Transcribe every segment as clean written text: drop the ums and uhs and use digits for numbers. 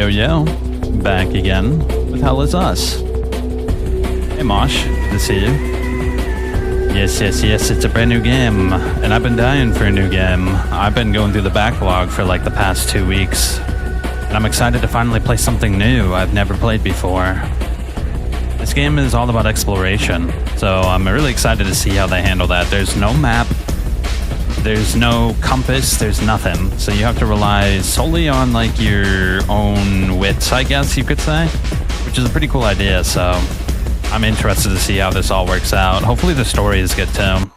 Yo, back again with Hell Is Us. Hey Mosh, good to see you. Yes, it's a brand new game, and I've been dying for a new game. I've been going through the backlog for like the past 2 weeks, and I'm excited to finally play something new I've never played before. This game is all about exploration, so I'm really excited to see how they handle that. There's no map, there's no compass, there's nothing. So you have to rely solely on like your own wits, I guess you could say, which is a pretty cool idea. So I'm interested to see how this all works out. Hopefully the story is good too.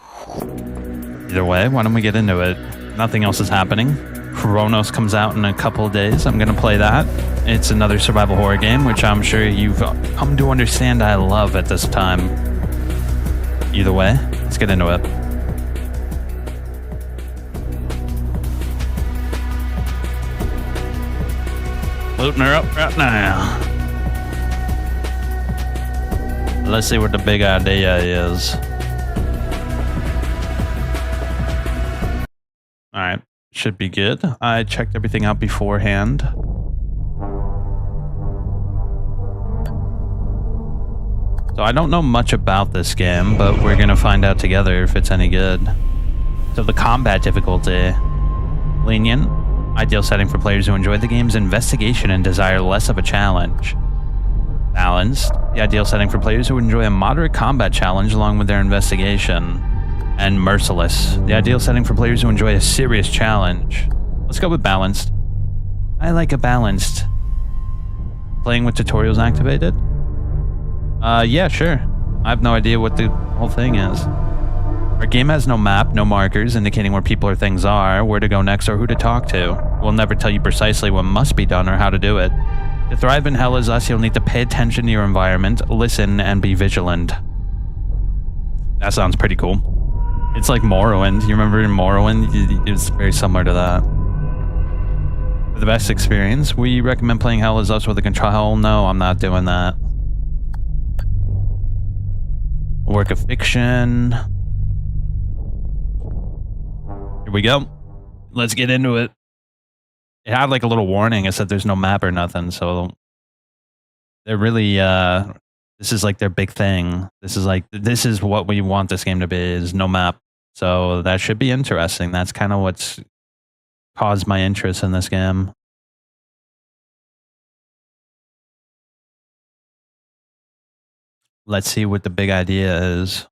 Either way, why don't we get into it? Nothing else is happening. Chronos comes out in a couple of days. I'm going to play that. It's another survival horror game, which I'm sure you've come to understand I love at this time. Either way, let's get into it. Looting her up right now. Let's see what the big idea is. Alright, should be good. I checked everything out beforehand. So I don't know much about this game, but we're gonna find out together if it's any good. So the combat difficulty. Lenient. Ideal setting for players who enjoy the game's investigation and desire less of a challenge. Balanced. The ideal setting for players who enjoy a moderate combat challenge along with their investigation. And merciless. The ideal setting for players who enjoy a serious challenge. Let's go with balanced. I like a balanced. Playing with tutorials activated? Yeah, sure. I have no idea what the whole thing is. Our game has no map, no markers indicating where people or things are, where to go next, or who to talk to. We'll never tell you precisely what must be done or how to do it. To thrive in Hell Is Us, you'll need to pay attention to your environment, listen, and be vigilant. That sounds pretty cool. It's like Morrowind. You remember in Morrowind? It's very similar to that. For the best experience, we recommend playing Hell Is Us with a control. No, I'm not doing that. Work of fiction. Here we go. Let's get into it. It had like a little warning. It said there's no map or nothing. So they're really, this is like their big thing. This is what we want this game to be, is no map. So that should be interesting. That's kind of what's caused my interest in this game. Let's see what the big idea is.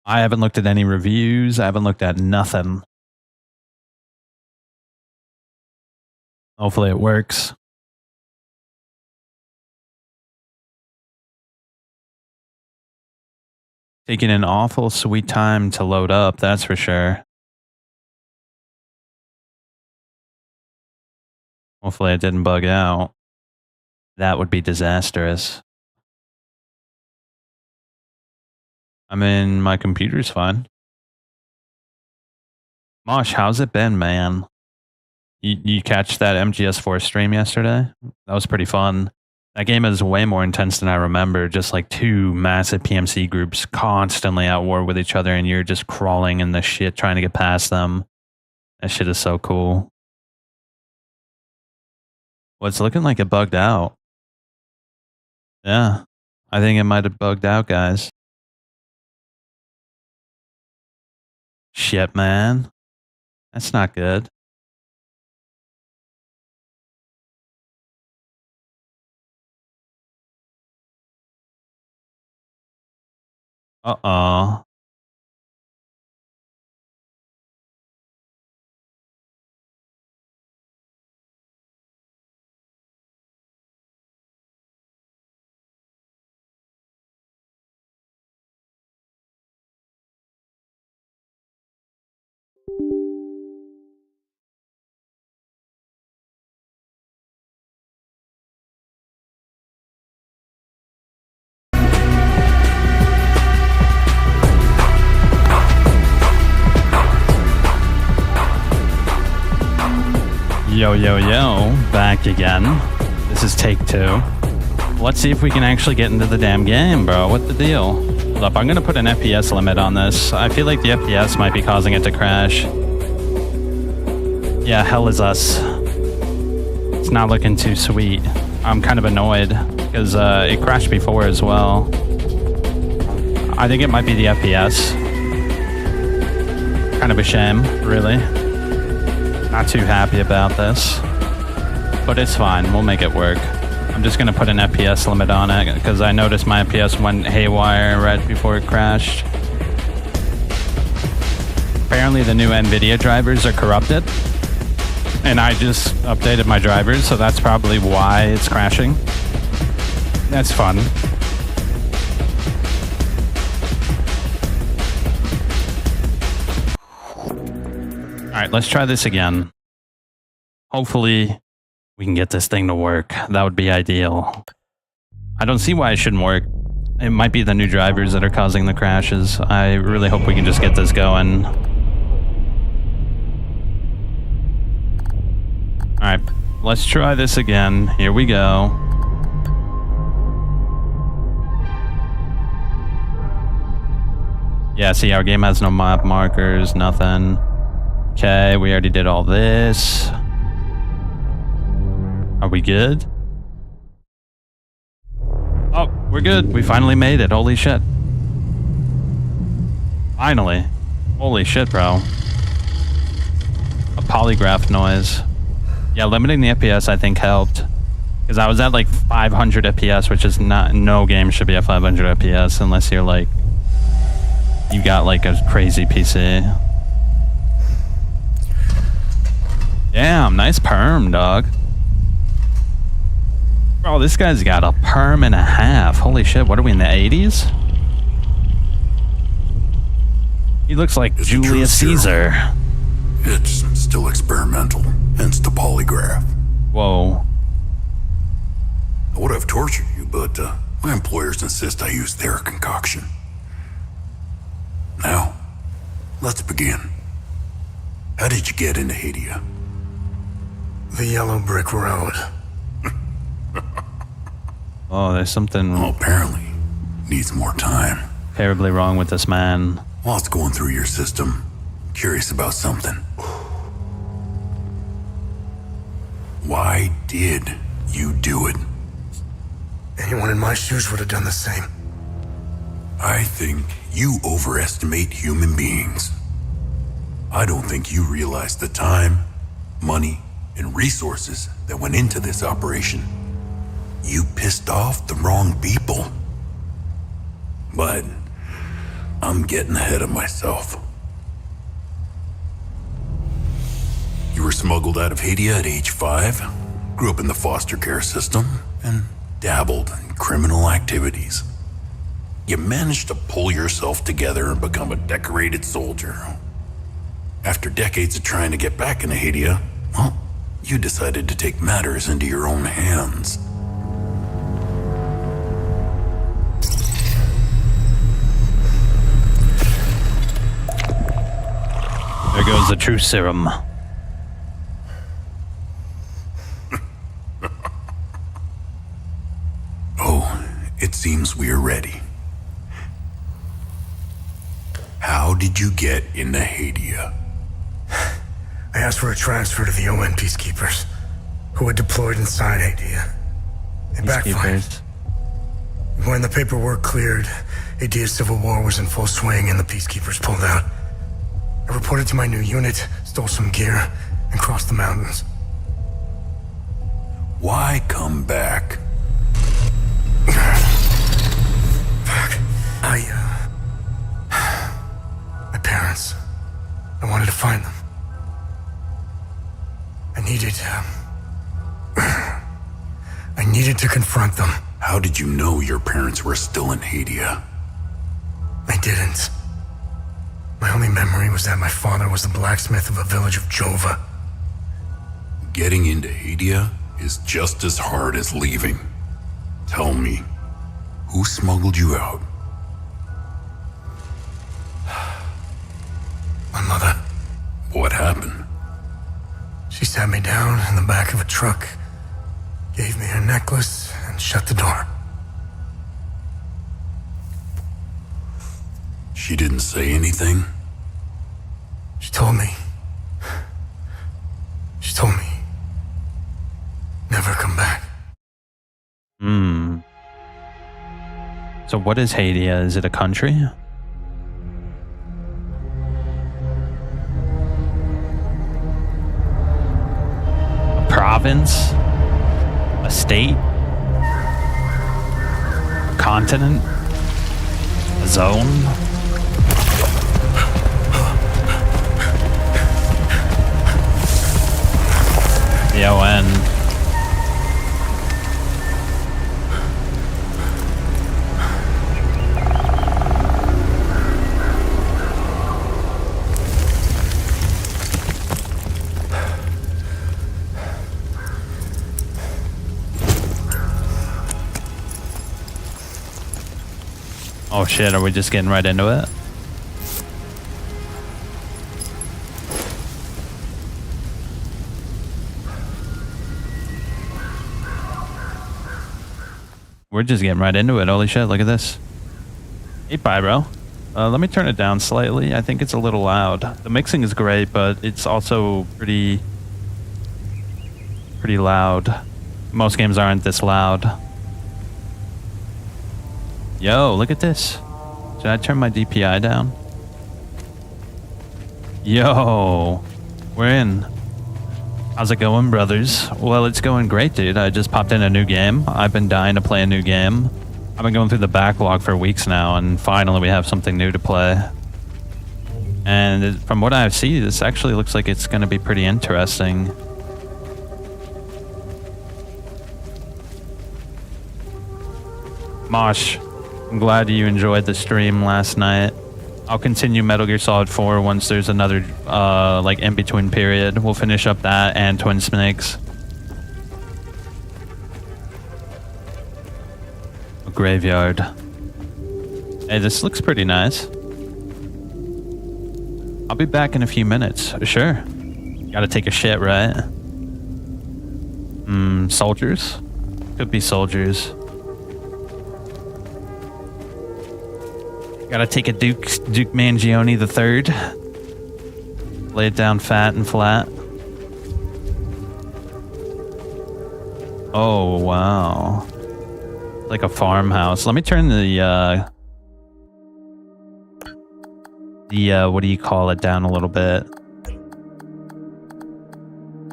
I haven't looked at any reviews. I haven't looked at nothing. Hopefully it works. Taking an awful sweet time to load up, that's for sure. Hopefully it didn't bug out. That would be disastrous. I mean, my computer's fine. Mosh, how's it been, man? You catch that MGS4 stream yesterday? That was pretty fun. That game is way more intense than I remember. Just like two massive PMC groups constantly at war with each other, and you're just crawling in the shit trying to get past them. That shit is so cool. Well, it's looking like it bugged out. Yeah, I think it might have bugged out, guys. Shit, man. That's not good. Uh-oh. Yo, back again. This is take 2. Let's see if we can actually get into the damn game, bro. What the deal? Hold up, I'm gonna put an FPS limit on this. I feel like the FPS might be causing it to crash. Yeah, Hell Is Us. It's not looking too sweet. I'm kind of annoyed because it crashed before as well. I think it might be the FPS. Kind of a shame, really. Not too happy about this. But it's fine. We'll make it work. I'm just going to put an FPS limit on it because I noticed my FPS went haywire right before it crashed. Apparently the new NVIDIA drivers are corrupted. And I just updated my drivers, so that's probably why it's crashing. That's fun. Alright, let's try this again. Hopefully, we can get this thing to work. That would be ideal. I don't see why it shouldn't work. It might be the new drivers that are causing the crashes. I really hope we can just get this going. Alright, let's try this again. Here we go. Yeah, see, our game has no map markers, nothing. Okay, we already did all this. Are we good? Oh, we're good. We finally made it. Holy shit. Finally. Holy shit, bro. A polygraph noise. Yeah, limiting the FPS I think helped. Because I was at like 500 FPS, which is not... No game should be at 500 FPS unless you're like... You got like a crazy PC. Damn, nice perm, dog. Bro, this guy's got a perm and a half. Holy shit, what are we in the 80s? He looks like Julius Caesar. It's still experimental, hence the polygraph. Whoa. I would have tortured you, but my employers insist I use their concoction. Now, let's begin. How did you get into Hadia? The yellow brick road. Oh, there's something Well, apparently, needs more time. terribly wrong with this man. While it's going through your system, curious about something. Why did you do it? Anyone in my shoes would have done the same. I think you overestimate human beings. I don't think you realize the time, money, and resources that went into this operation. You pissed off the wrong people. But I'm getting ahead of myself. You were smuggled out of Hadia at age 5, grew up in the foster care system, and dabbled in criminal activities. You managed to pull yourself together and become a decorated soldier. After decades of trying to get back into Hadia, well, you decided to take matters into your own hands. There goes the truth serum. Oh, it seems we are ready. How did you get into Hadia? I asked for a transfer to the UN peacekeepers, who had deployed inside Hadia. It backfired. Peacekeepers. When the paperwork cleared, Hadia's civil war was in full swing and the peacekeepers pulled out. I reported to my new unit, stole some gear, and crossed the mountains. Why come back? Fuck. My parents. I wanted to find them. I needed to confront them. How did you know your parents were still in Hadia? I didn't. My only memory was that my father was the blacksmith of a village of Jova. Getting into Hadia is just as hard as leaving. Tell me, who smuggled you out? My mother. What happened? She sat me down in the back of a truck, gave me her necklace, and shut the door. She didn't say anything? She told me. So what is Hadia? Is it a country? A province? A state? A continent? A zone? The ON. Oh shit, are we just getting right into it? We're just getting right into it. Holy shit, look at this. 8x, bro. Let me turn it down slightly. I think it's a little loud. The mixing is great, but it's also pretty loud. Most games aren't this loud. Yo, look at this. Should I turn my DPI down? Yo, we're in. How's it going, brothers? Well, it's going great, dude. I just popped in a new game. I've been dying to play a new game. I've been going through the backlog for weeks now, and finally we have something new to play. And from what I see, this actually looks like it's going to be pretty interesting. Mosh, I'm glad you enjoyed the stream last night. I'll continue Metal Gear Solid 4 once there's another, like, in-between period. We'll finish up that and Twin Snakes. A graveyard. Hey, this looks pretty nice. I'll be back in a few minutes. Sure. Gotta take a shit, right? Soldiers? Could be soldiers. Gotta take a Duke Mangione the Third. Lay it down fat and flat. Oh, wow. Like a farmhouse. Let me turn the what do you call it, down a little bit.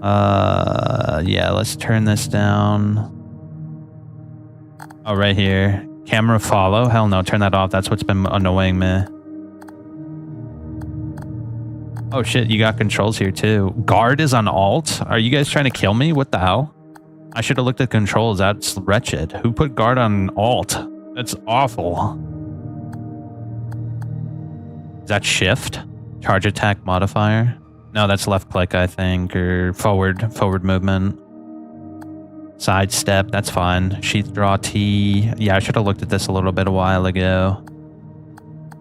Yeah, let's turn this down. Oh, right here. Camera follow? Hell no, turn that off. That's what's been annoying me. Oh shit, you got controls here too. Guard is on alt? Are you guys trying to kill me? What the hell? I should have looked at controls. That's wretched. Who put guard on alt? That's awful. Is that shift? Charge attack modifier? No, that's left click, I think, or forward movement. Sidestep, that's fine. Sheath draw T. Yeah, I should have looked at this a little bit a while ago.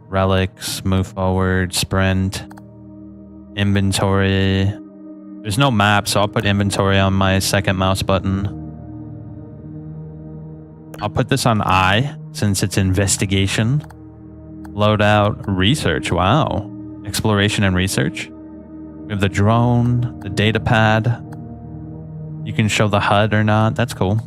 Relics, move forward, sprint, inventory. There's no map, so I'll put inventory on my second mouse button. I'll put this on I, since it's investigation. Loadout, research, wow. Exploration and research. We have the drone, the data pad. You can show the HUD or not. That's cool.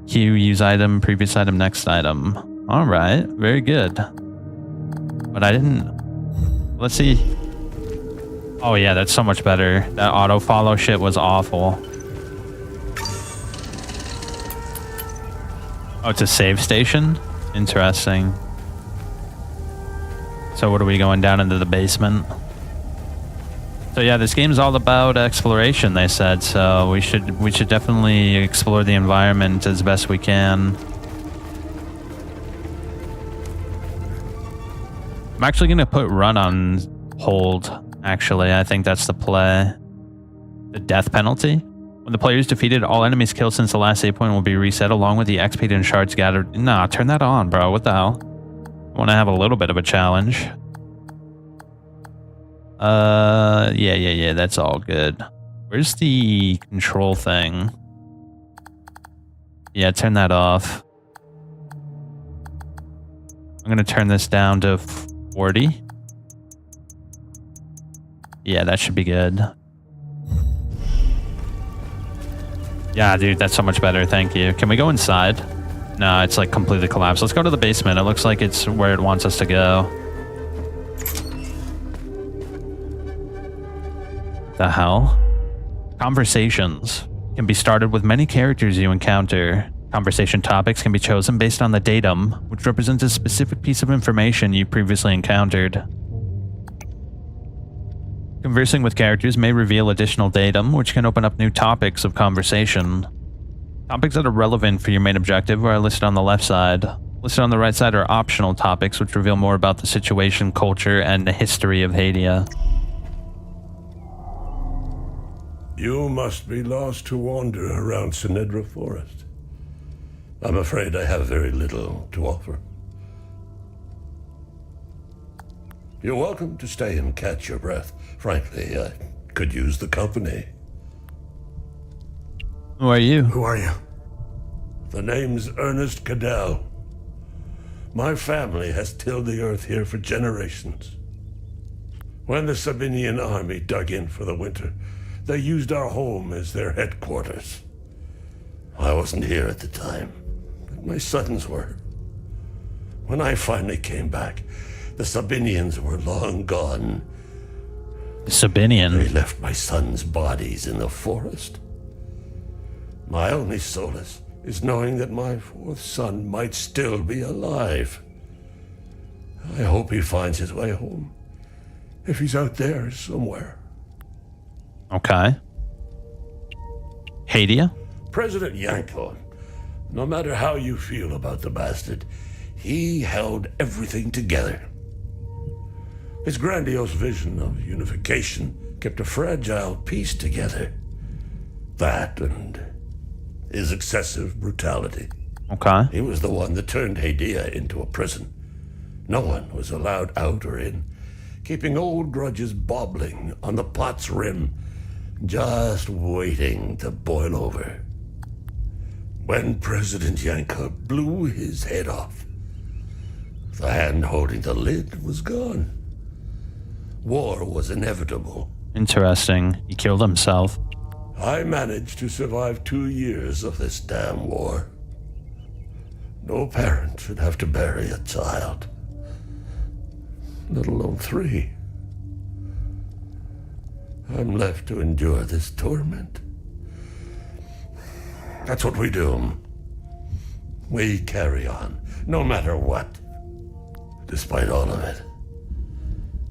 Q, use item, previous item, next item. All right, very good. But I didn't... Let's see. Oh yeah, that's so much better. That auto follow shit was awful. Oh, it's a save station? Interesting. So what are we going down into the basement? So yeah, this game's all about exploration, they said, so we should definitely explore the environment as best we can. I'm actually gonna put run on hold, actually. I think that's the play. The death penalty. When the player is defeated, all enemies killed since the last save point will be reset along with the XP and shards gathered. Nah, turn that on, bro. What the hell? I want to have a little bit of a challenge. Yeah, that's all good. Where's the control thing? Yeah, turn that off. I'm gonna turn this down to 40. Yeah, that should be good. Yeah, dude, that's so much better. Thank you. Can we go inside? No, it's like completely collapsed. Let's go to the basement. It looks like it's where it wants us to go. The hell? Conversations can be started with many characters you encounter. Conversation topics can be chosen based on the datum, which represents a specific piece of information you previously encountered. Conversing with characters may reveal additional datum, which can open up new topics of conversation. Topics that are relevant for your main objective are listed on the left side. Listed on the right side are optional topics, which reveal more about the situation, culture, and the history of Hadia. You must be lost to wander around Sinedra Forest. I'm afraid I have very little to offer. You're welcome to stay and catch your breath. Frankly, I could use the company. Who are you? Who are you? The name's Ernest Cadell. My family has tilled the earth here for generations. When the Sabinian army dug in for the winter, they used our home as their headquarters. I wasn't here at the time, but my sons were. When I finally came back, the Sabinians were long gone. Sabinian? They left my sons' bodies in the forest. My only solace is knowing that my fourth son might still be alive. I hope he finds his way home, if he's out there somewhere. Okay. Hadia? President Yanko, no matter how you feel about the bastard, he held everything together. His grandiose vision of unification kept a fragile peace together. That and his excessive brutality. Okay. He was the one that turned Hadia into a prison. No one was allowed out or in, keeping old grudges bobbling on the pot's rim, just waiting to boil over. When President Yanko blew his head off, the hand holding the lid was gone. War was inevitable. Interesting. He killed himself. I managed to survive 2 years of this damn war. No parent should have to bury a child, let alone 3. I'm left to endure this torment. That's what we do. We carry on, no matter what. Despite all of it,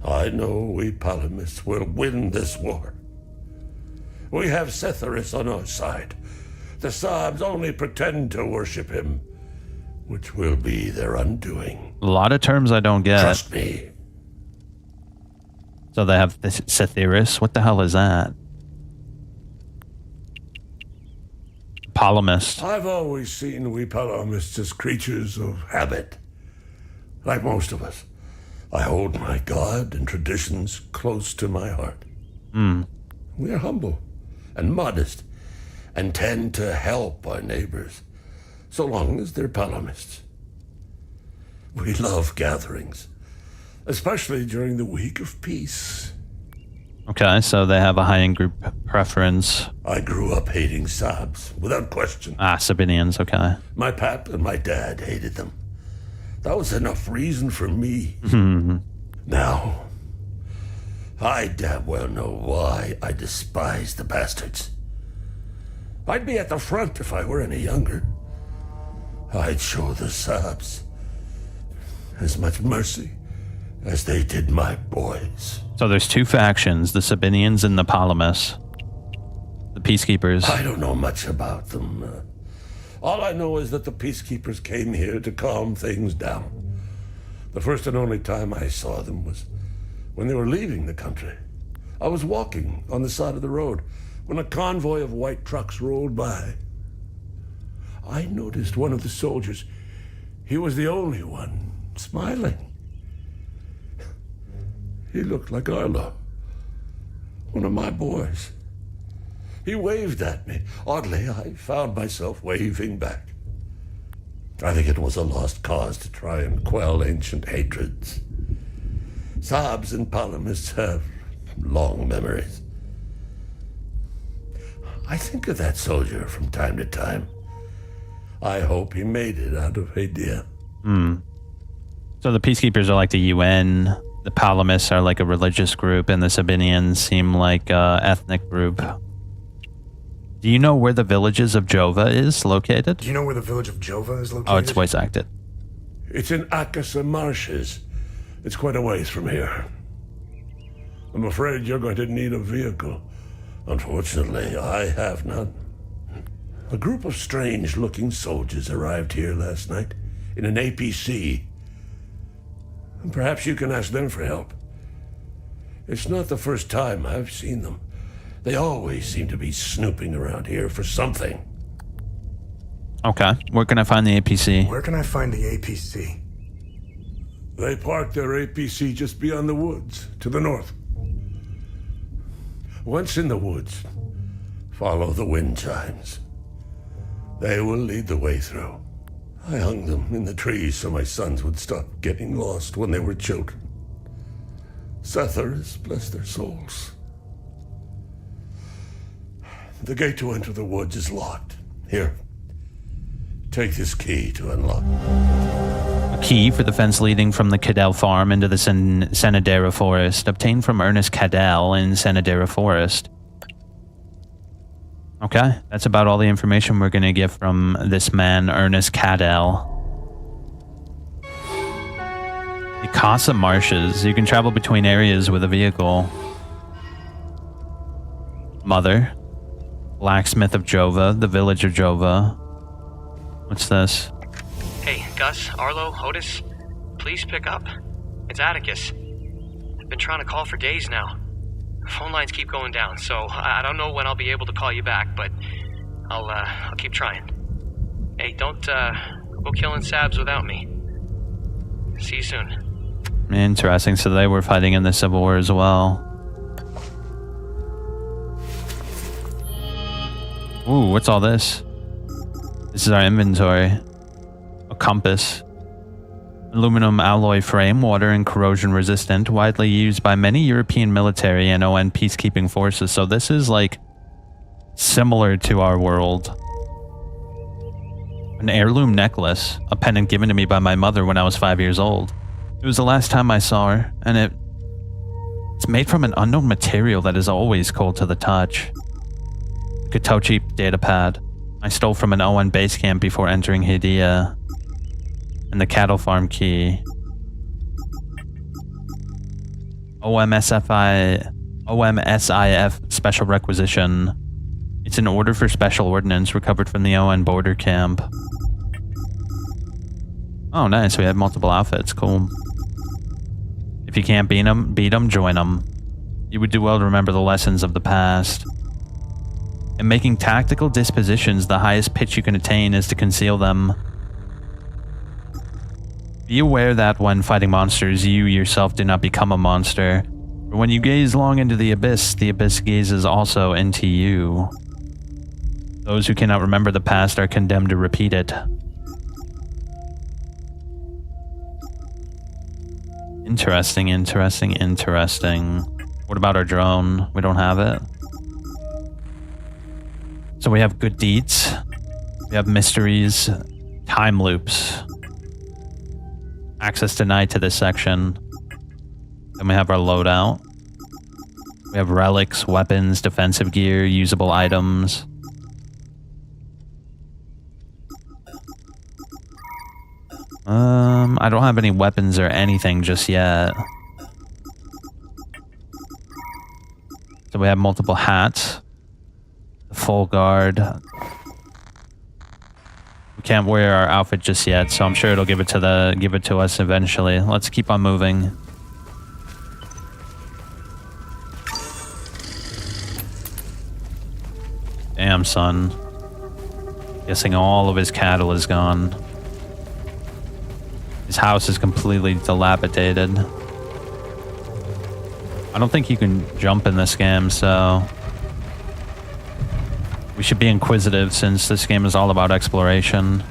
I know we Palamists will win this war. We have Setharis on our side. The Sabs only pretend to worship him, which will be their undoing. A lot of terms I don't get. Trust me. So they have this Setharis. What the hell is that? Polemist. I've always seen we Palamists as creatures of habit. Like most of us, I hold my God and traditions close to my heart. We are humble and modest and tend to help our neighbors, so long as they're Palamists. We love gatherings, especially during the week of peace. Okay, so they have a high in-group preference. I grew up hating Sabs, without question. Ah, Sabinians, okay. My pap and my dad hated them. That was enough reason for me. Now, I damn well know why I despise the bastards. I'd be at the front if I were any younger. I'd show the Sabs as much mercy as they did my boys. So there's 2 factions, the Sabinians and the Palamists. The Peacekeepers. I don't know much about them. All I know is that the Peacekeepers came here to calm things down. The first and only time I saw them was when they were leaving the country. I was walking on the side of the road when a convoy of white trucks rolled by. I noticed one of the soldiers. He was the only one smiling. He looked like Arlo, one of my boys. He waved at me. Oddly, I found myself waving back. I think it was a lost cause to try and quell ancient hatreds. Sabs and Palamists have long memories. I think of that soldier from time to time. I hope he made it out of Hadia. So the Peacekeepers are like the UN, the Palamists are like a religious group, and the Sabinians seem like a ethnic group. Do you know where the villages of Jova is located? Do you know where the village of Jova is located? Oh, it's voice acted. It's in Akasa Marshes. It's quite a ways from here. I'm afraid you're going to need a vehicle. Unfortunately, I have none. A group of strange-looking soldiers arrived here last night in an APC. Perhaps you can ask them for help. It's not the first time I've seen them. They always seem to be snooping around here for something. Okay, where can I find the APC? Where can I find the APC? They parked their APC just beyond the woods, to the north. Once in the woods, follow the wind chimes. They will lead the way through. I hung them in the trees so my sons would stop getting lost when they were children. Setharus, bless their souls. The gate to enter the woods is locked. Here, take this key to unlock. A key for the fence leading from the Cadell farm into the Senadera forest, obtained from Ernest Cadell in Senadera forest. Okay, that's about all the information we're going to get from this man, Ernest Cadell. The Casa Marshes. You can travel between areas with a vehicle. Mother. Blacksmith of Jova. The village of Jova. What's this? Hey, Gus, Arlo, Otis, please pick up. It's Atticus. I've been trying to call for days now. Phone lines keep going down, so I don't know when I'll be able to call you back, but I'll keep trying. Hey, don't go killing Sabs without me. See you soon. Interesting. So they were fighting in the Civil War as well. Ooh, what's all this? This is our inventory. A compass. Aluminum alloy frame, water and corrosion resistant, widely used by many European military and ON peacekeeping forces. So this is like similar to our world. An heirloom necklace, a pendant given to me by my mother when I was 5 years old. It was the last time I saw her, and it's made from an unknown material that is always cold to the touch. Katochi data pad. I stole from an ON base camp before entering Hadia. And the cattle farm key. OMSIF special requisition. It's an order for special ordnance recovered from the ON border camp. Oh, nice. We have multiple outfits. Cool. If you can't beat them, join them. You would do well to remember the lessons of the past. In making tactical dispositions, the highest pitch you can attain is to conceal them. Be aware that when fighting monsters, you yourself do not become a monster. For when you gaze long into the abyss gazes also into you. Those who cannot remember the past are condemned to repeat it. Interesting, interesting, interesting. What about our drone? We don't have it. So we have good deeds. We have mysteries, time loops. Access denied to this section. Then we have our loadout. We have relics, weapons, defensive gear, usable items. I don't have any weapons or anything just yet. So we have multiple hats. The full guard. We can't wear our outfit just yet, so I'm sure it'll give it to us eventually. Let's keep on moving. Damn, son. Guessing all of his cattle is gone. His house is completely dilapidated. I don't think you can jump in this game, so we should be inquisitive since this game is all about exploration.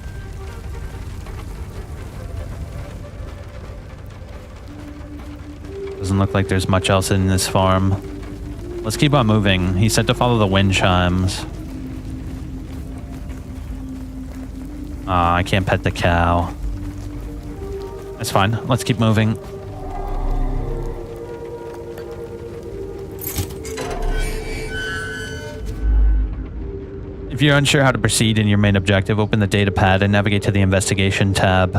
Doesn't look like there's much else in this farm. Let's keep on moving. He said to follow the wind chimes. I can't pet the cow. That's fine. Let's keep moving. If you're unsure how to proceed in your main objective, open the data pad and navigate to the investigation tab.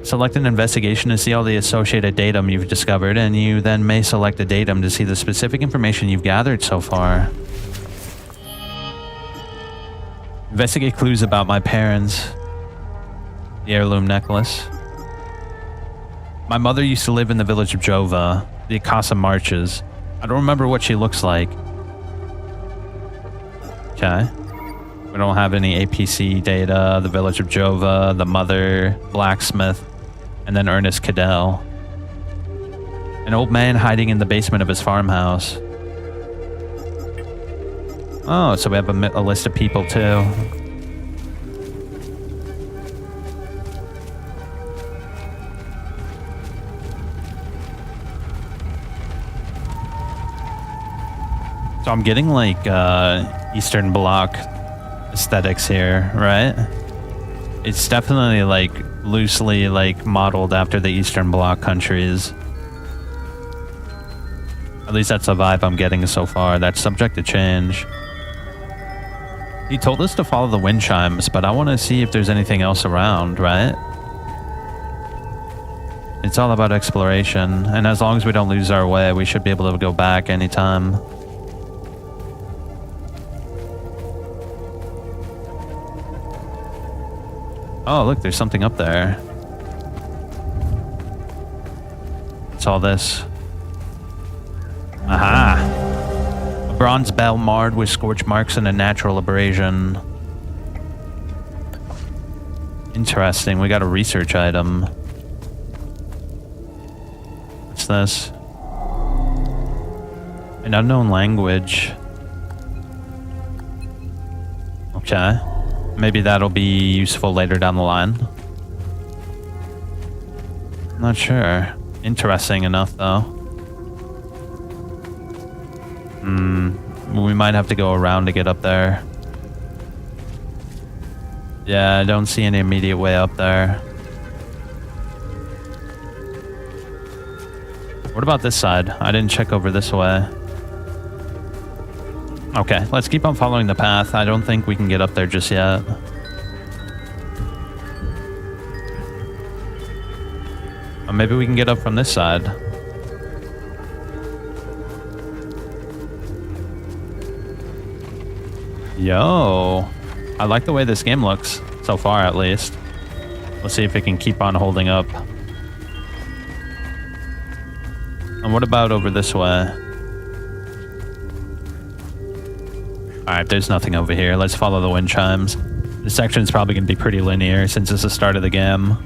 Select an investigation to see all the associated datum you've discovered, and you then may select a datum to see the specific information you've gathered so far. Investigate clues about my parents. The heirloom necklace. My mother used to live in the village of Jova, the Akasa Marches. I don't remember what she looks like. Okay. We don't have any APC data, the village of Jova, the mother, blacksmith, and then Ernest Cadell. An old man hiding in the basement of his farmhouse. Oh, so we have a list of people too. So I'm getting like Eastern Bloc aesthetics here, right? It's definitely like loosely like modeled after the Eastern Bloc countries. At least that's the vibe I'm getting so far. That's subject to change. He told us to follow the wind chimes, but I want to see if there's anything else around, right? It's all about exploration, and as long as we don't lose our way, we should be able to go back anytime. Oh, look, there's something up there. What's all this? Aha! A bronze bell marred with scorch marks and a natural abrasion. Interesting, we got a research item. What's this? An unknown language. Okay. Maybe that'll be useful later down the line. Not sure. Interesting enough, though. We might have to go around to get up there. Yeah, I don't see any immediate way up there. What about this side? I didn't check over this way. Okay, let's keep on following the path. I don't think we can get up there just yet. Or maybe we can get up from this side. Yo, I like the way this game looks, so far at least. Let's see if it can keep on holding up. And what about over this way? Alright, there's nothing over here. Let's follow the wind chimes. This section is probably going to be pretty linear since it's the start of the game.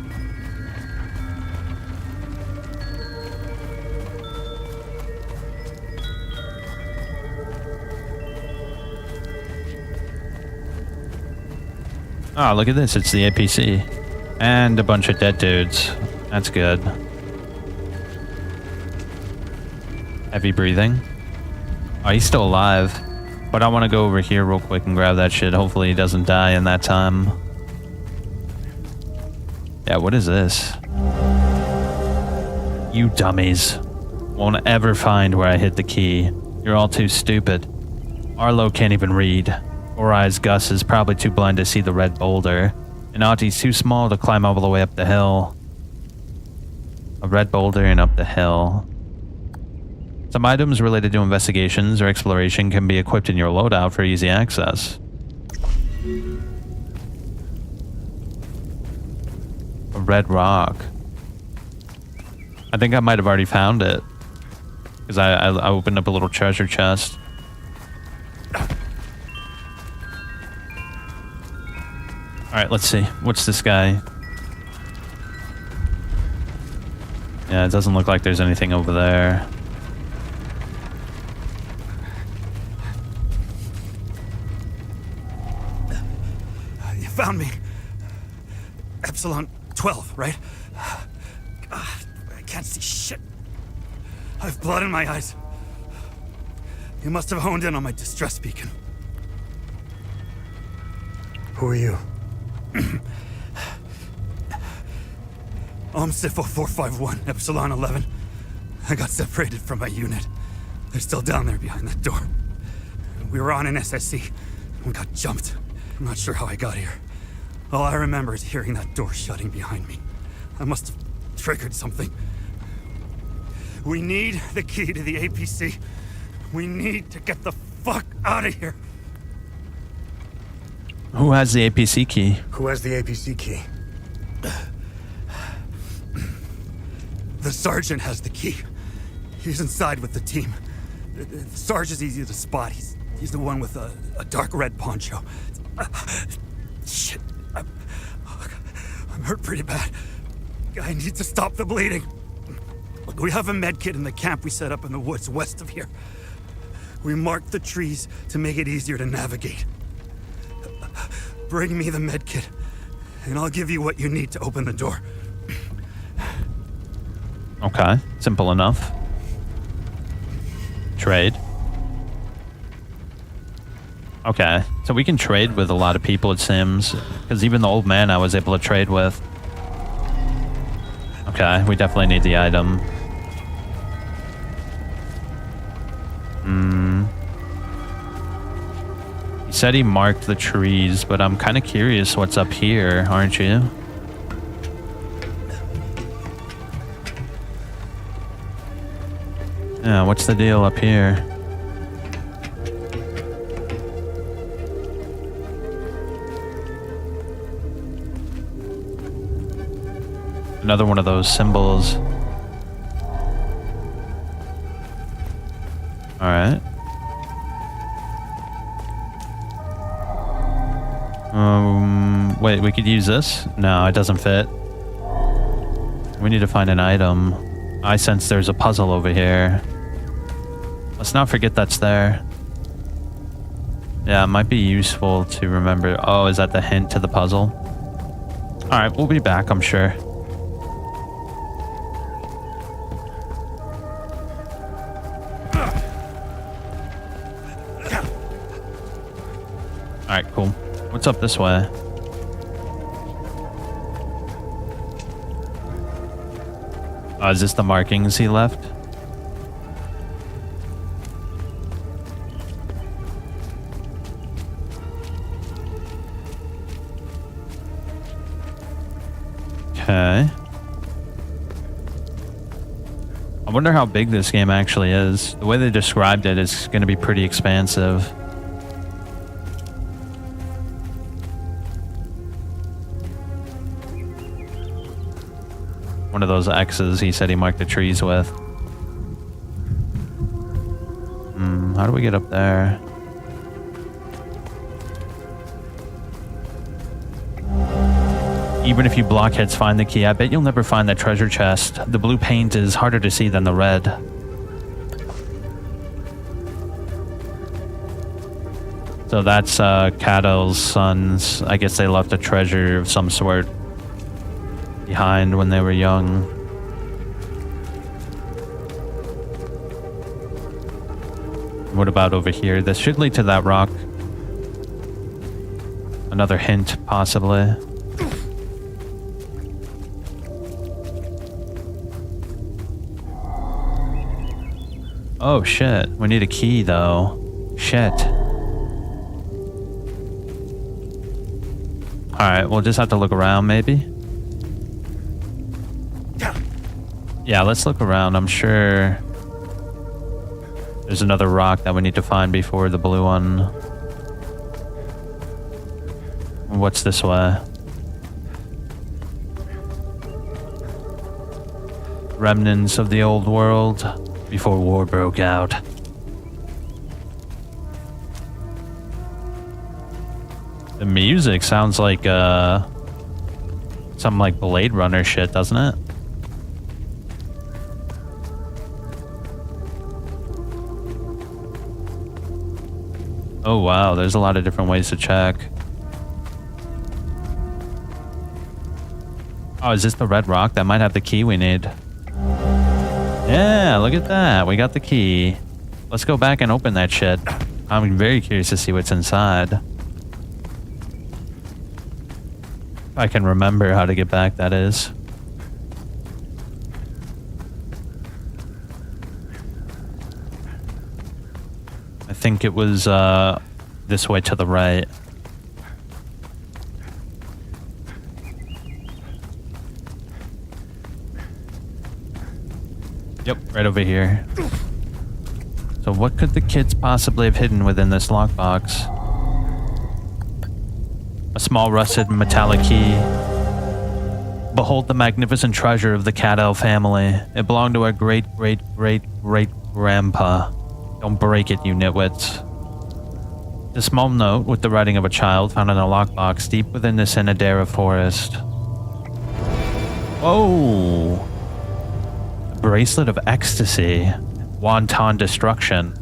Oh, look at this. It's the APC. And a bunch of dead dudes. That's good. Heavy breathing. Oh, he's still alive. But I want to go over here real quick and grab that shit. Hopefully he doesn't die in that time. Yeah, what is this? You dummies. Won't ever find where I hid the key. You're all too stupid. Arlo can't even read. Four Eyes Gus is probably too blind to see the red boulder. And Aunty's too small to climb all the way up the hill. A red boulder and up the hill. Some items related to investigations or exploration can be equipped in your loadout for easy access. A red rock. I think I might have already found it. Because I opened up a little treasure chest. Alright, let's see. What's this guy? Yeah, it doesn't look like there's anything over there. Found me. Epsilon 12, right? God, I can't see shit. I have blood in my eyes. You must have honed in on my distress beacon. Who are you? Sifo 451, Epsilon 11. I got separated from my unit. They're still down there behind that door. We were on an SSC. We got jumped. I'm not sure how I got here. All I remember is hearing that door shutting behind me. I must have triggered something. We need the key to the APC. We need to get the fuck out of here. Who has the APC key? Who has the APC key? The sergeant has the key. He's inside with the team. The sergeant's easy to spot. He's the one with a dark red poncho. Shit. I'm hurt pretty bad. I need to stop the bleeding. We have a med kit in the camp we set up in the woods west of here. We marked the trees to make it easier to navigate. Bring me the med kit, and I'll give you what you need to open the door. Okay, simple enough. Trade. Okay, so we can trade with a lot of people, it seems. Because even the old man I was able to trade with. Okay, we definitely need the item. He said he marked the trees, but I'm kind of curious what's up here, aren't you? Yeah, what's the deal up here? Another one of those symbols. Alright. Wait, we could use this? No, it doesn't fit. We need to find an item. I sense there's a puzzle over here. Let's not forget that's there. Yeah, it might be useful to remember. Oh, is that the hint to the puzzle? Alright, we'll be back, I'm sure. Alright, cool. What's up this way? Oh, is this the markings he left? Okay. I wonder how big this game actually is. The way they described it is going to be pretty expansive. One of those X's he said he marked the trees with. How do we get up there? Even if you blockheads find the key, I bet you'll never find that treasure chest. The blue paint is harder to see than the red. So that's Cato's sons. I guess they left a treasure of some sort behind when they were young. What about over here? This should lead to that rock. Another hint, possibly. Oh shit, we need a key though. Shit. Alright, we'll just have to look around maybe. Yeah, let's look around. I'm sure there's another rock that we need to find before the blue one. What's this way? Remnants of the old world before war broke out. The music sounds like some like Blade Runner shit, doesn't it? Oh wow, there's a lot of different ways to check. Oh, is this the red rock? That might have the key we need. Yeah, look at that. We got the key. Let's go back and open that shit. I'm very curious to see what's inside. I can remember how to get back, that is. I think it was this way to the right. Yep, right over here. So what could the kids possibly have hidden within this lockbox? A small rusted metallic key. Behold the magnificent treasure of the Cadell family. It belonged to our great-great-great-great-grandpa. Don't break it, you nitwits. A small note with the writing of a child found in a lockbox deep within the Sinadera forest. Oh! A bracelet of ecstasy. Wanton destruction.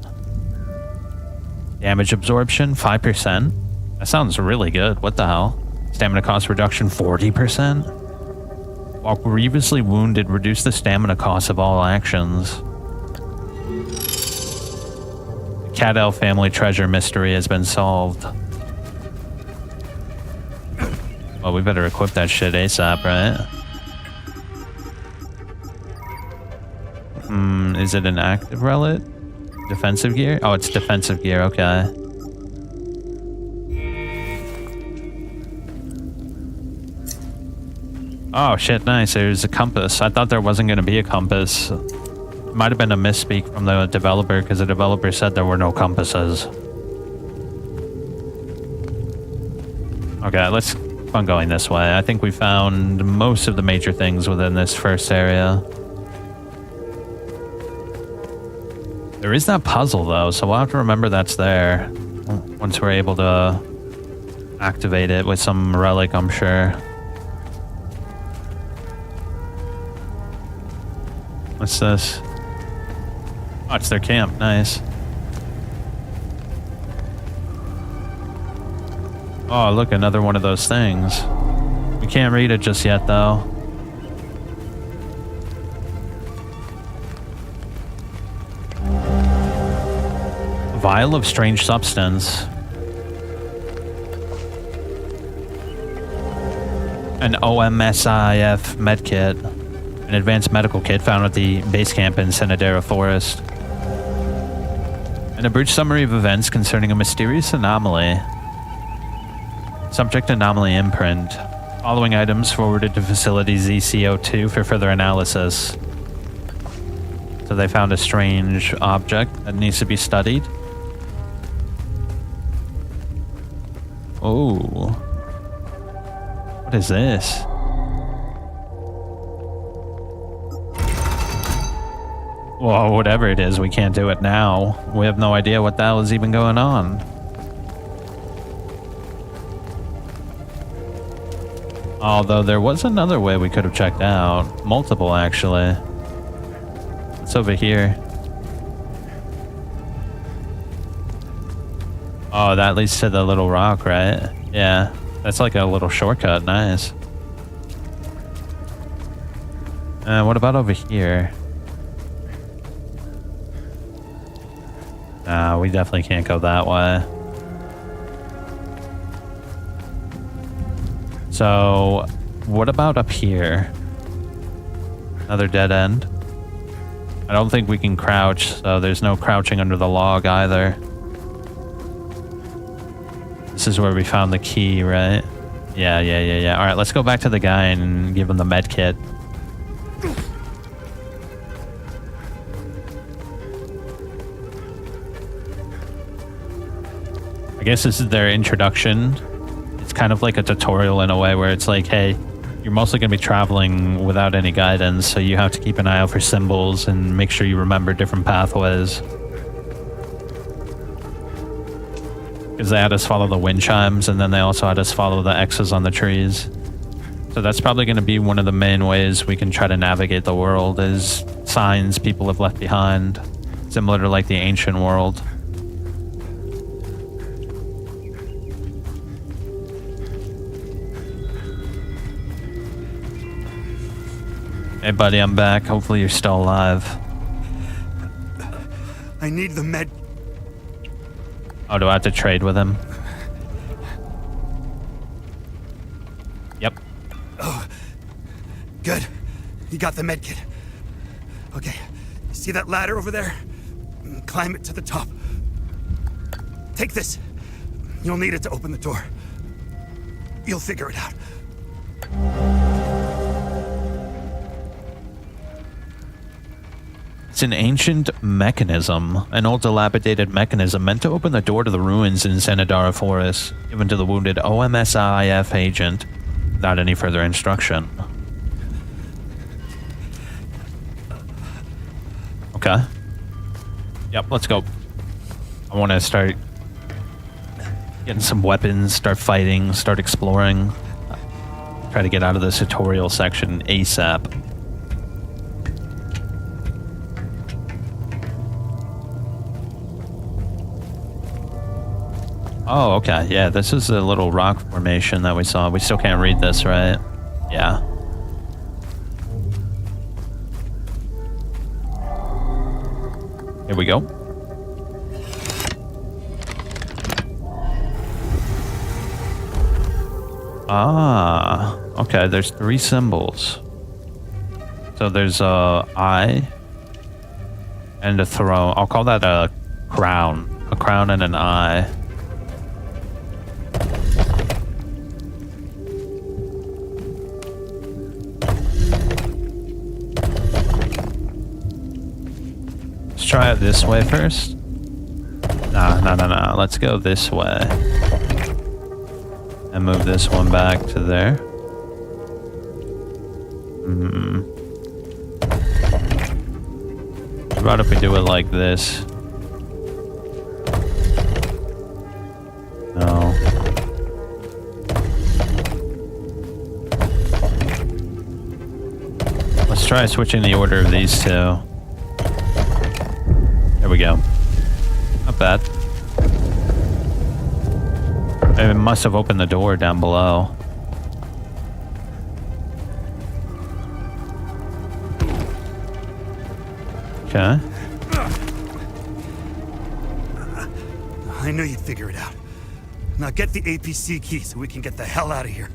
Damage absorption, 5%. That sounds really good. What the hell? Stamina cost reduction, 40%? While grievously wounded, reduce the stamina cost of all actions. The Cadell family treasure mystery has been solved. Well, we better equip that shit ASAP, right? Is it an active relic? Defensive gear? Oh, it's defensive gear, okay. Oh shit, nice. There's a compass. I thought there wasn't going to be a compass. It might have been a misspeak from the developer, because the developer said there were no compasses. Okay, let's keep on going this way. I think we found most of the major things within this first area. There is that puzzle though, so we'll have to remember that's there once we're able to activate it with some relic, I'm sure. What's this? Oh, it's their camp. Nice. Oh, look, another one of those things. We can't read it just yet, though. Vial of strange substance. An OMSIF medkit. An advanced medical kit found at the base camp in Sinadera Forest. An abridged summary of events concerning a mysterious anomaly. Subject anomaly imprint. Following items forwarded to facility ZCO2 for further analysis. So they found a strange object that needs to be studied. Oh. What is this? Well, whatever it is, we can't do it now. We have no idea what the hell is even going on. Although there was another way we could have checked out. Multiple, actually. It's over here. Oh, that leads to the little rock, right? Yeah. That's like a little shortcut. Nice. What about over here? Nah, we definitely can't go that way. So, what about up here? Another dead end. I don't think we can crouch, so there's no crouching under the log either. This is where we found the key, right? Yeah. Alright, let's go back to the guy and give him the med kit. I guess this is their introduction. It's kind of like a tutorial in a way where it's like, hey, you're mostly going to be traveling without any guidance, so you have to keep an eye out for symbols and make sure you remember different pathways. Because they had us follow the wind chimes, and then they also had us follow the X's on the trees. So that's probably going to be one of the main ways we can try to navigate the world, is signs people have left behind, similar to like the ancient world. Hey buddy, I'm back. Hopefully you're still alive. I need the med. Oh, do I have to trade with him? Yep. Good. You got the medkit. Okay. See that ladder over there? Climb it to the top. Take this. You'll need it to open the door. You'll figure it out. It's an ancient mechanism, an old dilapidated mechanism meant to open the door to the ruins in Sanadara Forest, given to the wounded OMSIF agent without any further instruction. Okay. Yep, let's go. I want to start getting some weapons, start fighting, start exploring. Try to get out of this tutorial section ASAP. Oh, okay. Yeah, this is a little rock formation that we saw. We still can't read this, right? Yeah. Here we go. Ah, okay. There's 3 symbols. So there's a eye and a throne. I'll call that a crown. A crown and an eye. Let's try it this way first. No. Let's go this way. And move this one back to there. What about if we do it like this? No. Let's try switching the order of these two. There we go. Not bad. It must have opened the door down below. Okay. I knew you'd figure it out. Now get the APC key so we can get the hell out of here.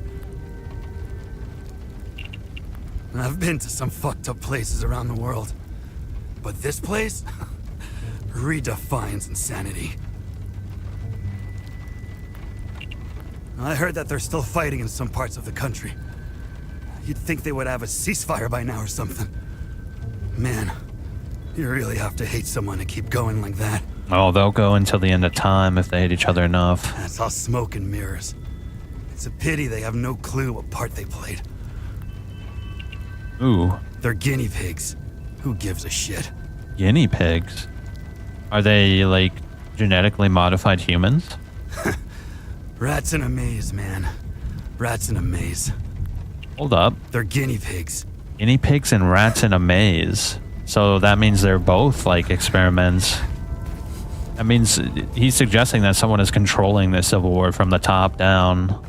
I've been to some fucked up places around the world, but this place redefines insanity. I heard that they're still fighting in some parts of the country. You'd think they would have a ceasefire by now or something. Man, you really have to hate someone to keep going like that. Oh, they'll go until the end of time if they hate each other enough. That's all smoke and mirrors. It's a pity they have no clue what part they played. Ooh. They're guinea pigs. Who gives a shit? Guinea pigs? Are they, like, genetically modified humans? Rats in a maze, man. Rats in a maze. Hold up. They're guinea pigs. Guinea pigs and rats in a maze. So that means they're both, like, experiments. That means he's suggesting that someone is controlling the Civil War from the top down.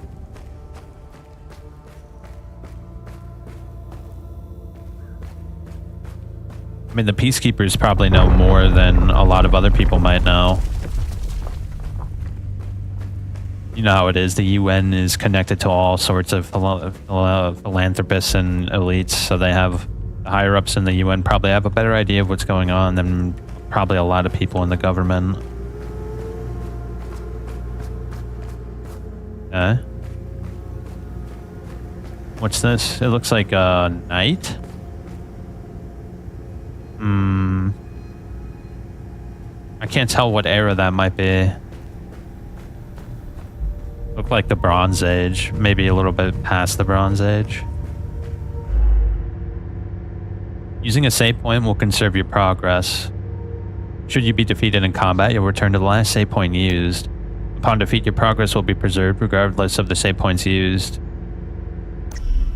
I mean, the peacekeepers probably know more than a lot of other people might know. You know how it is. The UN is connected to all sorts of philanthropists and elites, so they have the higher-ups in the UN probably have a better idea of what's going on than probably a lot of people in the government. Okay. What's this? It looks like a knight. I can't tell what era that might be. Look like the Bronze Age, maybe a little bit past the Bronze Age. Using a save point will conserve your progress. Should you be defeated in combat, you'll return to the last save point used. Upon defeat, your progress will be preserved regardless of the save points used.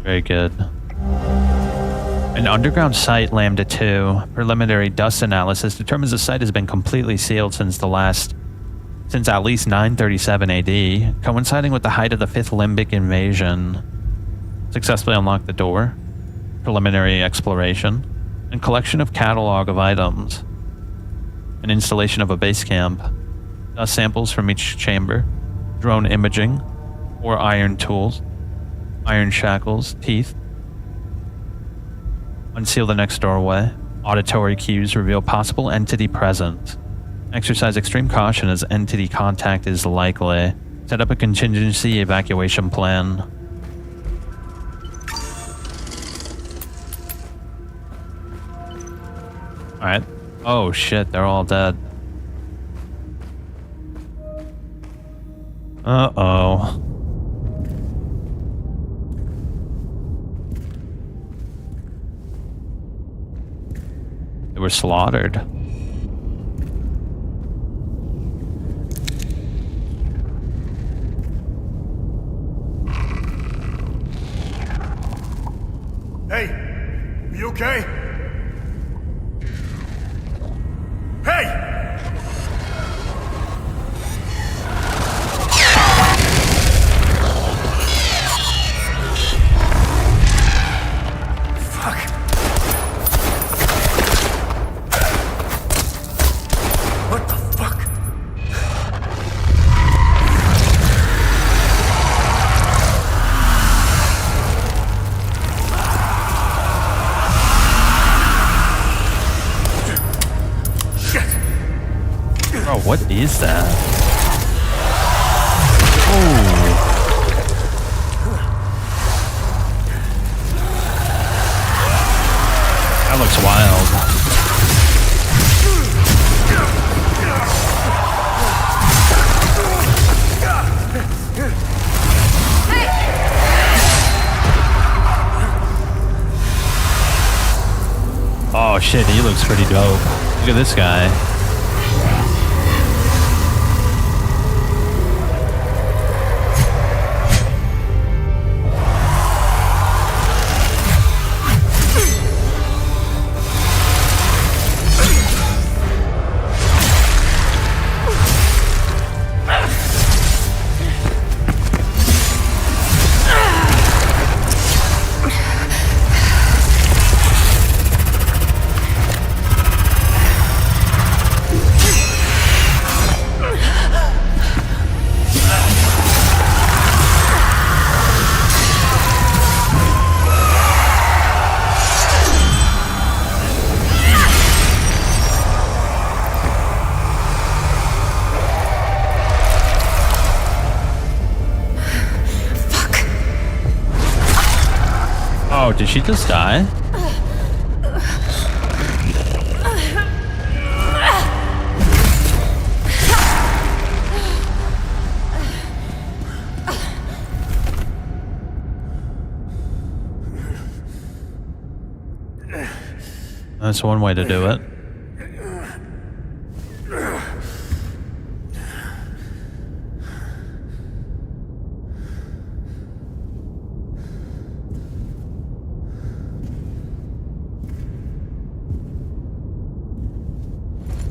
Very good. An underground site, Lambda 2. Preliminary dust analysis determines the site has been completely sealed since at least 937 AD, coinciding with the height of the 5th Limbic invasion. Successfully unlocked the door. Preliminary exploration. And collection of catalog of items. An installation of a base camp. Dust samples from each chamber. Drone imaging. 4 iron tools. Iron shackles. Teeth. Unseal the next doorway. Auditory cues reveal possible entity present. Exercise extreme caution as entity contact is likely. Set up a contingency evacuation plan. Alright. Oh shit, they're all dead. Uh-oh. They were slaughtered. Hey, are you okay? Hey! What the fuck? Shit! Bro, what is that? Oh. That looks wild. Oh shit, he looks pretty dope. Look at this guy. Oh, did she just die? That's one way to do it.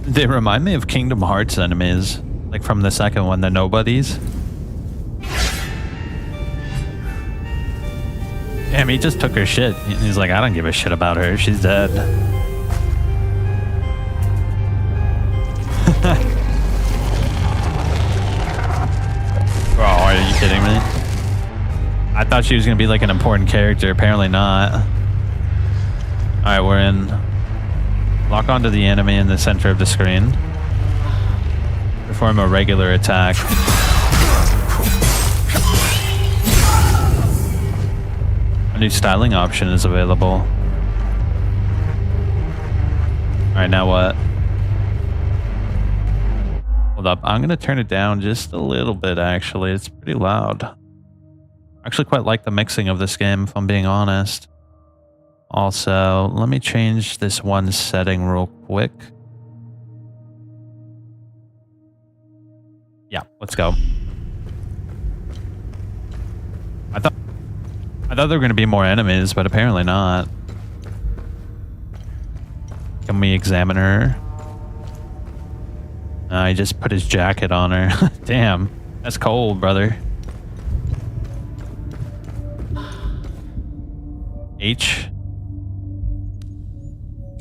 They remind me of Kingdom Hearts enemies, like from the second one, the nobodies. Damn, he just took her shit. He's like, I don't give a shit about her. She's dead. Bro, are you kidding me? I thought she was gonna be like an important character. Apparently not. Alright, we're in. Lock onto the enemy in the center of the screen. Perform a regular attack. A new styling option is available. Alright, now what? Hold up. I'm going to turn it down just a little bit, actually. It's pretty loud. I actually quite like the mixing of this game, if I'm being honest. Also, let me change this one setting real quick. Yeah, let's go. I thought there were going to be more enemies, but apparently not. Can we examine her? He just put his jacket on her. Damn, that's cold, brother. H.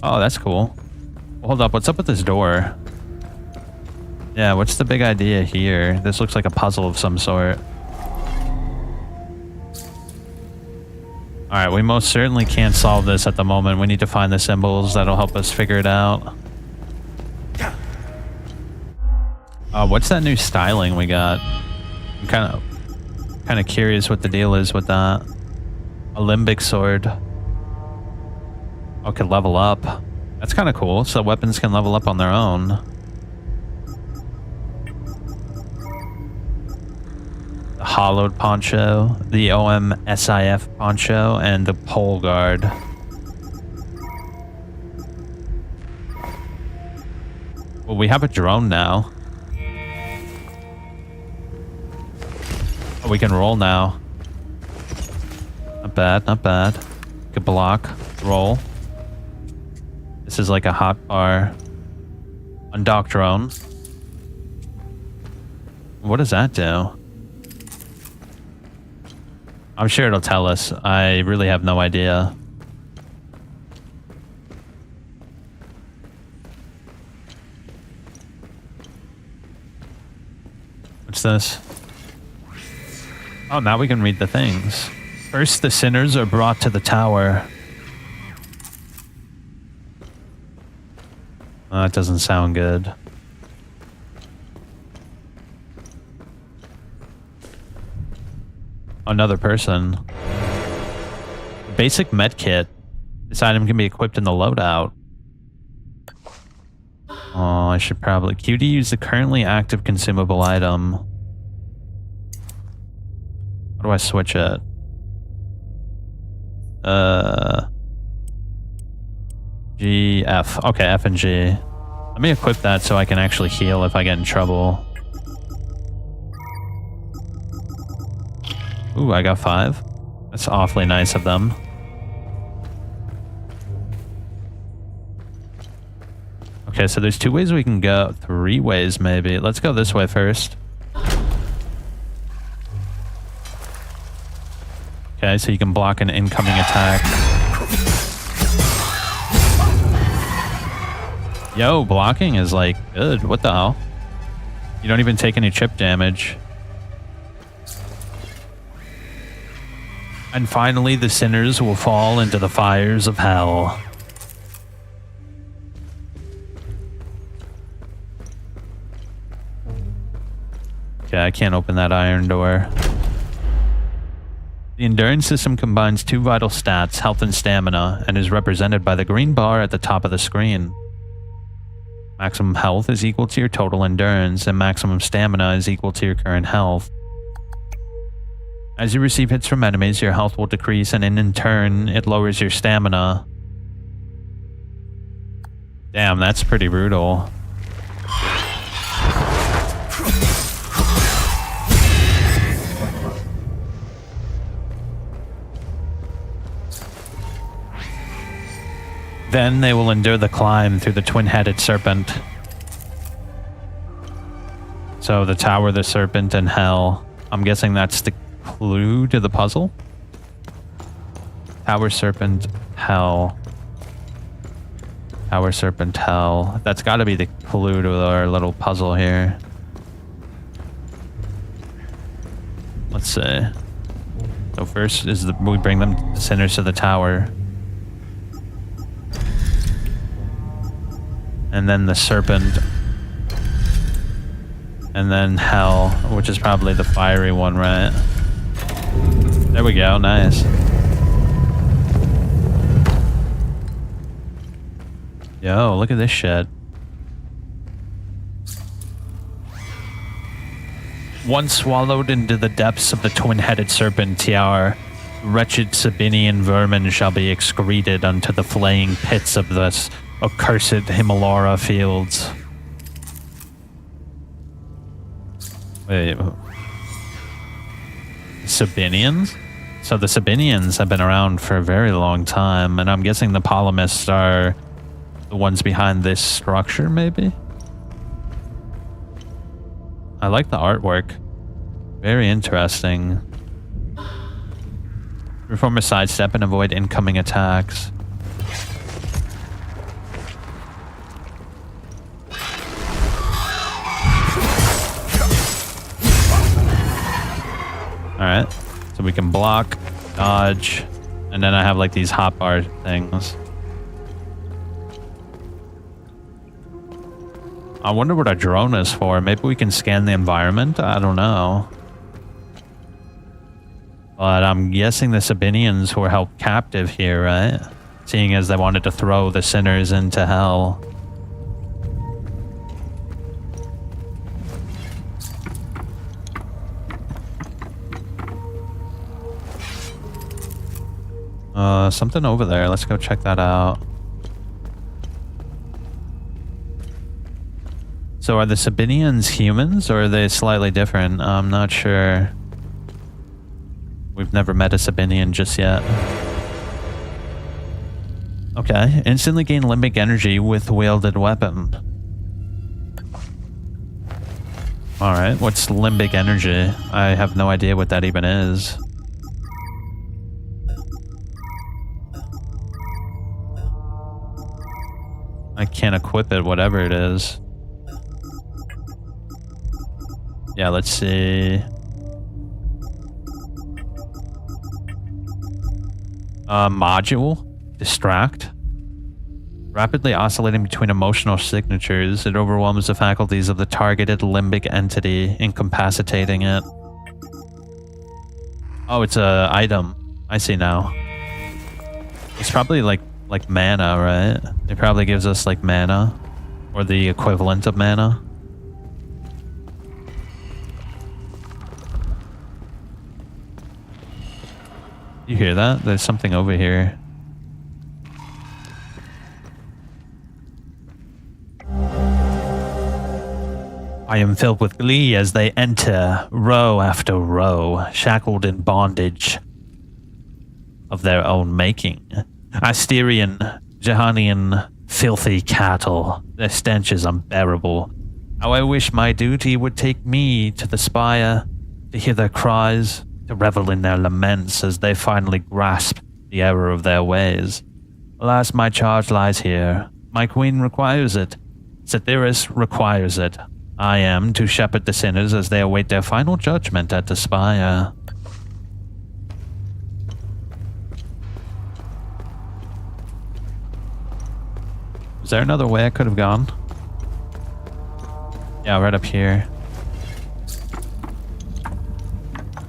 Oh, that's cool. Hold up, what's up with this door? Yeah, what's the big idea here? This looks like a puzzle of some sort. Alright, we most certainly can't solve this at the moment. We need to find the symbols that'll help us figure it out. What's that new styling we got? I'm kind of curious what the deal is with that. A limbic sword. Oh, can level up. That's kind of cool. So weapons can level up on their own. The hollowed poncho, the OMSIF poncho, and the pole guard. Well, we have a drone now. Oh, we can roll now. Not bad, not bad. Good block, roll. This is like a hot bar. Undock drone. What does that do? I'm sure it'll tell us. I really have no idea. What's this? Oh, now we can read the things. First, the sinners are brought to the tower. Oh, that doesn't sound good. Another person. Basic med kit. This item can be equipped in the loadout. Oh, I should probably... Q to use the currently active consumable item. How do I switch it? G, F. Okay, F and G. Let me equip that so I can actually heal if I get in trouble. Ooh, I got 5. That's awfully nice of them. Okay, so there's 2 ways we can go. 3 ways, maybe. Let's go this way first. Okay, so you can block an incoming attack. Yo, blocking is like good. What the hell? You don't even take any chip damage. And finally, the sinners will fall into the fires of hell. Okay, I can't open that iron door. The endurance system combines 2 vital stats, health and stamina, and is represented by the green bar at the top of the screen. Maximum health is equal to your total endurance, and maximum stamina is equal to your current health. As you receive hits from enemies, your health will decrease, and in turn, it lowers your stamina. Damn, that's pretty brutal. Then they will endure the climb through the twin-headed serpent. So the tower, the serpent, and hell. I'm guessing that's the clue to the puzzle? Tower, serpent, hell. Tower, serpent, hell. That's got to be the clue to our little puzzle here. Let's see. So first is we bring them the sinners to the tower. And then the serpent. And then hell, which is probably the fiery one, right? There we go, nice. Yo, look at this shit. Once swallowed into the depths of the twin-headed serpent tiar, wretched Sabinian vermin shall be excreted unto the flaying pits of this accursed Himalara fields. Wait. Sabinians? So the Sabinians have been around for a very long time, and I'm guessing the Polymists are the ones behind this structure, maybe? I like the artwork. Very interesting. Perform a sidestep and avoid incoming attacks. Alright, so we can block, dodge, And then I have like these hotbar things. I wonder what a drone is for. Maybe we can scan the environment? I don't know. But I'm guessing the Sabinians were held captive here, right? Seeing as they wanted to throw the sinners into hell. Something over there. Let's go check that out. So are the Sabinians humans or are they slightly different? I'm not sure. We've never met a Sabinian just yet. Okay. Instantly gain limbic energy with wielded weapon. Alright, what's limbic energy? I have no idea what that even is. I can't equip it, whatever it is. Yeah, let's see. Module. Distract. Rapidly oscillating between emotional signatures, it overwhelms the faculties of the targeted limbic entity, incapacitating it. Oh, it's a item. I see now. It's probably like mana, right? It probably gives us like mana. Or the equivalent of mana. You hear that? There's something over here. I am filled with glee as they enter, row after row, shackled in bondage of their own making. Asterian, Jahanian, filthy cattle. Their stench is unbearable. How I wish my duty would take me to the spire, to hear their cries, to revel in their laments as they finally grasp the error of their ways. Alas, my charge lies here. My queen requires it. Cytheris requires it. I am to shepherd the sinners as they await their final judgment at the spire. Is there another way I could have gone? Yeah, right up here.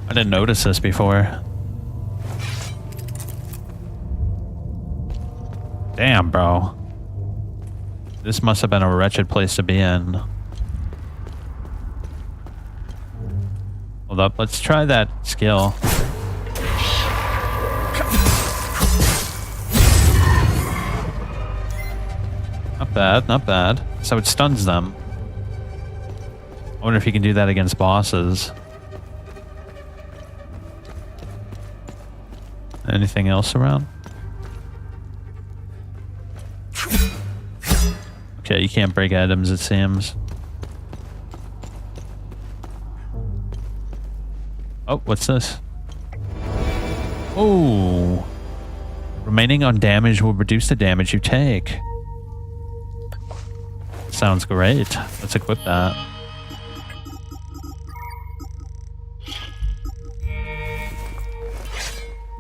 I didn't notice this before. Damn, bro. This must have been a wretched place to be in. Hold up, let's try that skill. Not bad, not bad. So it stuns them. I wonder if you can do that against bosses. Anything else around? Okay, you can't break items, it seems. Oh, what's this? Oh! Remaining undamaged will reduce the damage you take. Sounds great. Let's equip that.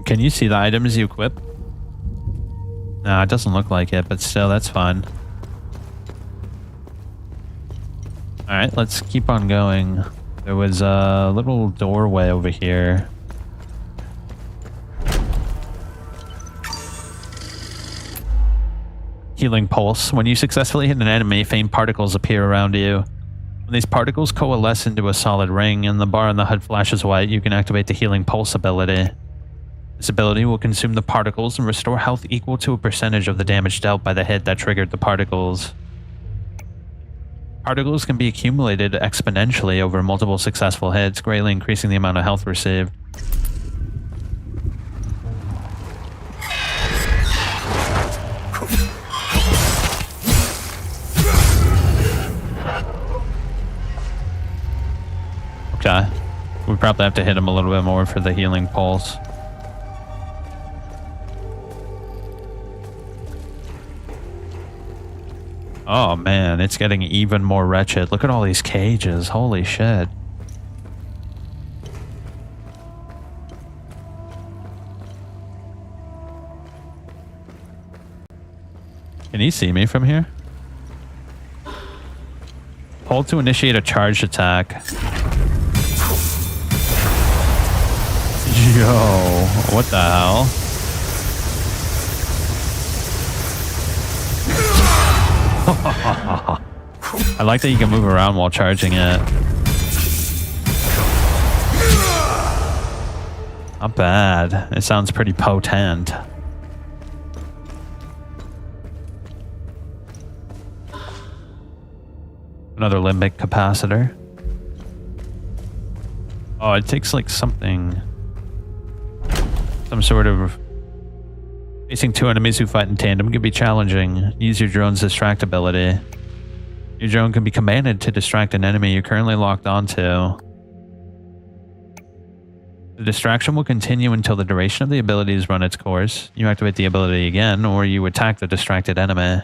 Can you see the items you equip? Nah, it doesn't look like it, but still, that's fine. Alright, let's keep on going. There was a little doorway over here. Healing pulse. When you successfully hit an enemy, faint particles appear around you. When these particles coalesce into a solid ring and the bar on the HUD flashes white, you can activate the healing pulse ability. This ability will consume the particles and restore health equal to a percentage of the damage dealt by the hit that triggered the particles. Particles can be accumulated exponentially over multiple successful hits, greatly increasing the amount of health received. Okay. We probably have to hit him a little bit more for the healing pulse. Oh man, it's getting even more wretched. Look at all these cages. Holy shit. Can he see me from here? Hold to initiate a charged attack. Yo, what the hell? I like that you can move around while charging it. Not bad. It sounds pretty potent. Another limbic capacitor. Oh, it takes like something. Some sort of... Facing two enemies who fight in tandem can be challenging. Use your drone's distract ability. Your drone can be commanded to distract an enemy you're currently locked onto. The distraction will continue until the duration of the ability has run its course. You activate the ability again, or you attack the distracted enemy.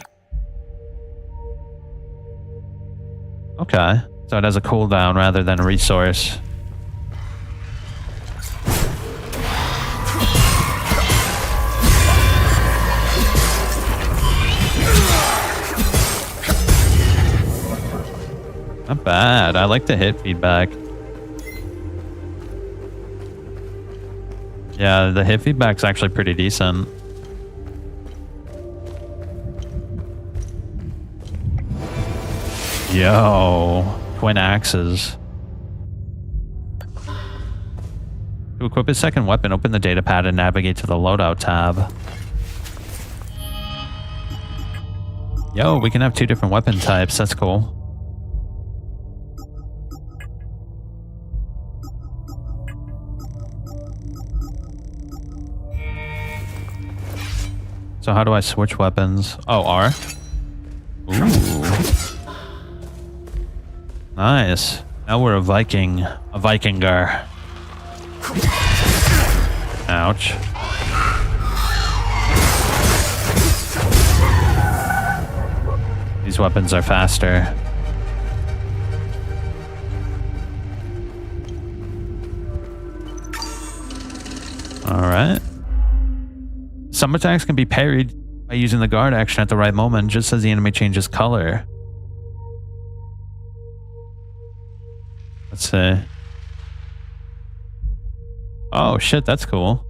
Okay, so it has a cooldown rather than a resource. Not bad. I like the hit feedback. Yeah, the hit feedback's actually pretty decent. Yo, twin axes. To equip a second weapon, open the data pad and navigate to the loadout tab. Yo, we can have two different weapon types. That's cool. So how do I switch weapons? Oh, R? Ooh. Nice. Now we're a Viking. A Vikinger. Ouch. These weapons are faster. Alright. Some attacks can be parried by using the guard action at the right moment, just as the enemy changes color. Let's see. Oh shit, that's cool.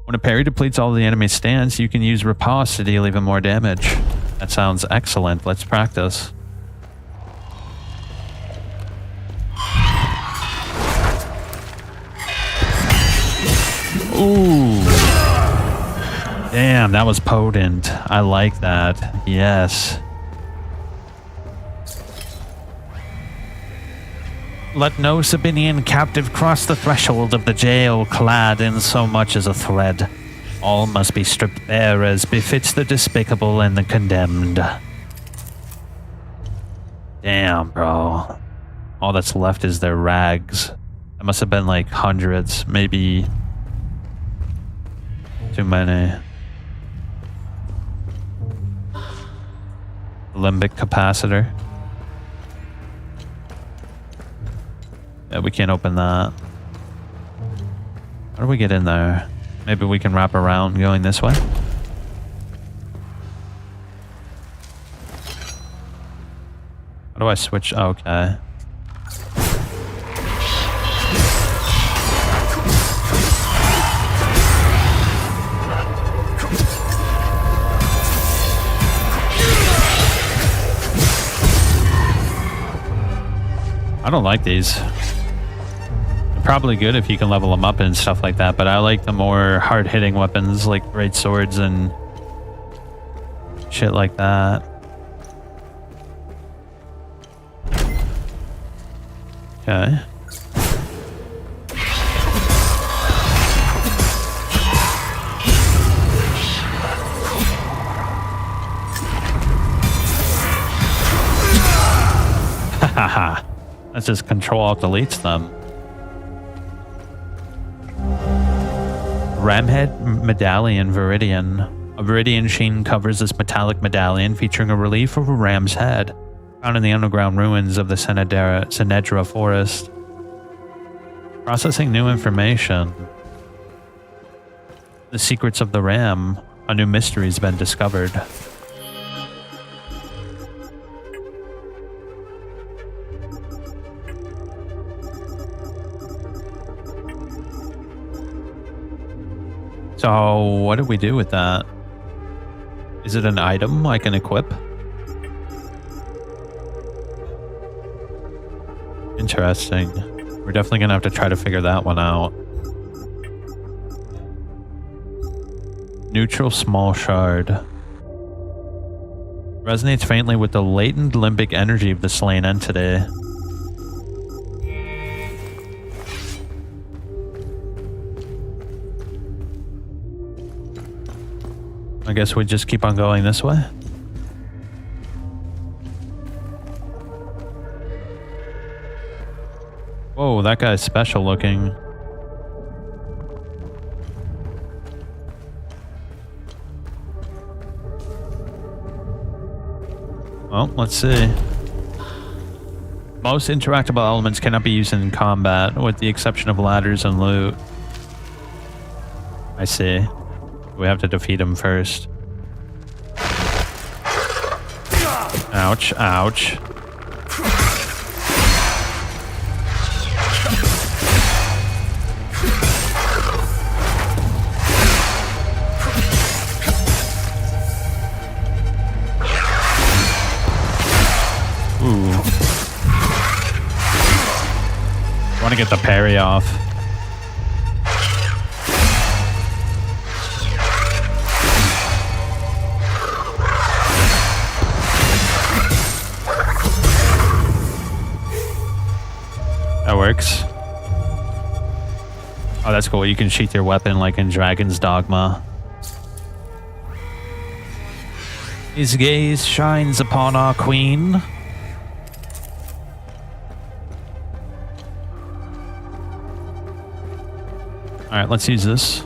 When a parry depletes all the enemy's stance, you can use riposte to deal even more damage. That sounds excellent. Let's practice. Ooh. Damn, that was potent. I like that. Yes. Let no Sabinian captive cross the threshold of the jail clad in so much as a thread. All must be stripped bare as befits the despicable and the condemned. Damn, bro. All that's left is their rags. That must have been like hundreds, maybe too many. Limbic capacitor. Yeah, we can't open that. How do we get in there? Maybe we can wrap around going this way? How do I switch? Okay. I don't like these. They're probably good if you can level them up and stuff like that, but I like the more hard-hitting weapons like great swords and shit like that. Okay. Haha. Let's just Control-Alt-Deletes them. Ramhead Medallion Viridian. A Viridian sheen covers this metallic medallion featuring a relief of a ram's head, found in the underground ruins of the Senedra forest. Processing new information. The secrets of the ram. A new mystery has been discovered. So what do we do with that? Is it an item I can equip? Interesting. We're definitely gonna have to try to figure that one out. Neutral small shard. Resonates faintly with the latent limbic energy of the slain entity. I guess we just keep on going this way. Whoa, that guy's special looking. Well, let's see. Most interactable elements cannot be used in combat, with the exception of ladders and loot. I see. We have to defeat him first. Ouch, ouch. Ooh. Want to get the parry off. That works. Oh, that's cool. You can sheath your weapon like in Dragon's Dogma. His gaze shines upon our queen. Alright, let's use this.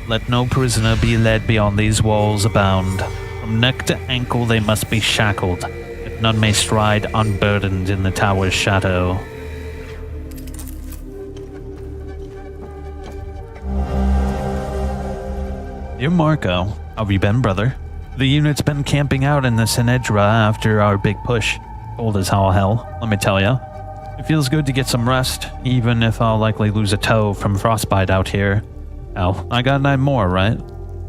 Let no prisoner be led beyond these walls abound. From neck to ankle they must be shackled, that none may stride unburdened in the tower's shadow. Dear Marco, how have you been, brother? The unit's been camping out in the Sinedra after our big push. Cold as all hell, let me tell ya. It feels good to get some rest, even if I'll likely lose a toe from frostbite out here. Hell, I got 9 more, right?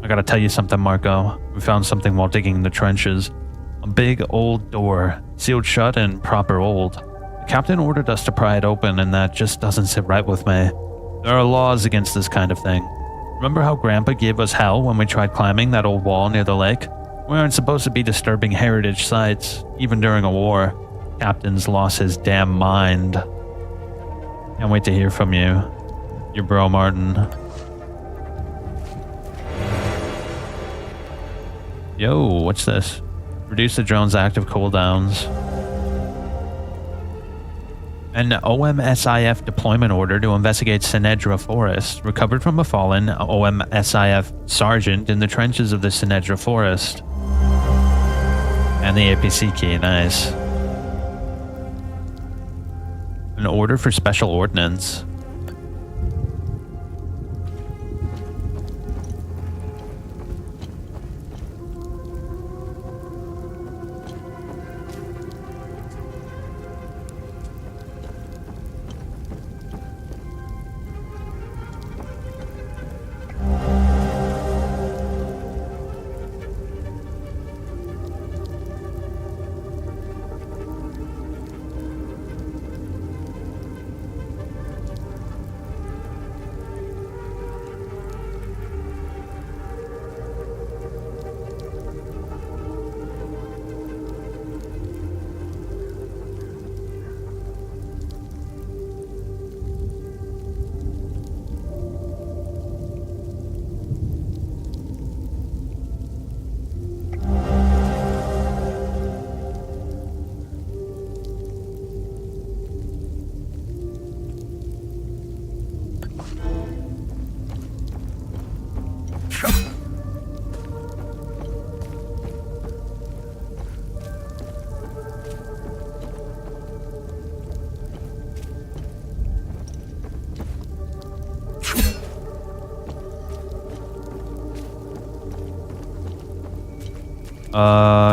I gotta tell you something, Marco. We found something while digging in the trenches. A big old door, sealed shut and proper old. The captain ordered us to pry it open, and that just doesn't sit right with me. There are laws against this kind of thing. Remember how Grandpa gave us hell when we tried climbing that old wall near the lake? We aren't supposed to be disturbing heritage sites, even during a war. Captain's lost his damn mind. Can't wait to hear from you. Your bro, Martin. Yo, what's this? Reduce the drone's active cooldowns. An OMSIF deployment order to investigate Sinedra Forest, recovered from a fallen OMSIF sergeant in the trenches of the Sinedra Forest. And the APC key, nice. An order for special ordnance.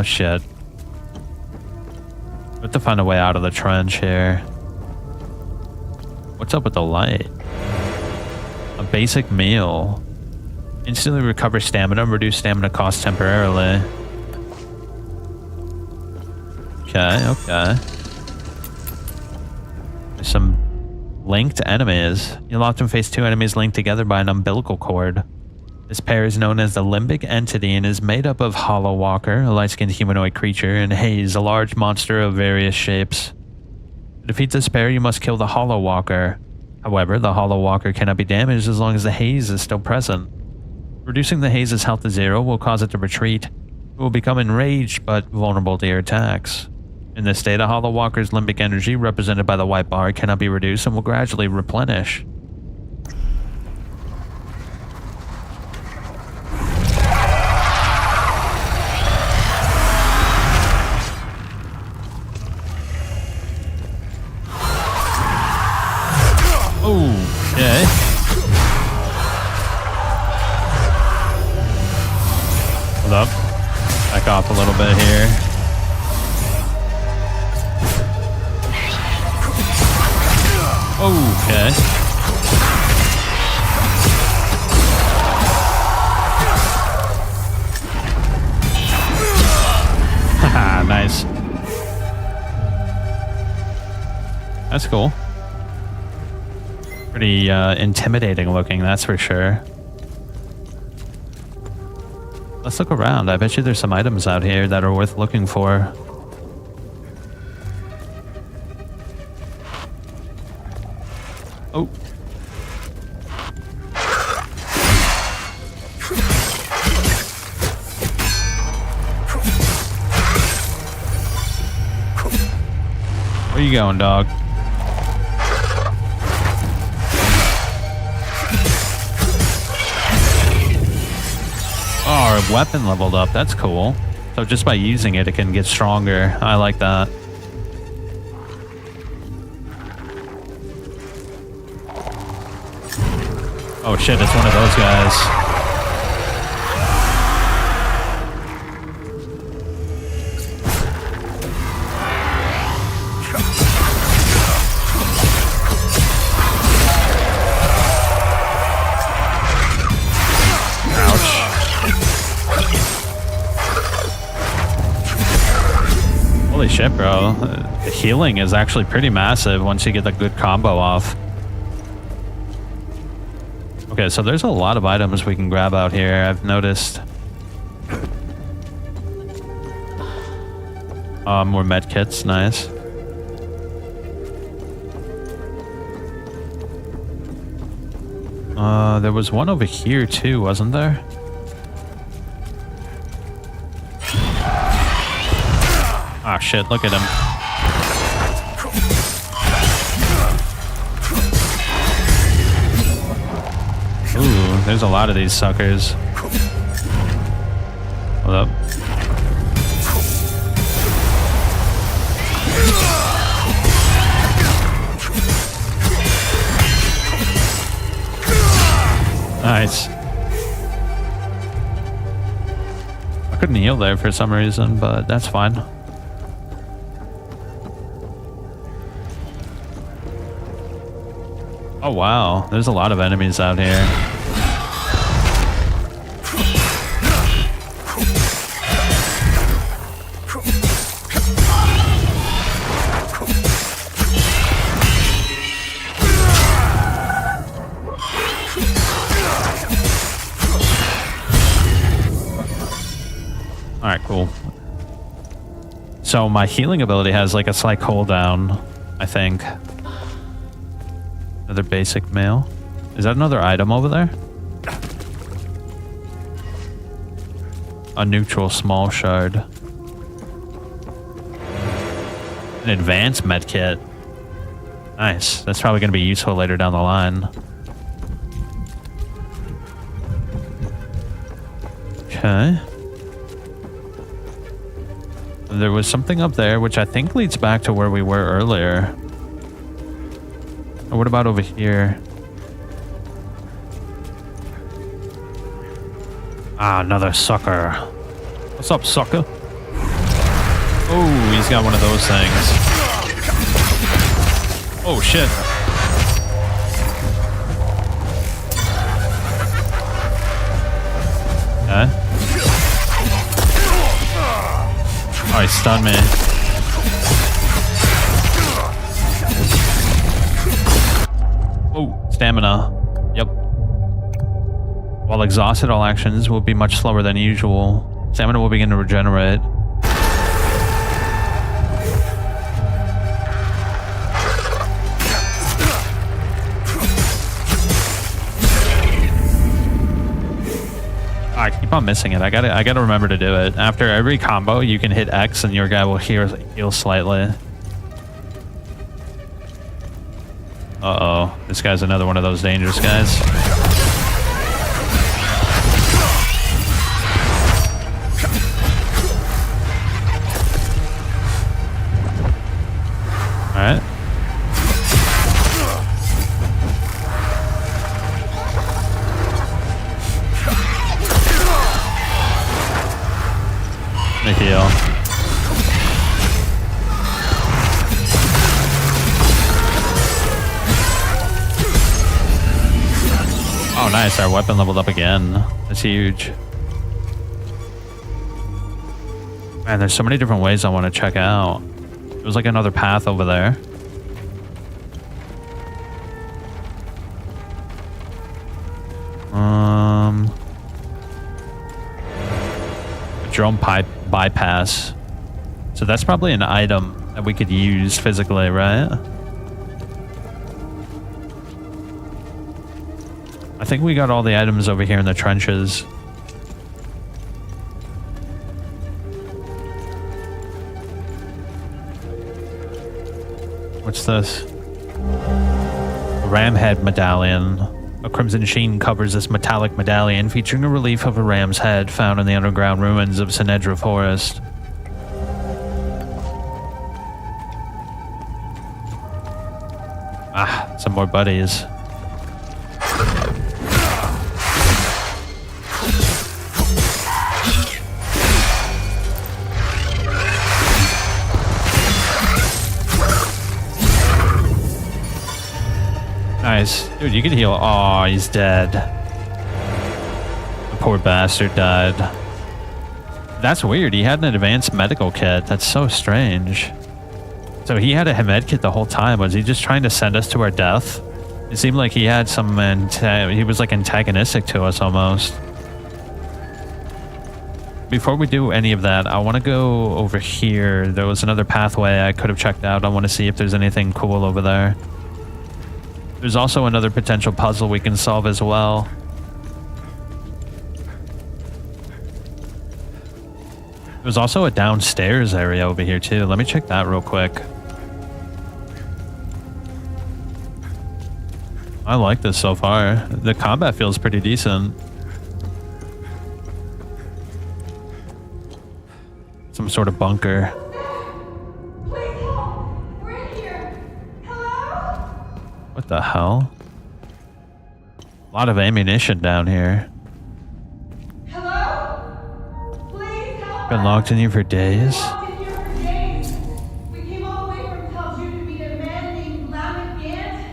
Shit. We have to find a way out of the trench here. What's up with the light? A basic meal. Instantly recover stamina, reduce stamina cost temporarily. Okay, okay. There's some linked enemies. You'll often face two enemies linked together by an umbilical cord. This pair is known as the limbic entity and is made up of Hollow Walker, a light-skinned humanoid creature, and Haze, a large monster of various shapes. To defeat this pair, you must kill the Hollow Walker. However, the Hollow Walker cannot be damaged as long as the Haze is still present. Reducing the Haze's health to 0 will cause it to retreat. It will become enraged, but vulnerable to your attacks. In this state, a Hollow Walker's limbic energy, represented by the white bar, cannot be reduced and will gradually replenish. Oh, okay. Hold up. Back off a little bit here. Okay. Haha, nice. That's cool. Pretty intimidating looking, that's for sure. Let's look around. I bet you there's some items out here that are worth looking for. Oh. Where you going, dog? Oh, our weapon leveled up. That's cool. So just by using it, it can get stronger. I like that. Oh shit, it's one of those guys. Holy shit, bro. The healing is actually pretty massive once you get the good combo off. Okay, so there's a lot of items we can grab out here, I've noticed. More med kits, nice. There was one over here too, wasn't there? Ah, shit, look at him. Ooh, there's a lot of these suckers. Hold up. Nice. I couldn't heal there for some reason, but that's fine. Oh wow, there's a lot of enemies out here. Alright, cool. So my healing ability has like a slight cooldown, I think. Another basic mail. Is that another item over there? A neutral small shard. An advanced medkit. Nice. That's probably going to be useful later down the line. Okay. There was something up there, which I think leads back to where we were earlier. Or what about over here? Ah, another sucker. What's up, sucker? Oh, he's got one of those things. Oh, shit. stun me. Oh, stamina. Yep. While exhausted, all actions will be much slower than usual. Stamina will begin to regenerate. I keep on missing it. I gotta remember to do it. After every combo, you can hit X and your guy will heal slightly. Uh-oh. This guy's another one of those dangerous guys. Alright. The heal. Oh, nice. Our weapon leveled up again. That's huge. Man, there's so many different ways I want to check out. There's like another path over there. Drone pipe bypass. So that's probably an item that we could use physically, right? I think we got all the items over here in the trenches. What's this? A ram head medallion. A crimson sheen covers this metallic medallion, featuring a relief of a ram's head found in the underground ruins of Sinedra Forest. Ah, some more buddies. Nice. Dude, you can heal. Oh, he's dead. The poor bastard died. That's weird. He had an advanced medical kit. That's so strange. So he had a med kit the whole time. Was he just trying to send us to our death? It seemed like he had some... he was like antagonistic to us almost. Before we do any of that, I want to go over here. There was another pathway I could have checked out. I want to see if there's anything cool over there. There's also another potential puzzle we can solve as well. There's also a downstairs area over here too. Let me check that real quick. I like this so far. The combat feels pretty decent. Some sort of bunker. What the hell? A lot of ammunition down here. Hello? Please help Been us. locked in here for days. Locked in here for days. We came all the way from Kalju to meet a man named Lamech Gant.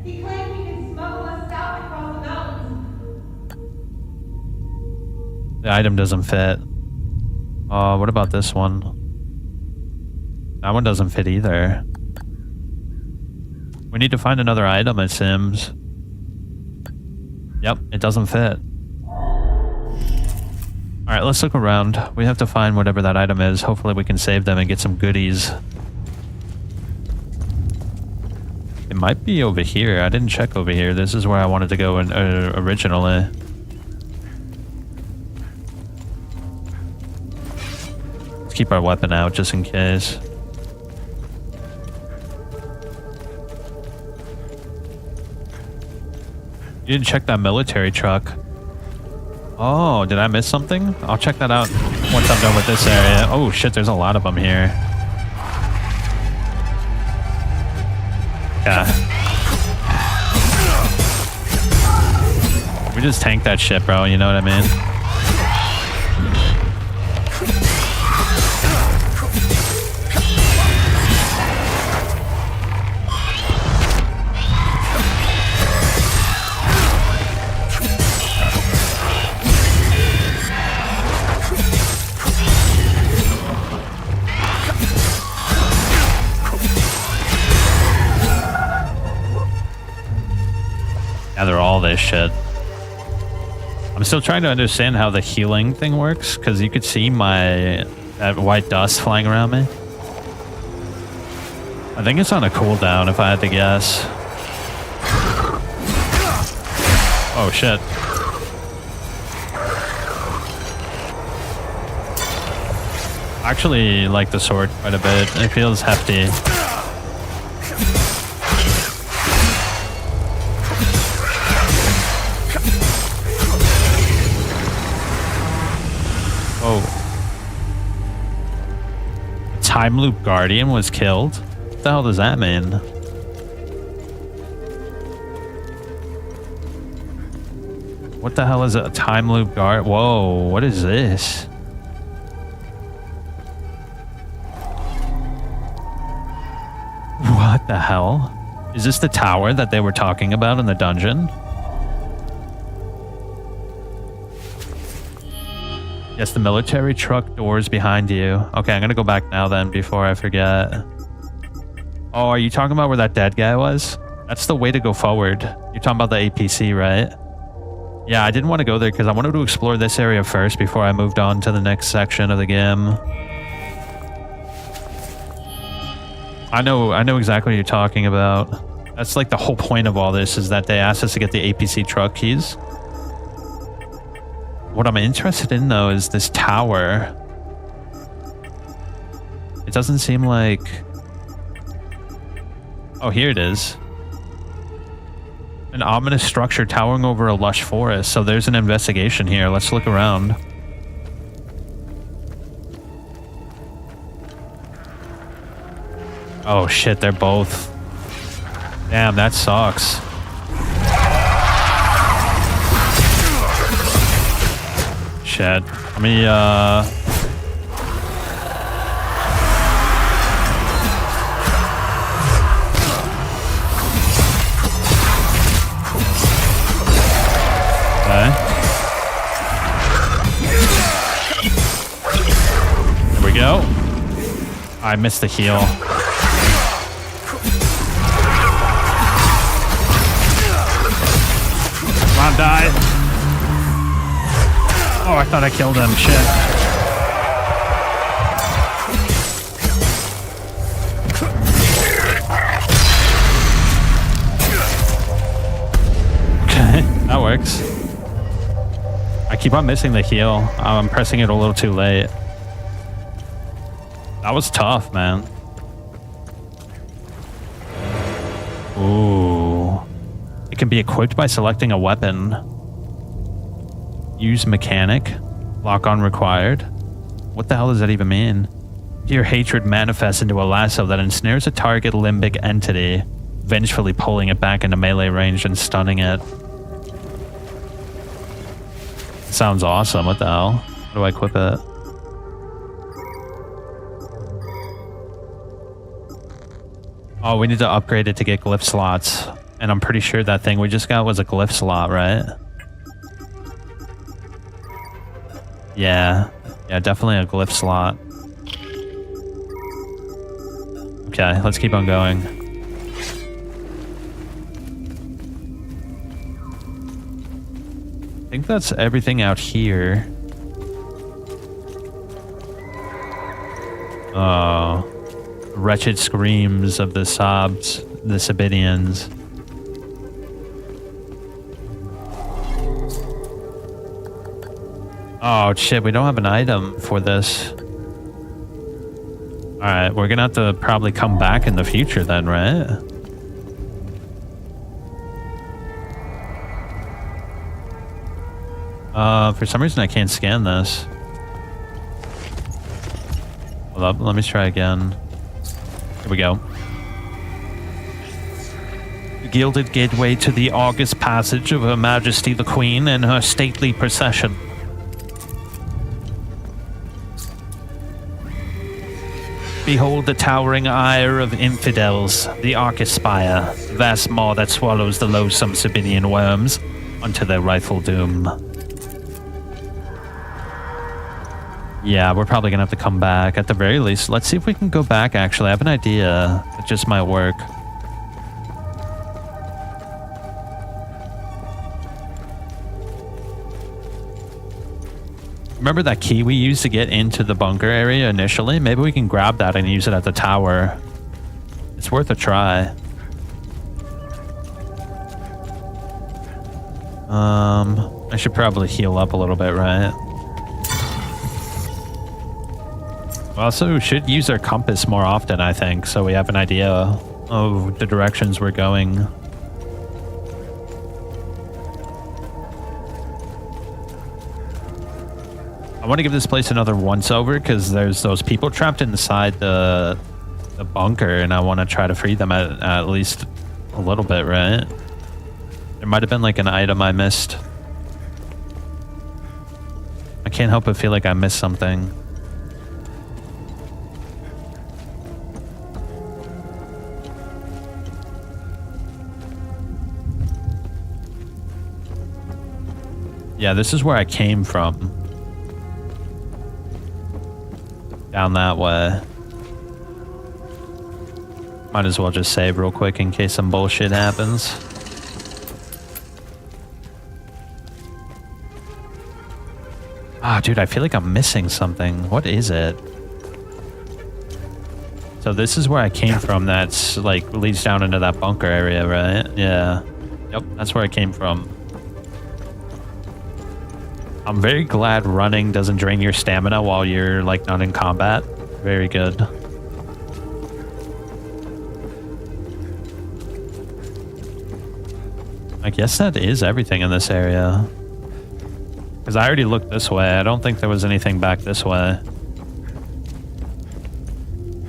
He claimed he can smuggle us south across the mountains. The item doesn't fit. What about this one? That one doesn't fit either. We need to find another item, it seems. Yep, it doesn't fit. Alright, let's look around. We have to find whatever that item is. Hopefully we can save them and get some goodies. It might be over here. I didn't check over here. This is where I wanted to go originally. Let's keep our weapon out just in case. You didn't check that military truck. Oh, did I miss something? I'll check that out once I'm done with this area. Oh shit, there's a lot of them here. Yeah. We just tank that shit, bro. You know what I mean? I'm still trying to understand how the healing thing works, because you could see that white dust flying around me. I think it's on a cooldown, if I had to guess. Oh, shit. I actually like the sword quite a bit. It feels hefty. Oh. A time loop guardian was killed? What the hell does that mean? What the hell is a time loop guard? Whoa, what is this? What the hell? Is this the tower that they were talking about in the dungeon? Yes, the military truck doors behind you. Okay, I'm gonna go back now then before I forget. Oh, are you talking about where that dead guy was? That's the way to go forward. You're talking about the APC, right? Yeah, I didn't want to go there because I wanted to explore this area first before I moved on to the next section of the game. I know exactly what you're talking about. That's like the whole point of all this, is that they asked us to get the APC truck keys. What I'm interested in, though, is this tower. It doesn't seem like... Oh, here it is. An ominous structure towering over a lush forest. So there's an investigation here. Let's look around. Oh, shit, they're both... Damn, that sucks. Shit. Let me, Okay. There we go. I missed the heal. Come on, die. Oh, I thought I killed him. Shit. Okay, that works. I keep on missing the heal. I'm pressing it a little too late. That was tough, man. Ooh. It can be equipped by selecting a weapon. Use mechanic. Lock on required. What the hell does that even mean? Your hatred manifests into a lasso that ensnares a target limbic entity, vengefully pulling it back into melee range and stunning it. Sounds awesome. What the hell? How do I equip it? Oh, we need to upgrade it to get glyph slots. And I'm pretty sure that thing we just got was a glyph slot, right? Yeah. Yeah, definitely a glyph slot. Okay, let's keep on going. I think that's everything out here. Oh. Wretched screams of the Sobs, the Sabidians. Oh shit, we don't have an item for this. Alright, we're gonna have to probably come back in the future then, right? For some reason I can't scan this. Hold up, let me try again. Here we go. The gilded gateway to the august passage of Her Majesty the Queen and her stately procession. Behold the towering ire of infidels, the Archispire, vast maw that swallows the loathsome Sabidian worms unto their rightful doom. Yeah, we're probably gonna have to come back at the very least. Let's see if we can go back, actually. I have an idea. It just might work. Remember that key we used to get into the bunker area initially? Maybe we can grab that and use it at the tower. It's worth a try. I should probably heal up a little bit, right? Also, should use our compass more often, I think, so we have an idea of the directions we're going. I want to give this place another once-over because there's those people trapped inside the bunker, and I want to try to free them at least a little bit, right? There might have been like an item I missed. I can't help but feel like I missed something. Yeah, this is where I came from. Down that way. Might as well just save real quick in case some bullshit happens. Ah, dude, I feel like I'm missing something. What is it? So this is where I came from. That's like leads down into that bunker area, right? Yeah. Yep, that's where I came from. I'm very glad running doesn't drain your stamina while you're like not in combat. Very good. I guess that is everything in this area. Because I already looked this way. I don't think there was anything back this way.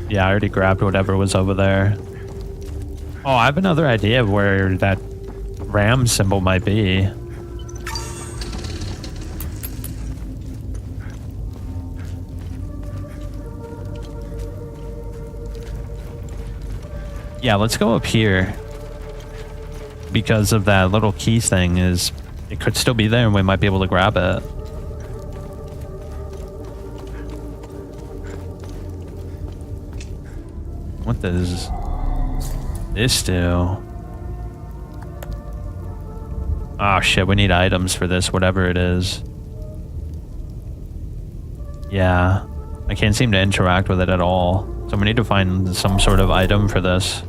Yeah, I already grabbed whatever was over there. Oh, I have another idea of where that ram symbol might be. Yeah, let's go up here. Because of that little key thing is... It could still be there and we might be able to grab it. What does this do? Oh shit, we need items for this, whatever it is. Yeah, I can't seem to interact with it at all. So we need to find some sort of item for this.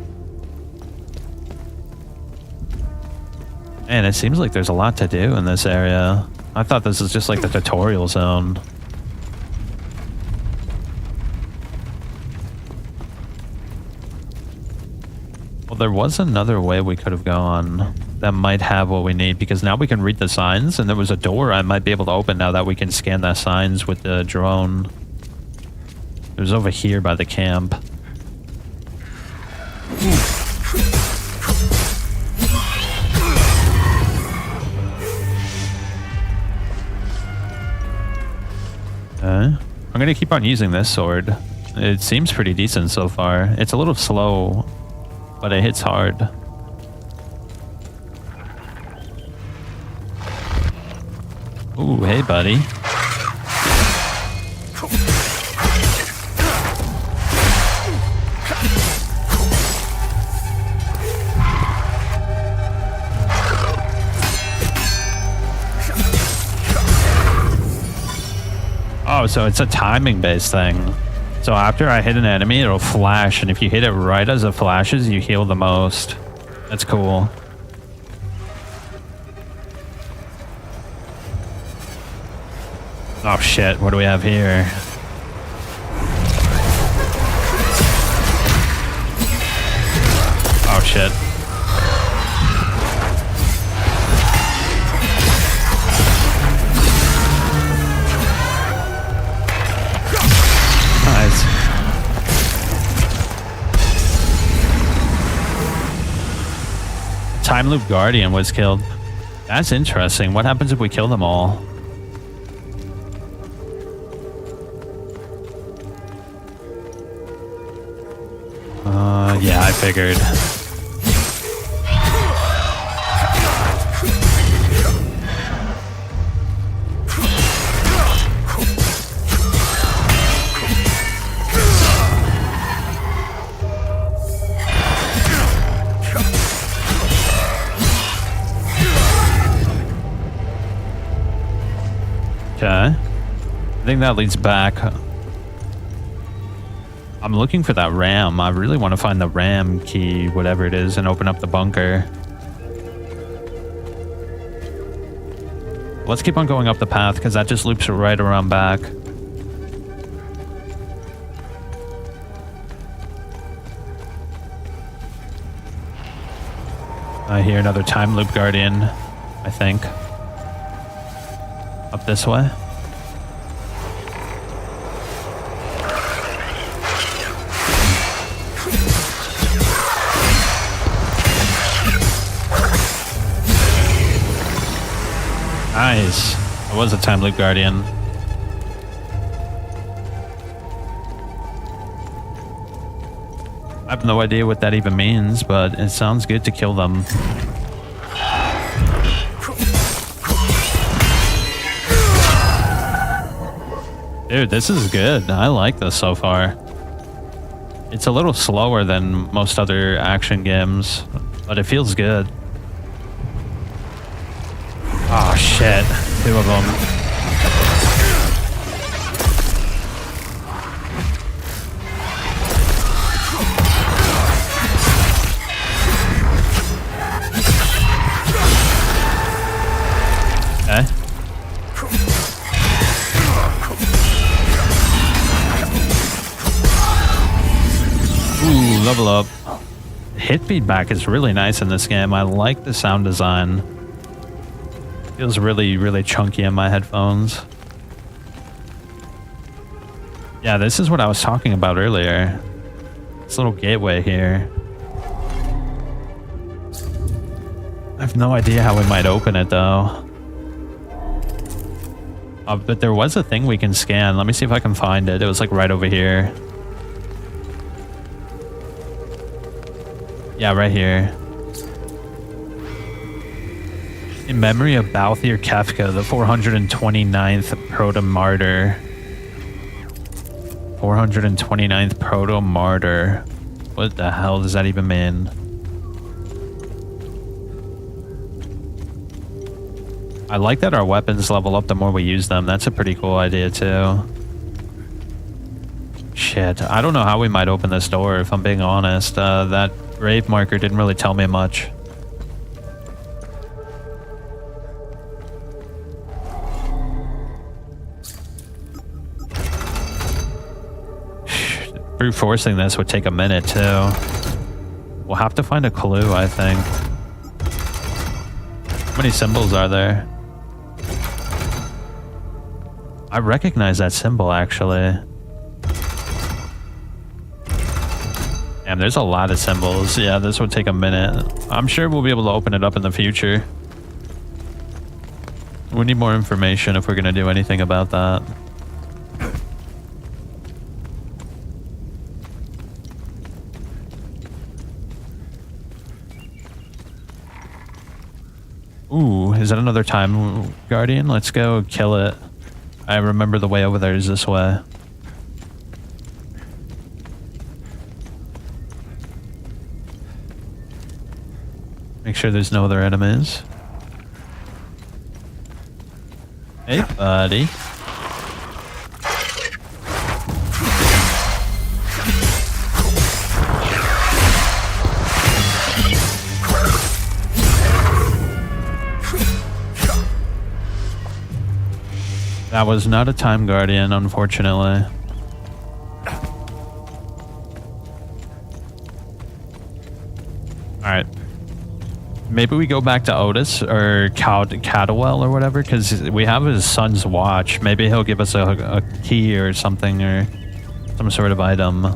Man, it seems like there's a lot to do in this area. I thought this was just like the tutorial zone. Well, there was another way we could have gone that might have what we need, because now we can read the signs, and there was a door I might be able to open now that we can scan the signs with the drone. It was over here by the camp. Okay. I'm gonna keep on using this sword. It seems pretty decent so far. It's a little slow, but it hits hard. Ooh, hey buddy. Oh, so it's a timing based thing. So after I hit an enemy, it'll flash, and if you hit it right as it flashes, you heal the most. That's cool. Oh shit, what do we have here? Oh shit. Nice. Time Loop Guardian was killed. That's interesting. What happens if we kill them all? Yeah, I figured. Okay. I think that leads back. I'm looking for that RAM. I really want to find the RAM key, whatever it is, and open up the bunker. Let's keep on going up the path because that just loops right around back. I hear another time loop guardian, I think. Up this way. Nice. It was a time loop guardian. I have no idea what that even means, but it sounds good to kill them. Dude, this is good. I like this so far. It's a little slower than most other action games, but it feels good. Oh shit, 2 of them. Okay. Ooh, level up. Hit feedback is really nice in this game. I like the sound design. Feels really, really chunky in my headphones. Yeah, this is what I was talking about earlier. This little gateway here. I have no idea how we might open it though. But there was a thing we can scan. Let me see if I can find it. It was like right over here. Yeah, right here. In memory of Balthier Kefka, the 429th Proto-Martyr. 429th Proto-Martyr. What the hell does that even mean? I like that our weapons level up the more we use them. That's a pretty cool idea too. Shit, I don't know how we might open this door if I'm being honest. That grave marker didn't really tell me much. Brute forcing this would take a minute too. We'll have to find a clue, I think. How many symbols are there? I recognize that symbol actually. Damn, there's a lot of symbols. Yeah, this would take a minute. I'm sure we'll be able to open it up in the future. We need more information if we're gonna do anything about that. Ooh, is that another time guardian? Let's go kill it. I remember the way over there is this way. Make sure there's no other enemies. Hey, buddy. That was not a time guardian, unfortunately. Alright. Maybe we go back to Otis or Cadwell or whatever, because we have his son's watch. Maybe he'll give us a key or something, or some sort of item.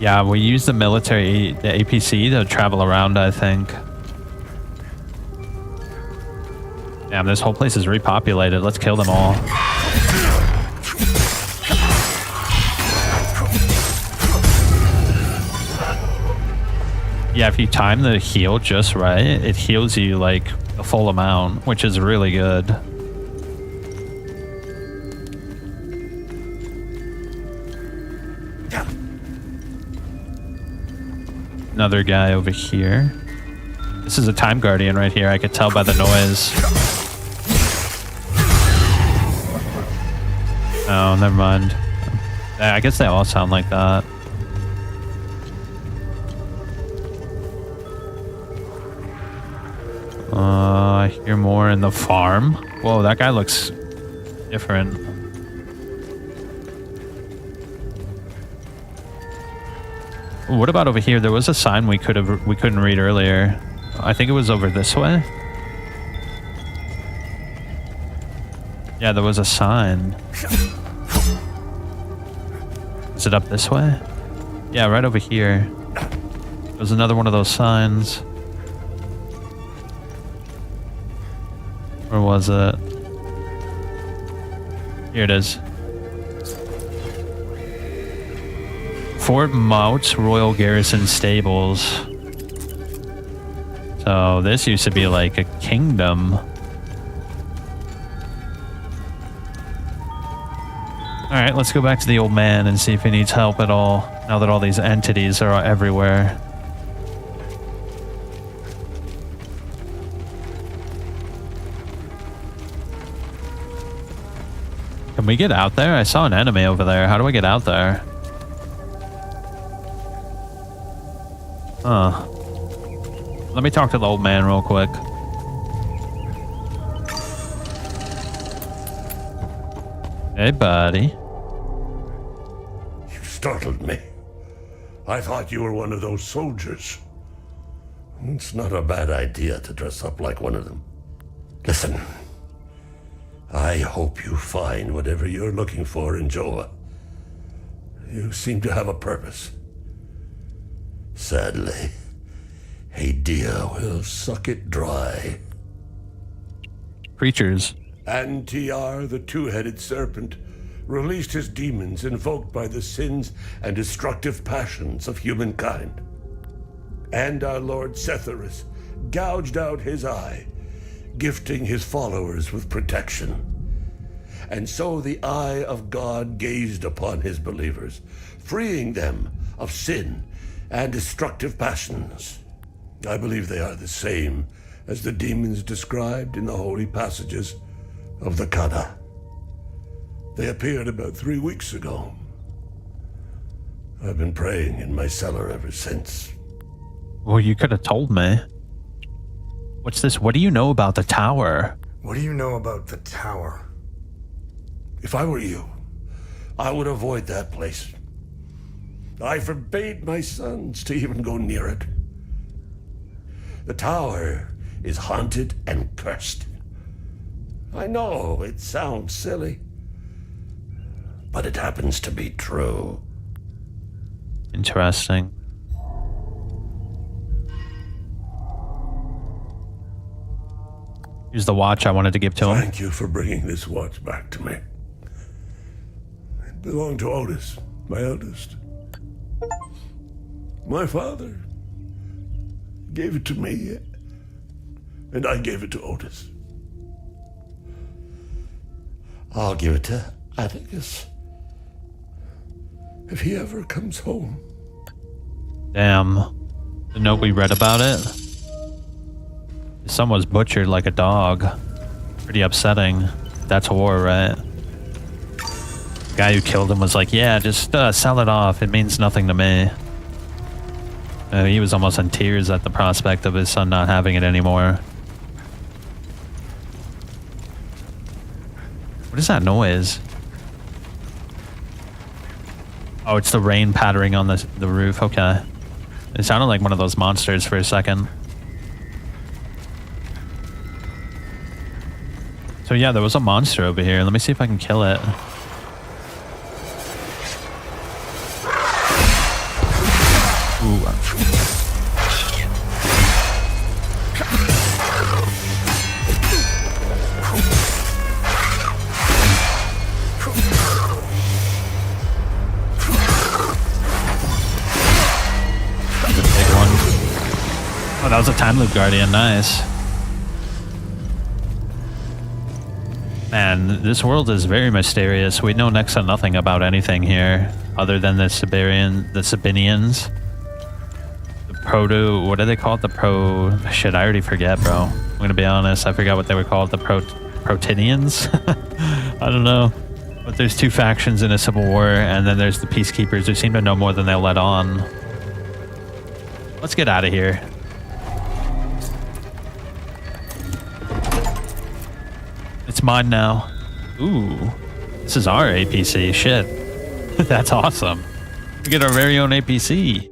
Yeah, we use the military, the APC to travel around, I think. Damn, this whole place is repopulated. Let's kill them all. Yeah, if you time the heal just right, it heals you like the full amount, which is really good. Another guy over here. This is a time guardian right here. I could tell by the noise. Oh, never mind. I guess they all sound like that. I hear more in the farm. Whoa, that guy looks different. Ooh, what about over here? There was a sign we couldn't read earlier. I think it was over this way. Yeah, there was a sign. Is it up this way? Yeah, right over here. There's another one of those signs. Where was it? Here it is. Fort Mout's Royal Garrison Stables. So this used to be like a kingdom. Alright, let's go back to the old man and see if he needs help at all, now that all these entities are everywhere. Can we get out there? I saw an enemy over there. How do I get out there? Huh. Let me talk to the old man real quick. Hey, buddy. You startled me. I thought you were one of those soldiers. It's not a bad idea to dress up like one of them. Listen, I hope you find whatever you're looking for in Joa. You seem to have a purpose. Sadly, Hadia will suck it dry. Creatures. And TR, the two-headed serpent, released his demons invoked by the sins and destructive passions of humankind. And our Lord Setherus gouged out his eye, gifting his followers with protection. And so the eye of God gazed upon his believers, freeing them of sin and destructive passions. I believe they are the same as the demons described in the holy passages of the Kada. They appeared about 3 weeks ago. I've been praying in my cellar ever since. Well, you could have told me. What's this? What do you know about the tower? What do you know about the tower? If I were you, I would avoid that place. I forbade my sons to even go near it. The tower is haunted and cursed. I know it sounds silly, but it happens to be true. Interesting. Here's the watch I wanted to give to him. Thank you for bringing this watch back to me. It belonged to Otis, my eldest. My father gave it to me, and I gave it to Otis. I'll give it to Atticus if he ever comes home. Damn. The note we read about it? His son was butchered like a dog. Pretty upsetting. That's war, right? The guy who killed him was like, yeah, just sell it off. It means nothing to me. He was almost in tears at the prospect of his son not having it anymore. What is that noise? Oh, it's the rain pattering on the roof. Okay. It sounded like one of those monsters for a second. So yeah, there was a monster over here. Let me see if I can kill it. Ooh. Oh, that was a time loop guardian. Nice. Man, this world is very mysterious. We know next to nothing about anything here other than the Sabinians. The proto, what do they call it? The pro, shit, I already forget, bro. I'm gonna be honest, I forgot what they were called. The Protinians? I don't know. But there's two factions in a civil war, and then there's the peacekeepers who seem to know more than they'll let on. Let's get out of here. It's mine now. Ooh, this is our APC. Shit. That's awesome. We get our very own APC.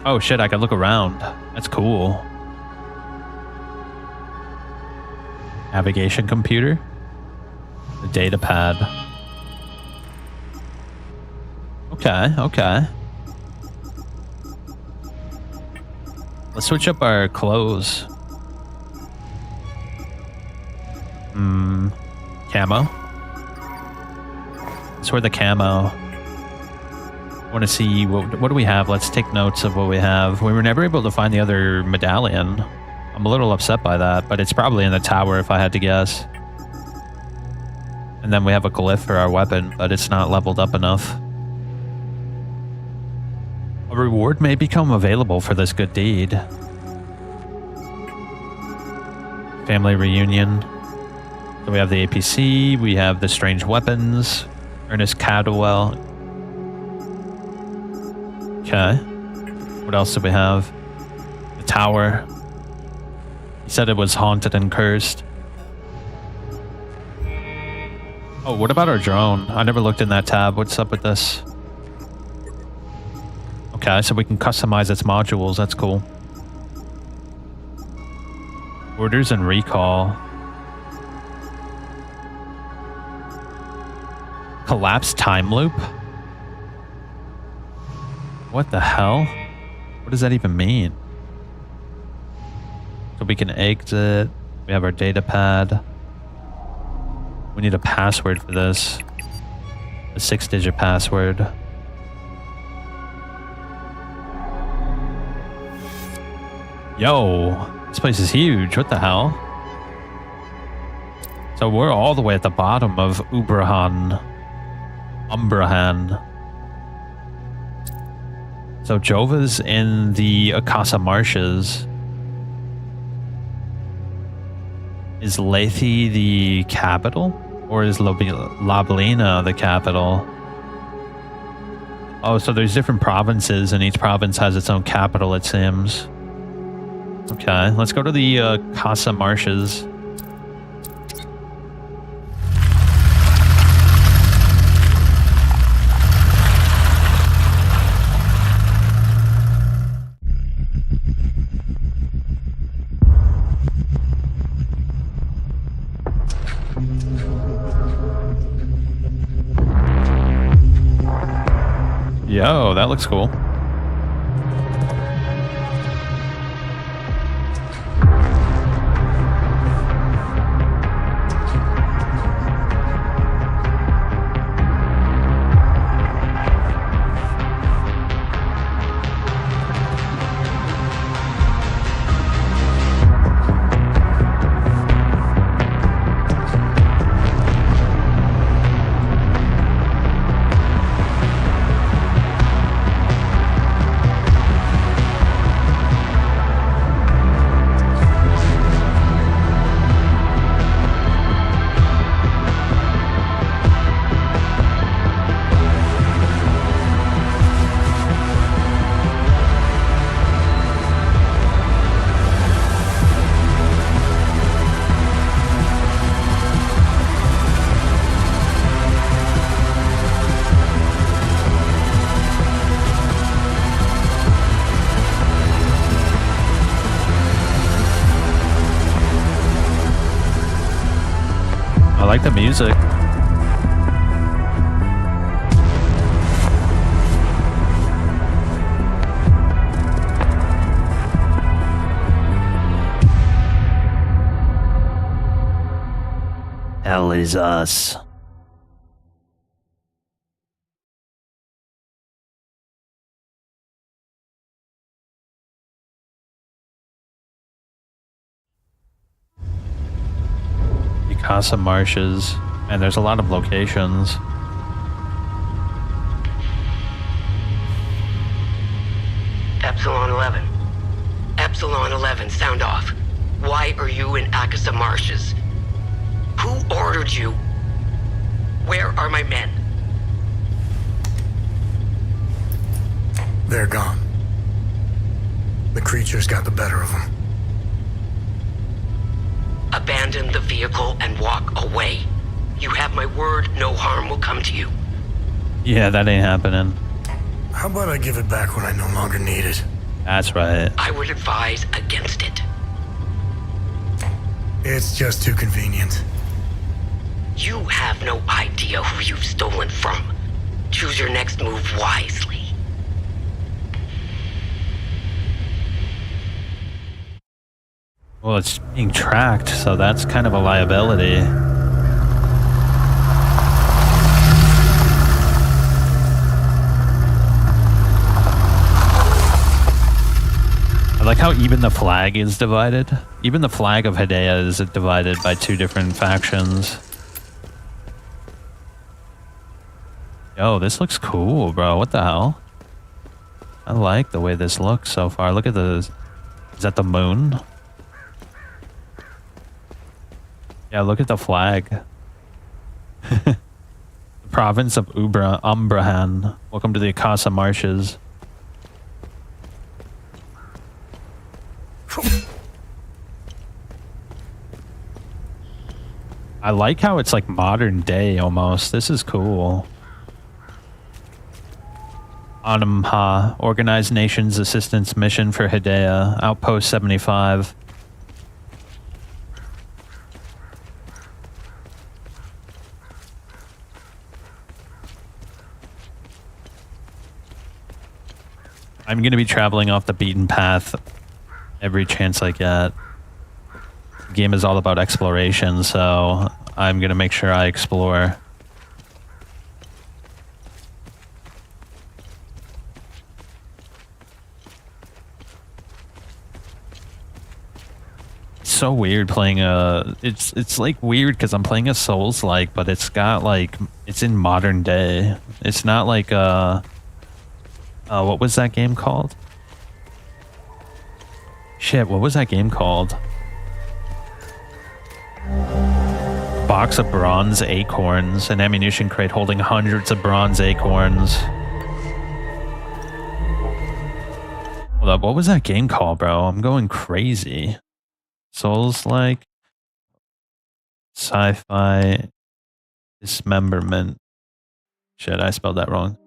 Oh shit, I can look around. That's cool. Navigation computer. The data pad. Okay, okay. Let's switch up our clothes. Camo. Let's wear the camo. I want to see what do we have. Let's take notes of what we have. We were never able to find the other medallion. I'm a little upset by that, but it's probably in the tower if I had to guess. And then we have a glyph for our weapon, but it's not leveled up enough. A reward may become available for this good deed. Family reunion. So we have the APC, we have the strange weapons, Ernest Cadwell. Okay. What else do we have? The tower. He said it was haunted and cursed. Oh, what about our drone? I never looked in that tab. What's up with this? Okay, so we can customize its modules. That's cool. Orders and recall. Collapsed time loop? What the hell? What does that even mean? So we can exit. We have our data pad. We need a password for this. A 6-digit password. Yo, this place is huge. What the hell? So we're all the way at the bottom of Umbrahan. So Jova's in the Akasa Marshes. Is Lethe the capital? Or is Lablina the capital? Oh, so there's different provinces and each province has its own capital, it seems. Okay, let's go to the Akasa Marshes. Yo, that looks cool. I like the music. Hell is us. Casa Marshes, and there's a lot of locations. Epsilon 11. Epsilon 11, sound off. Why are you in Akasa Marshes? Who ordered you? Where are my men? They're gone. The creatures got the better of them. Abandon the vehicle and walk away. You have my word, no harm will come to you. Yeah, that ain't happening. How about I give it back when I no longer need it? That's right. I would advise against it. It's just too convenient. You have no idea who you've stolen from. Choose your next move wisely. Well, it's being tracked, so that's kind of a liability. I like how even the flag is divided. Even the flag of Hedea is divided by two different factions. Yo, this looks cool, bro. What the hell? I like the way this looks so far. Look at the... Is that the moon? Yeah, look at the flag. The province of Umbrahan. Welcome to the Akasa Marshes. I like how it's like modern day almost. This is cool. Anamha, Organized Nations Assistance Mission for Hedea, Outpost 75. I'm going to be traveling off the beaten path every chance I get. The game is all about exploration, so I'm going to make sure I explore. It's so weird playing a... It's like weird because I'm playing a Souls-like, but it's got like... It's in modern day. It's not like a... what was that game called? Shit, what was that game called? Box of bronze acorns, an ammunition crate holding hundreds of bronze acorns. Hold up, what was that game called, bro? I'm going crazy. Souls-like? Sci-fi dismemberment. Shit, I spelled that wrong.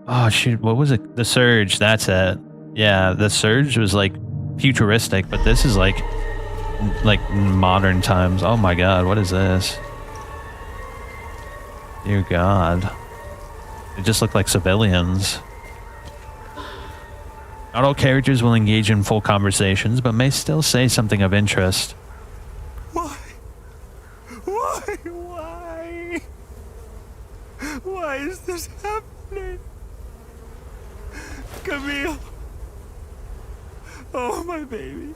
Oh shoot, what was it? The Surge, that's it. Yeah, the Surge was like futuristic, but this is like modern times. Oh my god, what is this? Dear god. They just look like civilians. Not all characters will engage in full conversations, but may still say something of interest. Why? Why? Why is this happening? Camille. Oh, my baby.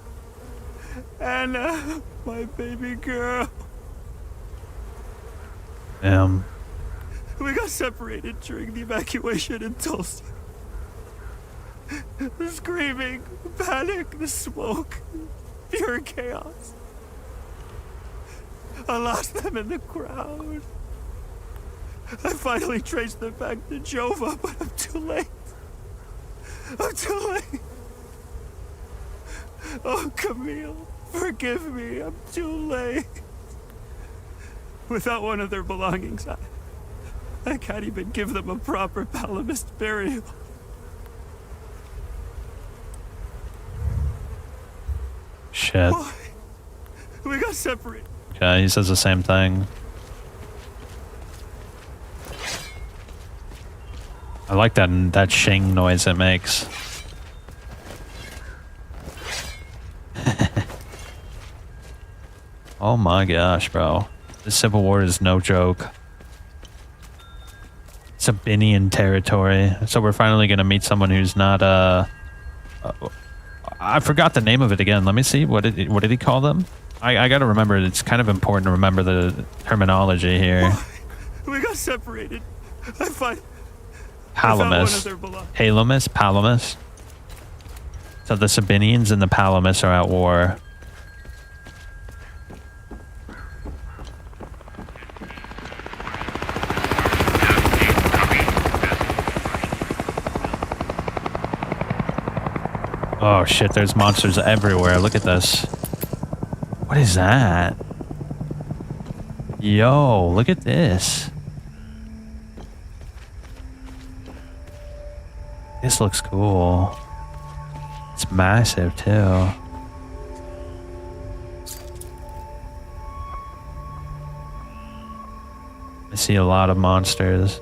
Anna, my baby girl. We got separated during the evacuation in Tulsa. The screaming, panic, the smoke, pure chaos. I lost them in the crowd. I finally traced them back to Jova, but I'm too late. I'm too late. Oh, Camille, forgive me. I'm too late. Without one of their belongings, I can't even give them a proper Palamist burial. Shit. Why? We got separated. Okay, he says the same thing. I like that shing noise it makes. Oh my gosh, bro. This Civil War is no joke. Sabinian territory. So we're finally gonna meet someone who's not I forgot the name of it again. Let me see. What did he call them? I gotta remember. It's kind of important to remember the terminology here. Why? We got separated. I found Palamus. Palamus? Palamus? So the Sabinians and the Palamus are at war. Oh shit, there's monsters everywhere. Look at this. What is that? Yo, look at this. This looks cool. It's massive too. I see a lot of monsters.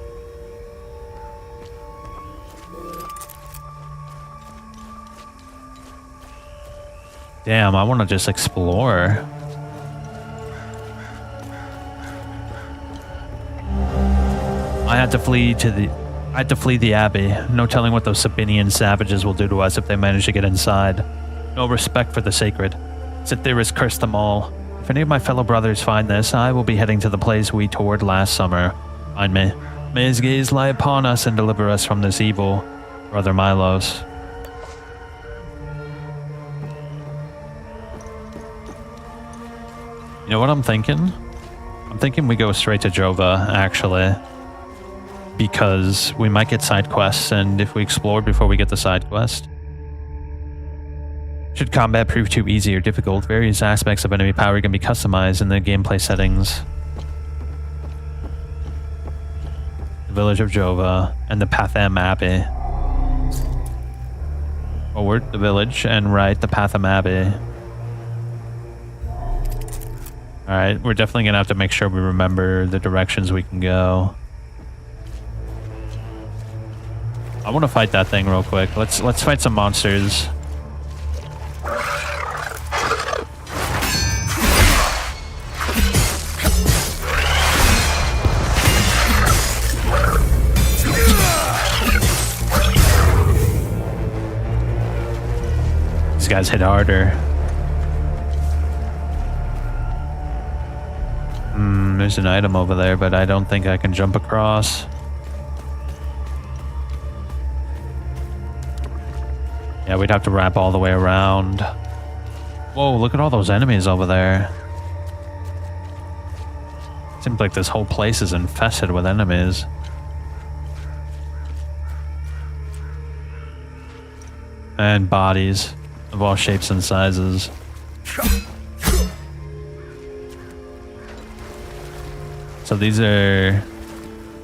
Damn, I want to just explore. I had to flee the Abbey. No telling what those Sabinian savages will do to us if they manage to get inside. No respect for the sacred. Cytheris cursed them all. If any of my fellow brothers find this, I will be heading to the place we toured last summer. Find me. May his gaze lie upon us and deliver us from this evil. Brother Milos. You know what I'm thinking? I'm thinking we go straight to Jova, actually. Because we might get side quests, and if we explore before we get the side quest. Should combat prove too easy or difficult, various aspects of enemy power can be customized in the gameplay settings. The village of Jova and the Pathem Abbey. Forward, the village, and right, the Pathem Abbey. Alright, we're definitely gonna have to make sure we remember the directions we can go. I want to fight that thing real quick. Let's fight some monsters. These guys hit harder. There's an item over there, but I don't think I can jump across. Yeah, we'd have to wrap all the way around. Whoa, look at all those enemies over there. Seems like this whole place is infested with enemies. And bodies of all shapes and sizes. So these are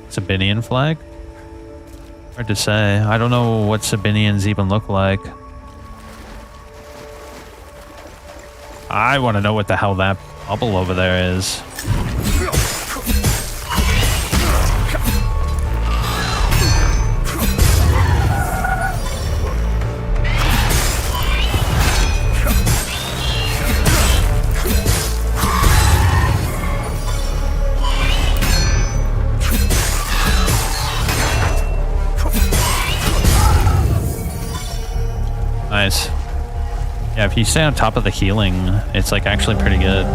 Sabinian flag? Hard to say. I don't know what Sabinians even look like. I want to know what the hell that bubble over there is. Nice. Yeah, if you stay on top of the healing, it's like actually pretty good.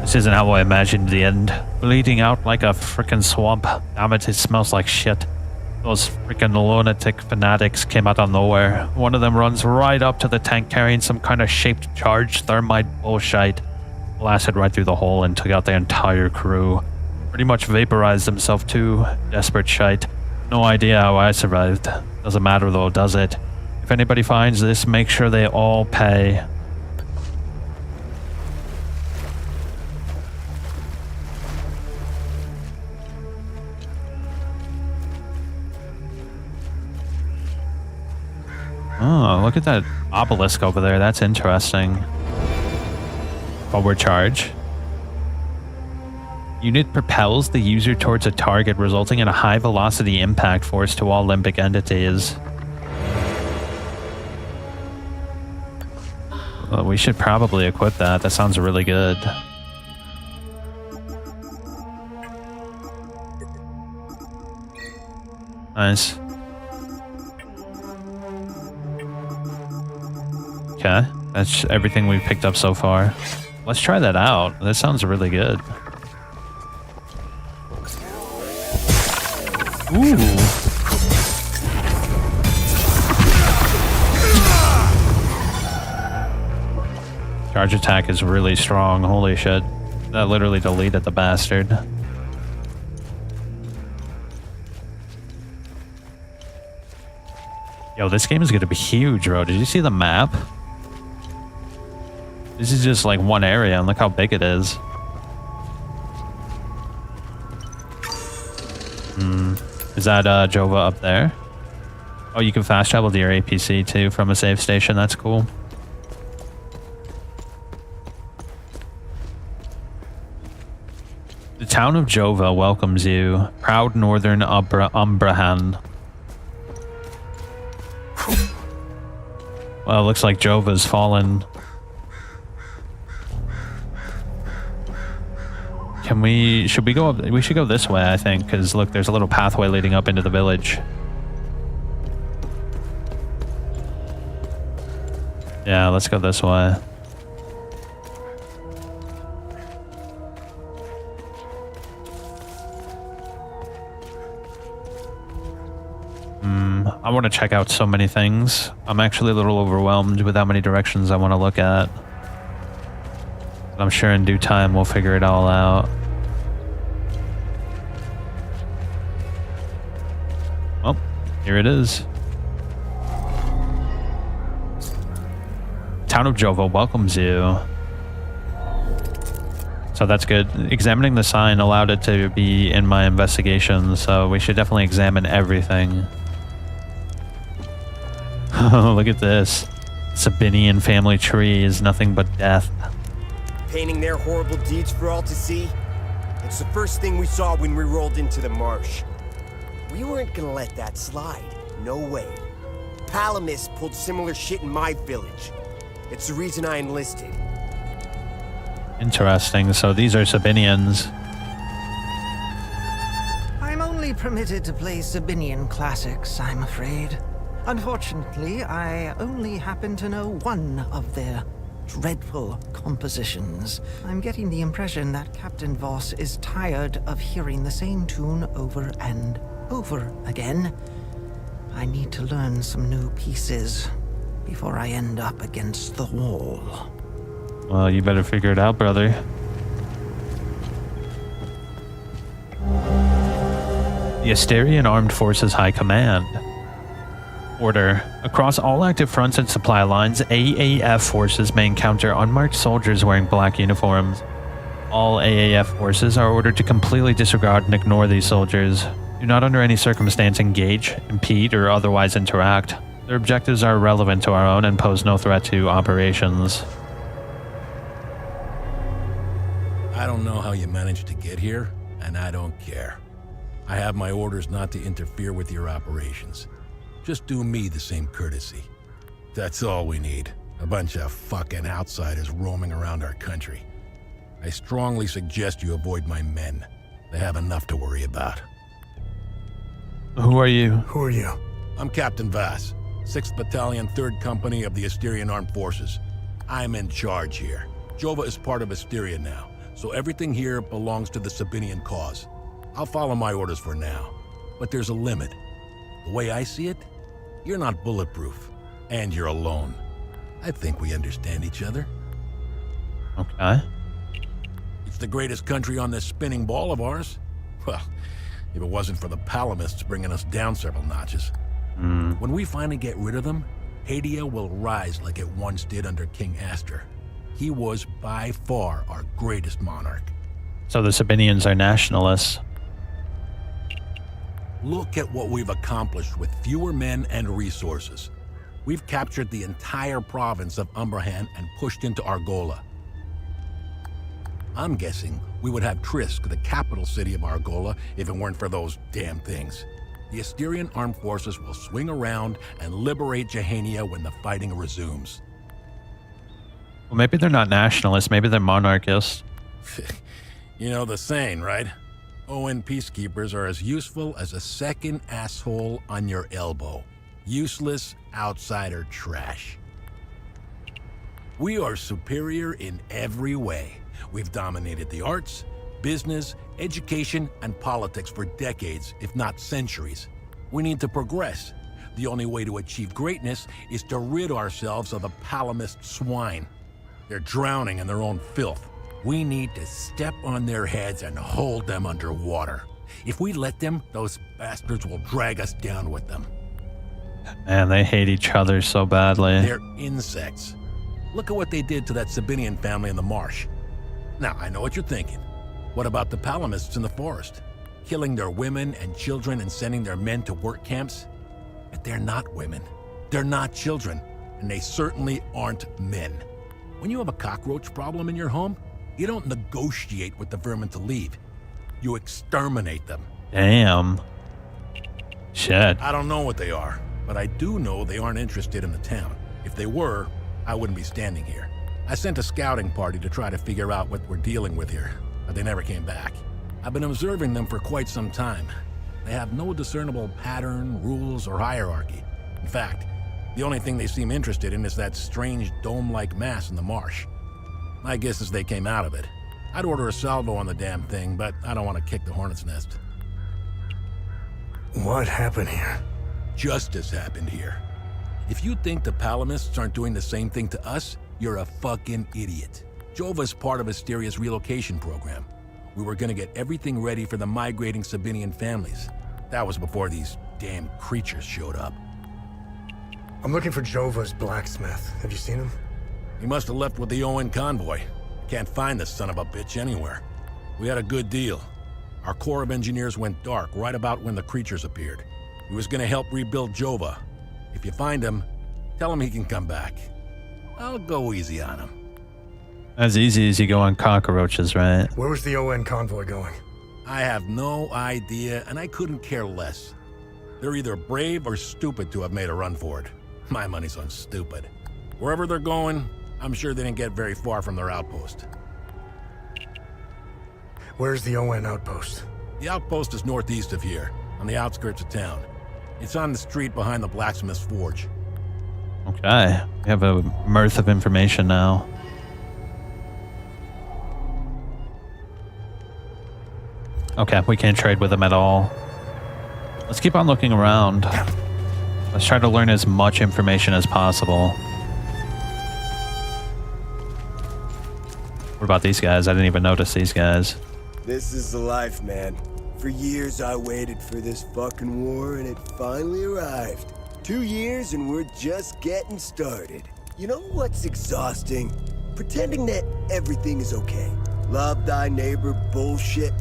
This isn't how I imagined the end. Bleeding out like a frickin' swamp. Damn it, it smells like shit. Those frickin' lunatic fanatics came out of nowhere. One of them runs right up to the tank carrying some kind of shaped charged thermite bullshit. Blasted right through the hole and took out the entire crew. Pretty much vaporized himself too. Desperate shite. No idea how I survived. Doesn't matter though, does it? If anybody finds this, make sure they all pay. Oh, look at that obelisk over there. That's interesting. Forward charge. Unit propels the user towards a target, resulting in a high velocity impact force to all limbic entities. Well, we should probably equip that. That sounds really good. Nice. Okay, that's everything we've picked up so far. Let's try that out. That sounds really good. Ooh. Charge attack is really strong. Holy shit. That literally deleted the bastard. Yo, this game is going to be huge, bro. Did you see the map? This is just like one area, and look how big it is. Is that Jova up there? Oh, you can fast travel to your APC too from a save station. That's cool. The town of Jova welcomes you, proud northern Umbrahan. Well, it looks like Jova's fallen. Should we go up? We should go this way, I think, because look, there's a little pathway leading up into the village. Yeah, let's go this way. I want to check out so many things. I'm actually a little overwhelmed with how many directions I want to look at. I'm sure in due time we'll figure it all out. Well, here it is. Town of Jova welcomes you. So that's good. Examining the sign allowed it to be in my investigation, so we should definitely examine everything. Oh, look at this. Sabinian family tree is nothing but death. Painting their horrible deeds for all to see? It's the first thing we saw when we rolled into the marsh. We weren't gonna let that slide. No way. Palamis pulled similar shit in my village. It's the reason I enlisted. Interesting. So these are Sabinians. I'm only permitted to play Sabinian classics, I'm afraid. Unfortunately, I only happen to know one of their dreadful compositions. I'm getting the impression that Captain Voss is tired of hearing the same tune over and over again. I need to learn some new pieces before I end up against the wall. Well, you better figure it out, brother. The Asterian Armed Forces High Command. Order. Across all active fronts and supply lines, AAF forces may encounter unmarked soldiers wearing black uniforms. All AAF forces are ordered to completely disregard and ignore these soldiers. Do not under any circumstance engage, impede, or otherwise interact. Their objectives are irrelevant to our own and pose no threat to operations. I don't know how you managed to get here, and I don't care. I have my orders not to interfere with your operations. Just do me the same courtesy. That's all we need. A bunch of fucking outsiders roaming around our country. I strongly suggest you avoid my men. They have enough to worry about. Who are you? Who are you? I'm Captain Vass, 6th Battalion, 3rd Company of the Asterian Armed Forces. I'm in charge here. Jova is part of Asteria now, so everything here belongs to the Sabinian cause. I'll follow my orders for now, but there's a limit. The way I see it, you're not bulletproof, and you're alone. I think we understand each other. Okay. It's the greatest country on this spinning ball of ours. Well, if it wasn't for the Palamists bringing us down several notches. When we finally get rid of them, Hadia will rise like it once did under King Aster. He was by far our greatest monarch. So the Sabinians are nationalists. Look at what we've accomplished with fewer men and resources. We've captured the entire province of Umbrahan and pushed into Argola. I'm guessing we would have Trisk, the capital city of Argola, if it weren't for those damn things. The Asterian armed forces will swing around and liberate Jehania when the fighting resumes. Well, maybe they're not nationalists. Maybe they're monarchists. You know the saying, right? ON peacekeepers are as useful as a second asshole on your elbow. Useless outsider trash. We are superior in every way. We've dominated the arts, business, education, and politics for decades, if not centuries. We need to progress. The only way to achieve greatness is to rid ourselves of the Palamist swine. They're drowning in their own filth. We need to step on their heads and hold them underwater. If we let them, those bastards will drag us down with them. Man, they hate each other so badly. They're insects. Look at what they did to that Sabinian family in the marsh. Now, I know what you're thinking. What about the Palamists in the forest? Killing their women and children and sending their men to work camps? But they're not women. They're not children. And they certainly aren't men. When you have a cockroach problem in your home, you don't negotiate with the vermin to leave. You exterminate them. Damn. Shit. I don't know what they are, but I do know they aren't interested in the town. If they were, I wouldn't be standing here. I sent a scouting party to try to figure out what we're dealing with here, but they never came back. I've been observing them for quite some time. They have no discernible pattern, rules, or hierarchy. In fact, the only thing they seem interested in is that strange dome-like mass in the marsh. My guess is they came out of it. I'd order a salvo on the damn thing, but I don't want to kick the hornet's nest. What happened here? Justice happened here. If you think the Palamists aren't doing the same thing to us, you're a fucking idiot. Jova's part of Asteria's relocation program. We were gonna get everything ready for the migrating Sabinian families. That was before these damn creatures showed up. I'm looking for Jova's blacksmith. Have you seen him? He must have left with the UN convoy. Can't find this son of a bitch anywhere. We had a good deal. Our Corps of Engineers went dark right about when the creatures appeared. He was gonna help rebuild Jova. If you find him, tell him he can come back. I'll go easy on him. As easy as you go on cockroaches, right? Where was the UN convoy going? I have no idea, and I couldn't care less. They're either brave or stupid to have made a run for it. My money's on stupid. Wherever they're going, I'm sure they didn't get very far from their outpost. Where's the UN outpost? The outpost is northeast of here, on the outskirts of town. It's on the street behind the blacksmith's forge. Okay. We have a mirth of information now. Okay, we can't trade with them at all. Let's keep on looking around. Let's try to learn as much information as possible. What about these guys? I didn't even notice these guys. This is the life, man. For years I waited for this fucking war and it finally arrived. 2 years and we're just getting started. You know what's exhausting? Pretending that everything is okay. Love thy neighbor bullshit.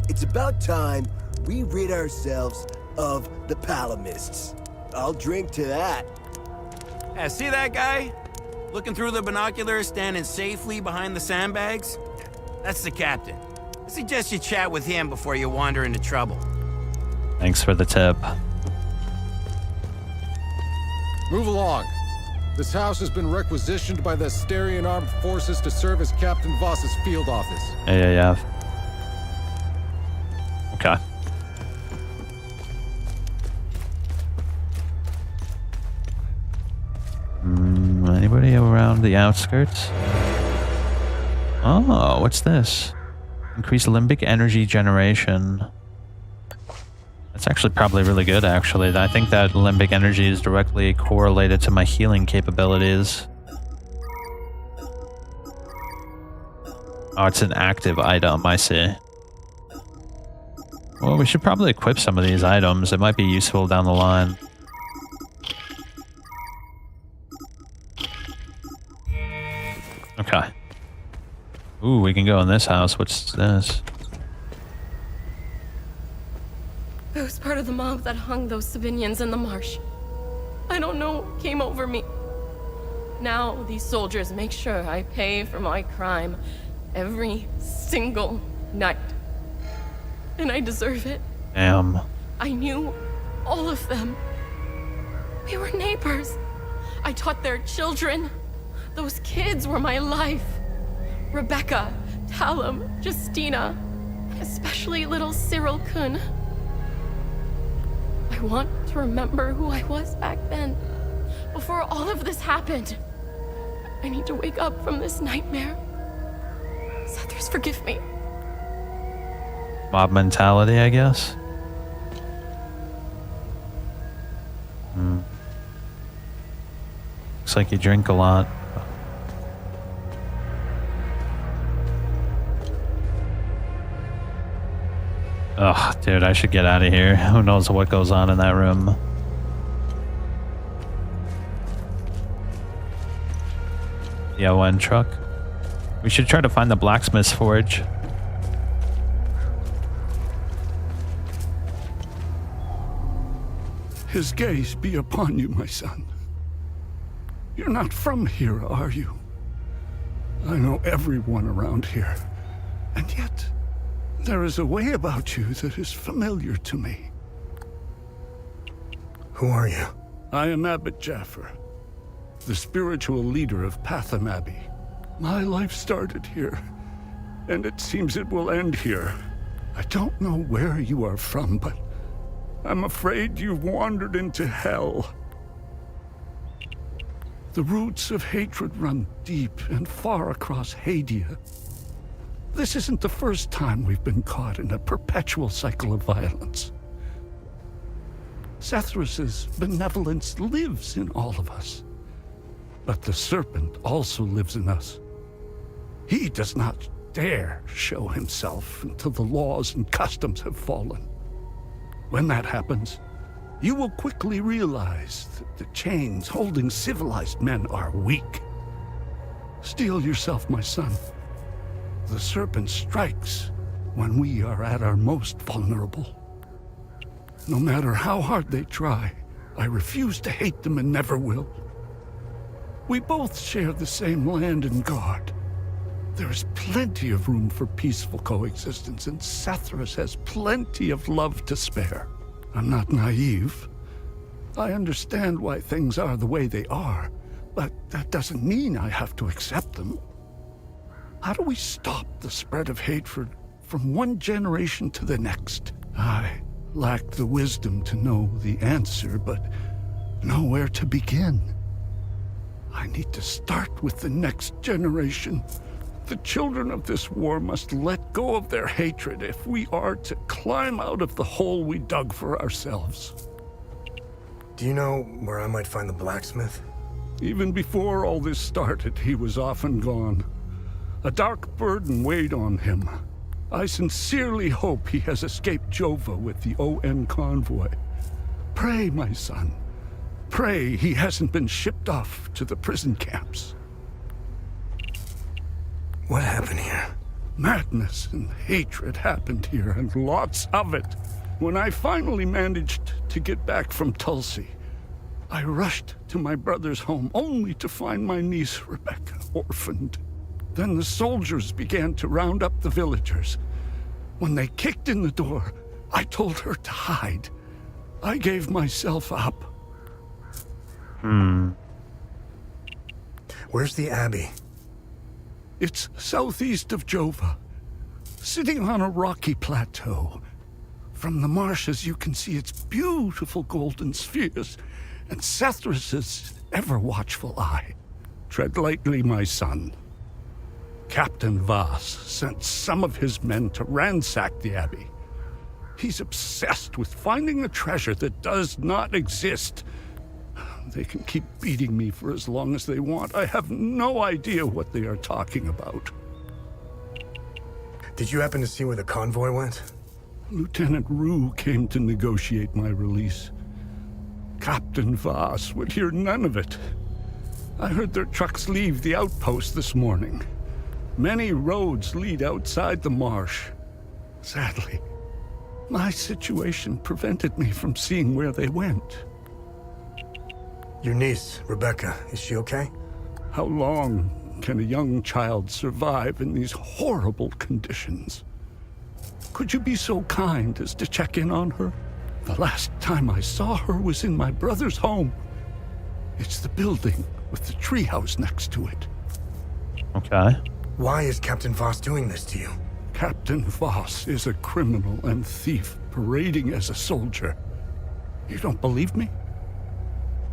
It's about time we rid ourselves of the Palamists. I'll drink to that. Yeah, see that guy? Looking through the binoculars, standing safely behind the sandbags? That's the captain. I suggest you chat with him before you wander into trouble. Thanks for the tip. Move along. This house has been requisitioned by the Asterian Armed Forces to serve as Captain Voss's field office. Yeah. Okay. Anybody around the outskirts? Oh, what's this? Increase limbic energy generation. That's actually probably really good, actually. I think that limbic energy is directly correlated to my healing capabilities. Oh, it's an active item, I see. Well, we should probably equip some of these items. It might be useful down the line. Okay. Ooh, we can go in this house. What's this? I was part of the mob that hung those civilians in the marsh. I don't know what came over me. Now these soldiers make sure I pay for my crime every single night. And I deserve it. Damn. I knew all of them. We were neighbors. I taught their children. Those kids were my life. Rebecca, Talum, Justina, especially little Cyril Kun. I want to remember who I was back then, before all of this happened. I need to wake up from this nightmare. Sethers, forgive me. Mob mentality, I guess. Looks like you drink a lot. Ugh, dude, I should get out of here. Who knows what goes on in that room. The ON truck. We should try to find the blacksmith's forge. His gaze be upon you, my son. You're not from here, are you? I know everyone around here, and yet there is a way about you that is familiar to me. Who are you? I am Abbot Jaffer, the spiritual leader of Patham Abbey. My life started here, and it seems it will end here. I don't know where you are from, but I'm afraid you've wandered into hell. The roots of hatred run deep and far across Hadia. This isn't the first time we've been caught in a perpetual cycle of violence. Sethrus's benevolence lives in all of us. But the serpent also lives in us. He does not dare show himself until the laws and customs have fallen. When that happens, you will quickly realize that the chains holding civilized men are weak. Steel yourself, my son. The serpent strikes when we are at our most vulnerable. No matter how hard they try, I refuse to hate them and never will. We both share the same land and guard. There is plenty of room for peaceful coexistence, and Sethrus has plenty of love to spare. I'm not naive. I understand why things are the way they are, but that doesn't mean I have to accept them. How do we stop the spread of hatred from one generation to the next? I lack the wisdom to know the answer, but know where to begin. I need to start with the next generation. The children of this war must let go of their hatred if we are to climb out of the hole we dug for ourselves. Do you know where I might find the blacksmith? Even before all this started, he was often gone. A dark burden weighed on him. I sincerely hope he has escaped Jova with the ON convoy. Pray, my son. Pray he hasn't been shipped off to the prison camps. What happened here? Madness and hatred happened here, and lots of it. When I finally managed to get back from Tulsi, I rushed to my brother's home only to find my niece, Rebecca, orphaned. Then the soldiers began to round up the villagers. When they kicked in the door, I told her to hide. I gave myself up. Where's the Abbey? It's southeast of Jova, sitting on a rocky plateau. From the marshes you can see its beautiful golden spheres and Sethrus's ever-watchful eye. Tread lightly, my son. Captain Voss sent some of his men to ransack the Abbey. He's obsessed with finding a treasure that does not exist. They can keep beating me for as long as they want. I have no idea what they are talking about. Did you happen to see where the convoy went? Lieutenant Rue came to negotiate my release. Captain Voss would hear none of it. I heard their trucks leave the outpost this morning. Many roads lead outside the marsh. Sadly, my situation prevented me from seeing where they went. Your niece, Rebecca, is she okay? How long can a young child survive in these horrible conditions? Could you be so kind as to check in on her? The last time I saw her was in my brother's home. It's the building with the treehouse next to it. Okay. Why is Captain Voss doing this to you? Captain Voss is a criminal and thief parading as a soldier. You don't believe me?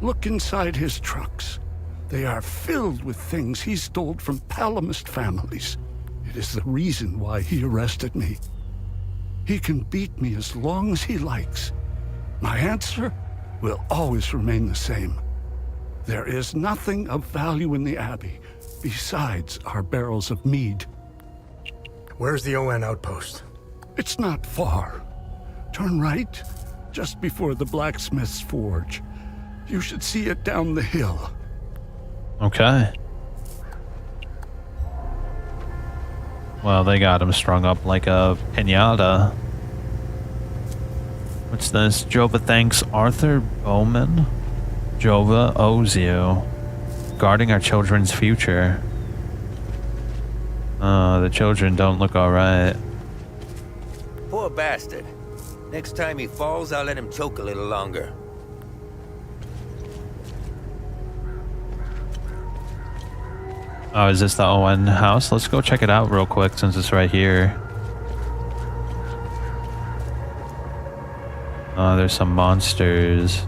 Look inside his trucks. They are filled with things he stole from Palamist families. It is the reason why he arrested me. He can beat me as long as he likes. My answer will always remain the same. There is nothing of value in the Abbey besides our barrels of mead. Where's the ON outpost? It's not far. Turn right, just before the blacksmith's forge. You should see it down the hill. Okay. Well, they got him strung up like a piñata. What's this? Jova thanks Arthur Bowman. Jova owes you. Guarding our children's future. The children don't look alright. Poor bastard. Next time he falls, I'll let him choke a little longer. Oh, is this the Owen house? Let's go check it out real quick since it's right here. Oh, there's some monsters.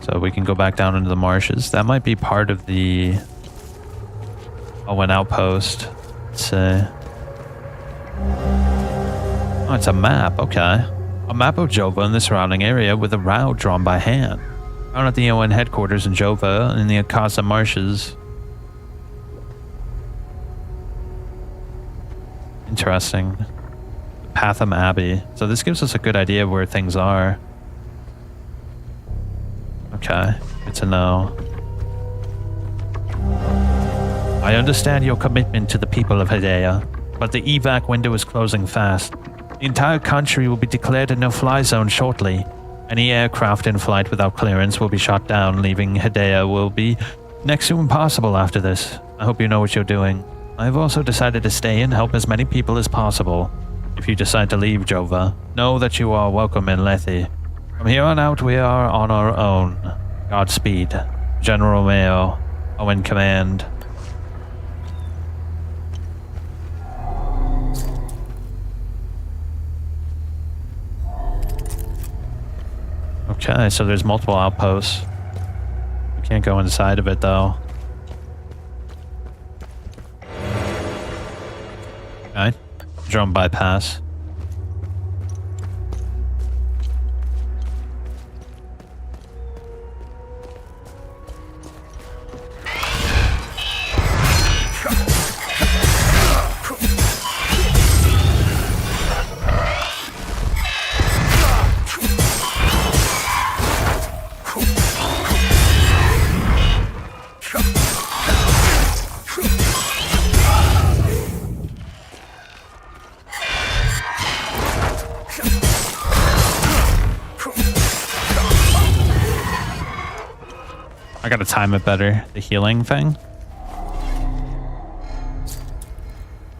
So we can go back down into the marshes. That might be part of the Owen outpost. Let's see. Oh, it's a map. Okay. A map of Jova and the surrounding area with a route drawn by hand. Found at the ON headquarters in Jova in the Akasa marshes. Interesting. Patham Abbey. So this gives us a good idea of where things are. Okay, good to know. I understand your commitment to the people of Hedaya, but the evac window is closing fast. The entire country will be declared a no-fly zone shortly. Any aircraft in flight without clearance will be shot down. Leaving Hedaya will be next to impossible after this. I hope you know what you're doing. I have also decided to stay and help as many people as possible. If you decide to leave Jova, know that you are welcome in Lethe. From here on out, we are on our own. Godspeed. General Mayo, Owen Command. Okay, so there's multiple outposts. We can't go inside of it, though. Okay. Drone bypass. I gotta time it better. The healing thing.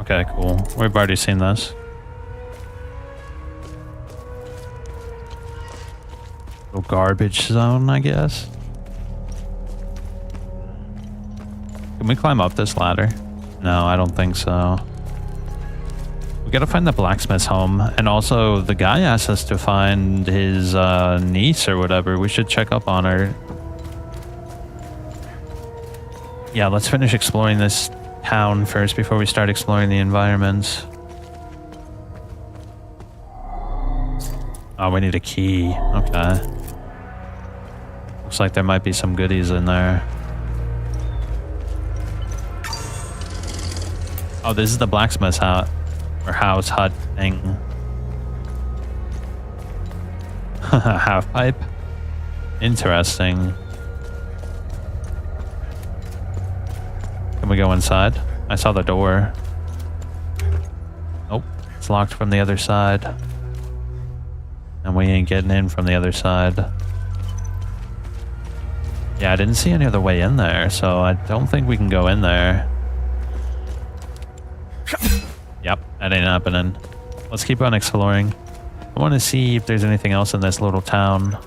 Okay, cool. We've already seen this. Little garbage zone, I guess. Can we climb up this ladder? No, I don't think so. We gotta find the blacksmith's home. And also, the guy asked us to find his niece or whatever. We should check up on her. Yeah, let's finish exploring this town first before we start exploring the environments. Oh, we need a key. Okay. Looks like there might be some goodies in there. Oh, this is the blacksmith's hut. Or house hut thing. Half pipe. Interesting. Can we go inside? I saw the door. Nope. It's locked from the other side. And we ain't getting in from the other side. Yeah, I didn't see any other way in there, so I don't think we can go in there. Yep, that ain't happening. Let's keep on exploring. I want to see if there's anything else in this little town.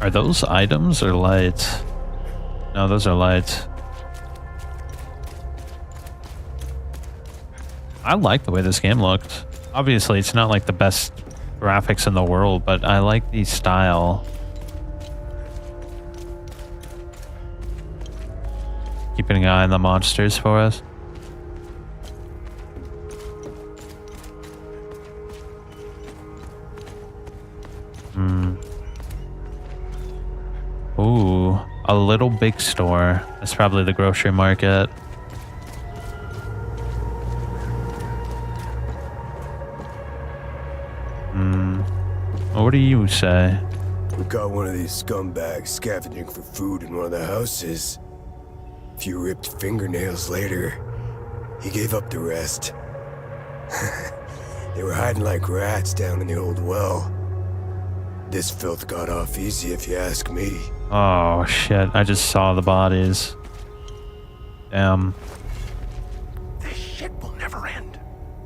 Are those items or lights? No, those are lights. I like the way this game looks. Obviously, it's not like the best graphics in the world, but I like the style. keeping an eye on the monsters for us. Ooh, a little big store. That's probably the grocery market. What do you say? We got one of these scumbags scavenging for food in one of the houses. A few ripped fingernails later, he gave up the rest. They were hiding like rats down in the old well. This filth got off easy if you ask me. Oh shit, I just saw the bodies. Damn. This shit will never end.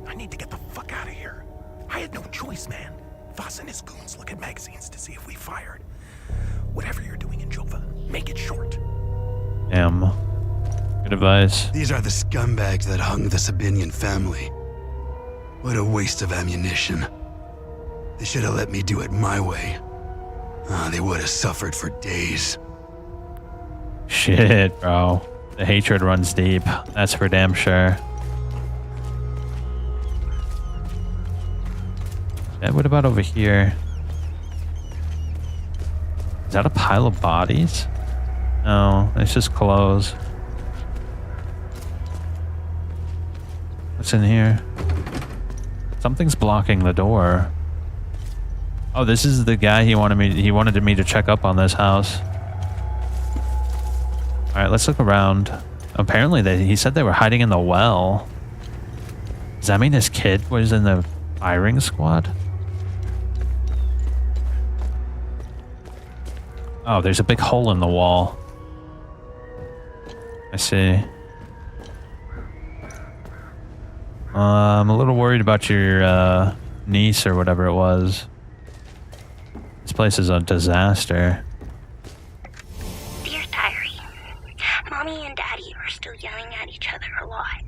I need to get the fuck out of here. I had no choice, man. Voss and his goons look at magazines to see if we fired. Whatever you're doing in Jova, make it short. Damn. Good advice. These are the scumbags that hung the Sabinian family. What a waste of ammunition. They should have let me do it my way. They would have suffered for days. Shit, bro. The hatred runs deep. That's for damn sure. Yeah, what about over here? Is that a pile of bodies? No, it's just clothes. What's in here? Something's blocking the door. Oh, this is the guy he wanted me to check up on this house. All right, let's look around. Apparently he said they were hiding in the well. Does that mean this kid was in the firing squad? Oh, there's a big hole in the wall. I see. I'm a little worried about your niece or whatever it was. This place is a disaster. Dear Diary, Mommy and Daddy are still yelling at each other a lot.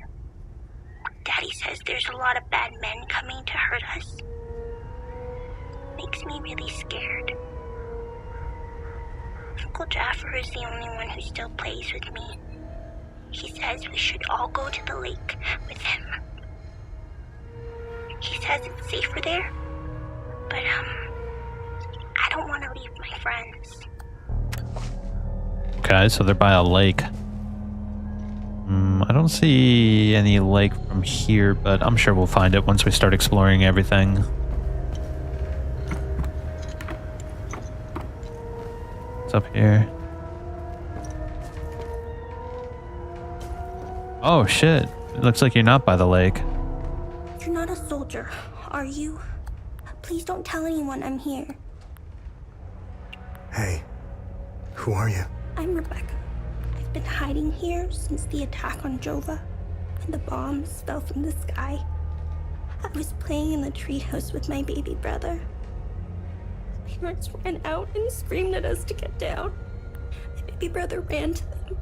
Daddy says there's a lot of bad men coming to hurt us. Makes me really scared. Uncle Jaffer is the only one who still plays with me. He says we should all go to the lake with him. He says it's safer there, but I don't want to leave my friends. Okay, so they're by a lake. I don't see any lake from here, but I'm sure we'll find it once we start exploring everything. What's up here? Oh shit, it looks like you're not by the lake. You're not a soldier, are you? Please don't tell anyone I'm here. Hey, who are you? I'm Rebecca. I've been hiding here since the attack on Jova, and the bombs fell from the sky. I was playing in the treehouse with my baby brother. The parents ran out and screamed at us to get down. My baby brother ran to them.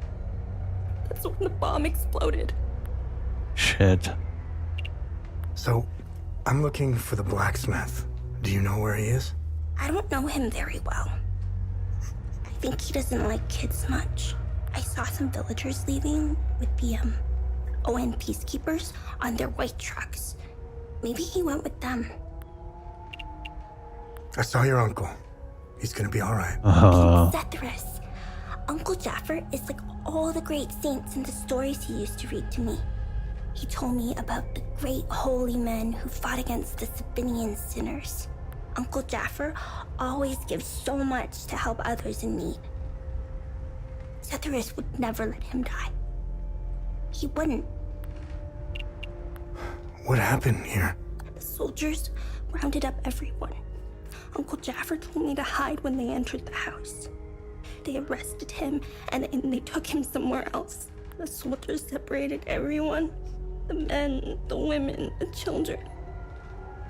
That's when the bomb exploded. Shit. So, I'm looking for the blacksmith. Do you know where he is? I don't know him very well. I think he doesn't like kids much. I saw some villagers leaving with the, ON peacekeepers on their white trucks. Maybe he went with them. I saw your uncle. He's gonna be alright. Zethyrus. Uncle Jaffer is like all the great saints in the stories he used to read to me. He told me about the great holy men who fought against the Sabinian sinners. Uncle Jaffer always gives so much to help others in need. Zethyrus would never let him die. He wouldn't. What happened here? The soldiers rounded up everyone. Uncle Jaffer told me to hide when they entered the house. They arrested him and they took him somewhere else. The soldiers separated everyone. The men, the women, the children.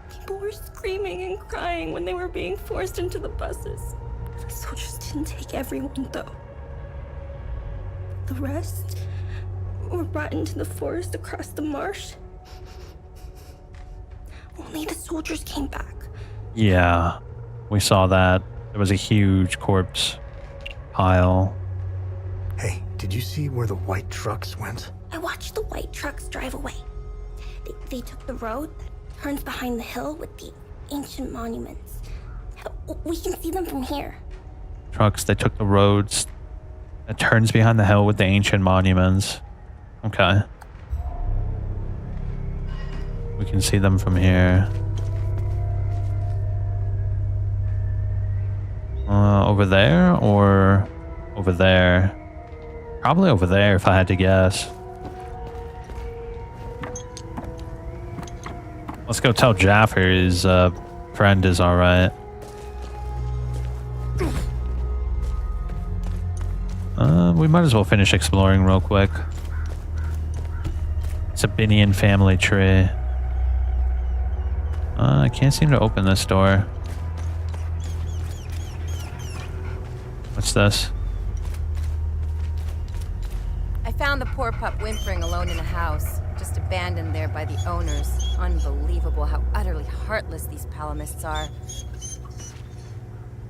People were screaming and crying when they were being forced into the buses. The soldiers didn't take everyone, though. The rest were brought into the forest across the marsh. Only the soldiers came back. Yeah, we saw that. There was a huge corpse pile. Hey, did you see where the white trucks went? I watched the white trucks drive away. They took the road that turns behind the hill with the ancient monuments. We can see them from here. Trucks, they took the roads that turns behind the hill with the ancient monuments. Okay. We can see them from here. Over there or over there? Probably over there if I had to guess. Let's go tell Jaffer his friend is alright. We might as well finish exploring real quick. Sabinian family tree. I can't seem to open this door. What's this? I found the poor pup whimpering alone in a house, just abandoned there by the owners. Unbelievable how utterly heartless these Palamists are.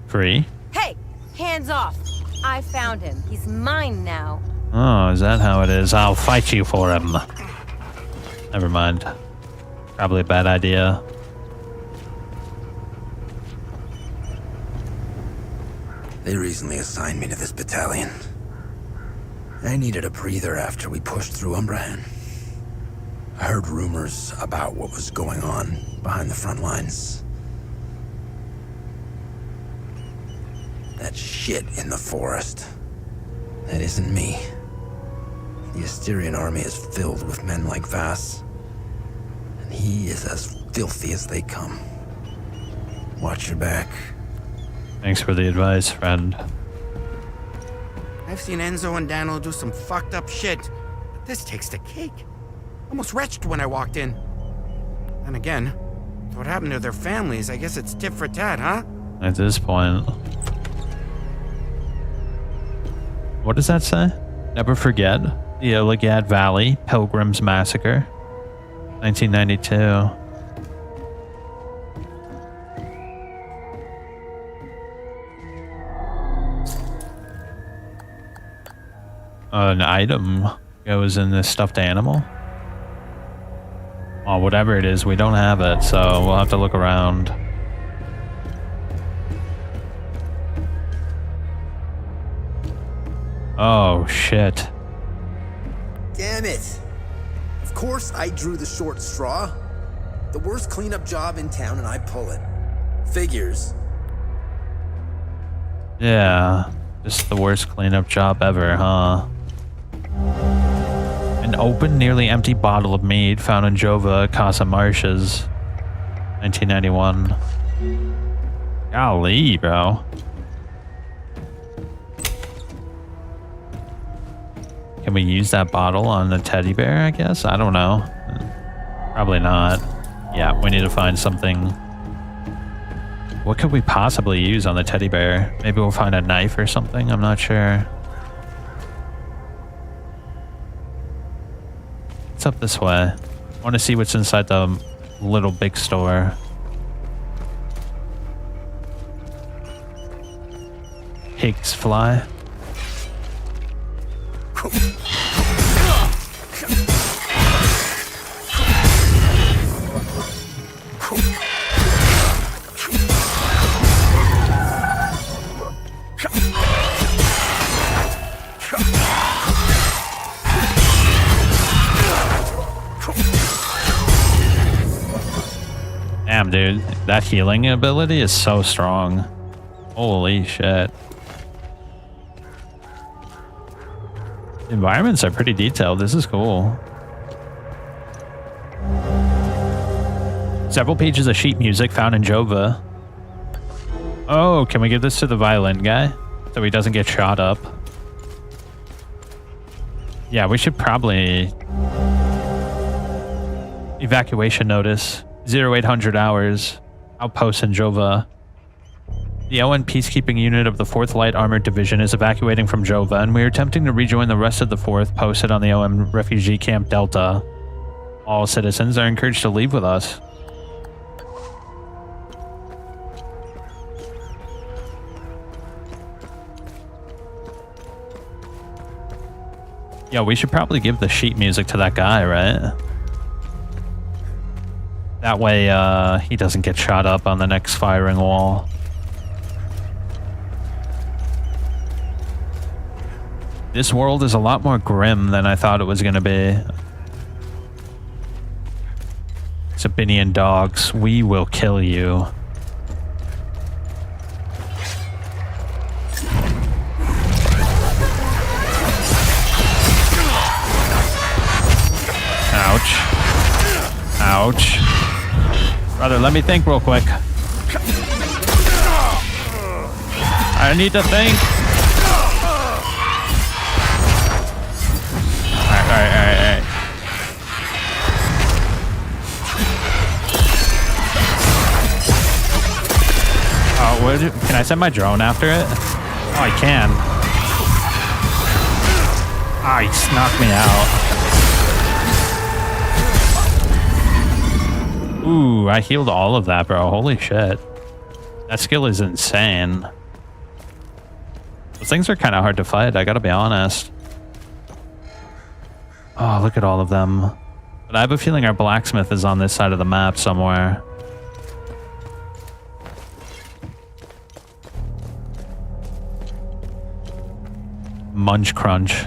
Free? Hey! Hands off! I found him. He's mine now. Oh, is that how it is? I'll fight you for him. Never mind. Probably a bad idea. They recently assigned me to this battalion. I needed a breather after we pushed through Umbrahan. I heard rumors about what was going on behind the front lines. That shit in the forest. That isn't me. The Asterian army is filled with men like Vass. And he is as filthy as they come. Watch your back. Thanks for the advice, friend. I've seen Enzo and Daniel do some fucked up shit, but this takes the cake. Almost retched when I walked in. And again, what happened to their families? I guess it's tit for tat, huh? At this point. What does that say? Never forget the Oligad Valley Pilgrims Massacre, 1992. An item goes in this stuffed animal. Oh, whatever it is, we don't have it, so we'll have to look around. Oh, shit. Damn it. Of course I drew the short straw. The worst cleanup job in town and I pull it. Figures. Yeah, just the worst cleanup job ever, huh? An open, nearly empty bottle of mead found in Jova, Casa Marshes, 1991. Golly, bro. Can we use that bottle on the teddy bear, I guess? I don't know. Probably not. Yeah, we need to find something. What could we possibly use on the teddy bear? Maybe we'll find a knife or something? I'm not sure. It's up this way. I want to see what's inside the little big store. Pigs fly. Damn, dude. That healing ability is so strong. Holy shit. The environments are pretty detailed. This is cool. Several pages of sheet music found in Jova. Oh, can we give this to the violin guy so he doesn't get shot up? Yeah, we should probably... Evacuation notice. 0800 hours. Outpost in Jova. The ON peacekeeping unit of the 4th Light Armored Division is evacuating from Jova, and we are attempting to rejoin the rest of the 4th posted on the OM refugee camp Delta. All citizens are encouraged to leave with us. Yeah, we should probably give the sheet music to that guy, right? That way, he doesn't get shot up on the next firing wall. This world is a lot more grim than I thought it was gonna be. Sabinian dogs, we will kill you. Ouch. Ouch. Brother, let me think real quick. I need to think. Alright. Oh, can I send my drone after it? Oh, I can. Ah, he knocked me out. Ooh, I healed all of that, bro. Holy shit. That skill is insane. Those things are kind of hard to fight, I gotta be honest. Oh, look at all of them. But I have a feeling our blacksmith is on this side of the map somewhere. Munch Crunch.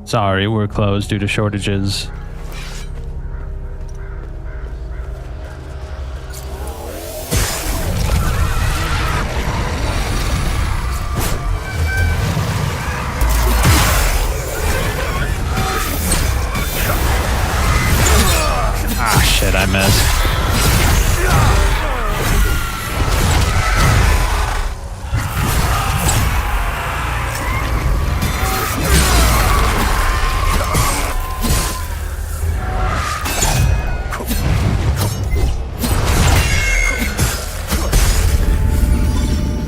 Sorry, we're closed due to shortages. I missed.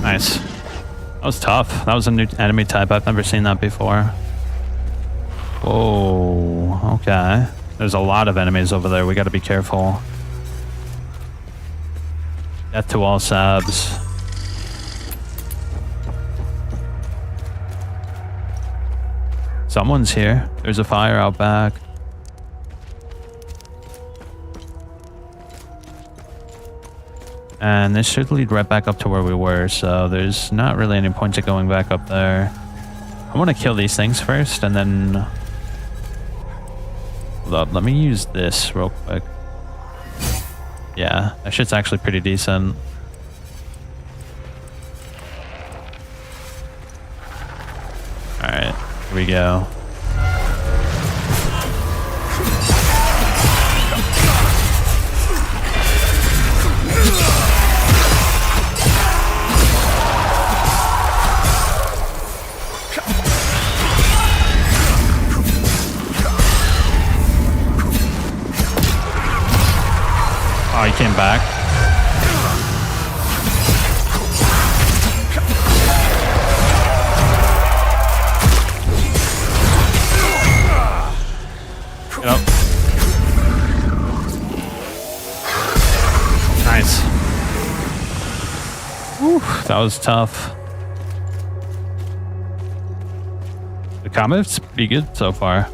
Nice. That was tough. That was a new enemy type. I've never seen that before. Whoa. Okay. There's a lot of enemies over there. We got to be careful. Death to all sabs. Someone's here. There's a fire out back. And this should lead right back up to where we were, so there's not really any point to going back up there. I want to kill these things first, and then... Hold up, let me use this real quick. Yeah, that shit's actually pretty decent. Alright, here we go. Oh, he came back. Yep. Nice. Whew, that was tough. The combat's pretty good so far.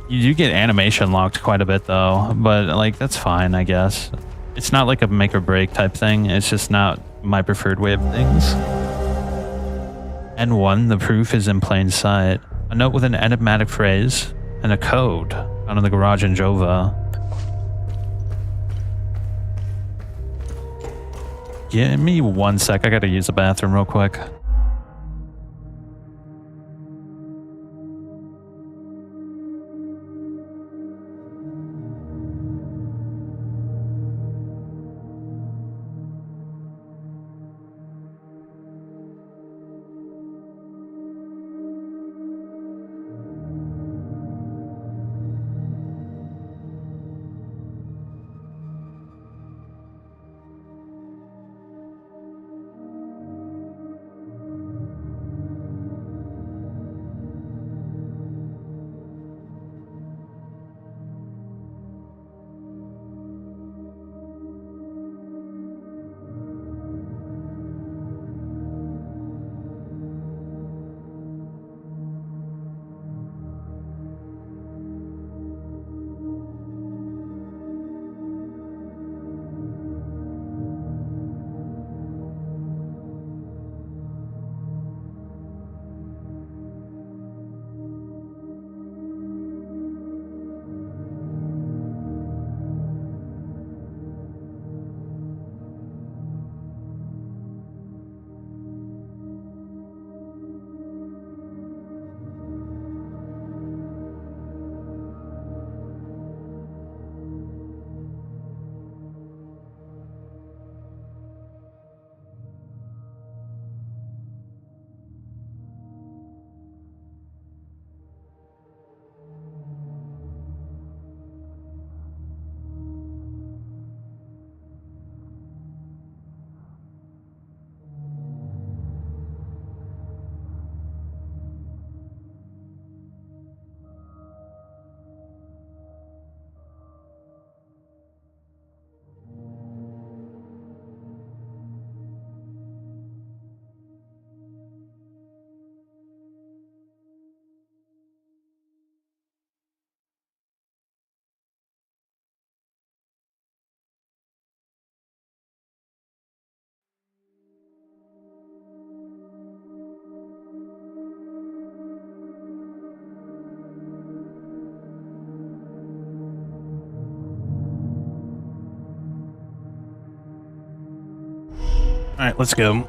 You do get animation locked quite a bit though, but like that's fine, I guess. It's not like a make or break type thing. It's just not my preferred way of things. N1, the proof is in plain sight. A note with an enigmatic phrase and a code found in the garage in Jova. Give me 1 sec. I gotta use the bathroom real quick. Alright, let's go.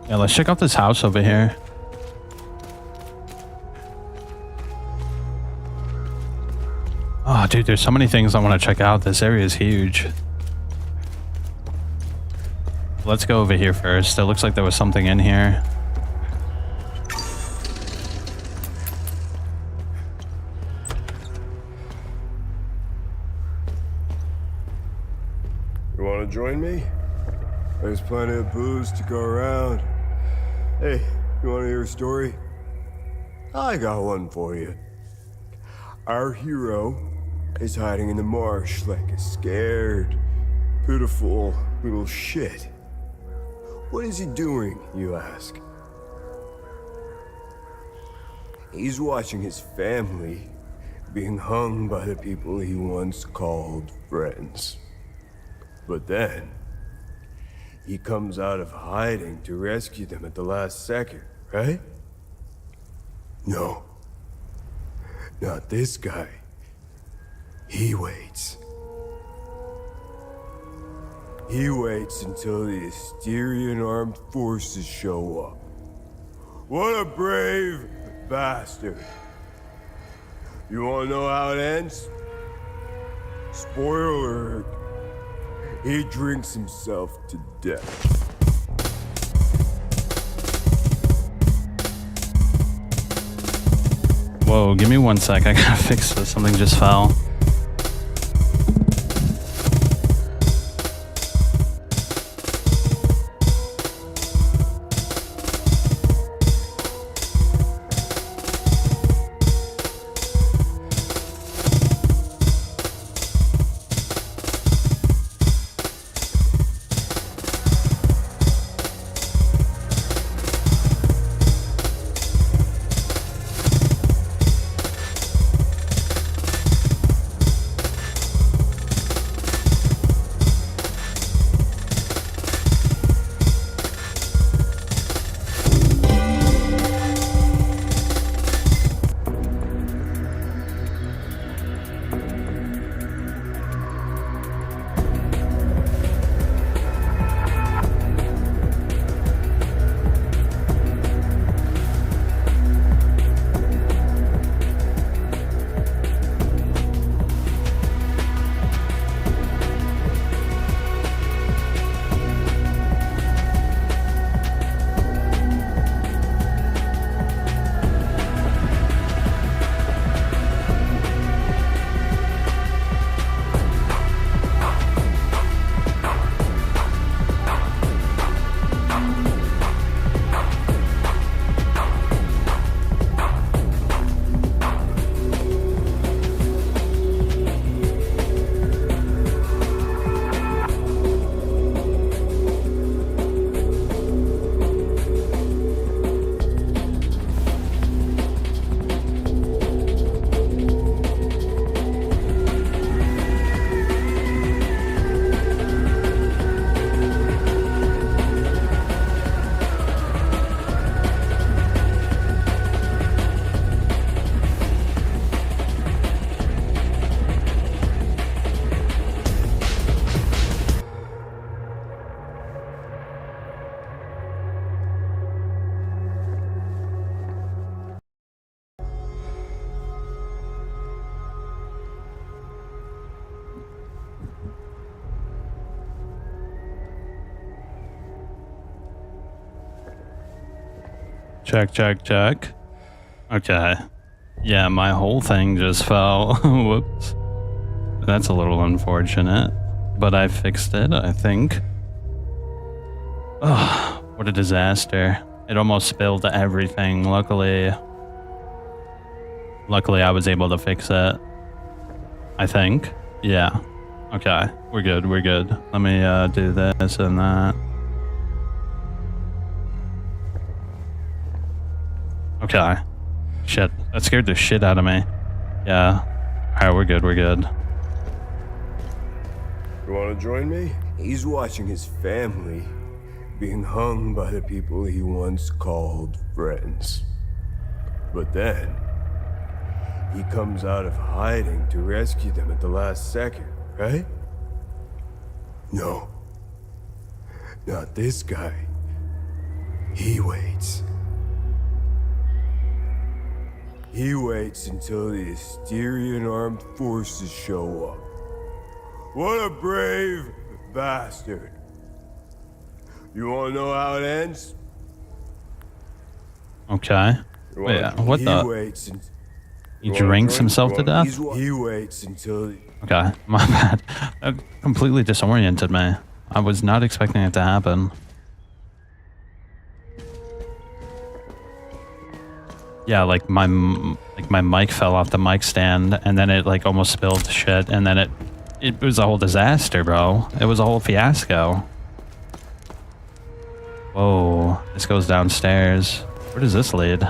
Yeah, let's check out this house over here. Oh, dude, there's so many things I want to check out. This area is huge. Let's go over here first. It looks like there was something in here. You want to join me? There's plenty of booze to go around. Hey, you want to hear a story? I got one for you. Our hero is hiding in the marsh like a scared, pitiful little shit. What is he doing, you ask? He's watching his family being hung by the people he once called friends. But then, he comes out of hiding to rescue them at the last second, right? No. Not this guy. He waits. He waits until the Asterian armed forces show up. What a brave bastard. You wanna know how it ends? Spoiler alert. He drinks himself to death. Whoa, give me 1 sec. I gotta fix this. Something just fell. Check, check, check. Okay. Yeah, my whole thing just fell. Whoops. That's a little unfortunate. But I fixed it, I think. Oh, what a disaster. It almost spilled everything. Luckily, I was able to fix it. I think. Yeah. Okay. We're good. We're good. Let me do this and that. Okay. Shit. That scared the shit out of me. Yeah. Alright, we're good. We're good. You want to join me? He's watching his family being hung by the people he once called friends. But then, he comes out of hiding to rescue them at the last second, right? No. Not this guy. He waits. He waits until the Asterian armed forces show up. What a brave bastard. You wanna know how it ends? Okay. Wait, what the? He drinks himself to death? He waits until... Okay, my bad. That completely disoriented me. I was not expecting it to happen. Yeah, like my mic fell off the mic stand, and then it like almost spilled shit, and then it was a whole disaster, bro. It was a whole fiasco. Whoa, this goes downstairs. Where does this lead?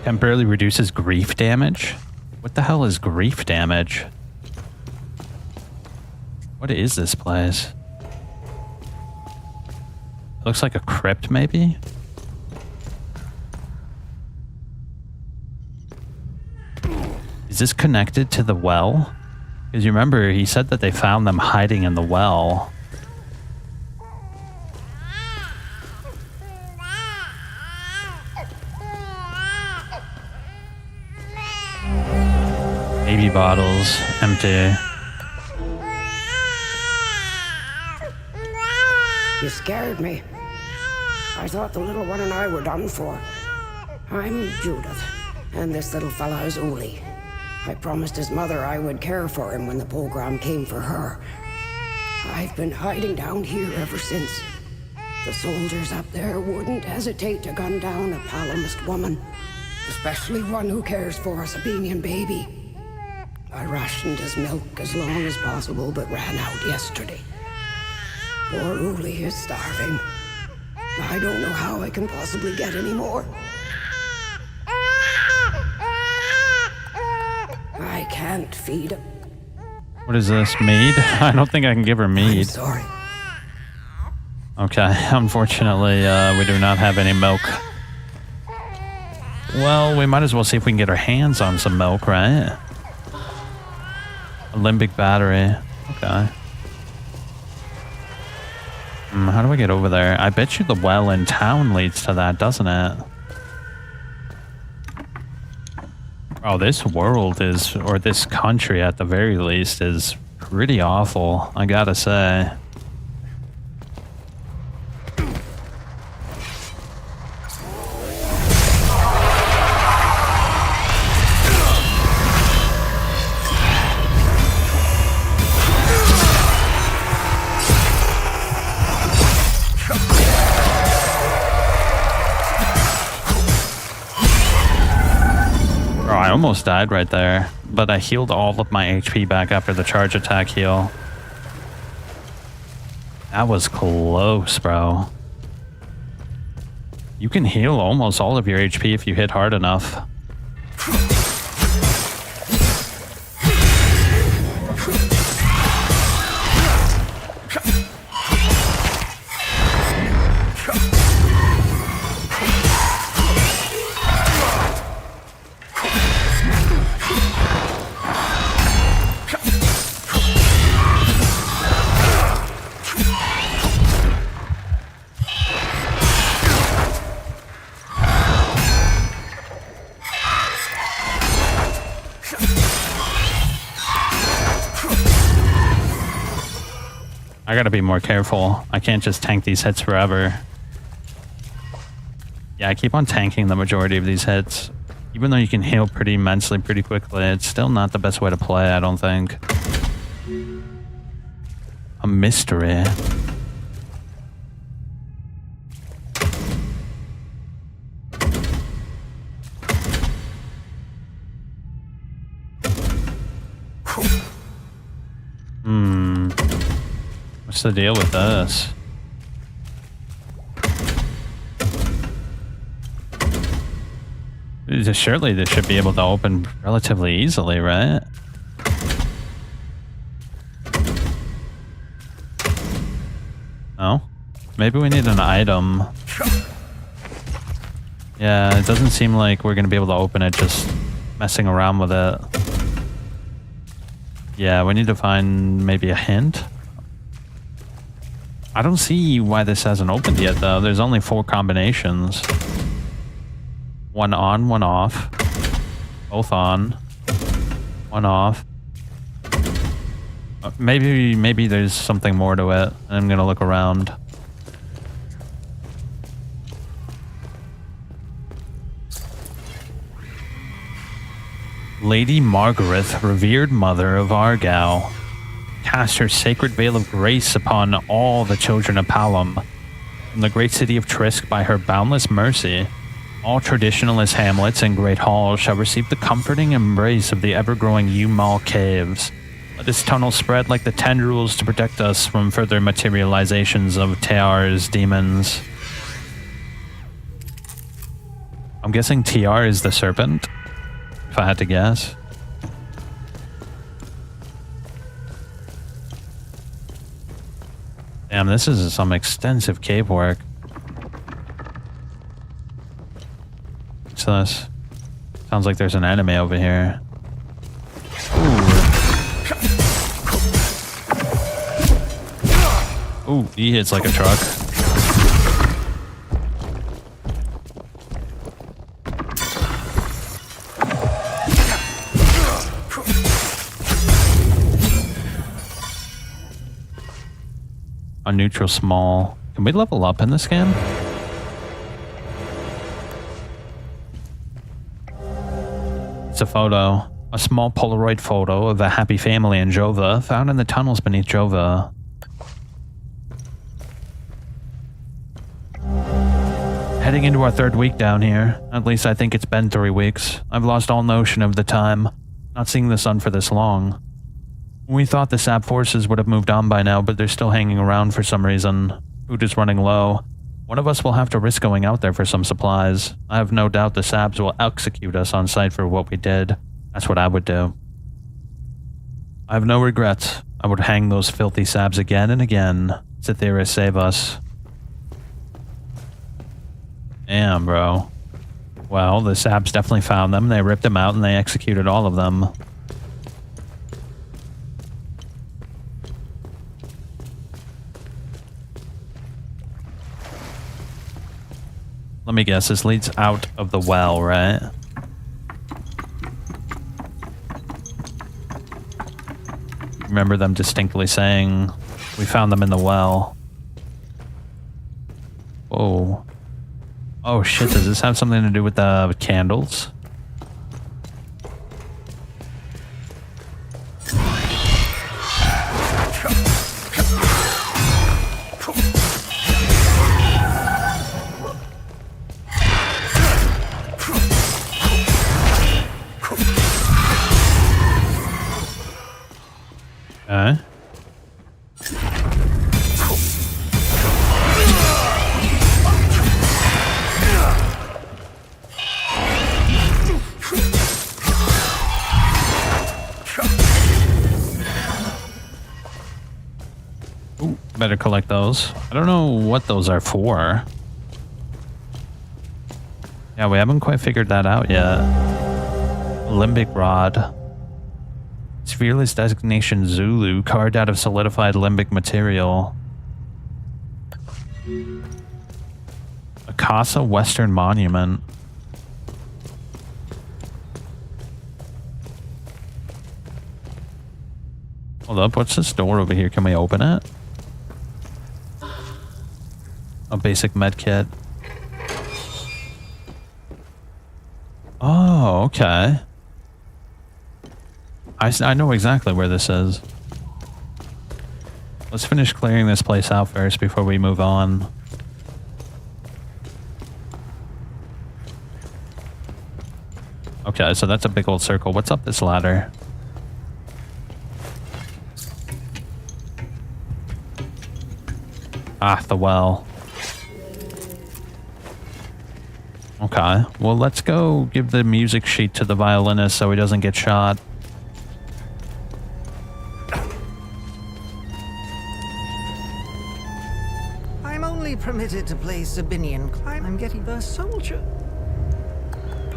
Temporarily reduces grief damage? What the hell is grief damage? What is this place? It looks like a crypt, maybe? Is this connected to the well? Because you remember, he said that they found them hiding in the well. Baby bottles, empty. You scared me. I thought the little one and I were done for. I'm Judith, and this little fella is Uli. I promised his mother I would care for him when the program came for her. I've been hiding down here ever since. The soldiers up there wouldn't hesitate to gun down a Palamist woman, especially one who cares for a Sabinian baby. I rationed his milk as long as possible, but ran out yesterday. Poor Uli is starving. I don't know how I can possibly get any more. I can't feed him. What is this, mead? I don't think I can give her mead. I'm sorry. Okay, unfortunately, we do not have any milk. Well, we might as well see if we can get our hands on some milk, right? A limbic battery. Okay. How do I get over there? I bet you the well in town leads to that, doesn't it? Oh, this world is, or this country at the very least, is pretty awful, I gotta say. I almost died right there, but I healed all of my HP back after the charge attack heal. That was close, bro. You can heal almost all of your HP if you hit hard enough. I gotta be more careful. I can't just tank these hits forever. Yeah, I keep on tanking the majority of these hits. Even though you can heal pretty immensely pretty quickly, it's still not the best way to play, I don't think. A mystery. What's the deal with this? Surely this should be able to open relatively easily, right? No? Maybe we need an item. Yeah, it doesn't seem like we're gonna be able to open it just messing around with it. Yeah, we need to find maybe a hint. I don't see why this hasn't opened yet, though. There's only 4 combinations. One on, one off. Both on. One off. Maybe there's something more to it. I'm gonna look around. Lady Margaret, revered mother of Argyll, cast her sacred veil of grace upon all the children of Palom. From the great city of Trisk, by her boundless mercy, all traditionalist hamlets and great halls shall receive the comforting embrace of the ever-growing Umal Caves. Let this tunnel spread like the tendrils to protect us from further materializations of Tear's demons. I'm guessing TR is the serpent, if I had to guess. Damn, this is some extensive cave work. What's this? Sounds like there's an enemy over here. Ooh, he hits like a truck. A neutral small. Can we level up in this game? It's a photo. A small Polaroid photo of a happy family in Jova, found in the tunnels beneath Jova. Heading into our 3rd week down here. At least I think it's been 3 weeks. I've lost all notion of the time. Not seeing the sun for this long. We thought the sap forces would have moved on by now, but they're still hanging around for some reason. Food is running low. One of us will have to risk going out there for some supplies. I have no doubt the saps will execute us on sight for what we did. That's what I would do. I have no regrets. I would hang those filthy saps again and again. Cytherea, save us. Damn, bro. Well, the saps definitely found them. They ripped them out and they executed all of them. Let me guess, this leads out of the well, right? Remember them distinctly saying, we found them in the well. Whoa. Oh shit, does this have something to do with the candles? Okay. Ooh, better collect those. I don't know what those are for. Yeah, we haven't quite figured that out yet. Limbic rod. Sphereless designation Zulu, carved out of solidified limbic material. Akasa Western Monument. Hold up, what's this door over here? Can we open it? A basic med kit. Oh, okay. I know exactly where this is. Let's finish clearing this place out first before we move on. Okay, so that's a big old circle. What's up this ladder? Ah, the well. Okay, well let's go give the music sheet to the violinist so he doesn't get shot. Permitted to play Sabinian climb. I'm getting the soldier.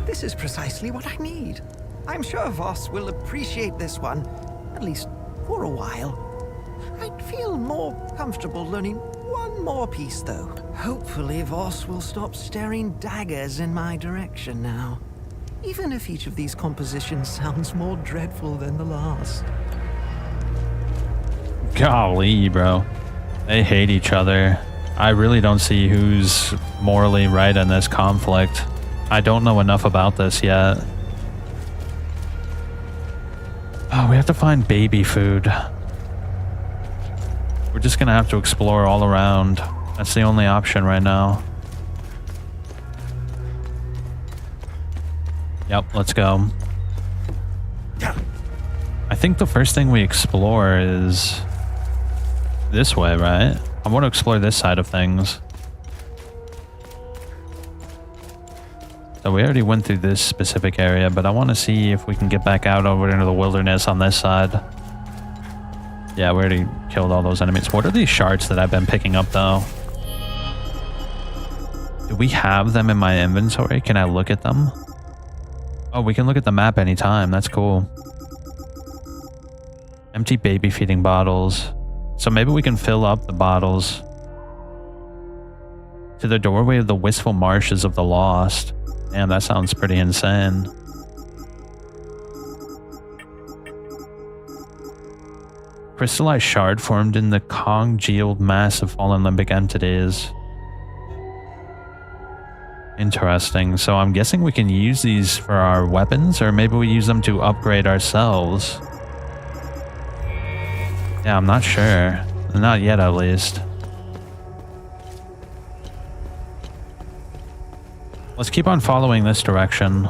This is precisely what I need. I'm sure Voss will appreciate this one, at least for a while. I'd feel more comfortable learning one more piece, though. Hopefully Voss will stop staring daggers in my direction now, even if each of these compositions sounds more dreadful than the last. Golly, bro. They hate each other. I really don't see who's morally right in this conflict. I don't know enough about this yet. Oh, we have to find baby food. We're just gonna have to explore all around. That's the only option right now. Yep, let's go. I think the first thing we explore is this way, right? I want to explore this side of things. So we already went through this specific area, but I want to see if we can get back out over into the wilderness on this side. Yeah, we already killed all those enemies. What are these shards that I've been picking up, though? Do we have them in my inventory? Can I look at them? Oh, we can look at the map anytime. That's cool. Empty baby feeding bottles. So maybe we can fill up the bottles. To the doorway of the wistful marshes of the lost. Damn, that sounds pretty insane. Crystallized shard formed in the congealed mass of fallen limbic entities. Interesting. So I'm guessing we can use these for our weapons, or maybe we use them to upgrade ourselves. Yeah, I'm not sure. Not yet, at least. Let's keep on following this direction.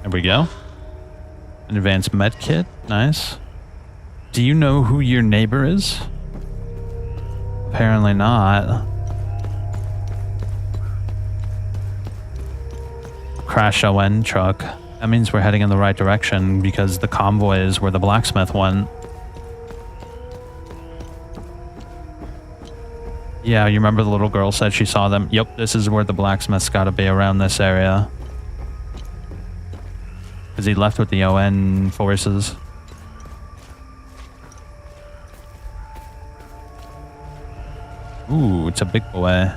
There we go. An advanced med kit. Nice. Do you know who your neighbor is? Apparently not. Crash ON truck. That means we're heading in the right direction because the convoy is where the blacksmith went. Yeah, you remember the little girl said she saw them? Yep, this is where the blacksmith's gotta be, around this area. Because he left with the ON forces. Ooh, it's a big boy.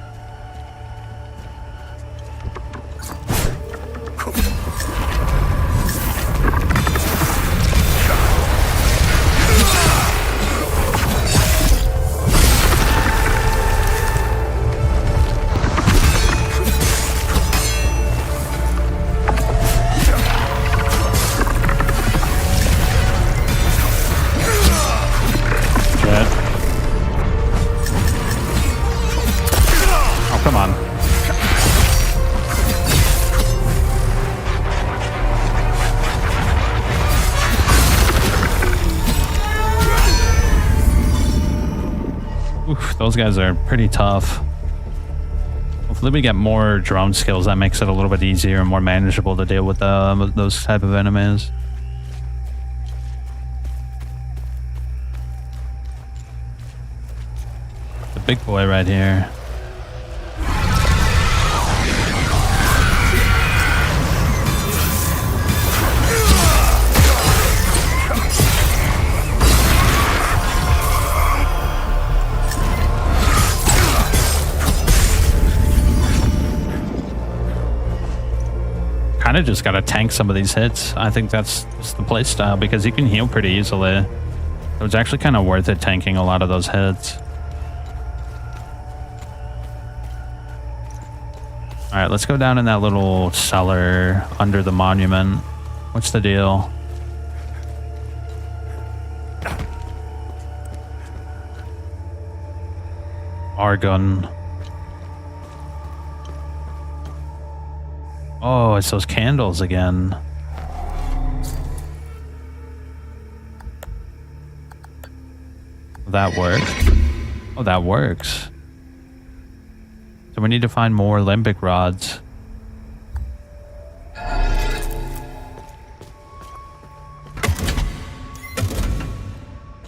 Those guys are pretty tough. Hopefully we get more drone skills. That makes it a little bit easier and more manageable to deal with those type of enemies. The big boy right here. Kind of just gotta tank some of these hits. I think that's just the play style because you can heal pretty easily. So it's actually kind of worth it tanking a lot of those hits. Alright, let's go down in that little cellar under the monument. What's the deal? Argon. Oh, it's those candles again. That worked. Oh, that works. So we need to find more limbic rods.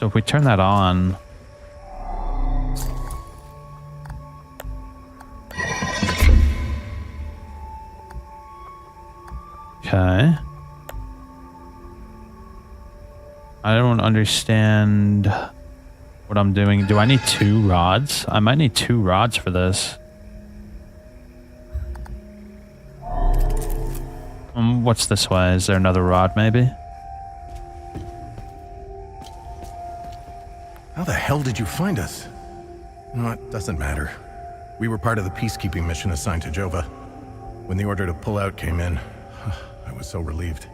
So if we turn that on... Okay. I don't understand what I'm doing. Do I need 2 rods? I might need 2 rods for this. What's this way? Is there another rod, maybe? How the hell did you find us? No, it doesn't matter. We were part of the peacekeeping mission assigned to Jova. When the order to pull out came in, I was so relieved.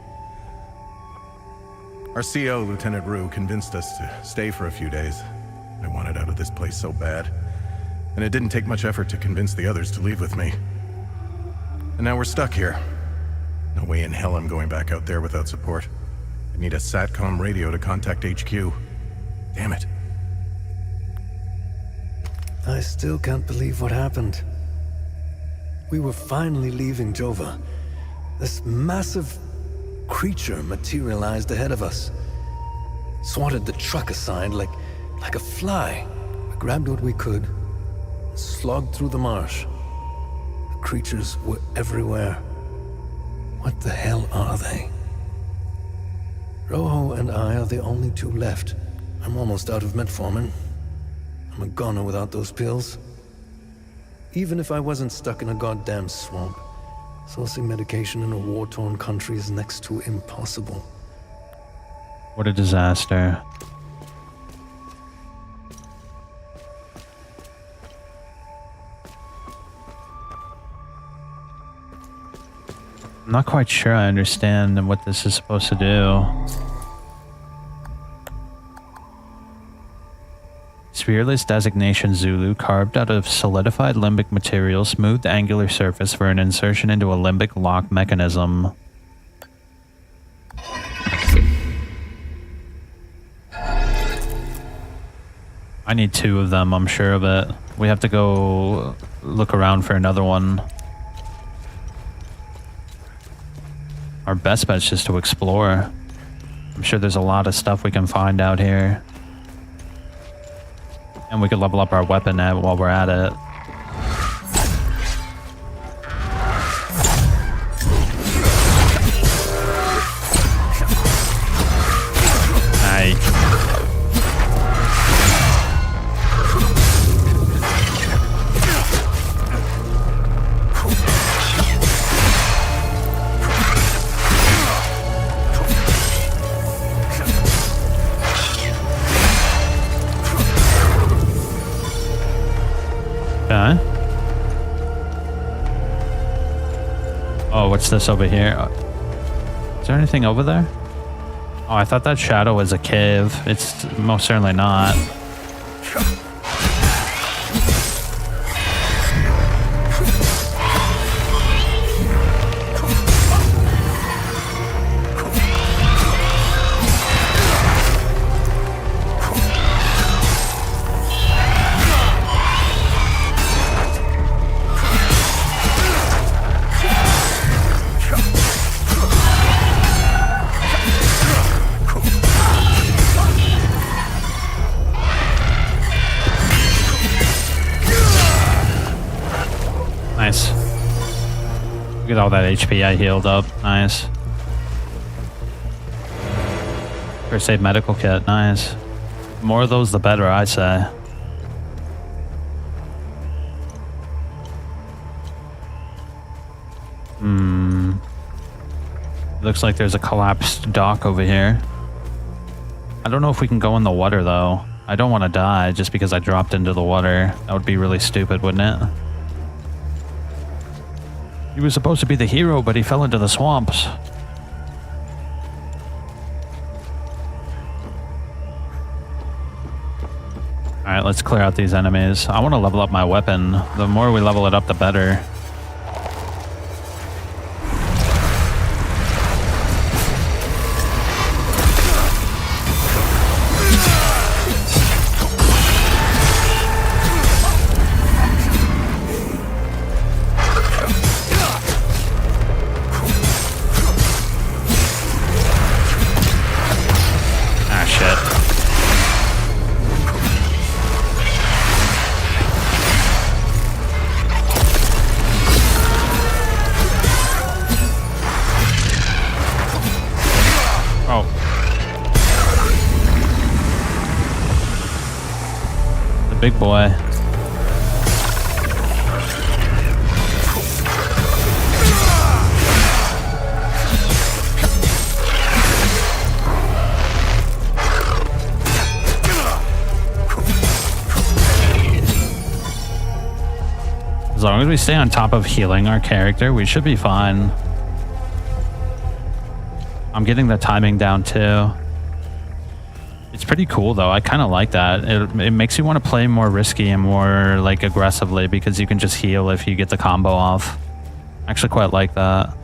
Our CO, Lieutenant Rue, convinced us to stay for a few days. I wanted out of this place so bad. And it didn't take much effort to convince the others to leave with me. And now we're stuck here. No way in hell I'm going back out there without support. I need a SATCOM radio to contact HQ. Damn it. I still can't believe what happened. We were finally leaving Jova. This massive creature materialized ahead of us. Swatted the truck aside like a fly. We grabbed what we could, and slogged through the marsh. The creatures were everywhere. What the hell are they? Rojo and I are the only 2 left. I'm almost out of metformin. I'm a goner without those pills. Even if I wasn't stuck in a goddamn swamp, sourcing medication in a war-torn country is next to impossible. What a disaster. I'm not quite sure I understand what this is supposed to do. Sphereless designation Zulu, carved out of solidified limbic material, smooth angular surface for an insertion into a limbic lock mechanism. I need 2 of them, I'm sure of it. We have to go look around for another one. Our best bet is just to explore. I'm sure there's a lot of stuff we can find out here. And we could level up our weapon while we're at it. Okay. Oh, what's this over here? Is there anything over there? Oh, I thought that shadow was a cave. It's most certainly not. Nice. Look at all that HP I healed up. Nice. First aid medical kit. Nice. The more of those, the better, I say. Looks like there's a collapsed dock over here. I don't know if we can go in the water, though. I don't want to die just because I dropped into the water. That would be really stupid, wouldn't it? He was supposed to be the hero, but he fell into the swamps. Alright, let's clear out these enemies. I want to level up my weapon. The more we level it up, the better. Ah, shit. big boy. As long as we stay on top of healing our character, we should be fine. I'm getting the timing down too. It's pretty cool though. I kind of like that. It makes you want to play more risky and more like aggressively because you can just heal if you get the combo off. I actually quite like that.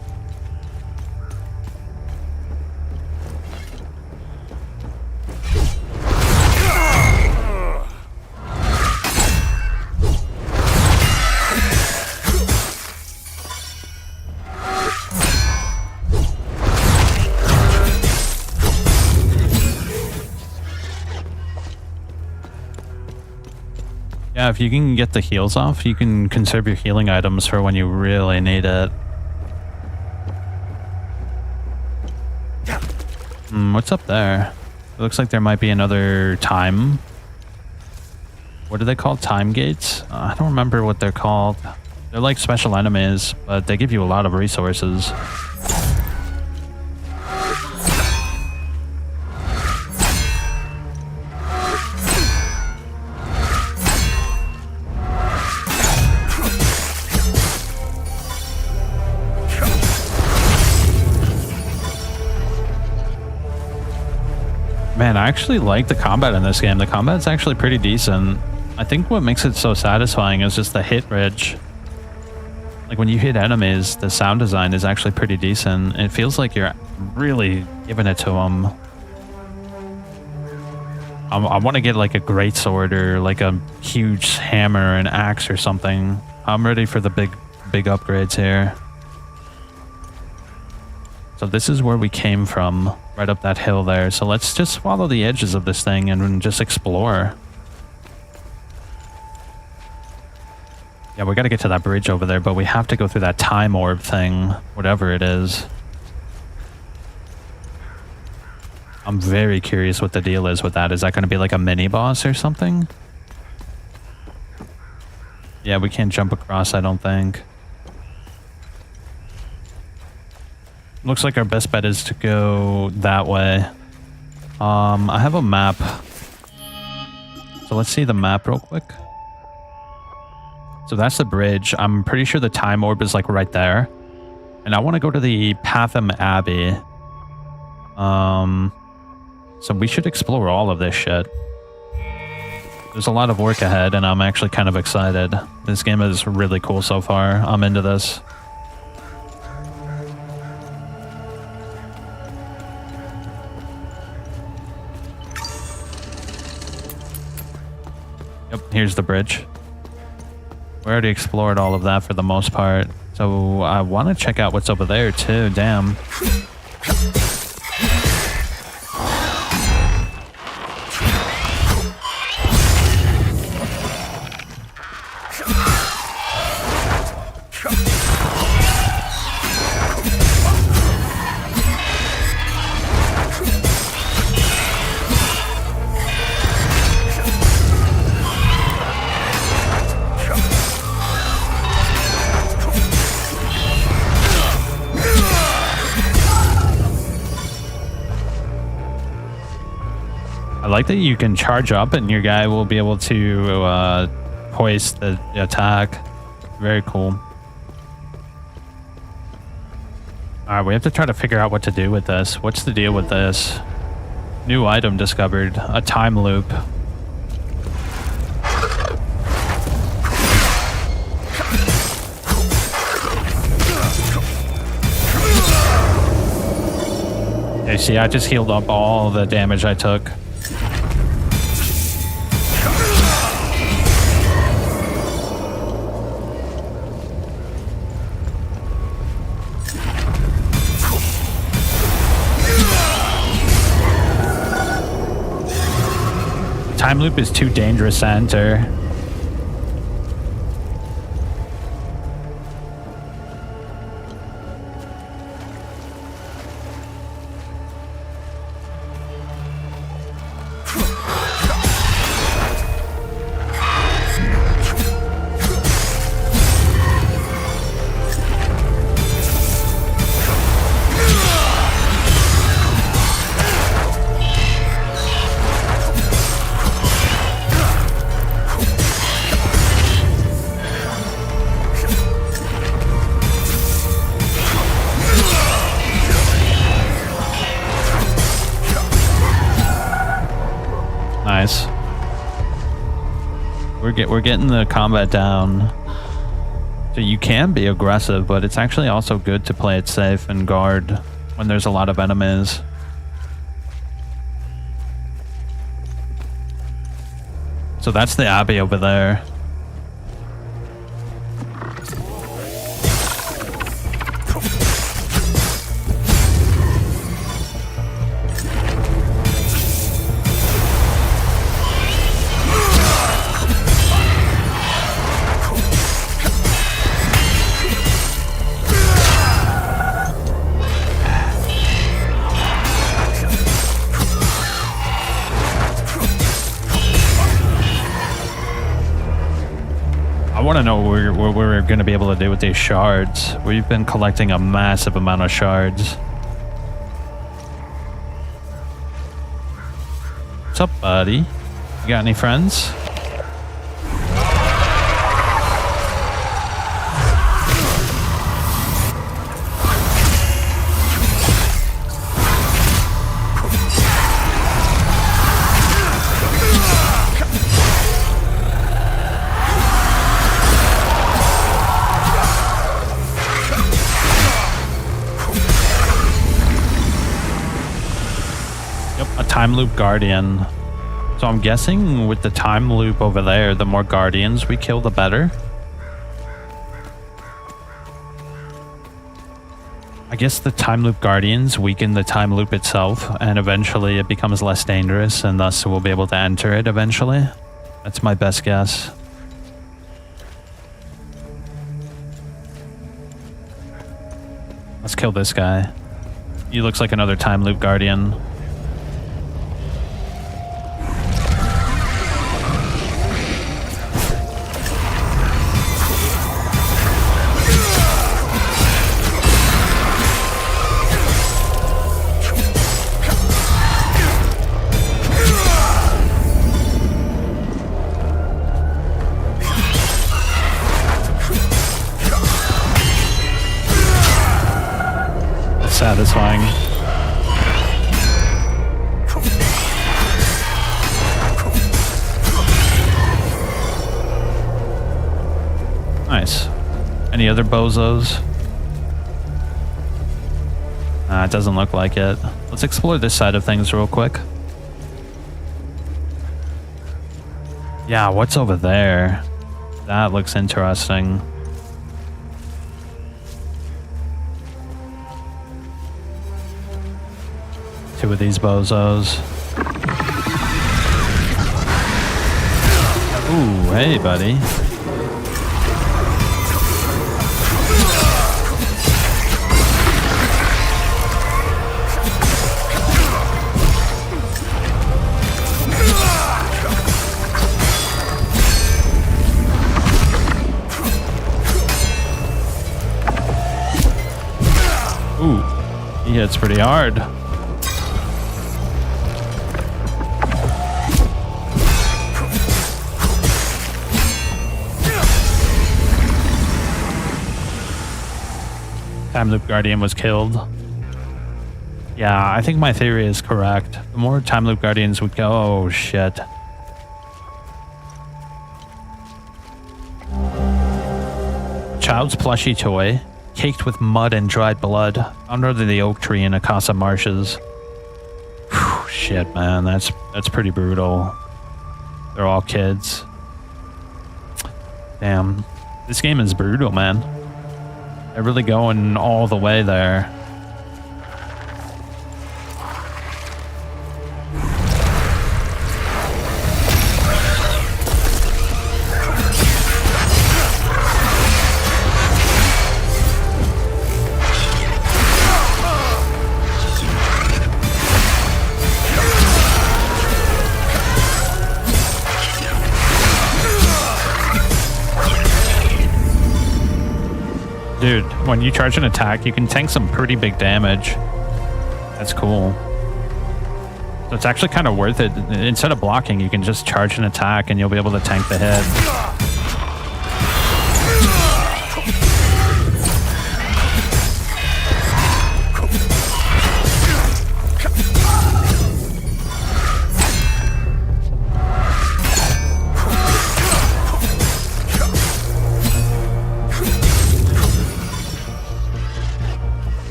Yeah, if you can get the heals off, you can conserve your healing items for when you really need it. What's up there? It looks like there might be another time. What are they called? Time gates? I don't remember what they're called. They're like special enemies, but they give you a lot of resources. Man, I actually like the combat in this game. The combat's actually pretty decent. I think what makes it so satisfying is just the hit bridge. Like when you hit enemies, the sound design is actually pretty decent. It feels like you're really giving it to them. I want to get like a greatsword or like a huge hammer and axe or something. I'm ready for the big upgrades here. So this is where we came from, right up that hill there. So let's just follow the edges of this thing and just explore. Yeah, we got to get to that bridge over there, but we have to go through that time orb thing, whatever it is. I'm very curious what the deal is with that. Is that going to be like a mini boss or something? Yeah, we can't jump across, I don't think. Looks like our best bet is to go that way. I have a map. So let's see the map real quick. So that's the bridge. I'm pretty sure the time orb is like right there. And I want to go to the Patham Abbey. So we should explore all of this shit. There's a lot of work ahead and I'm actually kind of excited. This game is really cool so far. I'm into this. Yep, here's the bridge. We already explored all of that for the most part. So I want to check out what's over there too, damn. I like that you can charge up and your guy will be able to hoist the attack. Very cool. Alright, we have to try to figure out what to do with this. What's the deal with this? New item discovered. A time loop. Okay, see, I just healed up all the damage I took. Time loop is too dangerous to enter. Nice. We're getting the combat down. So you can be aggressive, but it's actually also good to play it safe and guard when there's a lot of enemies. So that's the abbey over there. I want to know what we're going to be able to do with these shards. We've been collecting a massive amount of shards. What's up, buddy? You got any friends? Time loop guardian. So I'm guessing with the time loop over there, the more guardians we kill, the better. I guess the time loop guardians weaken the time loop itself, and eventually it becomes less dangerous, and thus we'll be able to enter it eventually. That's my best guess. Let's kill this guy. He looks like another time loop guardian. Satisfying. Nice. Any other bozos? It doesn't look like it. Let's explore this side of things real quick. Yeah, what's over there? That looks interesting. Two of these bozos. Ooh, hey, buddy. Ooh, he hits pretty hard. Time loop guardian was killed. Yeah, I think my theory is correct. The more time loop guardians would go, oh shit. Child's plushie toy, caked with mud and dried blood, found under the oak tree in Akasa Marshes. Whew, shit, man, that's pretty brutal. They're all kids. Damn, this game is brutal, man. They're really going all the way there. Dude, when you charge an attack, you can tank some pretty big damage. That's cool. So it's actually kind of worth it. Instead of blocking, you can just charge an attack and you'll be able to tank the hit.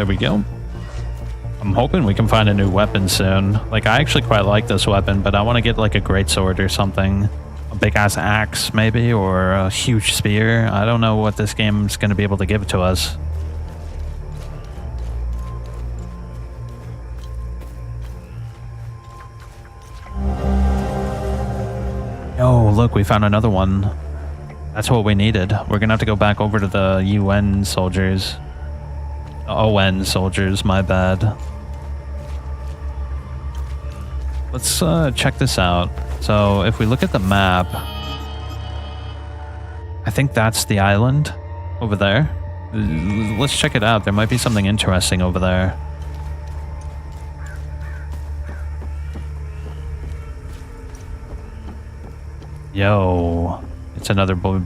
There we go. I'm hoping we can find a new weapon soon. Like, I actually quite like this weapon, but I want to get like a greatsword or something. A big-ass axe, maybe, or a huge spear. I don't know what this game's going to be able to give to us. Oh, look, we found another one. That's what we needed. We're going to have to go back over to the UN soldiers. ON soldiers, my bad. Let's check this out. So if we look at the map, I think that's the island over there. Let's check it out. There might be something interesting over there. Yo, it's another boy.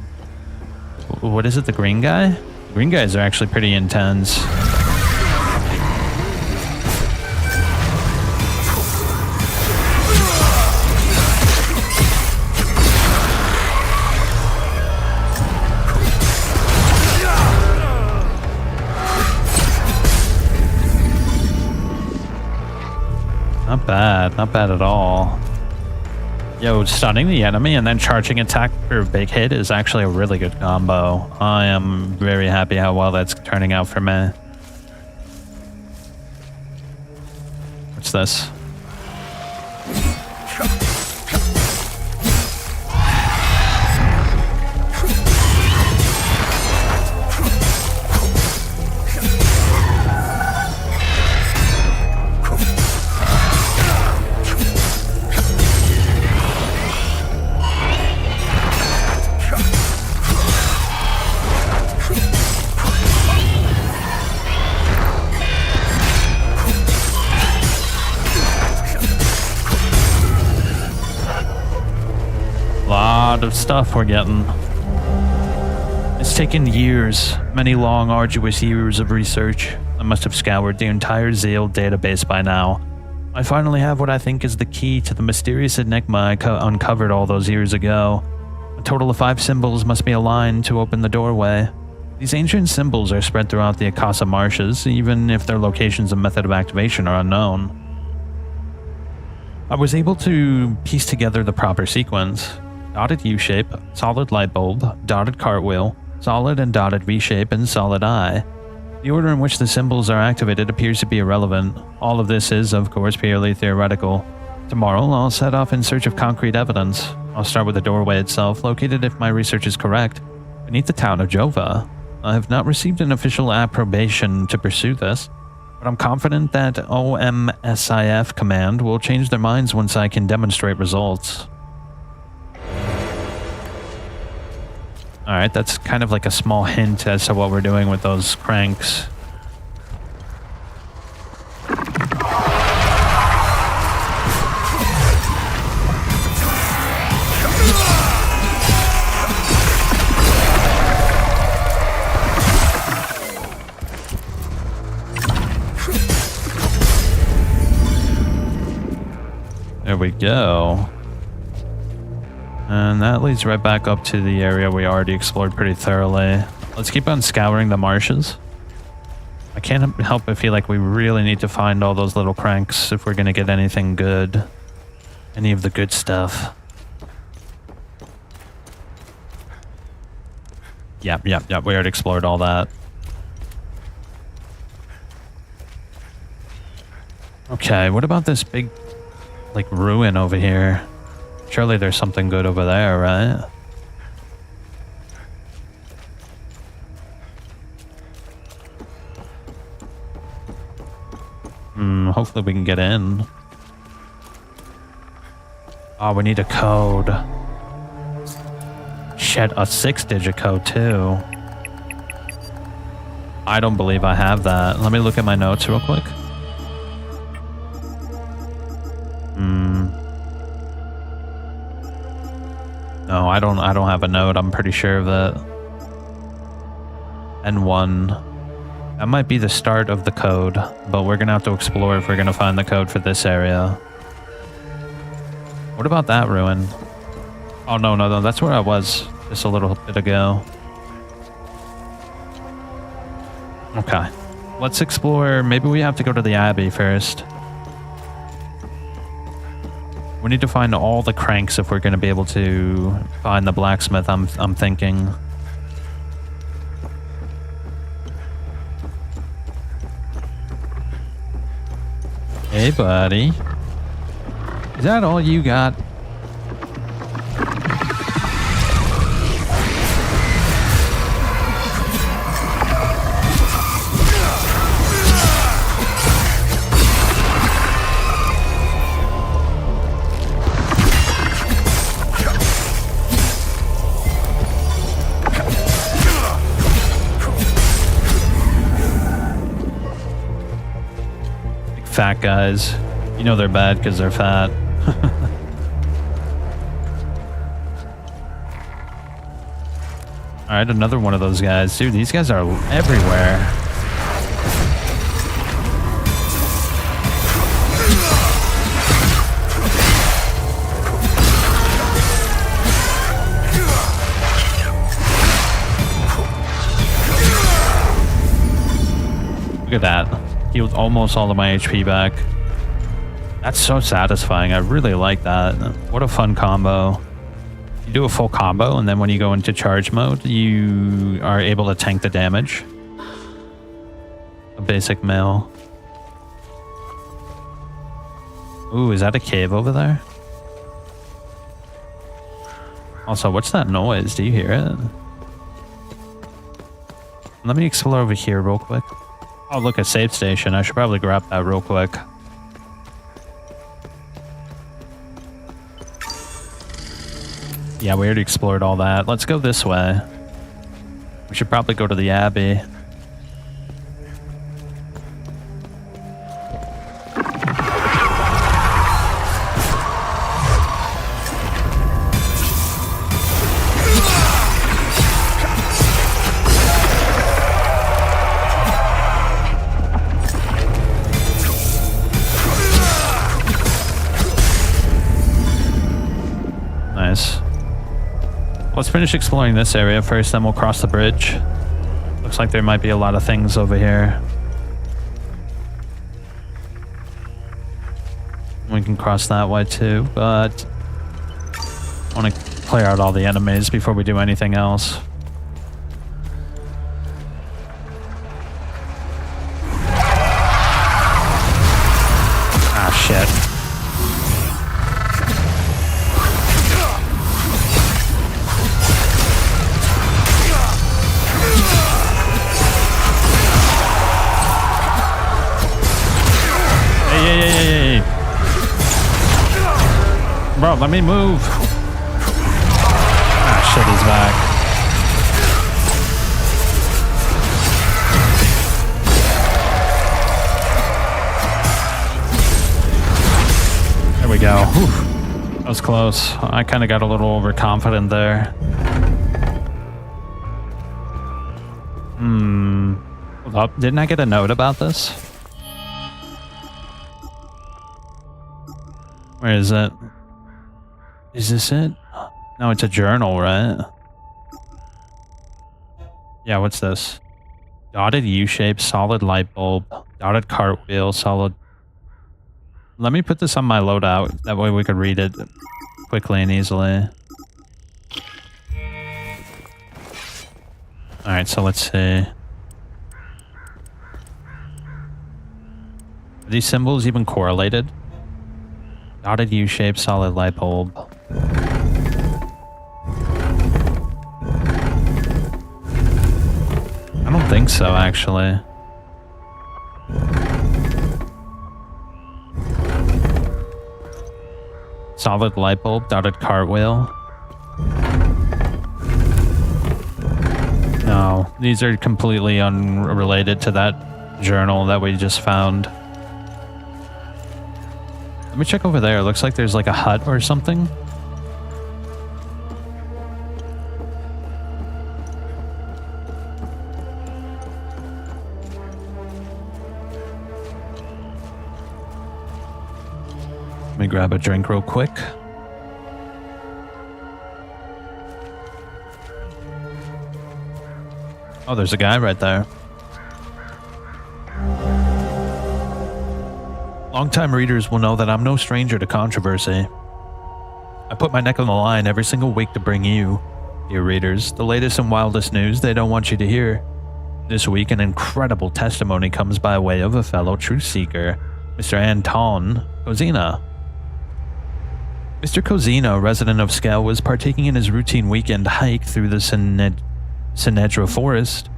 What is it, the green guy? The green guys are actually pretty intense. Not bad at all. Yo, stunning the enemy and then charging attack for a big hit is actually a really good combo. I am very happy how well that's turning out for me. What's this? Of stuff we're getting. It's taken years, many long, arduous years of research. I must have scoured the entire Zeal database by now. I finally have what I think is the key to the mysterious enigma I uncovered all those years ago. A total of 5 symbols must be aligned to open the doorway. These ancient symbols are spread throughout the Akasa marshes, even if their locations and method of activation are unknown. I was able to piece together the proper sequence. Dotted U-shape, solid light bulb, dotted cartwheel, solid and dotted V-shape, and solid eye. The order in which the symbols are activated appears to be irrelevant. All of this is, of course, purely theoretical. Tomorrow, I'll set off in search of concrete evidence. I'll start with the doorway itself, located, if my research is correct, beneath the town of Jova. I have not received an official approbation to pursue this, but I'm confident that OMSIF command will change their minds once I can demonstrate results. Alright, that's kind of like a small hint as to what we're doing with those cranks. There we go. And that leads right back up to the area we already explored pretty thoroughly. Let's keep on scouring the marshes. I can't help but feel like we really need to find all those little cranks if we're going to get anything good. Any of the good stuff. Yep. We already explored all that. Okay, what about this big, like, ruin over here? Surely there's something good over there, right? Hopefully we can get in. Oh, we need a code. Shit, a 6-digit code too. I don't believe I have that. Let me look at my notes real quick. No, I don't have a note. I'm pretty sure of that. N1. That might be the start of the code, but we're gonna have to explore if we're gonna find the code for this area. What about that ruin? Oh, no, that's where I was just a little bit ago. Okay. let's explore. Maybe we have to go to the Abbey first. We need to find all the cranks if we're going to be able to find the blacksmith, I'm thinking. Hey, buddy. Is that all you got? Fat guys. You know they're bad because they're fat. Alright, another one of those guys. Dude, these guys are everywhere. Look at that. Healed almost all of my HP back. That's so satisfying. I really like that. What a fun combo. You do a full combo, and then when you go into charge mode, you are able to tank the damage. A basic mill. Ooh, is that a cave over there? Also, what's that noise? Do you hear it? Let me explore over here real quick. Oh, look, a save station. I should probably grab that real quick. Yeah, we already explored all that. Let's go this way. We should probably go to the Abbey. Nice. Let's finish exploring this area first, then we'll cross the bridge. Looks like there might be a lot of things over here. We can cross that way too, but I want to clear out all the enemies before we do anything else. Ah, shit. Hey. Bro, let me move. Ah, shit, he's back. There we go. Whew. That was close. I kind of got a little overconfident there. Hold up. Didn't I get a note about this? Where is it? Is this it? No, it's a journal, right? Yeah, what's this? Dotted U-shape, solid light bulb, dotted cartwheel, solid... Let me put this on my loadout. That way we could read it quickly and easily. Alright, so let's see. Are these symbols even correlated? Dotted U-shape, solid light bulb. I don't think so, actually. Solid light bulb, dotted cartwheel. No, these are completely unrelated to that journal that we just found. Let me check over there. It looks like there's like a hut or something. Let me grab a drink real quick. Oh, there's a guy right there. Longtime readers will know that I'm no stranger to controversy. I put my neck on the line every single week to bring you, dear readers, the latest and wildest news they don't want you to hear. This week, an incredible testimony comes by way of a fellow truth seeker, Mr. Anton Kozina. Mr. Kozina, resident of Skell, was partaking in his routine weekend hike through the Sinedra forest.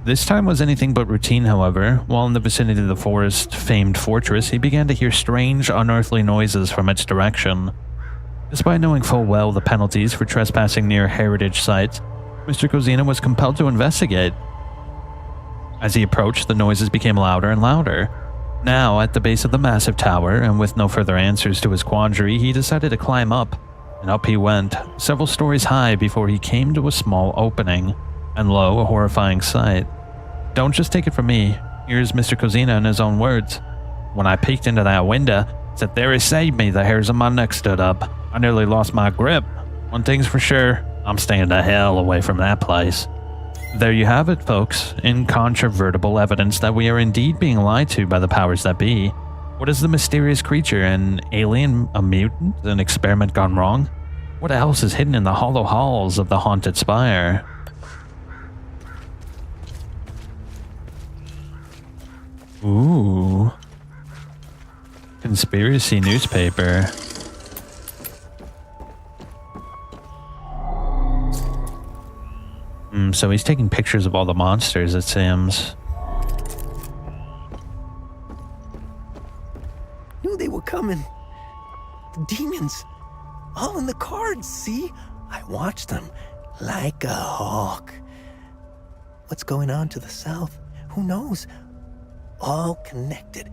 This time was anything but routine, however. While in the vicinity of the forest-famed fortress, he began to hear strange, unearthly noises from its direction. Despite knowing full well the penalties for trespassing near heritage sites, Mr. Kozina was compelled to investigate. As he approached, the noises became louder and louder. Now, at the base of the massive tower, and with no further answers to his quandary, he decided to climb up. And up he went, several stories high before he came to a small opening. And lo, a horrifying sight. Don't just take it from me. Here's Mr. Kozina in his own words. When I peeked into that window, that there he saved me, the hairs on my neck stood up. I nearly lost my grip. One thing's for sure, I'm staying the hell away from that place. There you have it, folks. Incontrovertible evidence that we are indeed being lied to by the powers that be. What is the mysterious creature? An alien? A mutant? An experiment gone wrong? What else is hidden in the hollow halls of the haunted spire? Ooh. Conspiracy newspaper. So he's taking pictures of all the monsters, it seems. Knew they were coming. The demons. All in the cards, see? I watched them like a hawk. What's going on to the south? Who knows? All connected.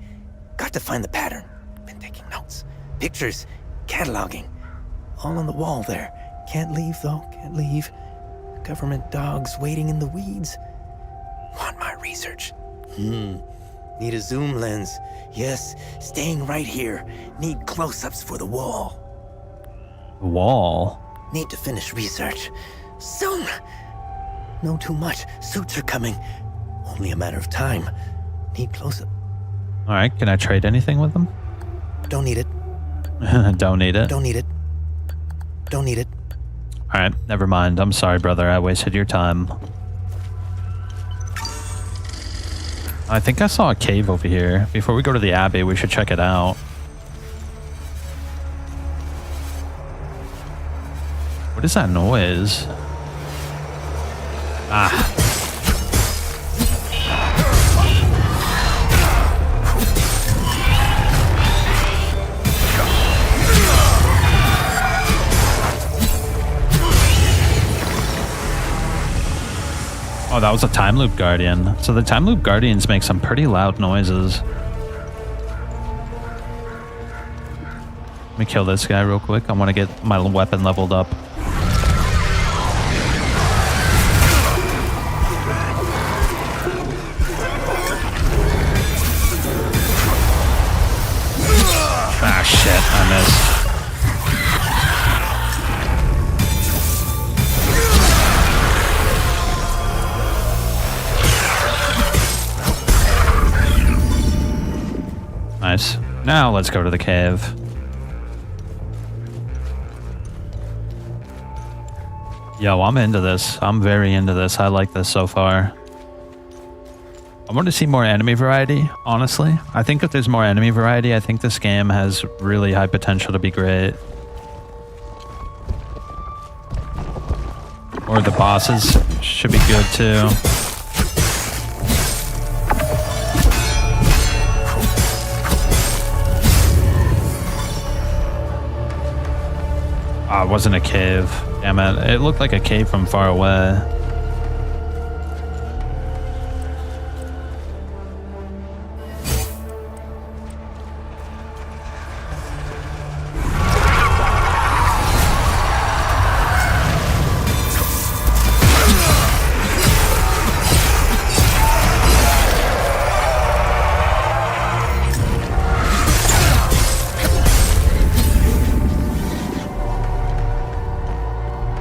Got to find the pattern. Been taking notes. Pictures. Cataloging. All on the wall there. Can't leave, though. Can't leave. Government dogs waiting in the weeds. Want my research? Need a zoom lens. Yes, staying right here. Need close-ups for the wall. The wall? Need to finish research. Soon. Know too much. Suits are coming. Only a matter of time. Need close-up. Alright, can I trade anything with them? Don't need it. Don't need it? Don't need it. Don't need it. Alright, never mind. I'm sorry, brother. I wasted your time. I think I saw a cave over here. Before we go to the Abbey, we should check it out. What is that noise? Ah. Oh, that was a time loop guardian. So the time loop guardians make some pretty loud noises. Let me kill this guy real quick. I want to get my weapon leveled up. Ah, shit. I missed. Nice. Now let's go to the cave. Yo, I'm into this. I'm very into this. I like this so far. I want to see more enemy variety, honestly. I think if there's more enemy variety, I think this game has really high potential to be great. Or the bosses should be good too. Oh, it wasn't a cave. Damn it. It looked like a cave from far away.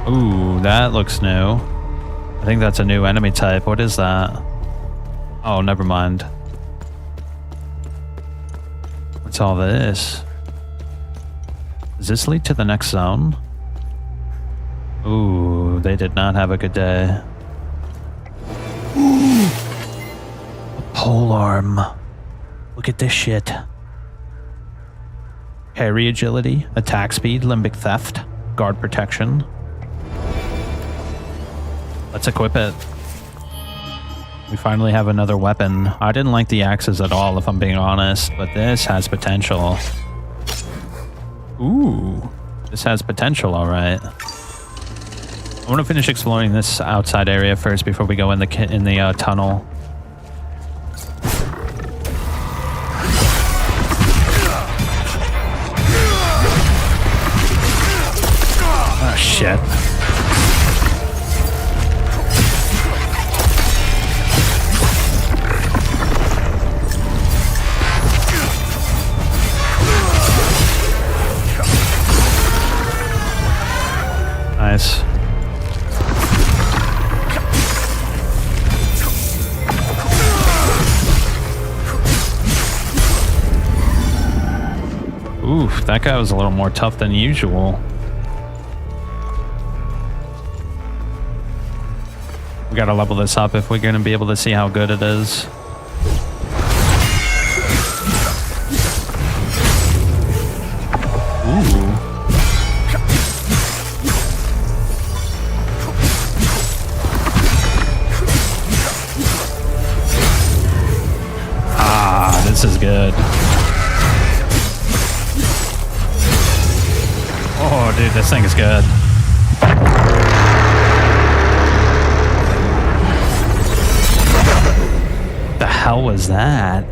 Ooh, that looks new. I think that's a new enemy type. What is that? Oh, never mind. What's all this? Does this lead to the next zone? Ooh, they did not have a good day. Ooh, a pole arm. Look at this shit. Parry agility, attack speed, limbic theft, guard protection. Let's equip it. We finally have another weapon. I didn't like the axes at all, if I'm being honest, but this has potential. Ooh, this has potential, all right. I want to finish exploring this outside area first before we go in the tunnel. Oh shit. Nice. Oof, that guy was a little more tough than usual. We gotta level this up if we're gonna be able to see how good it is. Ooh. Ah, this is good. Oh, dude, this thing is good. What the hell was that?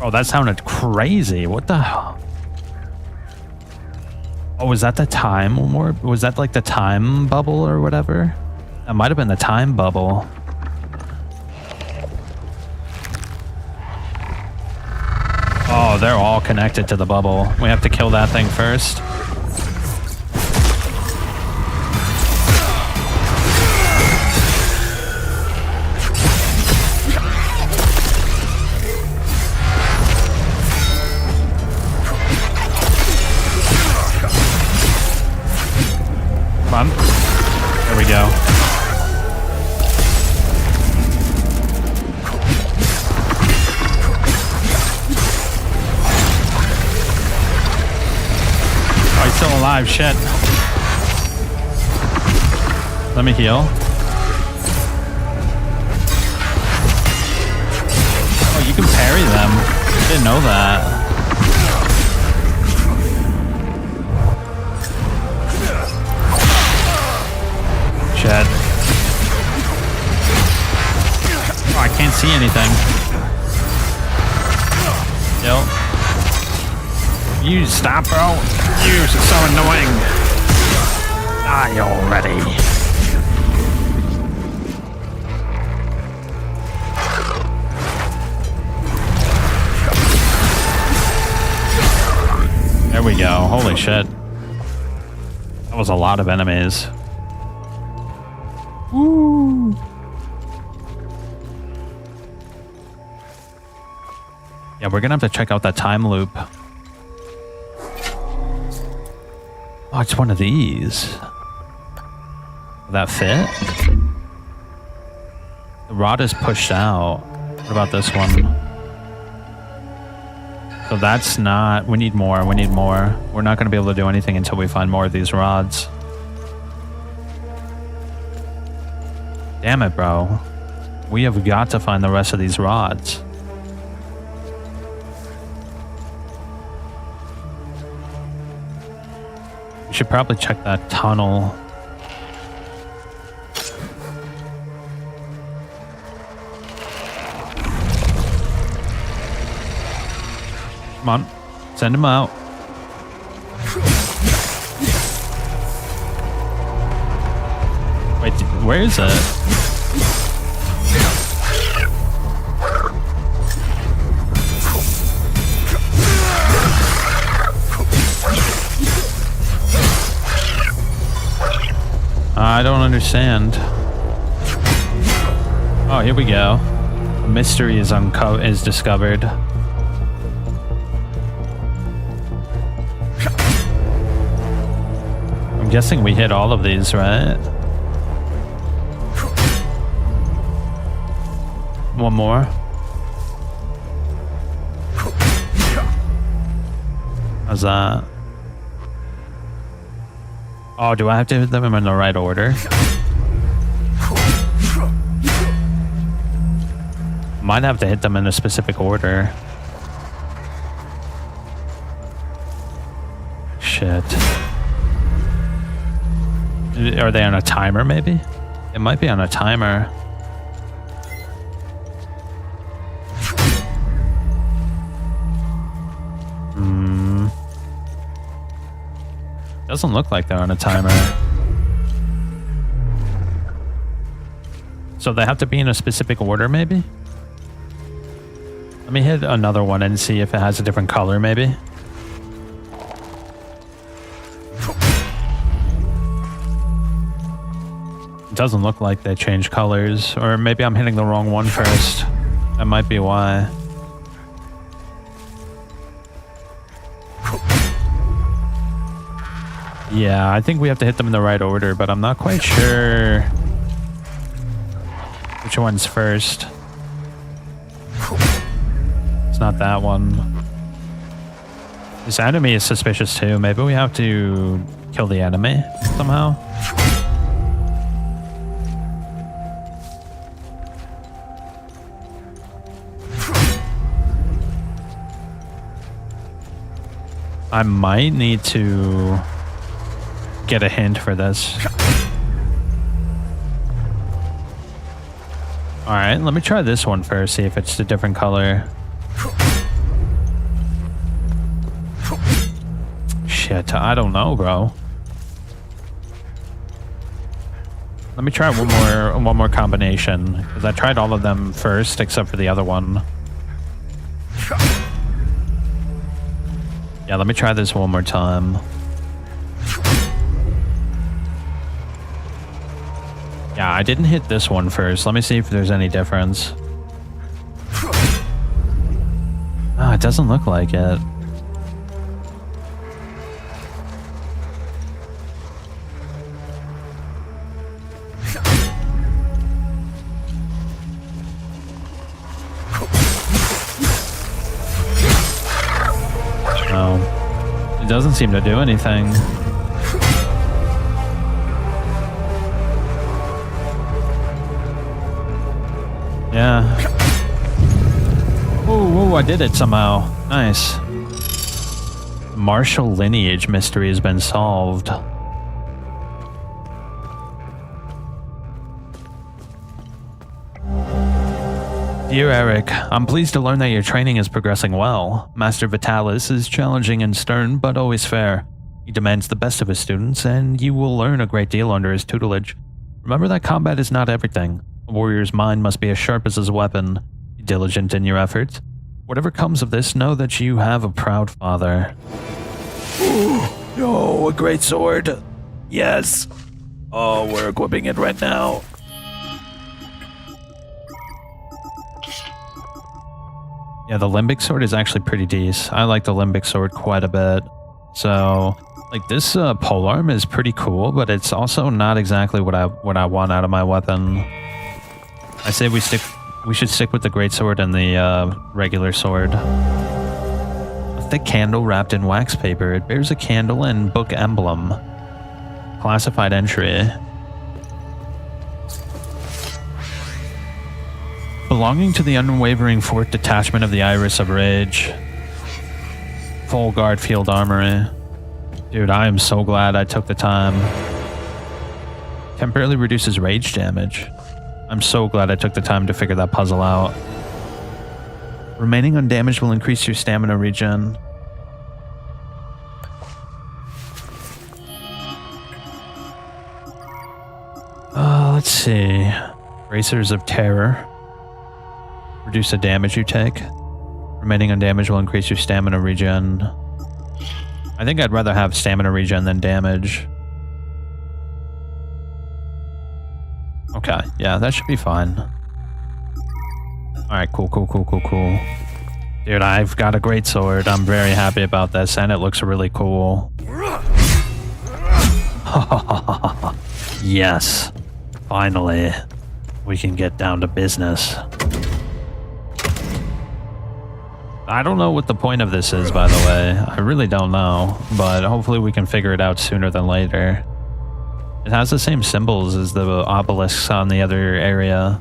Oh, that sounded crazy. What the hell? Oh, was that the time warp? Was that like the time bubble or whatever? That might have been the time bubble. Oh, they're all connected to the bubble. We have to kill that thing first. Come on. There we go. Oh, he's still alive. Shit. Let me heal. Oh, you can parry them. I didn't know that. Shit. Oh, I can't see anything. Yo. You stop, bro. You're so annoying. Die already. There we go. Holy shit. That was a lot of enemies. Woo. Yeah, we're gonna have to check out that time loop. Oh, it's one of these. Will that fit? The rod is pushed out. What about this one? So that's not... We need more. We need more. We're not gonna be able to do anything until we find more of these rods. Damn it, bro. We have got to find the rest of these rods. We should probably check that tunnel. Come on. Send him out. Wait, where is it? I don't understand. Oh, here we go. A mystery is discovered. I'm guessing we hit all of these, right? One more. How's that? Oh, do I have to hit them in the right order? Might have to hit them in a specific order. Shit. Are they on a timer, maybe? It might be on a timer. Doesn't look like they're on a timer. So they have to be in a specific order, maybe? Let me hit another one and see if it has a different color, maybe. It doesn't look like they changed colors, or maybe I'm hitting the wrong one first. That might be why. Yeah, I think we have to hit them in the right order, but I'm not quite sure which one's first. It's not that one. This enemy is suspicious too. Maybe we have to kill the enemy somehow. I might need to get a hint for this. Alright, let me try this one first, see if it's a different color. Shit, I don't know, bro. Let me try one more combination, because I tried all of them first except for the other one. Yeah, let me try this one more time. Yeah, I didn't hit this one first. Let me see if there's any difference. Ah, it doesn't look like it. No, it doesn't seem to do anything. Yeah. Ooh, I did it somehow. Nice. Martial lineage mystery has been solved. Dear Eric, I'm pleased to learn that your training is progressing well. Master Vitalis is challenging and stern, but always fair. He demands the best of his students, and you will learn a great deal under his tutelage. Remember that combat is not everything. A warrior's mind must be as sharp as his weapon. Be diligent in your efforts. Whatever comes of this, know that you have a proud father. Oh, a great sword. Yes. Oh, we're equipping it right now. Yeah, the limbic sword is actually pretty decent. I like the limbic sword quite a bit. So, like, this polearm is pretty cool, but it's also not exactly what I want out of my weapon. I say we should stick with the greatsword and the regular sword. A thick candle wrapped in wax paper. It bears a candle and book emblem. Classified entry. Belonging to the unwavering 4th Detachment of the Iris of Rage. Full guard field armory. Dude, I am so glad I took the time. Temporarily reduces rage damage. I'm so glad I took the time to figure that puzzle out. Remaining undamaged will increase your stamina regen. Let's see. Bracers of Terror. Reduce the damage you take. Remaining undamaged will increase your stamina regen. I think I'd rather have stamina regen than damage. Okay, yeah, that should be fine. Alright, cool. Dude, I've got a great sword. I'm very happy about this, and it looks really cool. Yes. Finally, we can get down to business. I don't know what the point of this is, by the way. I really don't know, but hopefully we can figure it out sooner than later. It has the same symbols as the obelisks on the other area.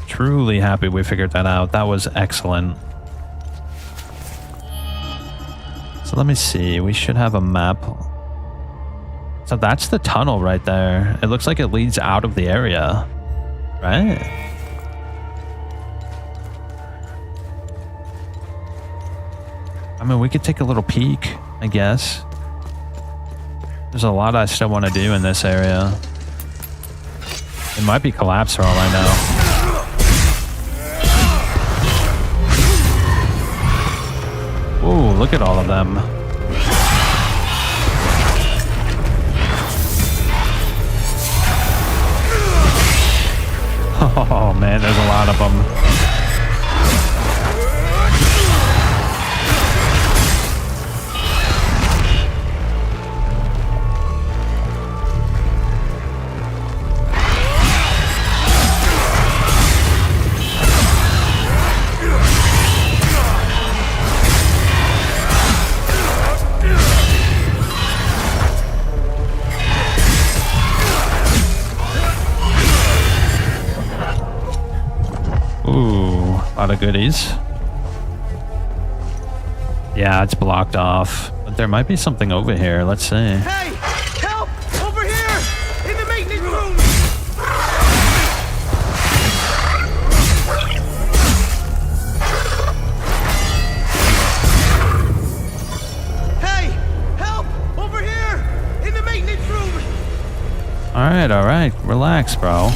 Truly happy we figured that out. That was excellent. So let me see. We should have a map. So that's the tunnel right there. It looks like it leads out of the area, right? I mean, we could take a little peek, I guess. There's a lot I still want to do in this area. It might be collapsed for all I know. Ooh, look at all of them. Oh man, there's a lot of them. Ooh, a lot of goodies. Yeah, it's blocked off. But there might be something over here. Let's see. Hey! Help! Over here! In the maintenance room! Hey! Help! Over here! In the maintenance room! All right. Relax, bro.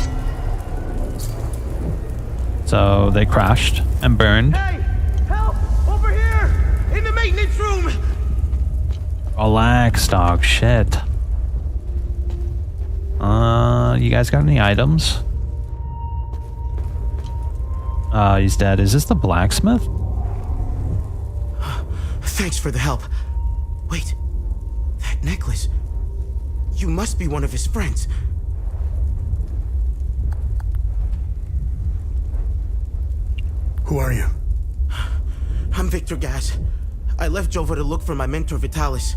So they crashed and burned. Hey! Help! Over here! In the maintenance room! Relax, dog. Shit. You guys got any items? He's dead. Is this the blacksmith? Thanks for the help. Wait. That necklace. You must be one of his friends. Who are you? I'm Victor Gas. I left Jova to look for my mentor Vitalis.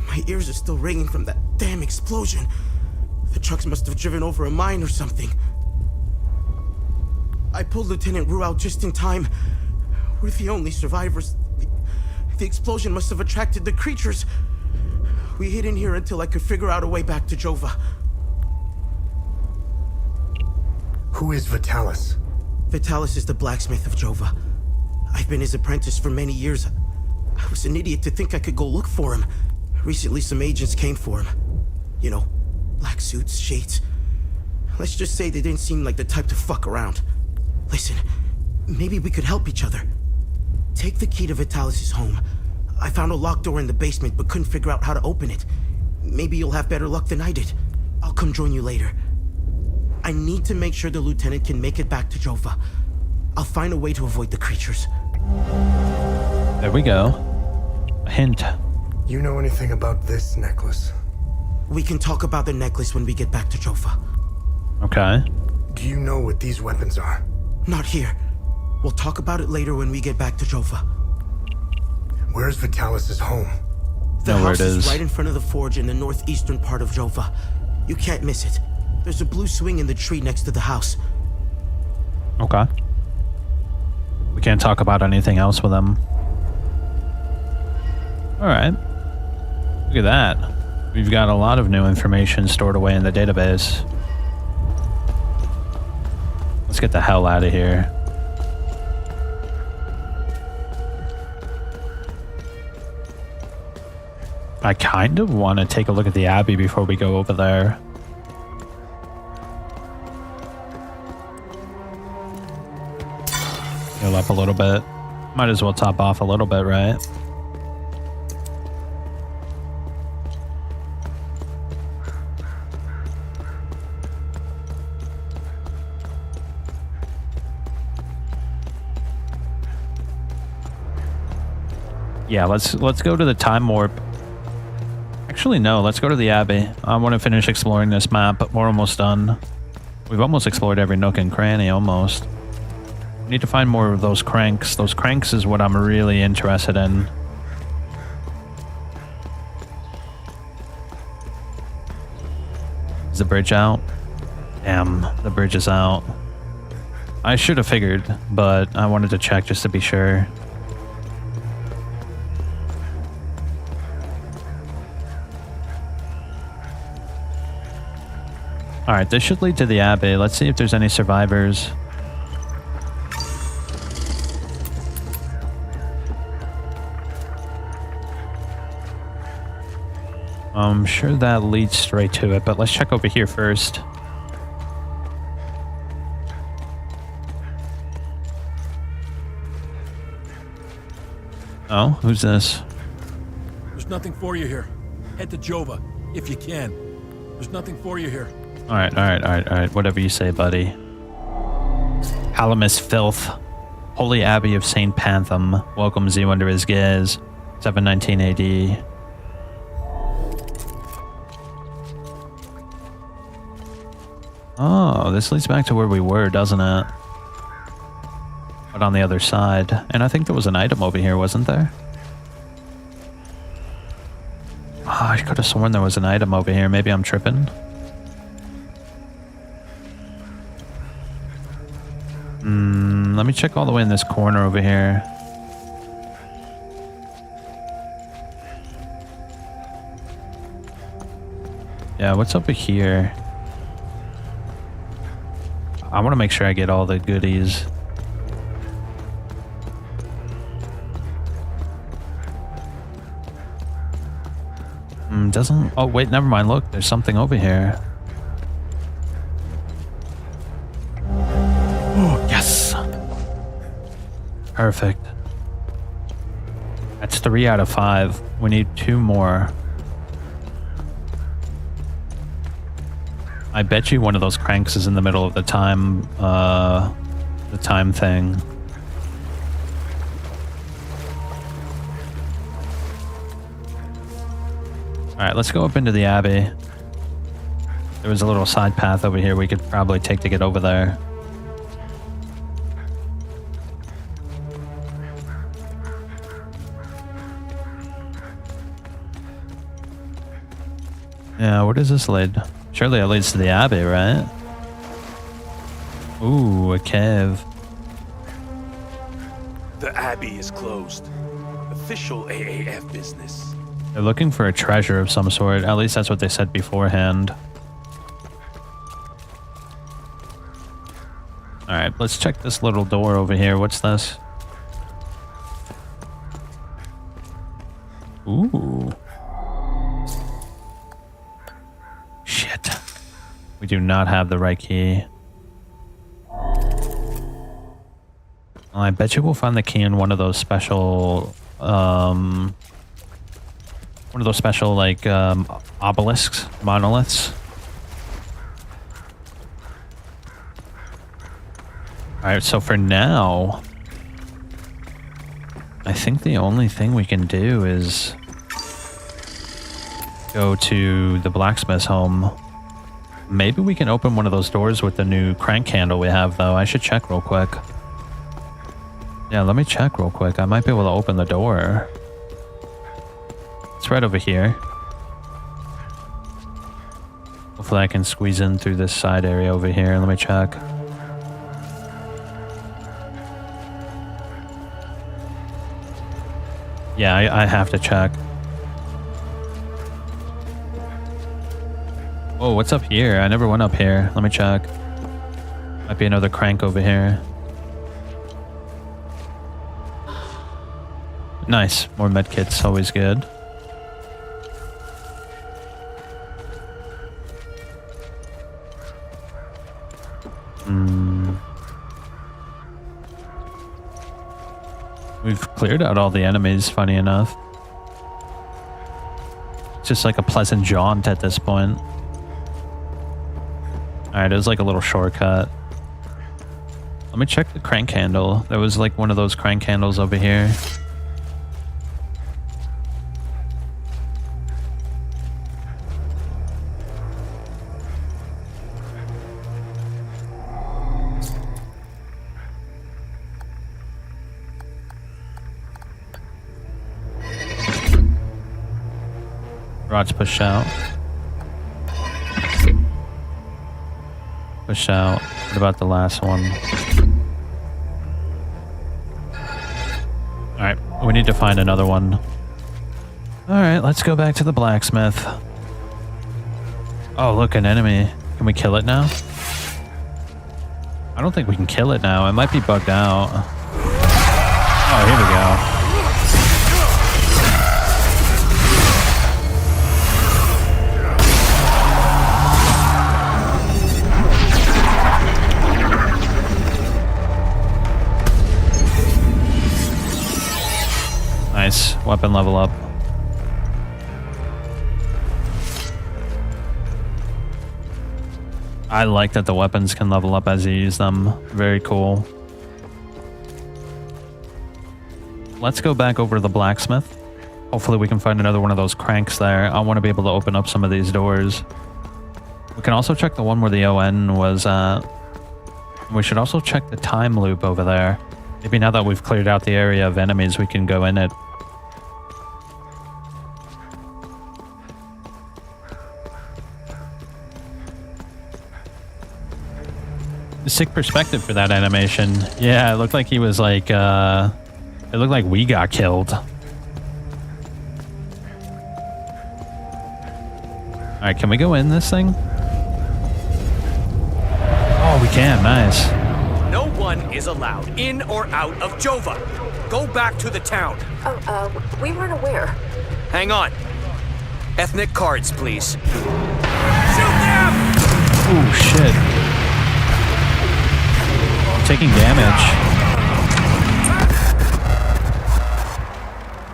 My ears are still ringing from that damn explosion. The trucks must have driven over a mine or something. I pulled Lieutenant Rue out just in time. We're the only survivors. The explosion must have attracted the creatures. We hid in here until I could figure out a way back to Jova. Who is Vitalis? Vitalis is the blacksmith of Jova. I've been his apprentice for many years. I was an idiot to think I could go look for him. Recently, some agents came for him. You know, black suits, shades. Let's just say they didn't seem like the type to fuck around. Listen, maybe we could help each other. Take the key to Vitalis' home. I found a locked door in the basement but couldn't figure out how to open it. Maybe you'll have better luck than I did. I'll come join you later. I need to make sure the lieutenant can make it back to Jova. I'll find a way to avoid the creatures. There we go. A hint. You know anything about this necklace? We can talk about the necklace when we get back to Jova. Okay. Do you know what these weapons are? Not here. We'll talk about it later when we get back to Jova. Where's Vitalis' home? The house is right in front of the forge in the northeastern part of Jova. You can't miss it. There's a blue swing in the tree next to the house. Okay. We can't talk about anything else with them. Alright. Look at that. We've got a lot of new information stored away in the database. Let's get the hell out of here. I kind of want to take a look at the Abbey before we go over there. Heal up a little bit. Might as well top off a little bit, right? Yeah, let's go to the time warp. Actually, no, let's go to the Abbey. I want to finish exploring this map, but we're almost done. We've almost explored every nook and cranny, almost. We need to find more of those cranks. Those cranks is what I'm really interested in. Is the bridge out? Damn, the bridge is out. I should have figured, but I wanted to check just to be sure. Alright, this should lead to the Abbey. Let's see if there's any survivors. I'm sure that leads straight to it, but let's check over here first. Oh, who's this? There's nothing for you here. Head to Jova, if you can. There's nothing for you here. Alright. Whatever you say, buddy. Palamis Filth. Holy Abbey of St. Pantham welcomes you under his gaze. 719 AD. Oh, this leads back to where we were, doesn't it? But on the other side. And I think there was an item over here, wasn't there? Oh, I could have sworn there was an item over here. Maybe I'm tripping. Let me check all the way in this corner over here. Yeah, what's over here? I want to make sure I get all the goodies. Doesn't... Oh, wait, never mind. Look, there's something over here. Oh, yes! Perfect. That's 3 out of 5. We need 2 more. I bet you one of those cranks is in the middle of the time thing. Alright, let's go up into the Abbey. There was a little side path over here we could probably take to get over there. Yeah, where does this lead? Surely it leads to the Abbey, right? Ooh, a cave. The Abbey is closed. Official AAF business. They're looking for a treasure of some sort. At least that's what they said beforehand. Alright, let's check this little door over here. What's this? Ooh. Shit. We do not have the right key. Well, I bet you we'll find the key in one of those special, like, obelisks, monoliths. Alright, so for now, I think the only thing we can do is go to the blacksmith's home. Maybe we can open one of those doors with the new crank handle we have, though. I should check real quick. Yeah, let me check real quick. I might be able to open the door. It's right over here. Hopefully I can squeeze in through this side area over here. Let me check. Yeah, I have to check. Oh, what's up here? I never went up here. Let me check. Might be another crank over here. Nice. More medkits, always good. We've cleared out all the enemies, funny enough. It's just like a pleasant jaunt at this point. Alright, it was like a little shortcut. Let me check the crank handle. There was like one of those crank handles over here. Rod's pushed out. Push out. What about the last one? Alright, we need to find another one. Alright, let's go back to the blacksmith. Oh, look, an enemy. Can we kill it now? I don't think we can kill it now. It might be bugged out. Oh, here we go. Nice. Weapon level up. I like that the weapons can level up as you use them. Very cool. Let's go back over to the blacksmith. Hopefully we can find another one of those cranks there. I want to be able to open up some of these doors. We can also check the one where the ON was at. We should also check the time loop over there. Maybe now that we've cleared out the area of enemies, we can go in it. Sick perspective for that animation. Yeah, it looked like he was like, it looked like we got killed. Alright, can we go in this thing? Oh, we can. Nice. No one is allowed in or out of Jova. Go back to the town. Oh, we weren't aware. Hang on. Ethnic cards, please. Shoot them! Oh, shit. Taking damage.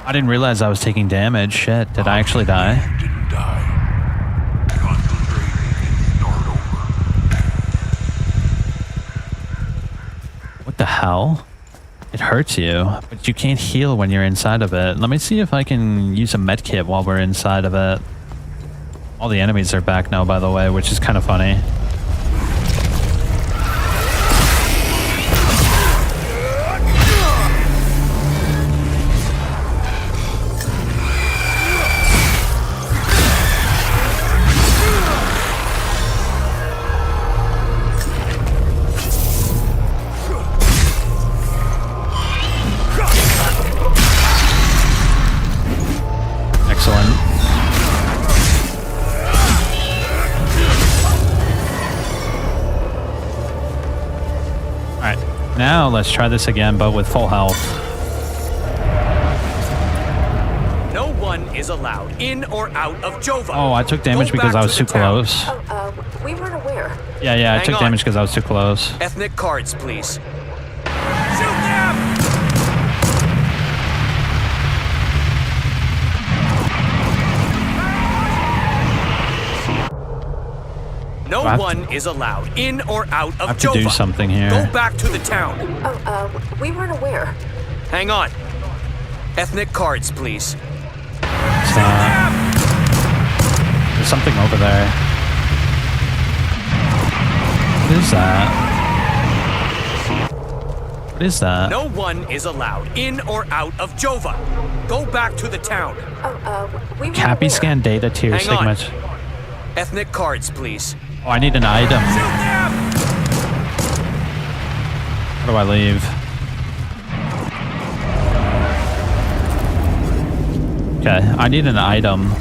I didn't realize I was taking damage. Shit, did I actually die? Didn't die. What the hell? It hurts you, but you can't heal when you're inside of it. Let me see if I can use a med kit while we're inside of it. All the enemies are back now, by the way, which is kind of funny. Now let's try this again, but with full health. No one is allowed in or out of Jova. Oh, I took damage because I was too close. Oh, we weren't aware. Yeah, I took damage because I was too close. Ethnic cards, please. Shoot them! No one is allowed in or out of Jova. I have to do something here. Go back to the town. Oh, we weren't aware. Hang on. Ethnic cards, please. There's something over there. What is that? What is that? No one is allowed in or out of Jova. Go back to the town. Oh, we weren't Cappy aware. scan data tier Hang on. segment. Ethnic cards, please. Oh, I need an item. How do I leave? Okay, I need an item.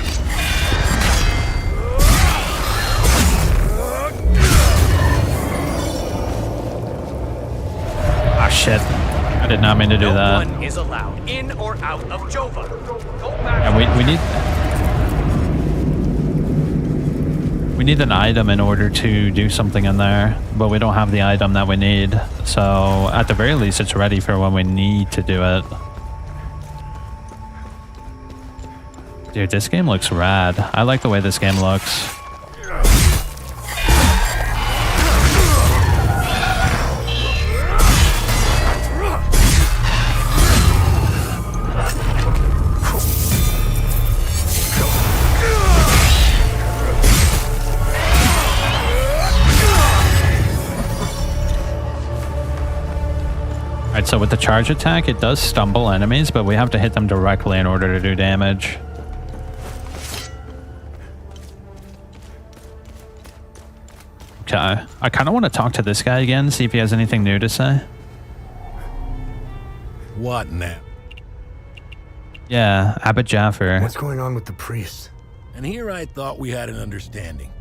Ah, shit. I did not mean to do that. No one is allowed in or out of Jova. Go back. Yeah, we need an item in order to do something in there, but we don't have the item that we need. So at the very least, it's ready for when we need to do it. Dude, this game looks rad. I like the way this game looks. Alright, so with the charge attack, it does stumble enemies, but we have to hit them directly in order to do damage. Okay. I kind of want to talk to this guy again, see if he has anything new to say. What now? Yeah, Abbot Jaffer. What's going on with the priest? And here I thought we had an understanding.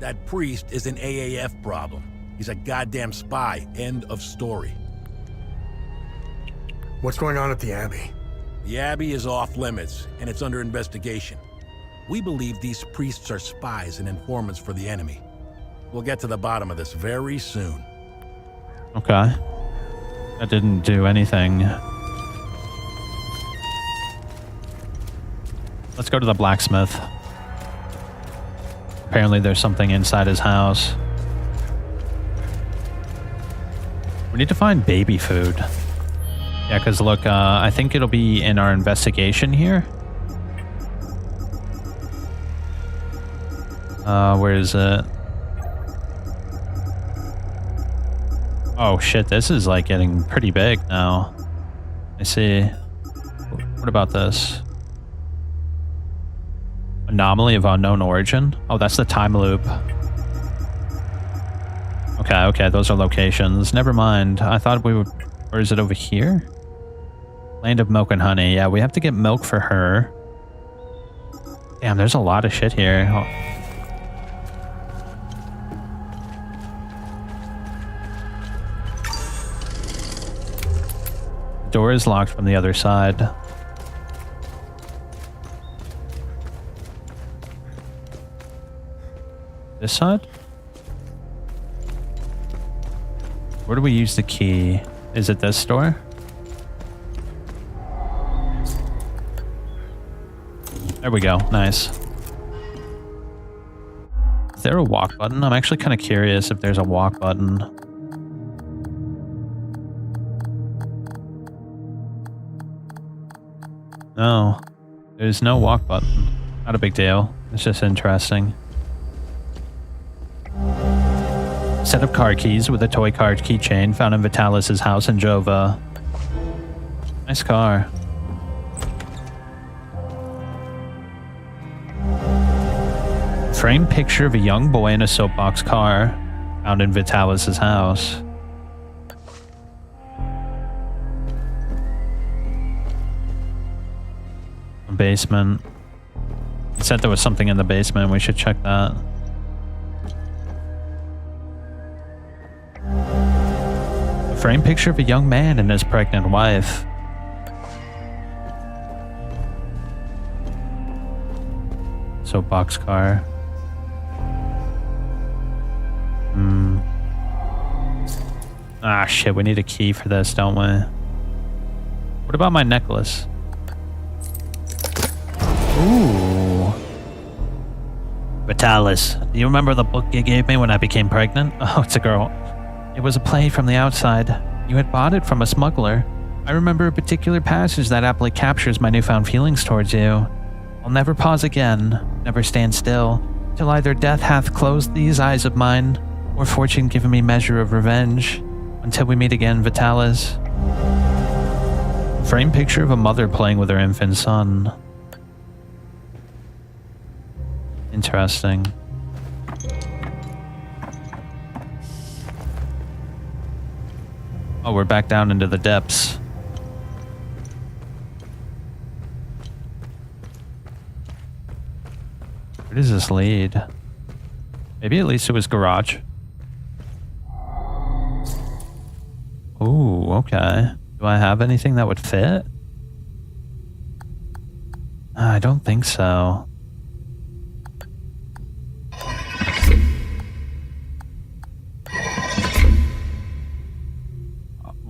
That priest is an AAF problem. He's a goddamn spy. End of story. What's going on at the Abbey? The Abbey is off limits, and it's under investigation. We believe these priests are spies and informants for the enemy. We'll get to the bottom of this very soon. Okay. That didn't do anything. Let's go to the blacksmith. Apparently there's something inside his house. We need to find baby food. Yeah, because look, I think it'll be in our investigation here. Where is it? Oh shit, this is like getting pretty big now. I see. What about this? Anomaly of unknown origin? Oh, that's the time loop. Okay, those are locations. Never mind. I thought we would... Or is it over here? Land of milk and honey. Yeah, we have to get milk for her. Damn, there's a lot of shit here. Oh. Door is locked from the other side. This side? Where do we use the key? Is it this door? There we go. Nice. Is there a walk button? I'm actually kind of curious if there's a walk button. No. There's no walk button. Not a big deal. It's just interesting. Set of car keys with a toy car keychain found in Vitalis' house in Jova. Nice car. Framed picture of a young boy in a soapbox car found in Vitalis' house. A basement. It said there was something in the basement. We should check that. A framed picture of a young man and his pregnant wife. Soapbox car. Ah, shit, we need a key for this, don't we? What about my necklace? Ooh. Vitalis, do you remember the book you gave me when I became pregnant? Oh, it's a girl. It was a play from the outside. You had bought it from a smuggler. I remember a particular passage that aptly captures my newfound feelings towards you. I'll never pause again, never stand still, till either death hath closed these eyes of mine, or fortune given me measure of revenge. Until we meet again, Vitalis. Framed picture of a mother playing with her infant son. Interesting. Oh, we're back down into the depths. Where does this lead? Maybe it leads to his garage. Ooh, okay. Do I have anything that would fit? I don't think so.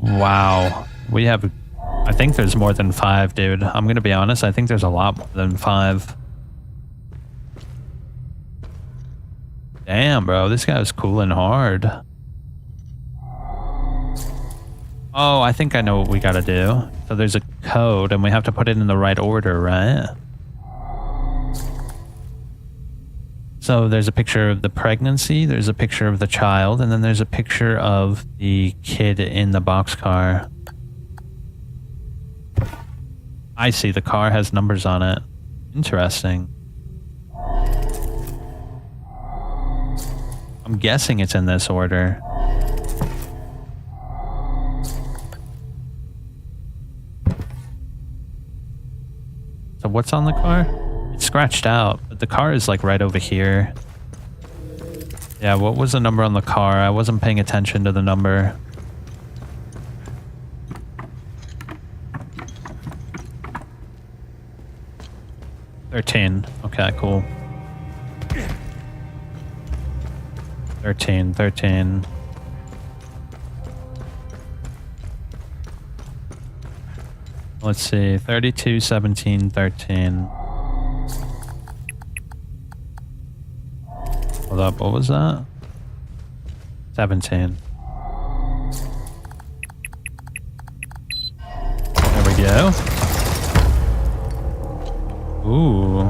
Wow. We have... I think there's more than 5, dude. I'm gonna be honest. I think there's a lot more than 5. Damn, bro. This guy was cool and hard. Oh, I think I know what we gotta do. So there's a code and we have to put it in the right order, right? So there's a picture of the pregnancy, there's a picture of the child, and then there's a picture of the kid in the boxcar. I see, the car has numbers on it. Interesting. I'm I'm guessing it's in this order. So what's on the car? It's scratched out, but the car is like right over here. Yeah, what was the number on the car? I wasn't paying attention to the number. $13. Okay, cool. 13. Let's see, 32, 17, 13. Hold up, what was that? 17. There we go. Ooh.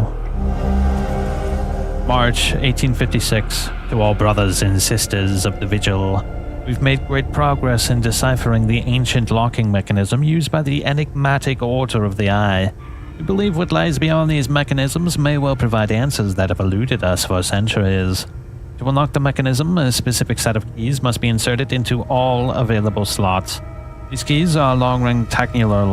March 1856. To all brothers and sisters of the Vigil. We've made great progress in deciphering the ancient locking mechanism used by the enigmatic Order of the Eye. We believe what lies beyond these mechanisms may well provide answers that have eluded us for centuries. To unlock the mechanism, a specific set of keys must be inserted into all available slots. These keys are long rectangular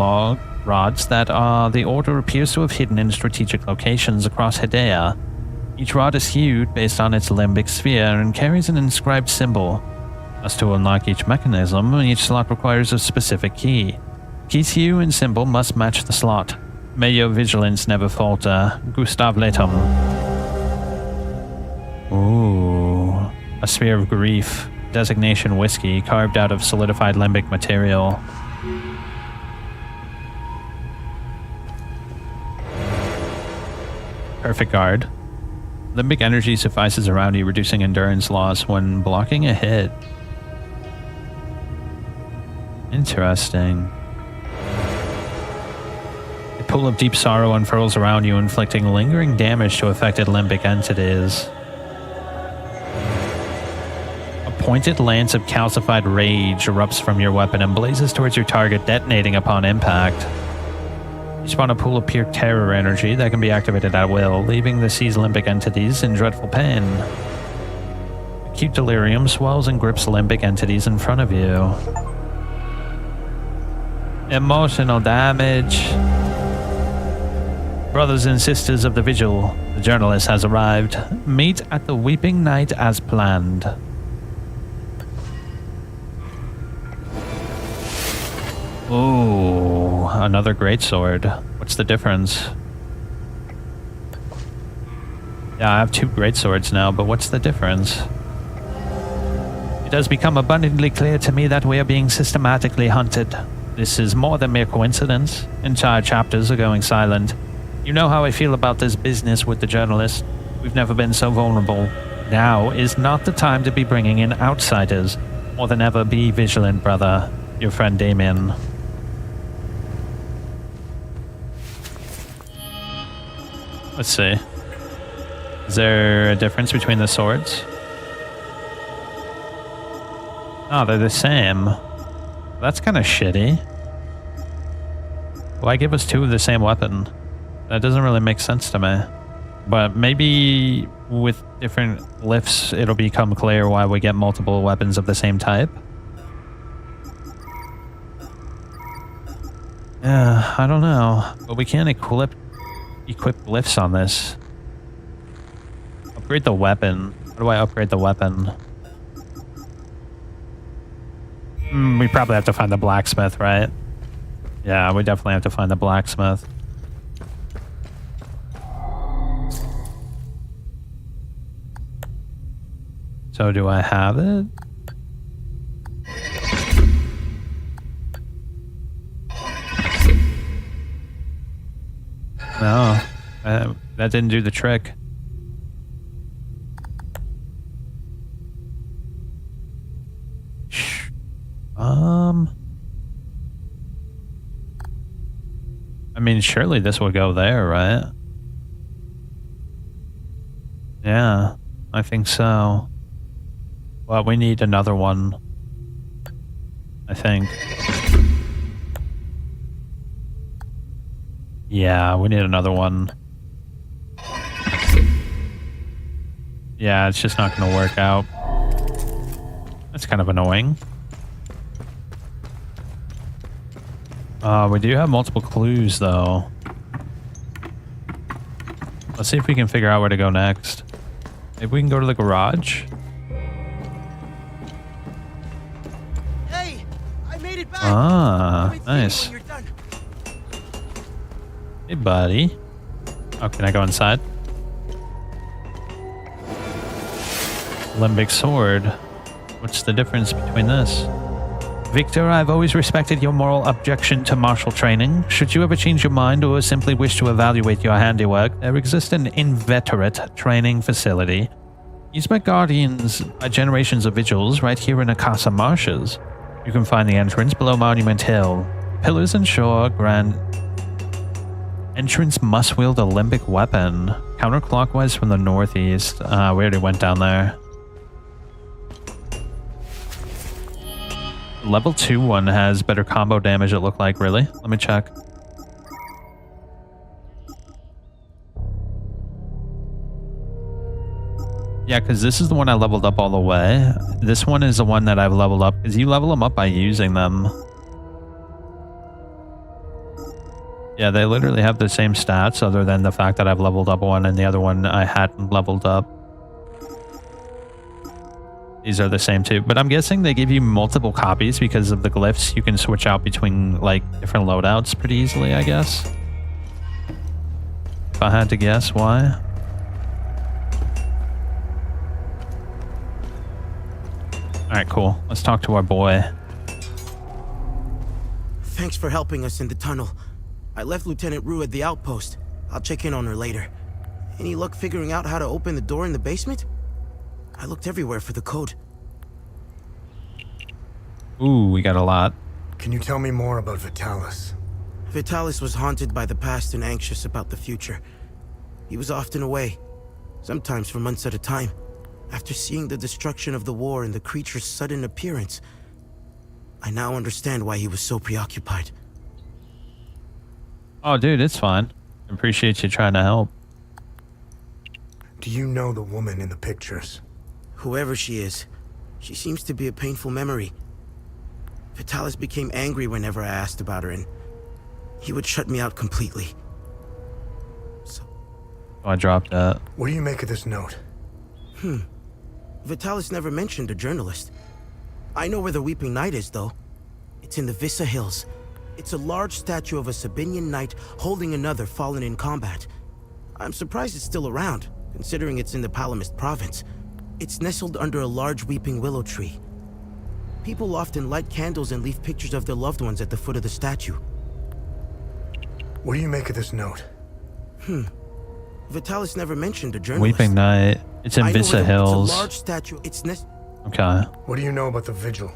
rods that the Order appears to have hidden in strategic locations across Hedea. Each rod is hued based on its limbic sphere and carries an inscribed symbol. Thus, to unlock each mechanism, each slot requires a specific key. Key's hue and symbol must match the slot. May your vigilance never falter. Gustav Letum. Ooh. A sphere of grief. Designation whiskey, carved out of solidified limbic material. Perfect guard. Limbic energy suffices around you, reducing endurance loss when blocking a hit. Interesting. A pool of deep sorrow unfurls around you, inflicting lingering damage to affected limbic entities. A pointed lance of calcified rage erupts from your weapon and blazes towards your target, detonating upon impact. You spawn a pool of pure terror energy that can be activated at will, leaving the seized limbic entities in dreadful pain. Acute delirium swells and grips limbic entities in front of you. Emotional damage. Brothers and sisters of the Vigil, the journalist has arrived. Meet at the Weeping Night as planned. Ooh, another greatsword. What's the difference? Yeah, I have 2 greatswords now, but what's the difference? It has become abundantly clear to me that we are being systematically hunted. This is more than mere coincidence. Entire chapters are going silent. You know how I feel about this business with the journalist. We've never been so vulnerable. Now is not the time to be bringing in outsiders. More than ever, be vigilant, brother. Your friend Damien. Let's see. Is there a difference between the swords? Oh, they're the same. That's kind of shitty. Why give us 2 of the same weapon? That doesn't really make sense to me. But maybe with different lifts, it'll become clear why we get multiple weapons of the same type. Yeah, I don't know. But we can't equip lifts on this. Upgrade the weapon. How do I upgrade the weapon? We probably have to find the blacksmith, right? Yeah, we definitely have to find the blacksmith. So do I have it? No, that didn't do the trick. I mean, surely this will go there, right? Yeah, I think so. Well, we need another one, I think. Yeah, we need another one. Yeah, it's just not going to work out. That's kind of annoying. We do have multiple clues, though. Let's see if we can figure out where to go next. Maybe we can go to the garage? Hey, I made it back. Ah, nice. Hey, buddy. Oh, can I go inside? Limbic sword. What's the difference between this? Victor, I've always respected your moral objection to martial training. Should you ever change your mind or simply wish to evaluate your handiwork, there exists an inveterate training facility used by guardians by generations of vigils right here in Akasa Marshes. You can find the entrance below Monument Hill. Pillars ensure grand entrance must wield a limbic weapon. Counterclockwise from the northeast. We already went down there. Level 2 one has better combo damage, it looked like, really? Let me check. Yeah, because this is the one I leveled up all the way. This one is the one that I've leveled up, because you level them up by using them. Yeah, they literally have the same stats, other than the fact that I've leveled up one and the other one I hadn't leveled up. These are the same too, but I'm guessing they give you multiple copies because of the glyphs. You can switch out between like different loadouts pretty easily, I guess. If I had to guess why. Alright, cool. Let's talk to our boy. Thanks for helping us in the tunnel. I left Lieutenant Rue at the outpost. I'll check in on her later. Any luck figuring out how to open the door in the basement? I looked everywhere for the code. Ooh, we got a lot. Can you tell me more about Vitalis? Vitalis was haunted by the past and anxious about the future. He was often away, sometimes for months at a time. After seeing the destruction of the war and the creature's sudden appearance, I now understand why he was so preoccupied. Oh, dude, it's fine. Appreciate you trying to help. Do you know the woman in the pictures? Whoever she is, she seems to be a painful memory. Vitalis became angry whenever I asked about her, and he would shut me out completely. Oh, I dropped that. What do you make of this note? Vitalis never mentioned a journalist. I know where the Weeping Knight is, though. It's in the Vissa Hills. It's a large statue of a Sabinian knight holding another fallen in combat. I'm surprised it's still around, considering it's in the Palamist province. It's nestled under a large weeping willow tree. People often light candles and leave pictures of their loved ones at the foot of the statue. What do you make of this note? Vitalis never mentioned a journalist. Weeping Knight. It's in Vissa Hills. It's a large statue. Okay. What do you know about the vigil?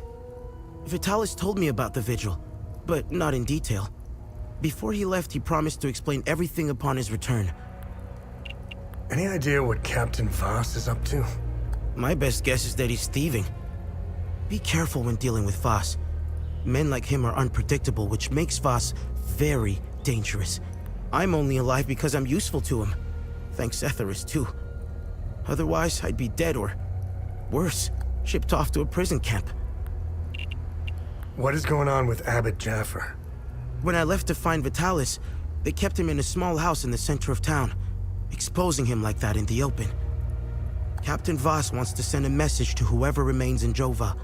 Vitalis told me about the vigil, but not in detail. Before he left, he promised to explain everything upon his return. Any idea what Captain Voss is up to? My best guess is that he's thieving. Be careful when dealing with Voss. Men like him are unpredictable, which makes Voss very dangerous. I'm only alive because I'm useful to him. Thanks Etheris, too. Otherwise, I'd be dead or, worse, shipped off to a prison camp. What is going on with Abbot Jaffer? When I left to find Vitalis, they kept him in a small house in the center of town, exposing him like that in the open. Captain Voss wants to send a message to whoever remains in Jova.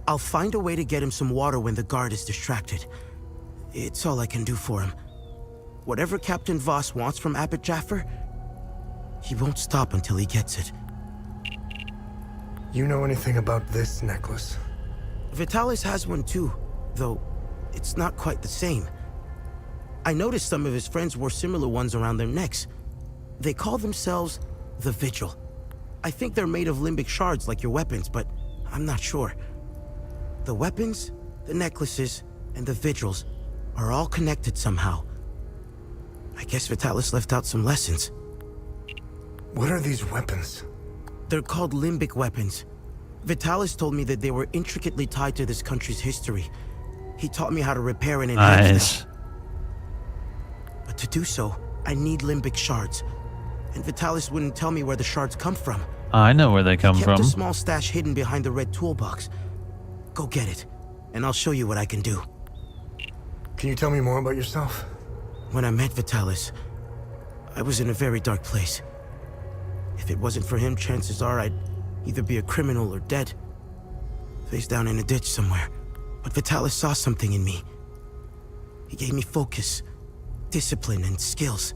I'll find a way to get him some water when the guard is distracted. It's all I can do for him. Whatever Captain Voss wants from Abbot Jaffer, he won't stop until he gets it. You know anything about this necklace? Vitalis has one too, though it's not quite the same. I noticed some of his friends wore similar ones around their necks. They call themselves the Vigil. I think they're made of limbic shards like your weapons, but I'm not sure. The weapons, the necklaces, and the vigils are all connected somehow. I guess Vitalis left out some lessons. What are these weapons? They're called limbic weapons. Vitalis told me that they were intricately tied to this country's history. He taught me how to repair and enhance them. But to do so, I need limbic shards. And Vitalis wouldn't tell me where the shards come from. I know where they come He kept from. a small stash hidden behind the red toolbox. Go get it, and I'll show you what I can do. Can you tell me more about yourself? When I met Vitalis, I was in a very dark place. If it wasn't for him, chances are I'd either be a criminal or dead. Face down in a ditch somewhere. But Vitalis saw something in me. He gave me focus, discipline, and skills.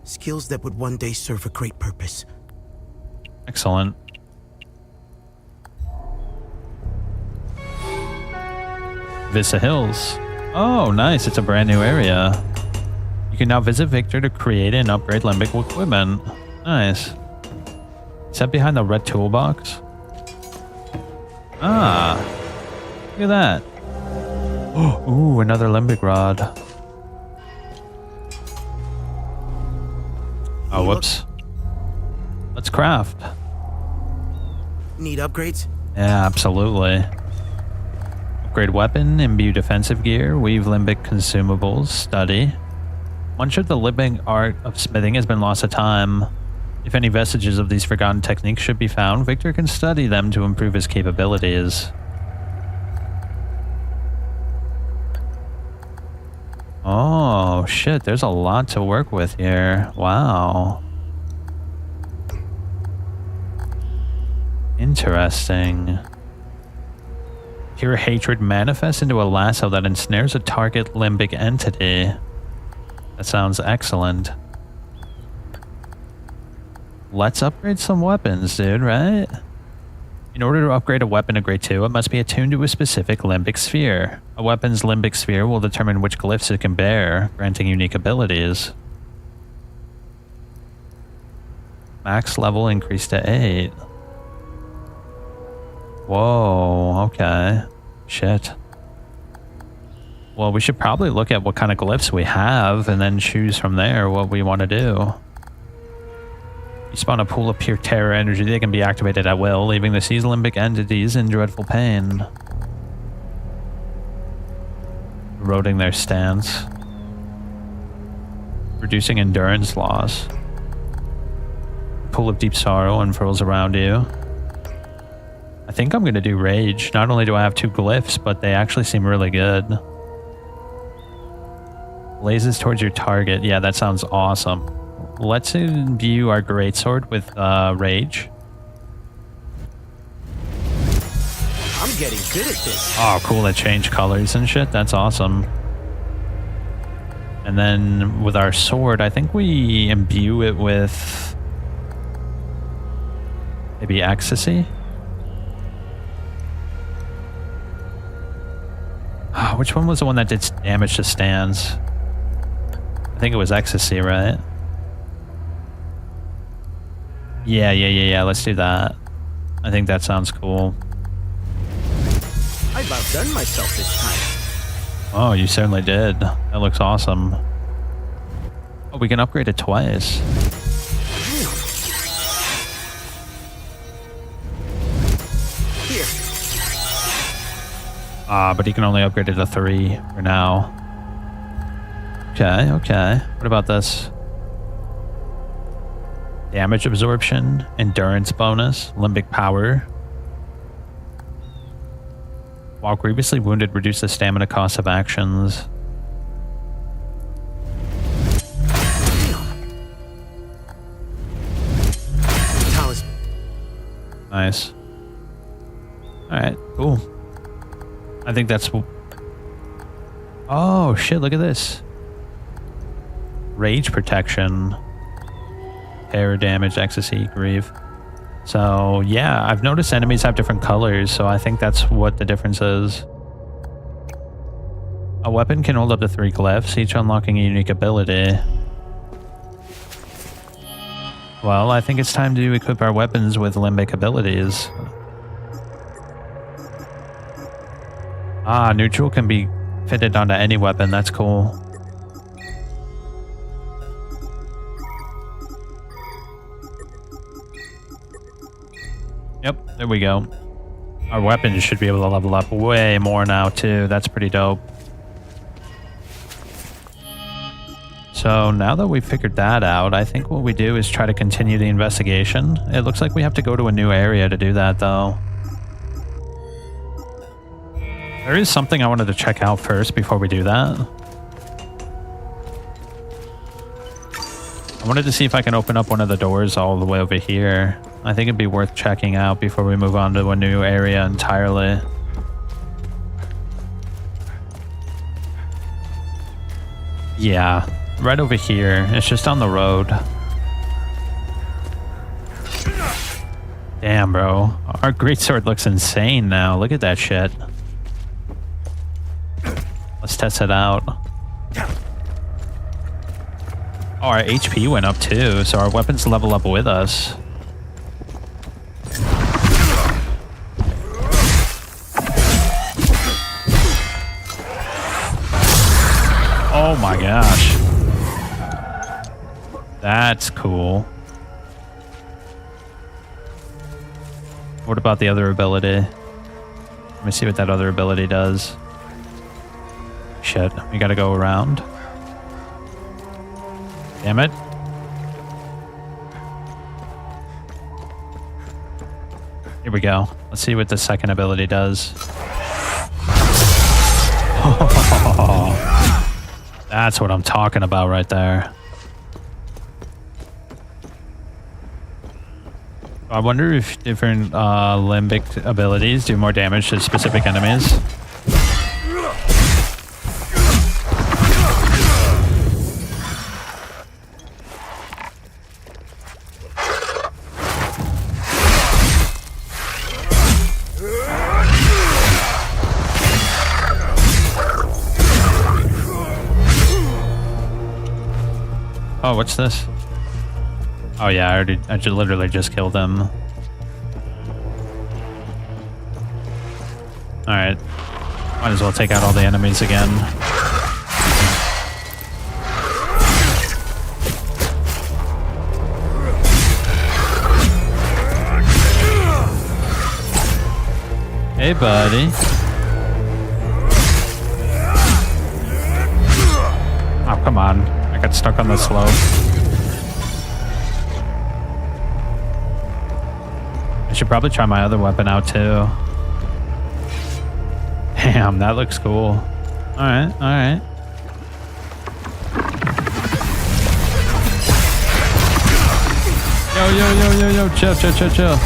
Skills that would one day serve a great purpose. Excellent. Vista Hills. Oh, nice. It's a brand new area. You can now visit Victor to create and upgrade limbic equipment. Nice. Is that behind the red toolbox? Ah. Look at that. Ooh, another limbic rod. Oh, whoops. Let's craft. Need upgrades? Yeah, absolutely. Upgrade weapon, imbue defensive gear, weave limbic consumables, study. Much of the limbic art of smithing has been lost to time. If any vestiges of these forgotten techniques should be found, Victor can study them to improve his capabilities. Oh, shit, there's a lot to work with here. Wow. Interesting. Pure hatred manifests into a lasso that ensnares a target limbic entity. That sounds excellent. Let's upgrade some weapons, dude, right? In order to upgrade a weapon to grade 2, it must be attuned to a specific limbic sphere. A weapon's limbic sphere will determine which glyphs it can bear, granting unique abilities. Max level increased to 8. Whoa, okay. Shit. Well, we should probably look at what kind of glyphs we have and then choose from there what we want to do. You spawn a pool of pure terror energy. They can be activated at will, leaving the seized limbic entities in dreadful pain. Eroding their stance. Reducing endurance loss. Pool of deep sorrow unfurls around you. I think I'm going to do rage. Not only do I have 2 glyphs, but they actually seem really good. Blazes towards your target. Yeah, that sounds awesome. Let's imbue our greatsword with rage. I'm getting good at this. Oh, cool. It changed colors and shit. That's awesome. And then with our sword, I think we imbue it with maybe ecstasy. Which one was the one that did damage to stands? I think it was ecstasy, right? Yeah. Let's do that. I think that sounds cool. I've outdone myself this time. Oh, you certainly did. That looks awesome. Oh, we can upgrade it twice. Here. But he can only upgrade it to 3 for now. Okay. What about this? Damage absorption, endurance bonus, limbic power. While grievously wounded, reduce the stamina cost of actions. Nice. Alright, cool. I think that's... Oh, shit, look at this. Rage protection. Terror damage, ecstasy, grieve. So, yeah, I've noticed enemies have different colors, so I think that's what the difference is. A weapon can hold up to 3 glyphs, each unlocking a unique ability. Well, I think it's time to equip our weapons with limbic abilities. Neutral can be fitted onto any weapon. That's cool. Yep, there we go. Our weapons should be able to level up way more now, too. That's pretty dope. So now that we've figured that out, I think what we do is try to continue the investigation. It looks like we have to go to a new area to do that, though. There is something I wanted to check out first before we do that. I wanted to see if I can open up one of the doors all the way over here. I think it'd be worth checking out before we move on to a new area entirely. Yeah, right over here. It's just on the road. Damn, bro. Our greatsword looks insane now. Look at that shit. Let's test it out. Oh, our HP went up too, so our weapons level up with us. Oh my gosh. That's cool. What about the other ability? Let me see what that other ability does. Shit, we gotta go around. Damn it. Here we go. Let's see what the second ability does. That's what I'm talking about right there. I wonder if different limbic abilities do more damage to specific enemies. Oh, what's this? Oh yeah, I literally just killed him. Alright. Might as well take out all the enemies again. Hey, buddy. Oh, come on. I got stuck on the slope. I should probably try my other weapon out too. Damn, that looks cool. Alright, alright. Yo, chill, chill, chill, chill.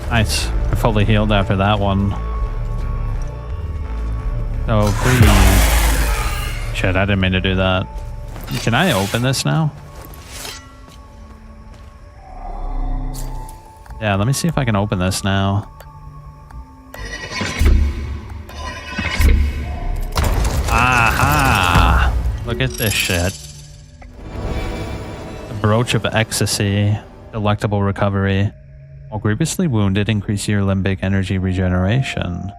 Nice. I fully healed after that one. Oh, please. Shit, I didn't mean to do that. Can I open this now? Yeah, let me see if I can open this now. Aha! Look at this shit. The Brooch of Ecstasy. Delectable recovery. While grievously wounded, increase your limbic energy regeneration.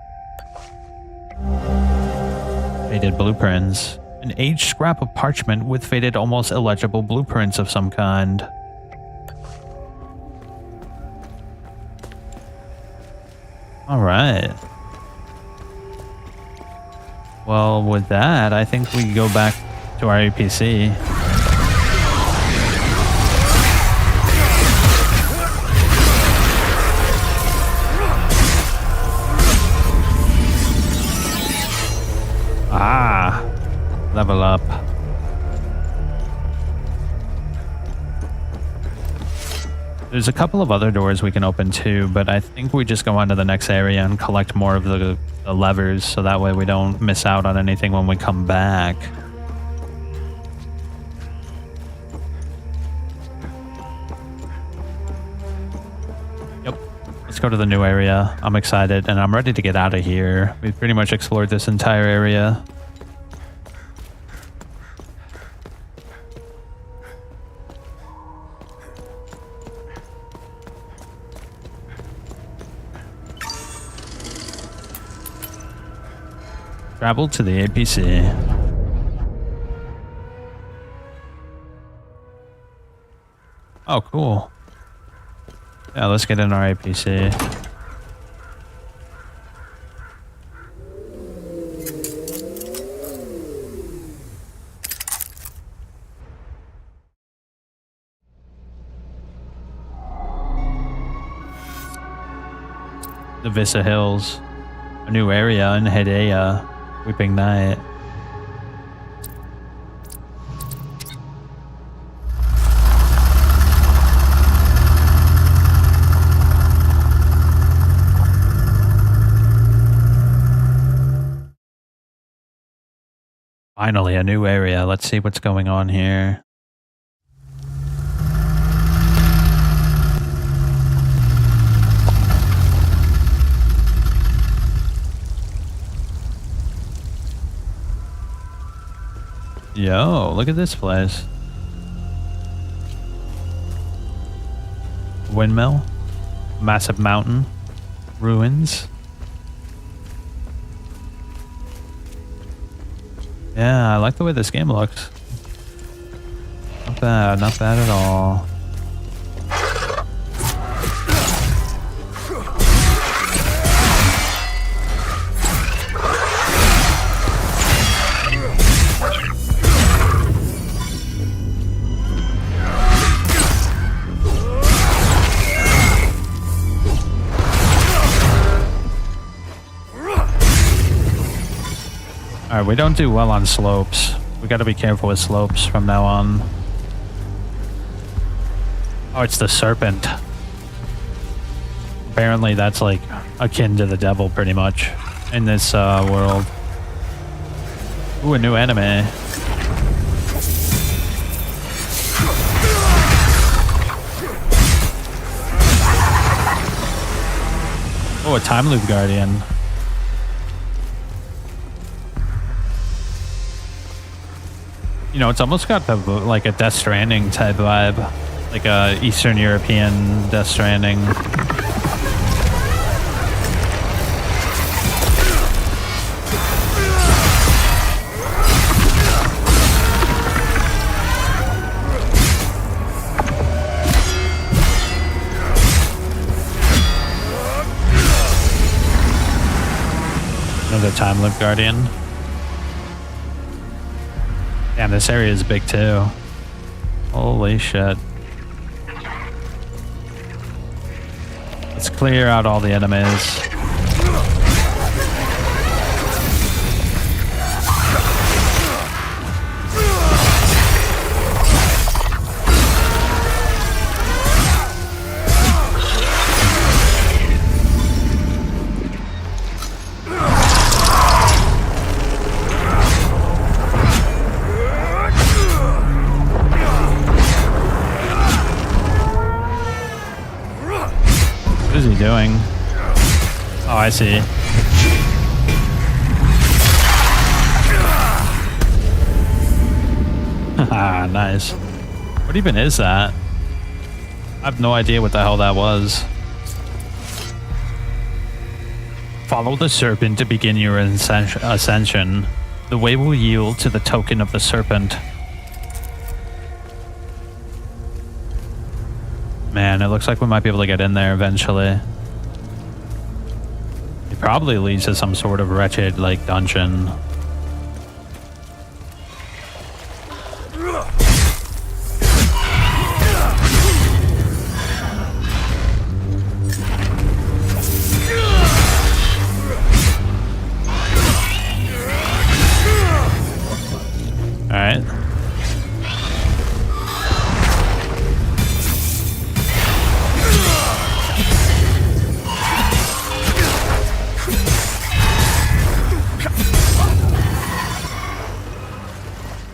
Faded blueprints. An aged scrap of parchment with faded, almost illegible blueprints of some kind. Alright. Well, with that, I think we go back to our APC. Ah, level up. There's a couple of other doors we can open too, but I think we just go on to the next area and collect more of the levers so that way we don't miss out on anything when we come back. Yep. Let's go to the new area. I'm excited and I'm ready to get out of here. We've pretty much explored this entire area. Travel to the APC. Oh, cool. Yeah, let's get in our APC. The Vista Hills. A new area in Hedaya. Weeping Night. Finally, a new area. Let's see what's going on here. Yo, look at this place. Windmill. Massive mountain. Ruins. Yeah, I like the way this game looks. Not bad, not bad at all. Alright, we don't do well on slopes. We gotta be careful with slopes from now on. Oh, it's the serpent. Apparently that's like akin to the devil pretty much in this world. Ooh, a new anime. Oh, a time loop guardian. You know, it's almost got the like a Death Stranding type vibe, like a Eastern European Death Stranding. Another time loop guardian. Damn, this area is big too. Holy shit. Let's clear out all the enemies. What is he doing? Oh, I see. Haha, nice. What even is that? I have no idea what the hell that was. Follow the serpent to begin your ascension. The way will yield to the token of the serpent. Man, it looks like we might be able to get in there eventually. It probably leads to some sort of wretched, like, dungeon. Alright.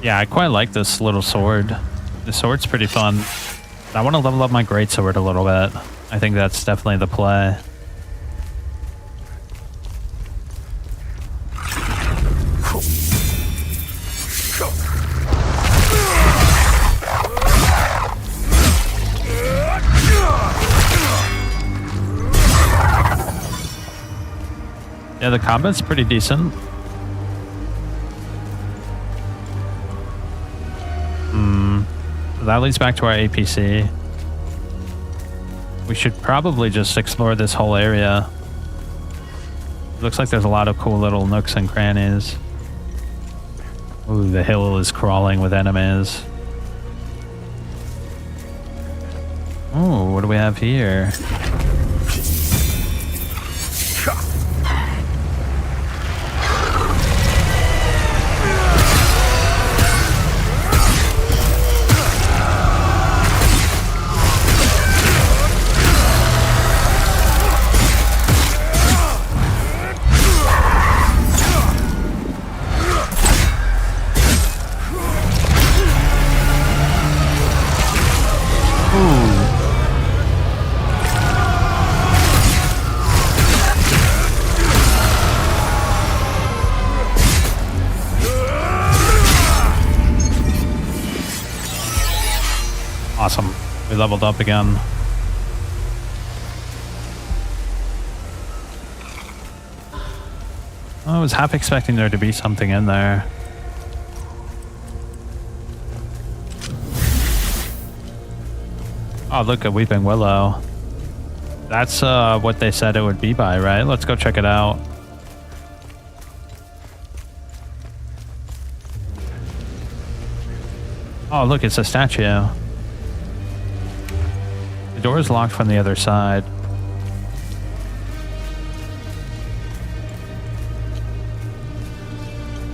Yeah, I quite like this little sword. The sword's pretty fun. I want to level up my greatsword a little bit. I think that's definitely the play. Yeah, the combat's pretty decent. That leads back to our APC. We should probably just explore this whole area. Looks like there's a lot of cool little nooks and crannies. Ooh, the hill is crawling with enemies. Ooh, what do we have here? Awesome. We leveled up again. I was half expecting there to be something in there. Oh, look, a weeping willow. That's what they said it would be by, right? Let's go check it out. Oh, look, it's a statue. The door is locked from the other side.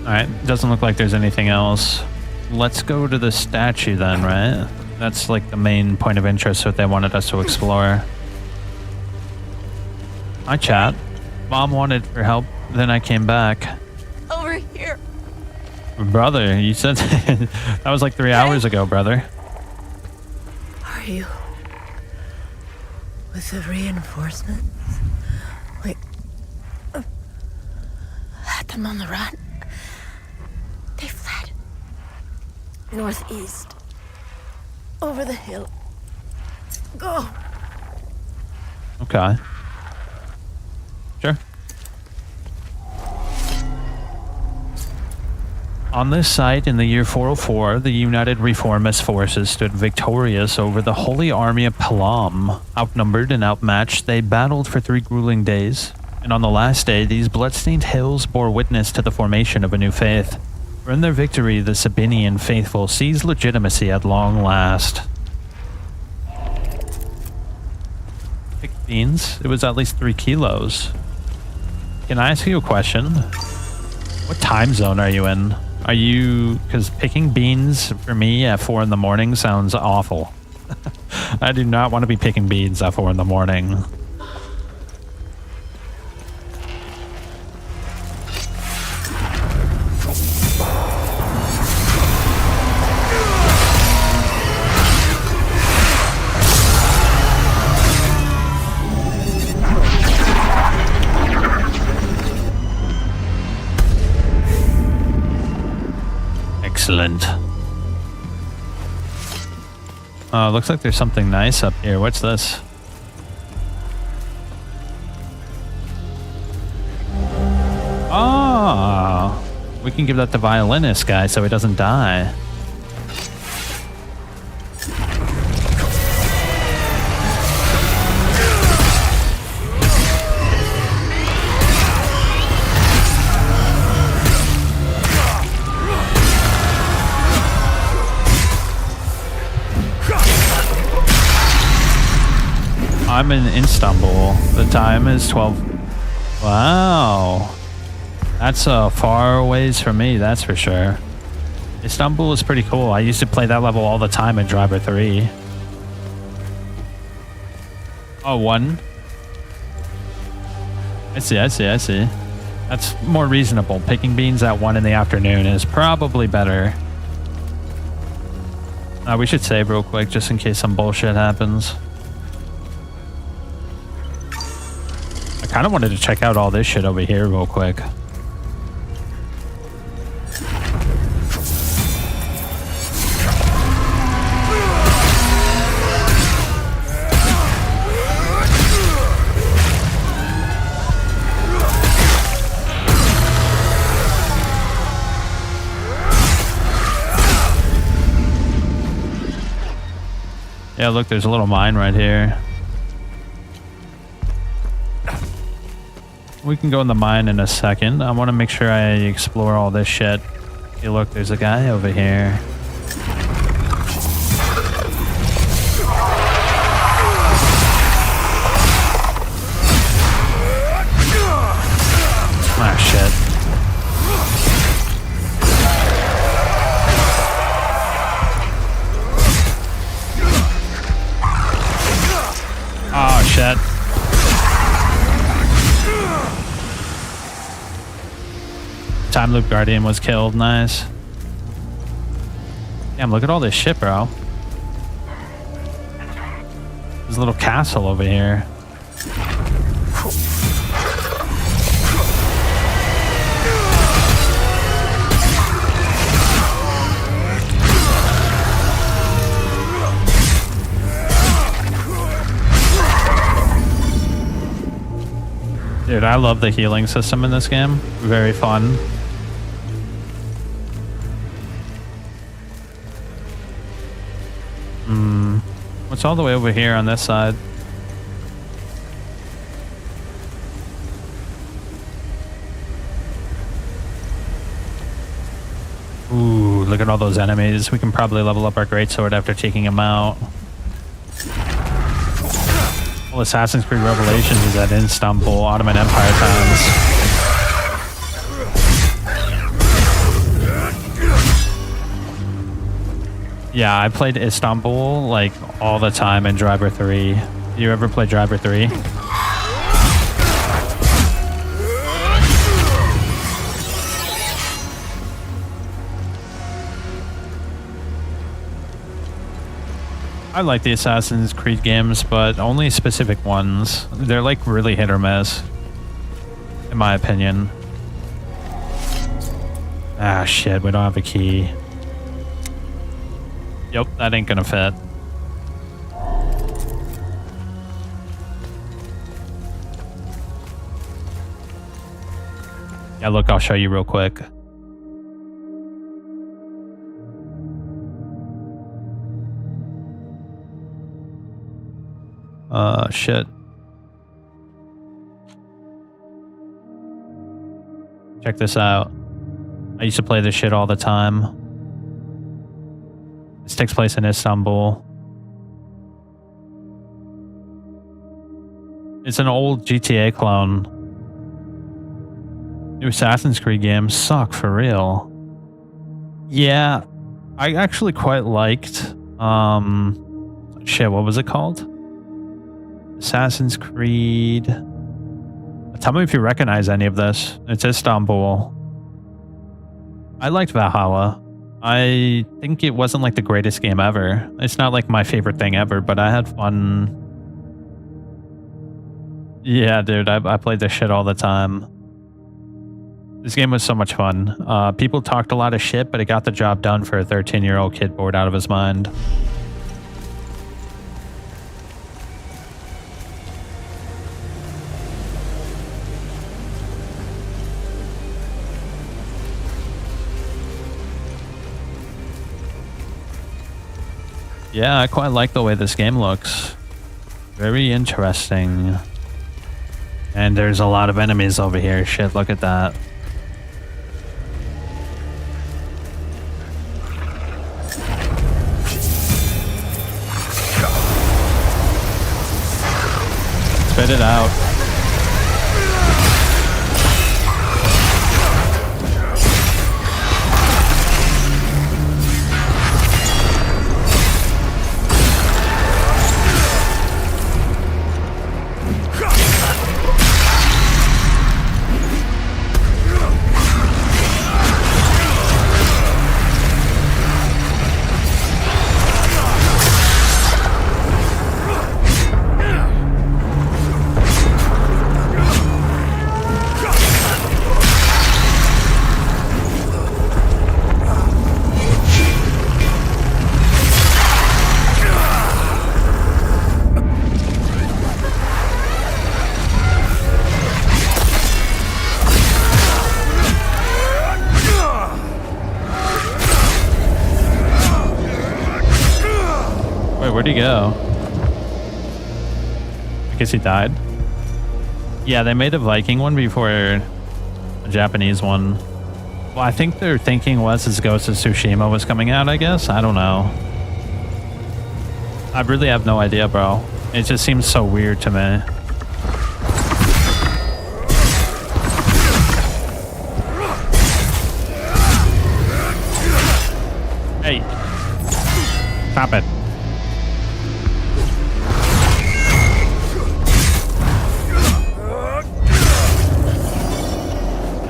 Alright, doesn't look like there's anything else. Let's go to the statue then, right? That's like the main point of interest that they wanted us to explore. Hi, chat. Mom wanted for help, then I came back. Over here. Brother, you said that was like 3 hours ago, brother. Are you with the reinforcements? Wait, had them on the run. They fled northeast, over the hill. Go. Okay. Sure. On this site in the year 404, the United Reformist Forces stood victorious over the Holy Army of Palam. Outnumbered and outmatched, they battled for 3 grueling days. And on the last day, these bloodstained hills bore witness to the formation of a new faith. For in their victory, the Sabinian faithful seized legitimacy at long last. Picked beans? It was at least 3 kilos. Can I ask you a question? What time zone are you in? Are you... because picking beans for me at 4 in the morning sounds awful. I do not want to be picking beans at 4 in the morning. Excellent. Looks like there's something nice up here. What's this? Ah, we can give that to violinist guy so he doesn't die. I'm in Istanbul. The time is 12. Wow. That's far ways from me, that's for sure. Istanbul is pretty cool. I used to play that level all the time in Driver 3. Oh, 1. I see. That's more reasonable. Picking beans at 1 in the afternoon is probably better. We should save real quick just in case some bullshit happens. I kind of wanted to check out all this shit over here real quick. Yeah, look, there's a little mine right here. We can go in the mine in a second. I want to make sure I explore all this shit. Hey, look, there's a guy over here. Ah, shit. Oh, shit. Time Loop Guardian was killed. Nice. Damn, look at all this shit, bro. There's a little castle over here. Dude, I love the healing system in this game. Very fun. What's all the way over here on this side? Ooh, look at all those enemies. We can probably level up our greatsword after taking them out. Well, Assassin's Creed Revelations is at Istanbul, Ottoman Empire times. Yeah, I played Istanbul like all the time in Driver 3. You ever play Driver 3? I like the Assassin's Creed games, but only specific ones. They're like really hit or miss, in my opinion. Ah, shit, we don't have a key. Yep, that ain't gonna fit. Yeah, look, I'll show you real quick. Shit. Check this out. I used to play this shit all the time. This takes place in Istanbul. It's an old GTA clone. New Assassin's Creed games suck for real. Yeah, I actually quite liked, shit, what was it called? Assassin's Creed. Tell me if you recognize any of this. It's Istanbul. I liked Valhalla. I think it wasn't like the greatest game ever. It's not like my favorite thing ever, but I had fun. Yeah, dude, I played this shit all the time. This game was so much fun. People talked a lot of shit, but it got the job done for a 13-year-old kid bored out of his mind. Yeah, I quite like the way this game looks. Very interesting. And there's a lot of enemies over here. Shit, look at that. Spit it out. Where'd he go? I guess he died. Yeah, they made a Viking one before a Japanese one. Well, I think their thinking was his Ghost of Tsushima was coming out, I guess. I don't know. I really have no idea, bro. It just seems so weird to me. Hey. Stop it.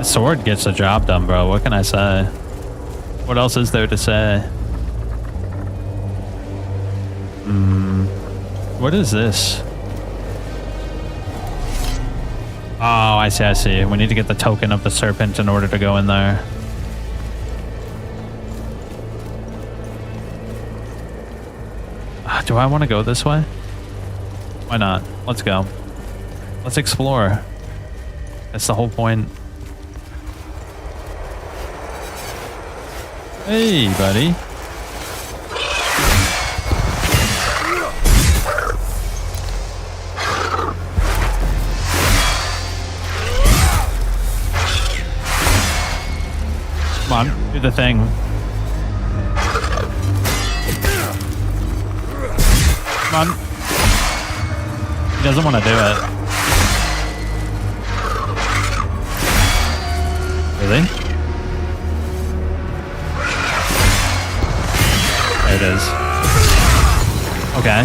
Sword gets the job done, bro. What can I say? What else is there to say? What is this? Oh, I see. We need to get the token of the serpent in order to go in there. Do I want to go this way? Why not? Let's go. Let's explore. That's the whole point. Hey, buddy. Come on, do the thing. Come on. He doesn't want to do it. Really? There it is. Okay.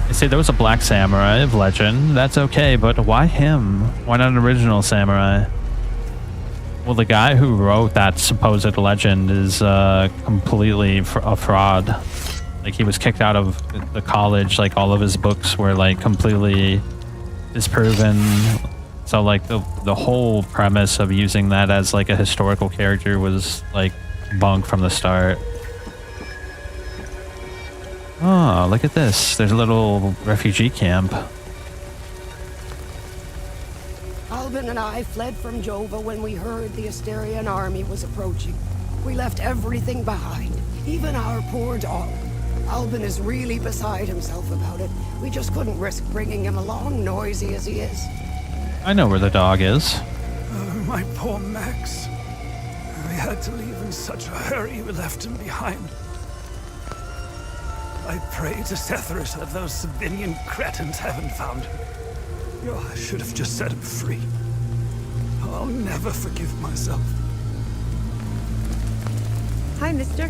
You see, there was a black samurai of legend. That's okay, but why him? Why not an original samurai? Well, the guy who wrote that supposed legend is completely a fraud. Like, he was kicked out of the college. Like, all of his books were, like, completely disproven. So, like, the whole premise of using that as, like, a historical character was, like, bunk from the start. Oh, look at this. There's a little refugee camp. Albin and I fled from Jova when we heard the Asterian army was approaching. We left everything behind, even our poor dog. Albin is really beside himself about it. We just couldn't risk bringing him along, noisy as he is. I know where the dog is. Oh, my poor Max. We had to leave in such a hurry we left him behind. I pray to Sethrus that those Sabinian cretins haven't found him. Oh, I should have just set him free. I'll never forgive myself. Hi, mister.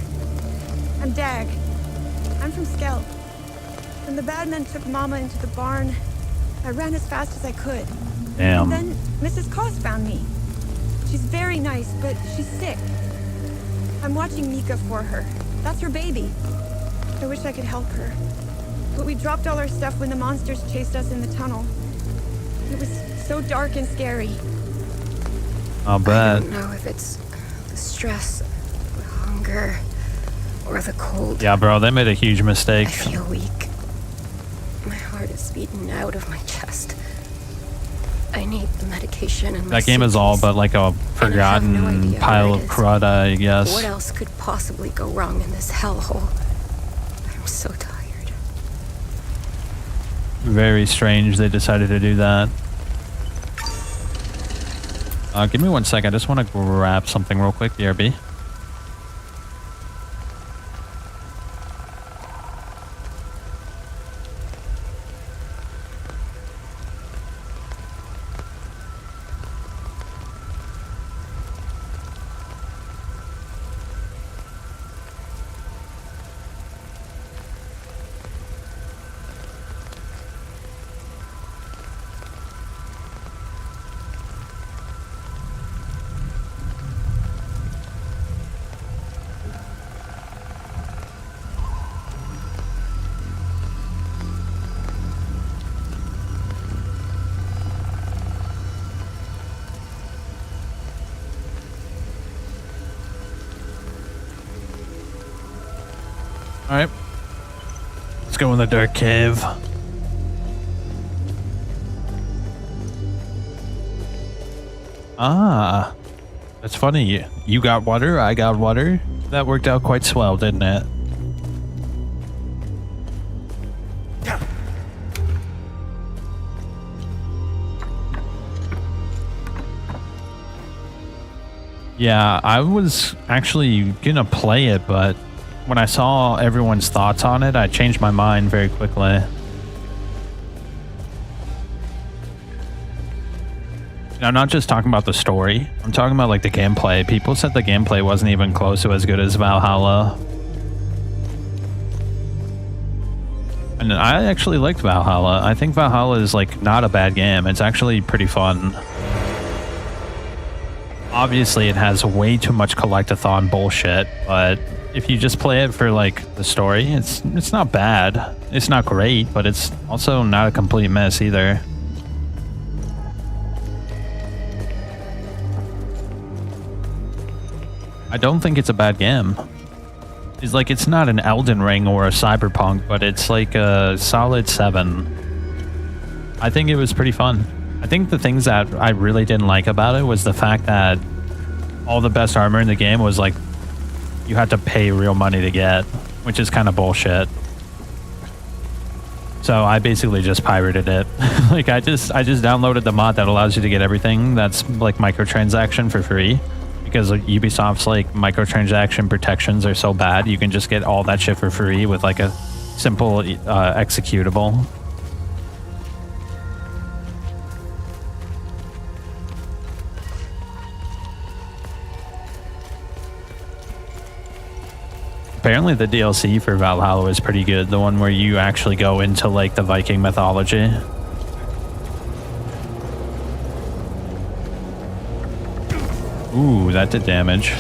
I'm Dag. I'm from Skeld. When the bad men took Mama into the barn, I ran as fast as I could. Damn. And then Mrs. Koss found me. She's very nice, but she's sick. I'm watching Mika for her. That's her baby. I wish I could help her. But we dropped all our stuff when the monsters chased us in the tunnel. It was so dark and scary. I'll bet. I don't know if it's the stress, the hunger, or the cold. Yeah, bro, they made a huge mistake. I feel weak. My heart is beaten out of my chest. I need the medication and my That game is all but like a forgotten pile of crud, I guess. What else could possibly go wrong in this hellhole? I'm so tired. Very strange they decided to do that. Give me 1 sec. I just want to grab something real quick, BRB. Alright. Let's go in the dark cave. Ah. That's funny. You got water, I got water. That worked out quite swell, didn't it? Yeah, I was actually gonna play it, but when I saw everyone's thoughts on it, I changed my mind very quickly. I'm not just talking about the story. I'm talking about like the gameplay. People said the gameplay wasn't even close to as good as Valhalla. And I actually liked Valhalla. I think Valhalla is like not a bad game. It's actually pretty fun. Obviously, it has way too much collectathon bullshit, but if you just play it for like the story, it's not bad. It's not great, but it's also not a complete mess either. I don't think it's a bad game. It's like it's not an Elden Ring or a Cyberpunk, but it's like a solid 7. I think it was pretty fun. I think the things that I really didn't like about it was the fact that all the best armor in the game was like you had to pay real money to get, which is kind of bullshit. So I basically just pirated it. Like I just downloaded the mod that allows you to get everything that's like microtransaction for free, because Ubisoft's like microtransaction protections are so bad. You can just get all that shit for free with like a simple executable. Apparently the DLC for Valhalla is pretty good. The one where you actually go into like the Viking mythology. Ooh, that did damage.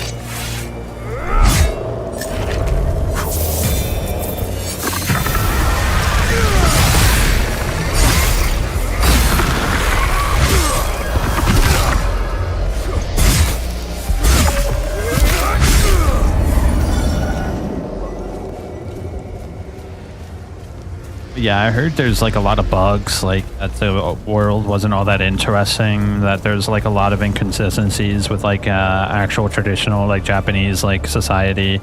Yeah, I heard there's like a lot of bugs, like that the world wasn't all that interesting, that there's like a lot of inconsistencies with like actual traditional like Japanese like society,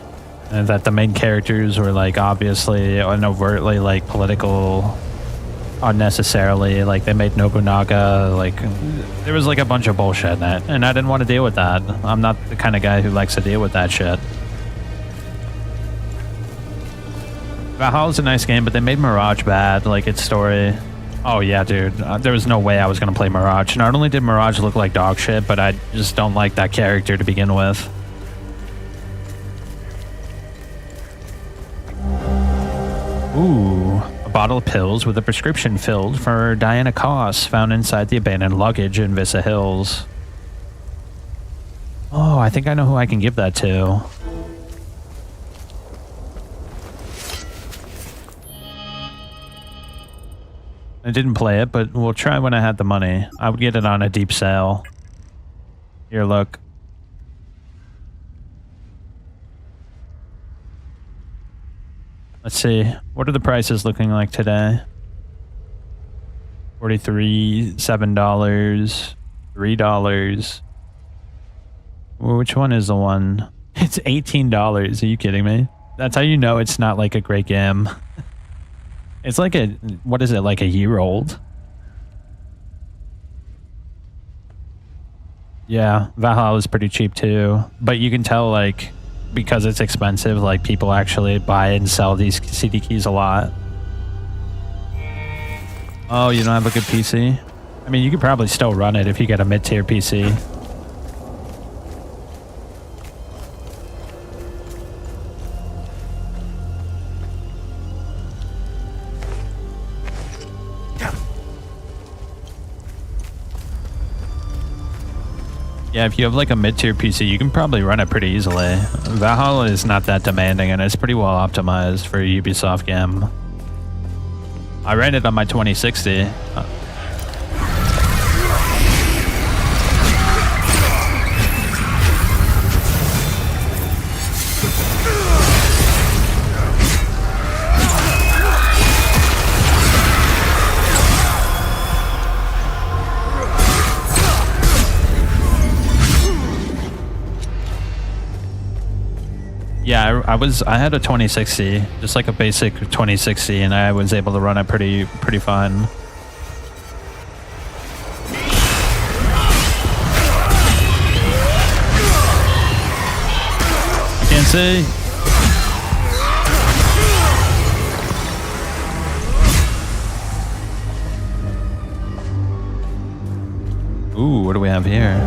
and that the main characters were like obviously and overtly like political unnecessarily, like they made Nobunaga, like there was like a bunch of bullshit in that, and I didn't want to deal with that. I'm not the kind of guy who likes to deal with that shit. Valhalla's a nice game, but they made Mirage bad, like its story. Oh yeah, dude. There was no way I was going to play Mirage. Not only did Mirage look like dog shit, but I just don't like that character to begin with. Ooh, a bottle of pills with a prescription filled for Diana Koss found inside the abandoned luggage in Vista Hills. Oh, I think I know who I can give that to. I didn't play it, but we'll try when I had the money. I would get it on a deep sale. Here, look. Let's see. What are the prices looking like today? $43, $7, $3. Which one is the one? It's $18. Are you kidding me? That's how you know it's not like a great game. It's like a, what is it, like a year old? Yeah, Valhalla is pretty cheap too. But you can tell, like, because it's expensive, like, people actually buy and sell these CD keys a lot. Oh, you don't have a good PC? I mean, you could probably still run it if you get a mid-tier PC. Yeah, if you have like a mid-tier PC, you can probably run it pretty easily. Valhalla is not that demanding, and it's pretty well optimized for a Ubisoft game. I ran it on my 2060. Yeah, I had a 2060, just like a basic 2060, and I was able to run it pretty fun. I can't see. Ooh, what do we have here?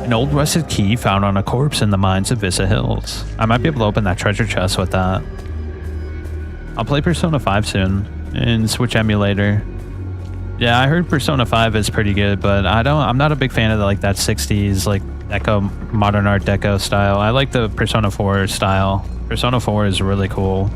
An old rusted key found on a corpse in the mines of Vista Hills. I might be able to open that treasure chest with that. I'll play Persona 5 soon and switch emulator. Yeah, I heard Persona 5 is pretty good, but I'm not a big fan of that 60s like deco, modern art deco style. I like the Persona 4 style. Persona 4 is really cool.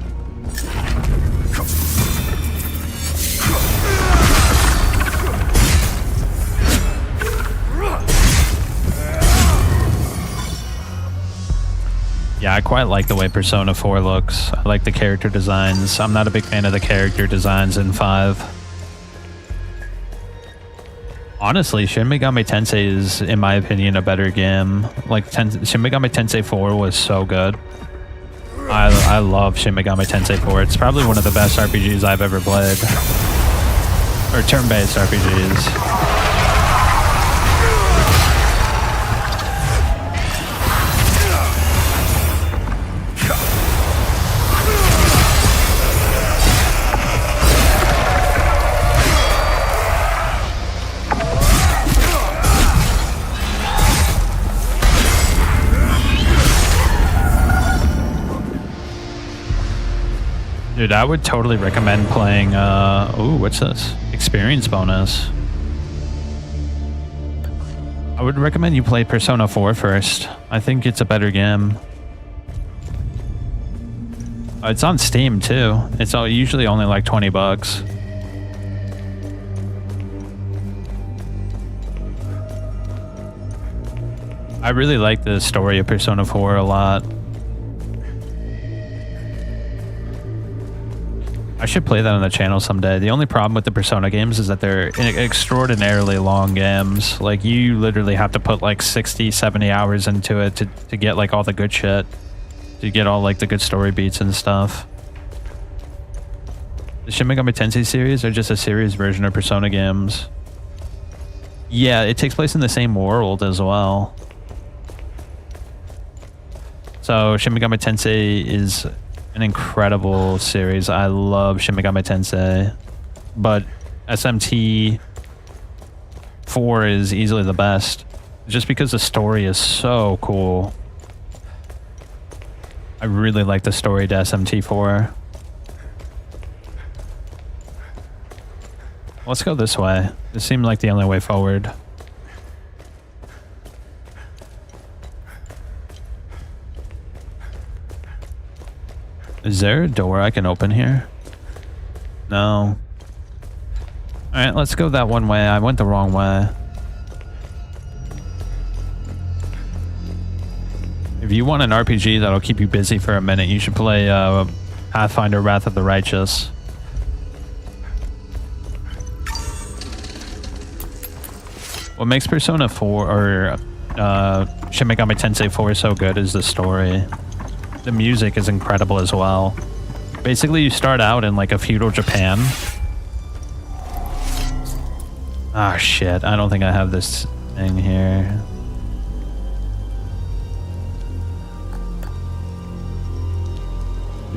Yeah, I quite like the way Persona 4 looks. I like the character designs. I'm not a big fan of the character designs in 5. Honestly, Shin Megami Tensei is, in my opinion, a better game. Like, Shin Megami Tensei 4 was so good. I love Shin Megami Tensei 4. It's probably one of the best RPGs I've ever played. Or turn-based RPGs. Dude, I would totally recommend playing, ooh, what's this? Experience bonus. I would recommend you play Persona 4 first. I think it's a better game. It's on Steam, too. It's usually only like 20 bucks. I really like the story of Persona 4 a lot. I should play that on the channel someday. The only problem with the Persona games is that they're extraordinarily long games. Like, you literally have to put like 60, 70 hours into it to get like all the good shit. To get all like the good story beats and stuff. The Shin Megami Tensei series are just a series version of Persona games. Yeah, it takes place in the same world as well. So Shin Megami Tensei is an incredible series. I love Shin Megami Tensei, but SMT 4 is easily the best just because the story is so cool. I really like the story to SMT 4. Let's go this way. This seemed like the only way forward. Is there a door I can open here? No. Alright, let's go that one way. I went the wrong way. If you want an RPG that'll keep you busy for a minute, you should play Pathfinder Wrath of the Righteous. What makes Persona 4 or Shin Megami Tensei 4 so good is the story. The music is incredible as well. Basically, you start out in like a feudal Japan. Ah, shit. I don't think I have this thing here.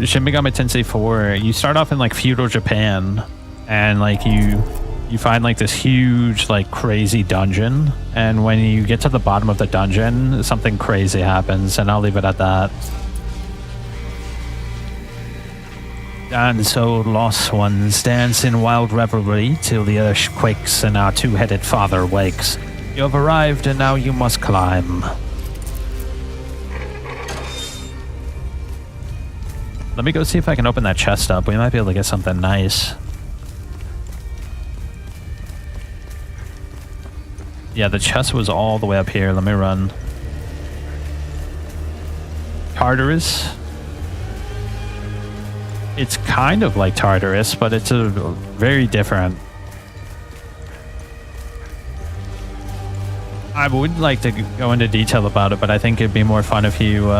Shin Megami Tensei 4, you start off in like feudal Japan, and like you find like this huge like crazy dungeon, and when you get to the bottom of the dungeon, something crazy happens, and I'll leave it at that. And so lost ones dance in wild revelry till the earth quakes and our two-headed father wakes. You have arrived and now you must climb. Let me go see if I can open that chest up. We might be able to get something nice. Yeah, the chest was all the way up here. Let me run. Tartarus. It's kind of like Tartarus, but it's a very different. I would like to go into detail about it, but I think it'd be more fun if you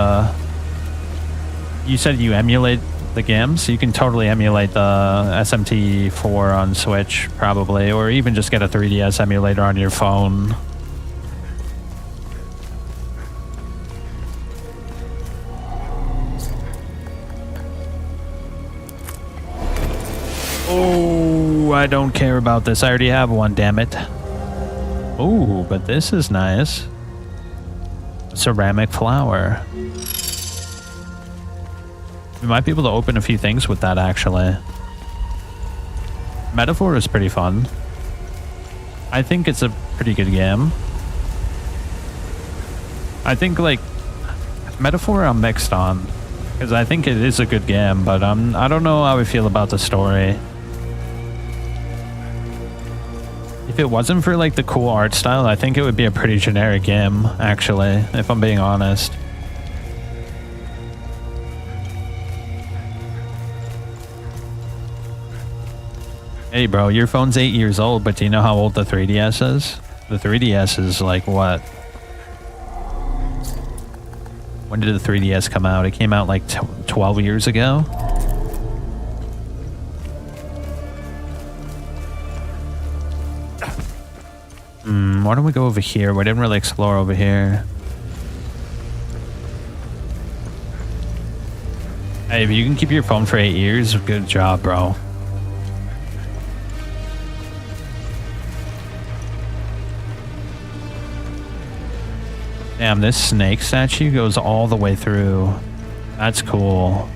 you said you emulate the games. You can totally emulate the SMT 4 on Switch, probably, or even just get a 3DS emulator on your phone. Oh, I don't care about this. I already have one, damn it. Oh, but this is nice. Ceramic flower. We might be able to open a few things with that, actually. Metaphor is pretty fun. I think it's a pretty good game. I think, like, Metaphor I'm mixed on. Because I think it is a good game, but I don't know how I feel about the story. If it wasn't for like the cool art style, I think it would be a pretty generic game, actually, if I'm being honest. Hey, bro, your phone's 8 years old, but do you know how old the 3DS is? The 3DS is like what? When did the 3DS come out? It came out like 12 years ago. Why don't we go over here? We didn't really explore over here. Hey, if you can keep your phone for 8 years, good job, bro. Damn, this snake statue goes all the way through. That's cool.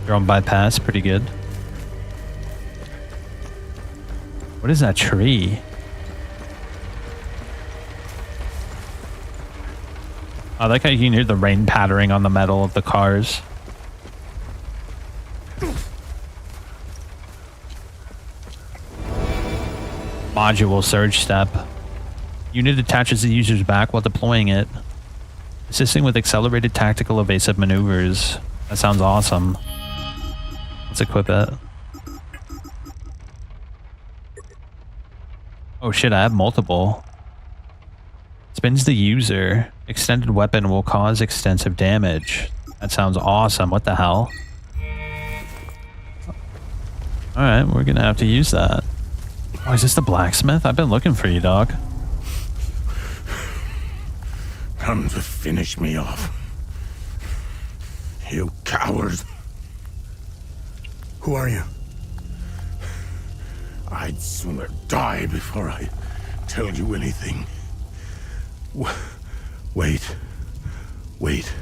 Drone bypass, pretty good. What is that tree? I like how you can hear the rain pattering on the metal of the cars. Module surge step. Unit attaches the user's back while deploying it, assisting with accelerated tactical evasive maneuvers. That sounds awesome. Let's equip it. Oh shit, I have multiple. Spins the user. Extended weapon will cause extensive damage. That sounds awesome. What the hell? Alright, we're gonna have to use that. Oh, is this the blacksmith? I've been looking for you, dog. Come to finish me off. You coward. Who are you? I'd sooner die before I tell you anything. Wait. Wait.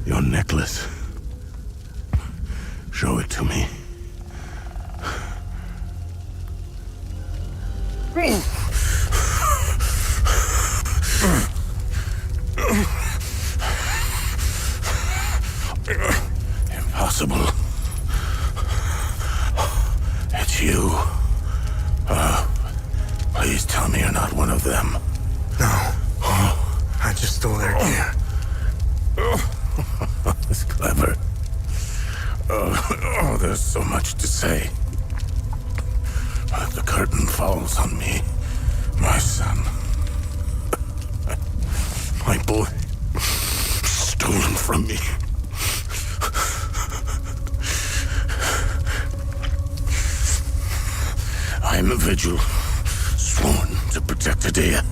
Your necklace. Show it to me. Impossible. It's you. Please tell me you're not one of them. No. I just stole their gear. It's clever. Oh, there's so much to say. But the curtain falls on me, my son. My boy, stolen from me. I am a vigil, sworn to protect Adea.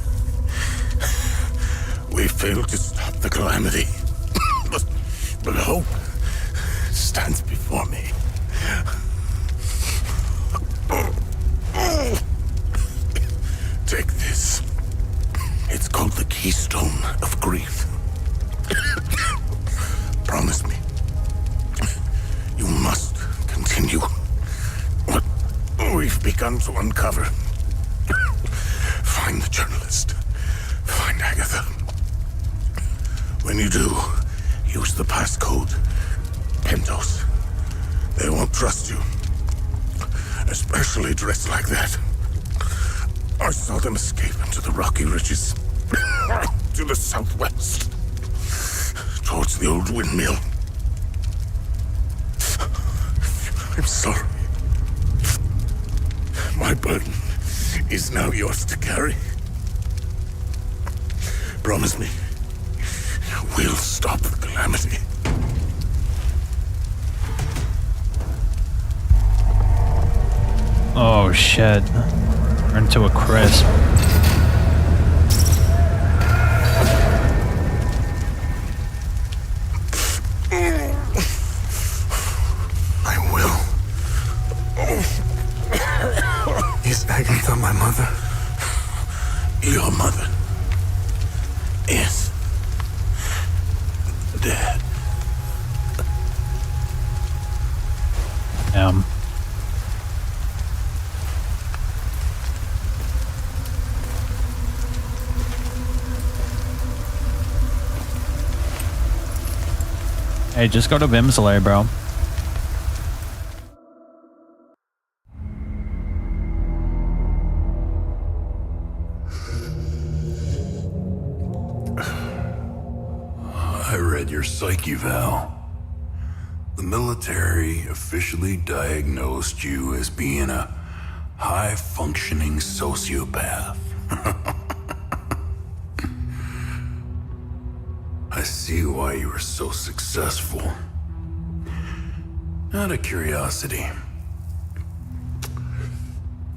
We failed to stop the calamity, but hope stands before me. Take this. It's called the Keystone of Grief. Promise me. You must continue what we've begun to uncover. Find the journalist. Find Agatha. When you do, use the passcode. Pentos. They won't trust you. Especially dressed like that. I saw them escape into the rocky ridges. To the southwest. Towards the old windmill. I'm sorry. My burden is now yours to carry. Promise me, we'll stop the calamity. Oh shit. Turn to a crisp. I will. Is Agatha my mother? Your mother is dead. Hey, just go to Vimsley, bro. I read your psyche, Val. The military officially diagnosed you as being a high-functioning sociopath. I see why you were so successful. Out of curiosity,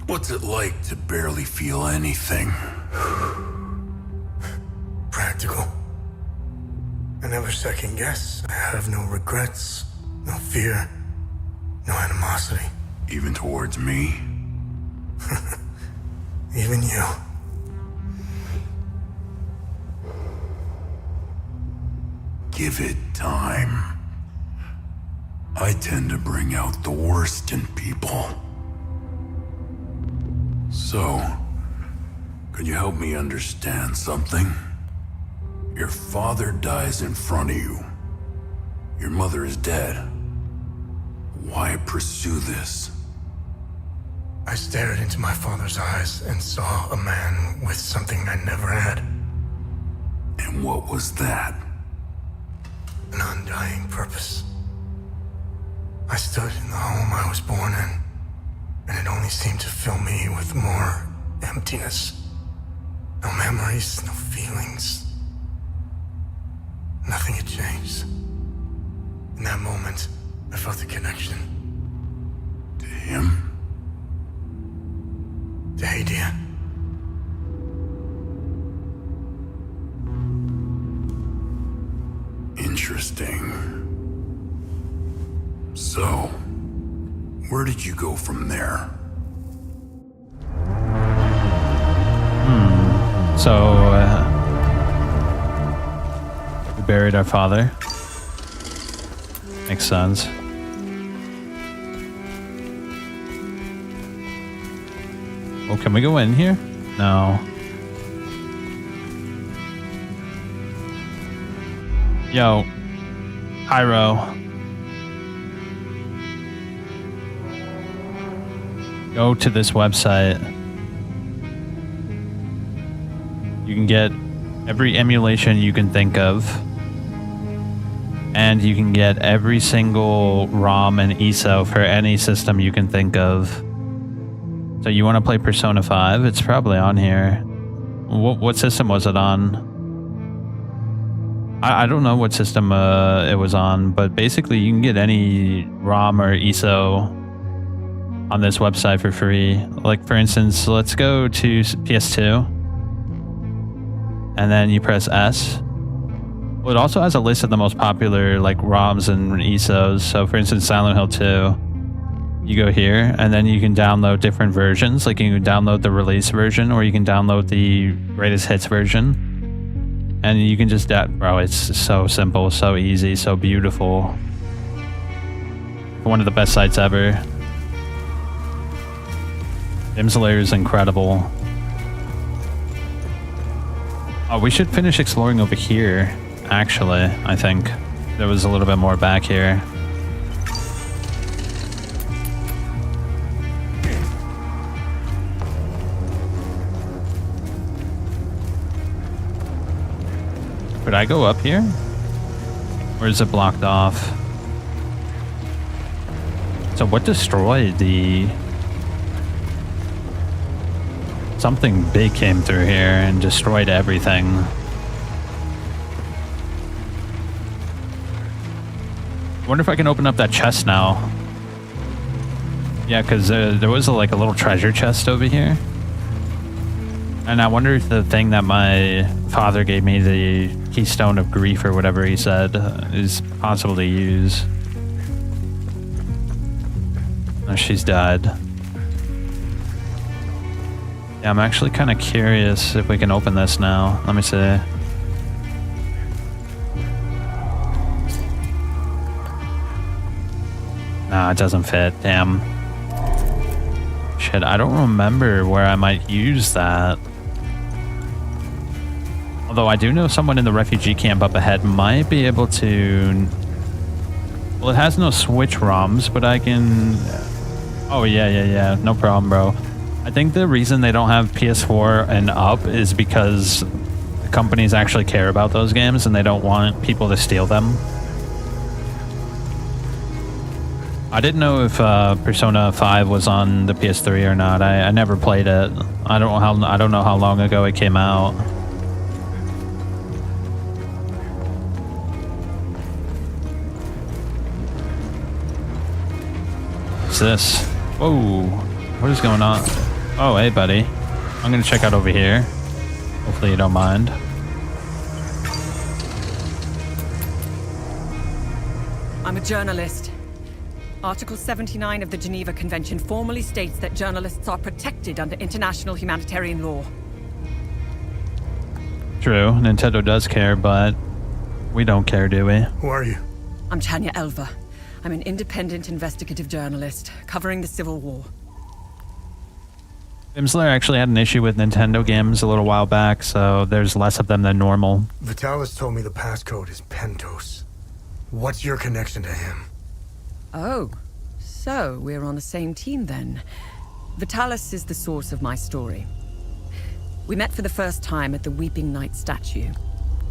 what's it like to barely feel anything? Practical. I never second guess. I have no regrets, no fear, no animosity. Even towards me? Even you. Give it time. I tend to bring out the worst in people. So, could you help me understand something? Your father dies in front of you. Your mother is dead. Why pursue this? I stared into my father's eyes and saw a man with something I never had. And what was that? An undying purpose. I stood in the home I was born in, and it only seemed to fill me with more emptiness. No memories, no feelings. Nothing had changed. In that moment, I felt a connection. To him? To Hadia. Interesting. So, where did you go from there? So, we buried our father. Makes sense. Oh, can we go in here? No. Yo, Pyro. Go to this website. You can get every emulation you can think of. And you can get every single ROM and ESO for any system you can think of. So you want to play Persona 5? It's probably on here. What system was it on? I don't know what system it was on, but basically you can get any ROM or ESO on this website for free. Like for instance, let's go to PS2. And then you press S. Well, it also has a list of the most popular like ROMs and ESOs. So for instance, Silent Hill 2. You go here, and then you can download different versions. Like you can download the release version, or you can download the greatest hits version. And you can just, bro, it's so simple, so easy, so beautiful. One of the best sites ever. Dim's Lair is incredible. Oh, we should finish exploring over here, actually, I think. There was a little bit more back here. Would I go up here? Or is it blocked off? So what destroyed the... Something big came through here and destroyed everything. I wonder if I can open up that chest now. Yeah, because there was like a little treasure chest over here. And I wonder if the thing that my father gave me, the Keystone of Grief or whatever he said, is possible to use. Oh, she's died. Yeah, I'm actually kind of curious if we can open this now. Let me see. Nah, it doesn't fit. Damn. Shit, I don't remember where I might use that. Although I do know someone in the refugee camp up ahead might be able to... Well, it has no Switch ROMs, but I can... Oh, yeah. No problem, bro. I think the reason they don't have PS4 and up is because the companies actually care about those games and they don't want people to steal them. I didn't know if Persona 5 was on the PS3 or not. I never played it. I don't know how long ago it came out. What's this? Whoa, what is going on? Oh, hey, buddy. I'm gonna check out over here. Hopefully you don't mind. I'm a journalist. Article 79 of the Geneva Convention formally states that journalists are protected under international humanitarian law. True, Nintendo does care, but we don't care, do we? Who are you? I'm Tanya Elva. I'm an independent investigative journalist covering the Civil War. Bimsler actually had an issue with Nintendo games a little while back, so there's less of them than normal. Vitalis told me the passcode is Pentos. What's your connection to him? Oh, so we're on the same team then. Vitalis is the source of my story. We met for the first time at the Weeping Knight statue.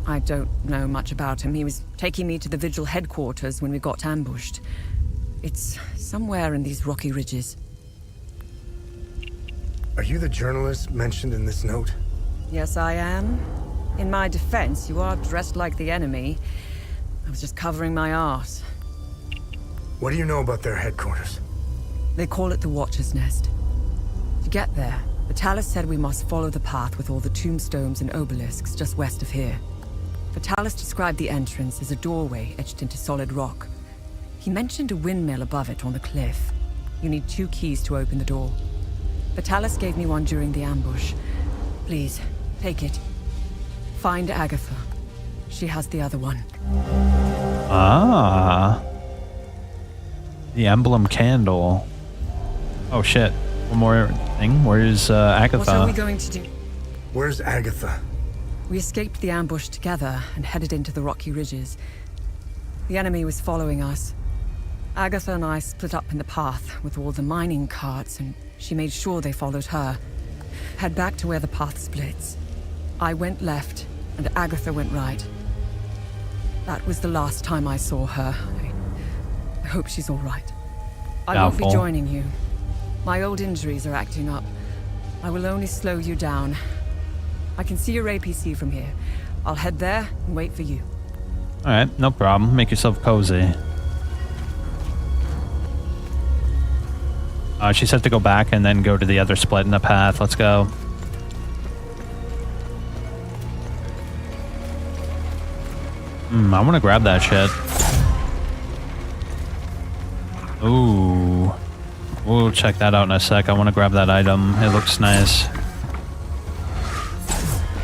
I don't know much about him. He was taking me to the Vigil headquarters when we got ambushed. It's somewhere in these rocky ridges. Are you the journalist mentioned in this note? Yes, I am. In my defense, you are dressed like the enemy. I was just covering my arse. What do you know about their headquarters? They call it the Watcher's Nest. To get there, Vitalis said we must follow the path with all the tombstones and obelisks just west of here. Vitalis described the entrance as a doorway etched into solid rock. He mentioned a windmill above it on the cliff. You need 2 keys to open the door. Vitalis gave me one during the ambush. Please, take it. Find Agatha. She has the other one. Ah. The emblem candle. Oh shit. One more thing. Where's Agatha? What are we going to do? Where's Agatha? We escaped the ambush together and headed into the rocky ridges. The enemy was following us. Agatha and I split up in the path with all the mining carts, and she made sure they followed her. Head back to where the path splits. I went left, and Agatha went right. That was the last time I saw her. I hope she's all right. I won't be joining you. My old injuries are acting up. I will only slow you down. I can see your APC from here. I'll head there and wait for you. Alright, no problem. Make yourself cozy. She said to go back and then go to the other split in the path. Let's go. I want to grab that shit. Ooh. We'll check that out in a sec. I want to grab that item. It looks nice.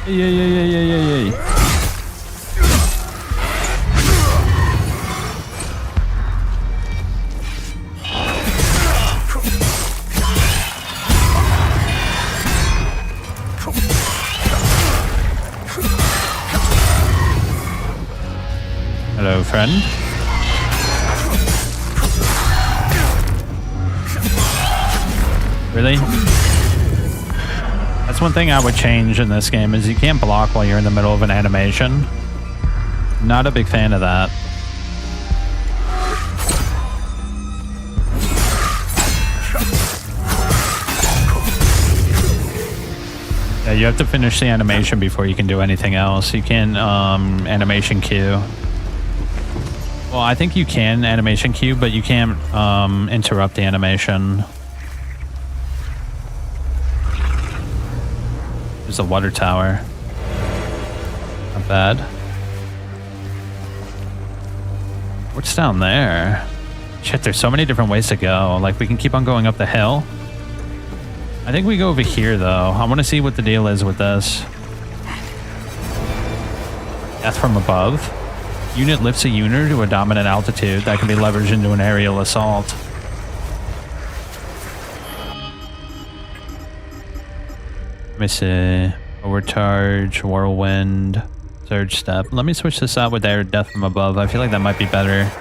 Yay. Hello, friend. Really? That's one thing I would change in this game is you can't block while you're in the middle of an animation. Not a big fan of that. Yeah, you have to finish the animation before you can do anything else. You can't animation queue. Well, I think you can animation queue, but you can't interrupt the animation. There's a water tower. Not bad. What's down there? Shit, there's so many different ways to go. Like, we can keep on going up the hill. I think we go over here, though. I want to see what the deal is with this. Death from above. Unit lifts a unit to a dominant altitude that can be leveraged into an aerial assault. Let me see. Overcharge, whirlwind, surge step. Let me switch this out with their death from above. I feel like that might be better.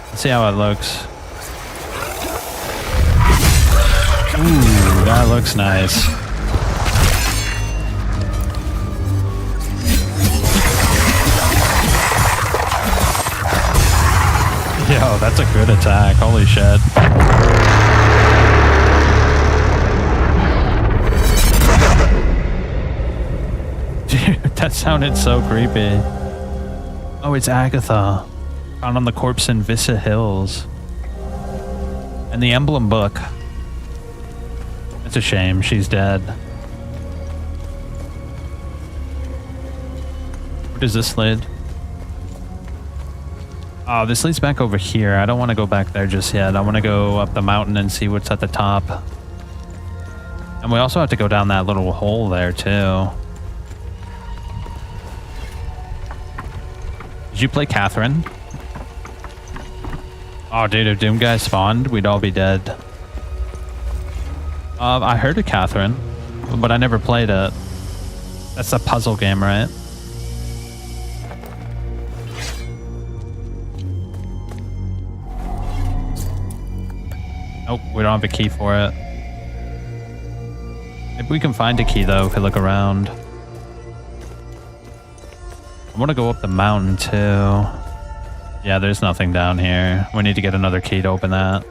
Let's see how it looks. Ooh, that looks nice. Yo. Oh, that's a good attack. Holy shit. Dude, that sounded so creepy. Oh, it's Agatha. Found on the corpse in Vissa Hills. And the emblem book. It's a shame. She's dead. Where does this lead? Oh, this leads back over here. I don't want to go back there just yet. I want to go up the mountain and see what's at the top. And we also have to go down that little hole there, too. Did you play Catherine? Oh, dude, if Doom guy spawned, we'd all be dead. I heard of Catherine, but I never played it. That's a puzzle game, right? Nope, we don't have a key for it. Maybe we can find a key, though, if we look around. I want to go up the mountain, too. Yeah, there's nothing down here. We need to get another key to open that.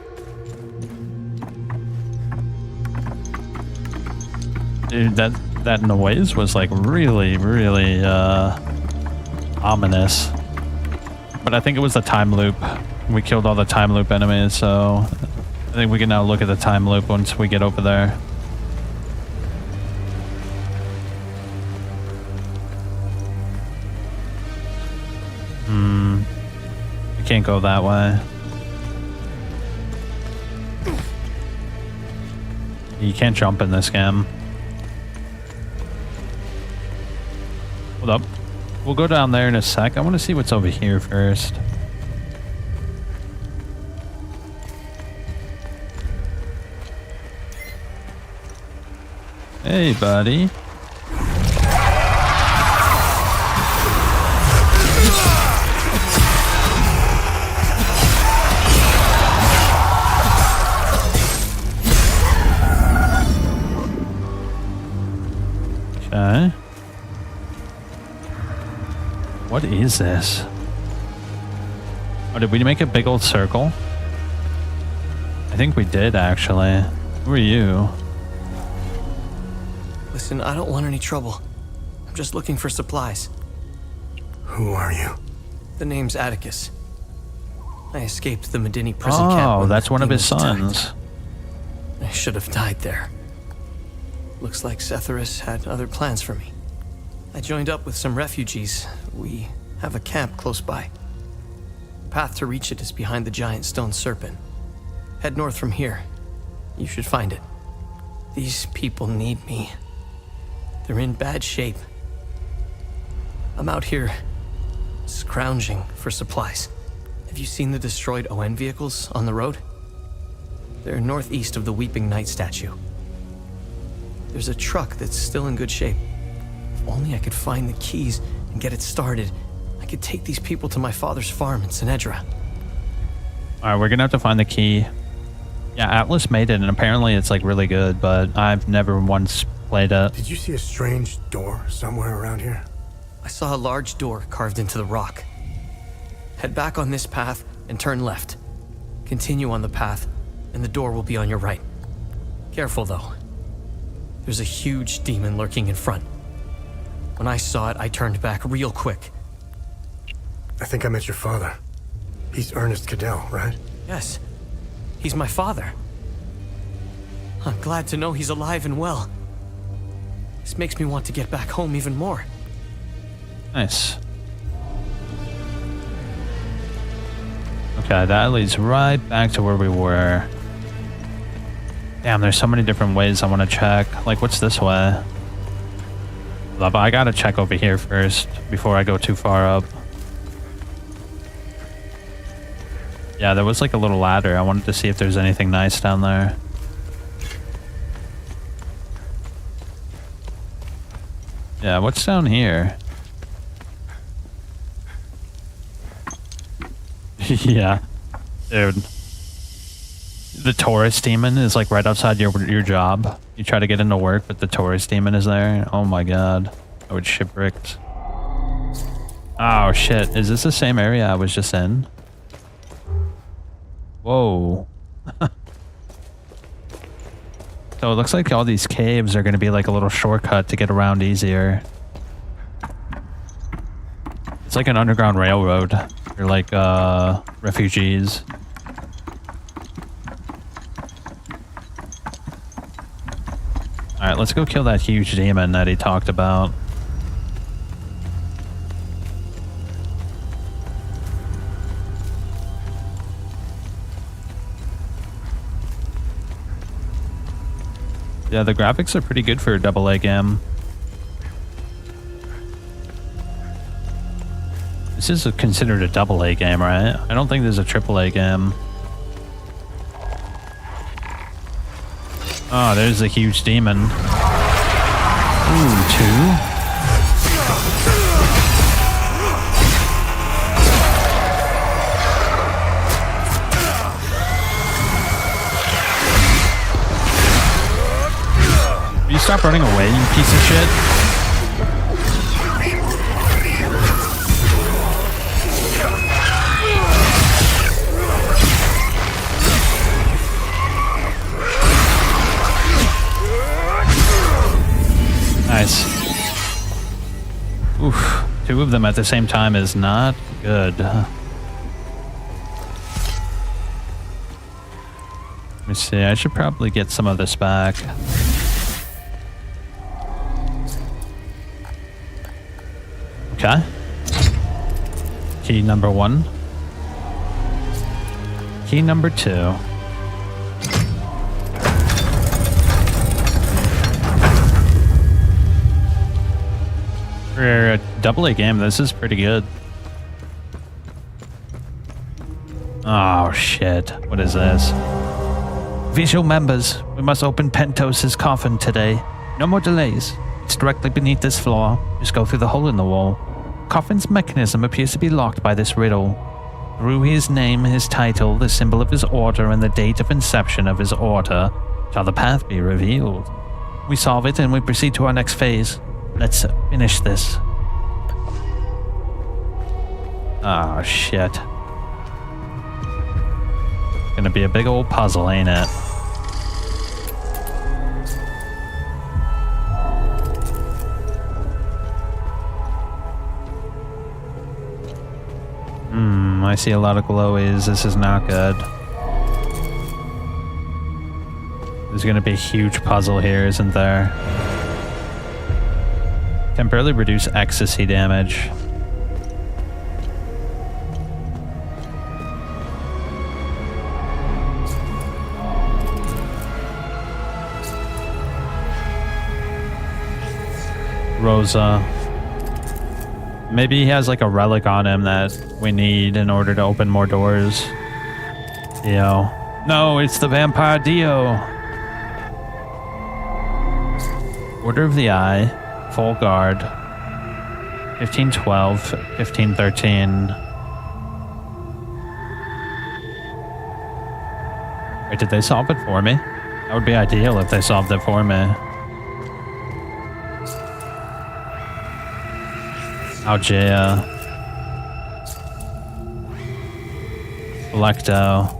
Dude, that noise was like really, really ominous. But I think it was the time loop. We killed all the time loop enemies, so I think we can now look at the time loop once we get over there. I can't go that way. You can't jump in this game. Hold up. We'll go down there in a sec. I want to see what's over here first. Hey, buddy. Okay. What is this? Oh, did we make a big old circle? I think we did, actually. Who are you? Listen, I don't want any trouble. I'm just looking for supplies. Who are you? The name's Atticus. I escaped the Medini prison camp. Oh, when that's the one of his demons sons. attacked. I should have died there. Looks like Setharus had other plans for me. I joined up with some refugees. We have a camp close by. The path to reach it is behind the giant stone serpent. Head north from here. You should find it. These people need me. They're in bad shape. I'm out here scrounging for supplies. Have you seen the destroyed ON vehicles on the road? They're northeast of the Weeping Knight statue. There's a truck that's still in good shape. If only I could find the keys and get it started, I could take these people to my father's farm in Sinedra. Alright, we're gonna have to find the key. Yeah, Atlas made it, and apparently it's like really good, but I've never once played it. Did you see a strange door somewhere around here? I saw a large door carved into the rock. Head back on this path and turn left. Continue on the path, and the door will be on your right. Careful, though. There's a huge demon lurking in front. When I saw it, I turned back real quick. I think I met your father. He's Ernest Cadell, right? Yes, he's my father. I'm glad to know he's alive and well. This makes me want to get back home even more. Nice. Okay, that leads right back to where we were. Damn, there's so many different ways I want to check. Like, what's this way? But I gotta check over here first before I go too far up. Yeah, there was like a little ladder. I wanted to see if there's anything nice down there. Yeah, what's down here? Yeah, dude. The tourist demon is like right outside your job. You try to get into work, but the tourist demon is there. Oh my god, I would shipwrecked. Oh shit, is this the same area I was just in? Whoa. So it looks like all these caves are going to be like a little shortcut to get around easier. It's like an underground railroad. You're like refugees. Alright, let's go kill that huge demon that he talked about. Yeah, the graphics are pretty good for a AA game. This is considered a AA game, right? I don't think there's a AAA game. Oh, there's a huge demon. Ooh, 2? Will you stop running away, you piece of shit? Nice. Oof. 2 of them at the same time is not good. Let me see. I should probably get some of this back. Okay. Key number 1. Key number 2. For a AA game, this is pretty good. Oh shit, what is this? Visual members, we must open Pentos' coffin today. No more delays. It's directly beneath this floor. Just go through the hole in the wall. Coffin's mechanism appears to be locked by this riddle. Through his name, his title, the symbol of his order, and the date of inception of his order, shall the path be revealed. We solve it and we proceed to our next phase. Let's finish this. Oh shit. Gonna be a big old puzzle, ain't it? I see a lot of glowies. This is not good. There's gonna be a huge puzzle here, isn't there? Temporarily reduce ecstasy damage. Rosa. Maybe he has like a relic on him that we need in order to open more doors. Dio. No, it's the vampire Dio. Order of the Eye. Full guard. 1512, 1513. Wait, did they solve it for me? That would be ideal if they solved it for me. Algea. Electo.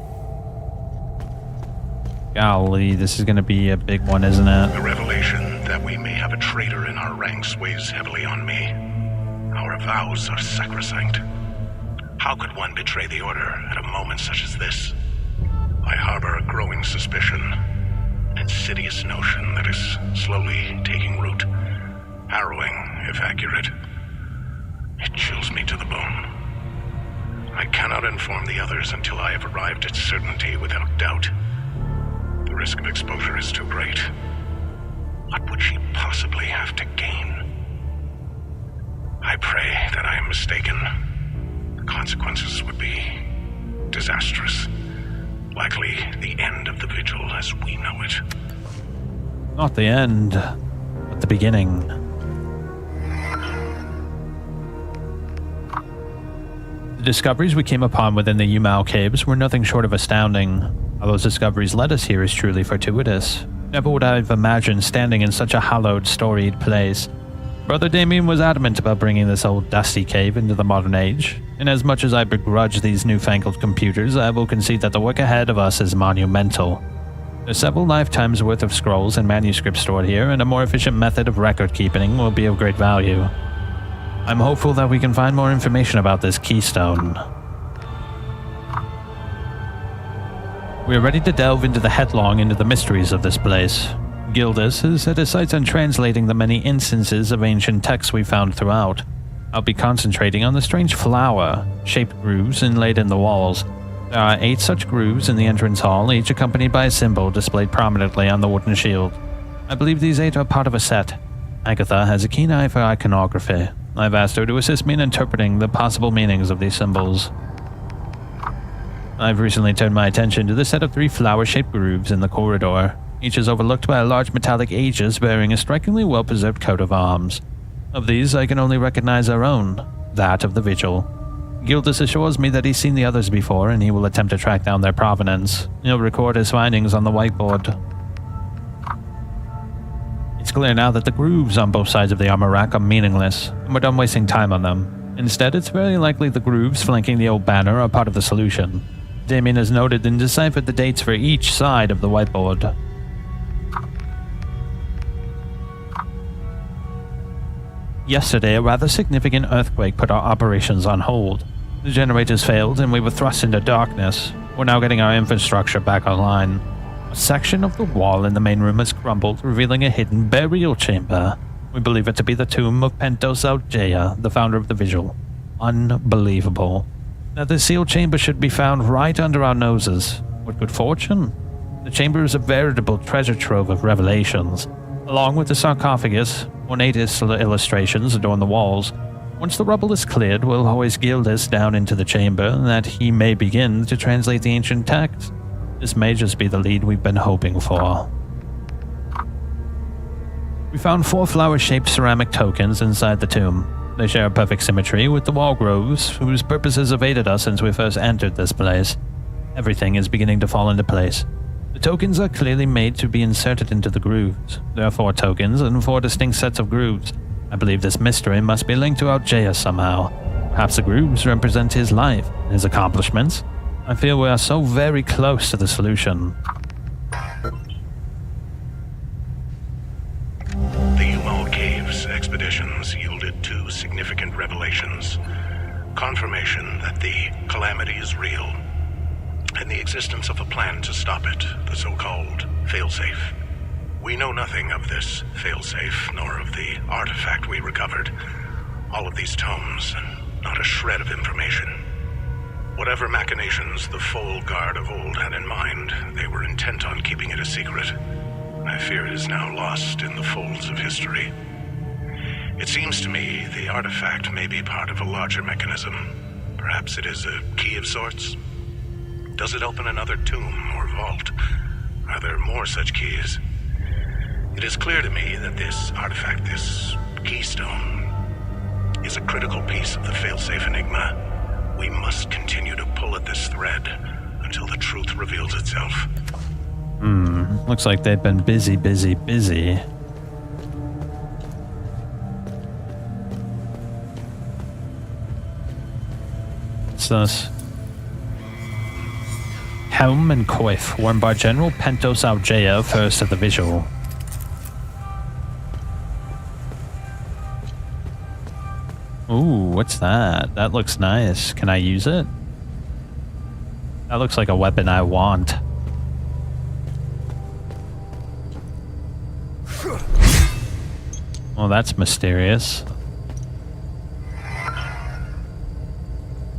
Golly, this is gonna be a big one, isn't it? The revelation that we may have a traitor in our ranks weighs heavily on me. Our vows are sacrosanct. How could one betray the Order at a moment such as this? I harbor a growing suspicion, an insidious notion that is slowly taking root. Harrowing, if accurate. It chills me to the bone. I cannot inform the others until I have arrived at certainty without doubt. The risk of exposure is too great. What would she possibly have to gain? I pray that I am mistaken. The consequences would be disastrous. Likely the end of the Vigil as we know it. Not the end, but the beginning. The discoveries we came upon within the Yumao caves were nothing short of astounding. How those discoveries led us here is truly fortuitous. Never would I have imagined standing in such a hallowed, storied place. Brother Damien was adamant about bringing this old dusty cave into the modern age. Inasmuch as I begrudge these newfangled computers, I will concede that the work ahead of us is monumental. There's several lifetimes worth of scrolls and manuscripts stored here, and a more efficient method of record keeping will be of great value. I'm hopeful that we can find more information about this keystone. We are ready to delve into the mysteries of this place. Gildas has set his sights on translating the many instances of ancient texts we found throughout. I'll be concentrating on the strange flower-shaped grooves inlaid in the walls. There are 8 such grooves in the entrance hall, each accompanied by a symbol displayed prominently on the wooden shield. I believe these 8 are part of a set. Agatha has a keen eye for iconography. I've asked her to assist me in interpreting the possible meanings of these symbols. I've recently turned my attention to the set of 3 flower-shaped grooves in the corridor. Each is overlooked by a large metallic aegis bearing a strikingly well-preserved coat of arms. Of these, I can only recognize our own, that of the Vigil. Gildas assures me that he's seen the others before, and he will attempt to track down their provenance. He'll record his findings on the whiteboard. It's clear now that the grooves on both sides of the armor rack are meaningless, and we're done wasting time on them. Instead, it's very likely the grooves flanking the old banner are part of the solution. Damien has noted and deciphered the dates for each side of the whiteboard. Yesterday, a rather significant earthquake put our operations on hold. The generators failed and we were thrust into darkness. We're now getting our infrastructure back online. A section of the wall in the main room has crumbled, revealing a hidden burial chamber. We believe it to be the tomb of Pentos Algea, the founder of the Vigil. Unbelievable. Now, the sealed chamber should be found right under our noses. What good fortune. The chamber is a veritable treasure trove of revelations. Along with the sarcophagus, ornate illustrations adorn the walls. Once the rubble is cleared, we'll hoist Gildas down into the chamber, that he may begin to translate the ancient text. This may just be the lead we've been hoping for. We found 4 flower-shaped ceramic tokens inside the tomb. They share a perfect symmetry with the wall grooves, whose purposes evaded us since we first entered this place. Everything is beginning to fall into place. The tokens are clearly made to be inserted into the grooves. There are 4 tokens and 4 distinct sets of grooves. I believe this mystery must be linked to Algea somehow. Perhaps the grooves represent his life, his accomplishments. I feel we are so very close to the solution. The Umal Caves expeditions yielded 2 significant revelations. Confirmation that the calamity is real, and the existence of a plan to stop it, the so-called failsafe. We know nothing of this failsafe, nor of the artifact we recovered. All of these tomes, and not a shred of information. Whatever machinations the Foal Guard of old had in mind, they were intent on keeping it a secret. I fear it is now lost in the folds of history. It seems to me the artifact may be part of a larger mechanism. Perhaps it is a key of sorts? Does it open another tomb or vault? Are there more such keys? It is clear to me that this artifact, this keystone, is a critical piece of the failsafe enigma. We must continue to pull at this thread until the truth reveals itself. Looks like they've been busy. What's this? Helm and coif, worn by General Pentos Algea, first of the Vigil. Ooh, what's that? That looks nice. Can I use it? That looks like a weapon I want. Well, that's mysterious.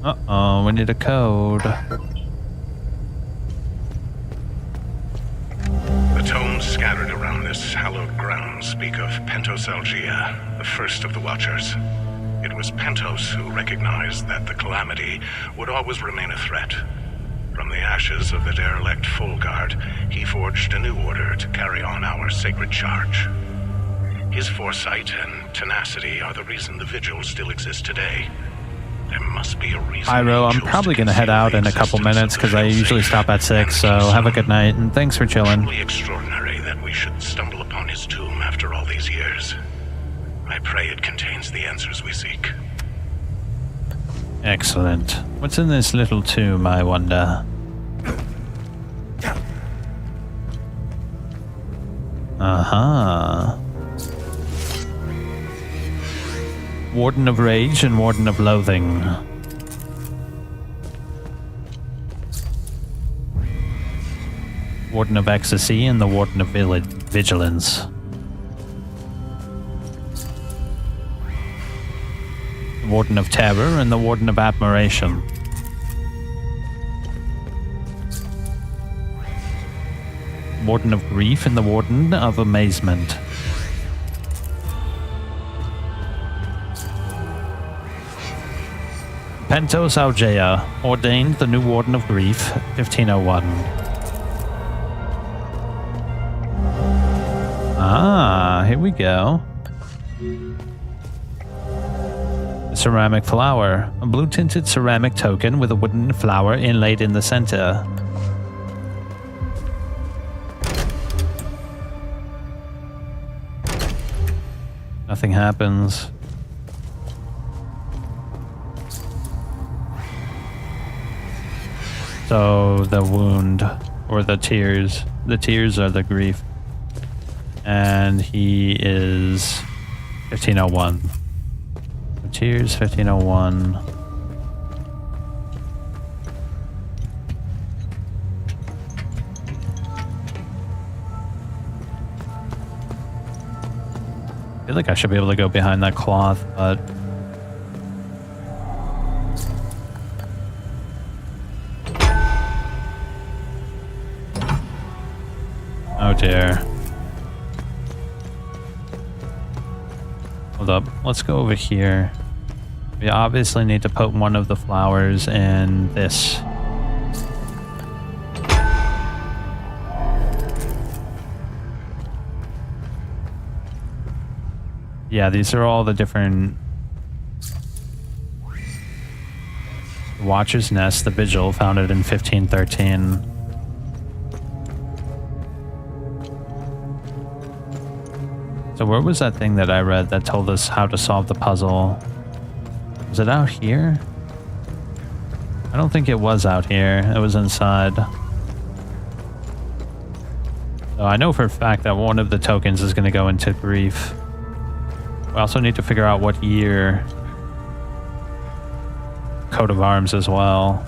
Uh-oh, we need a code. The tomes scattered around this hallowed ground speak of Pentos Algea, the first of the Watchers. It was Pentos who recognized that the calamity would always remain a threat. From the ashes of the derelict Foal Guard, he forged a new order to carry on our sacred charge. His foresight and tenacity are the reason the Vigil still exists today. There must be a reason. Pyro, I'm probably going to head out in a couple minutes because I usually stop at 6, so have a good night and thanks for chilling. Truly extraordinary that we should stumble upon his tomb after all these years. I pray it contains the answers we seek. Excellent. What's in this little tomb, I wonder? Uh-huh. Warden of Rage and Warden of Loathing. Warden of Ecstasy and the Warden of Vigilance. The Warden of Terror and the Warden of Admiration. Warden of Grief and the Warden of Amazement. Pentos Augea, ordained the new Warden of Grief, 1501. Ah, here we go. The ceramic flower. A blue-tinted ceramic token with a wooden flower inlaid in the center. Nothing happens. So the wound, or the tears are the grief. And he is 1501. The tears, 1501. I feel like I should be able to go behind that cloth, but oh dear. Hold up. Let's go over here. We obviously need to put one of the flowers in this. Yeah, these are all the different Watcher's Nest, the Vigil, founded in 1513. So where was that thing that I read that told us how to solve the puzzle? Was it out here? I don't think it was out here. It was inside. So I know for a fact that one of the tokens is going to go into grief. We also need to figure out what year. Coat of arms as well.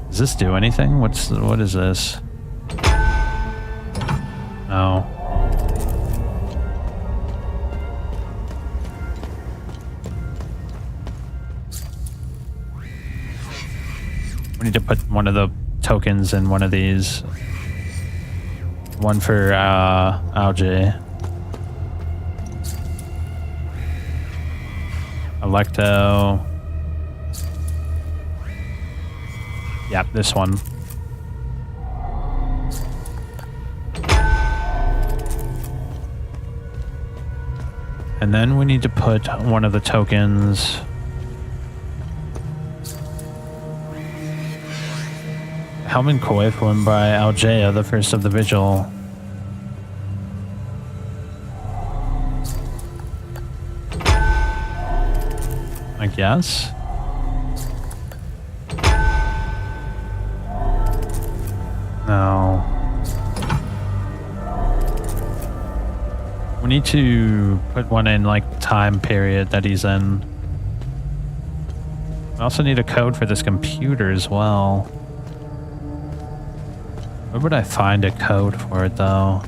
Does this do anything? What is this? No. We need to put one of the tokens in one of these. One for Algae. Electo. Yep, this one. And then we need to put one of the tokens. Helman Coif won by Algea, the first of the Vigil. I guess. No. We need to put one in like the time period that he's in. We also need a code for this computer as well. Where would I find a code for it though?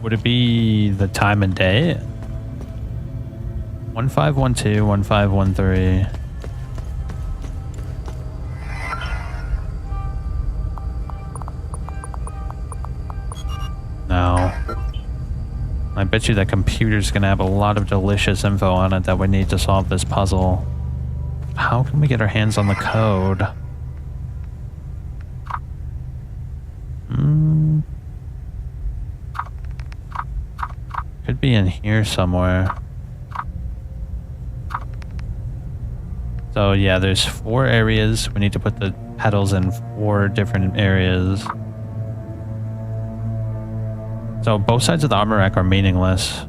Would it be the time and day? 1512, 1513. No. I bet you that computer's gonna have a lot of delicious info on it that we need to solve this puzzle. How can we get our hands on the code? Could be in here somewhere. So yeah, there's 4 areas. We need to put the petals in 4 different areas. So both sides of the armor rack are meaningless.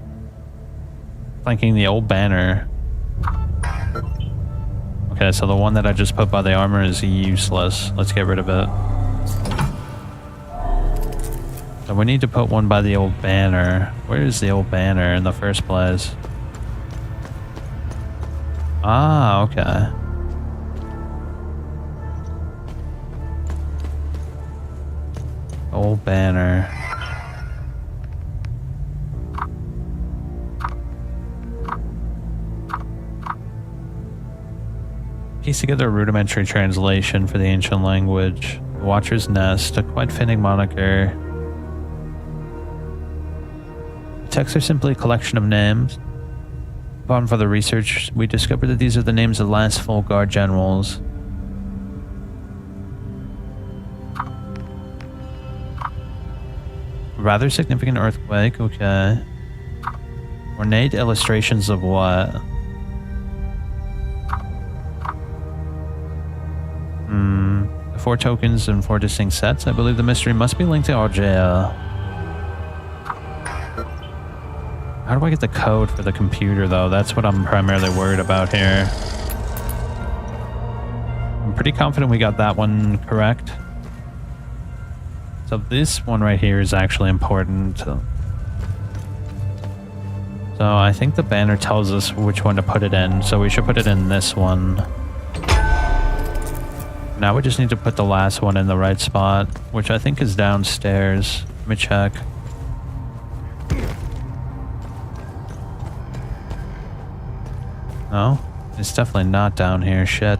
Flanking the old banner. Okay, so the one that I just put by the armor is useless. Let's get rid of it. So we need to put one by the old banner. Where is the old banner in the first place? Ah, okay. Old banner. Piece together a rudimentary translation for the ancient language. The Watcher's Nest, a quite fitting moniker. The texts are simply a collection of names. Upon further research, we discovered that these are the names of the last full guard generals. Rather significant earthquake, okay. Ornate illustrations of what? The 4 tokens in 4 distinct sets. I believe the mystery must be linked to Argea. How do I get the code for the computer, though? That's what I'm primarily worried about here. I'm pretty confident we got that one correct. So this one right here is actually important. So I think the banner tells us which one to put it in, so we should put it in this one. Now we just need to put the last one in the right spot, which I think is downstairs. Let me check. No, it's definitely not down here. Shit.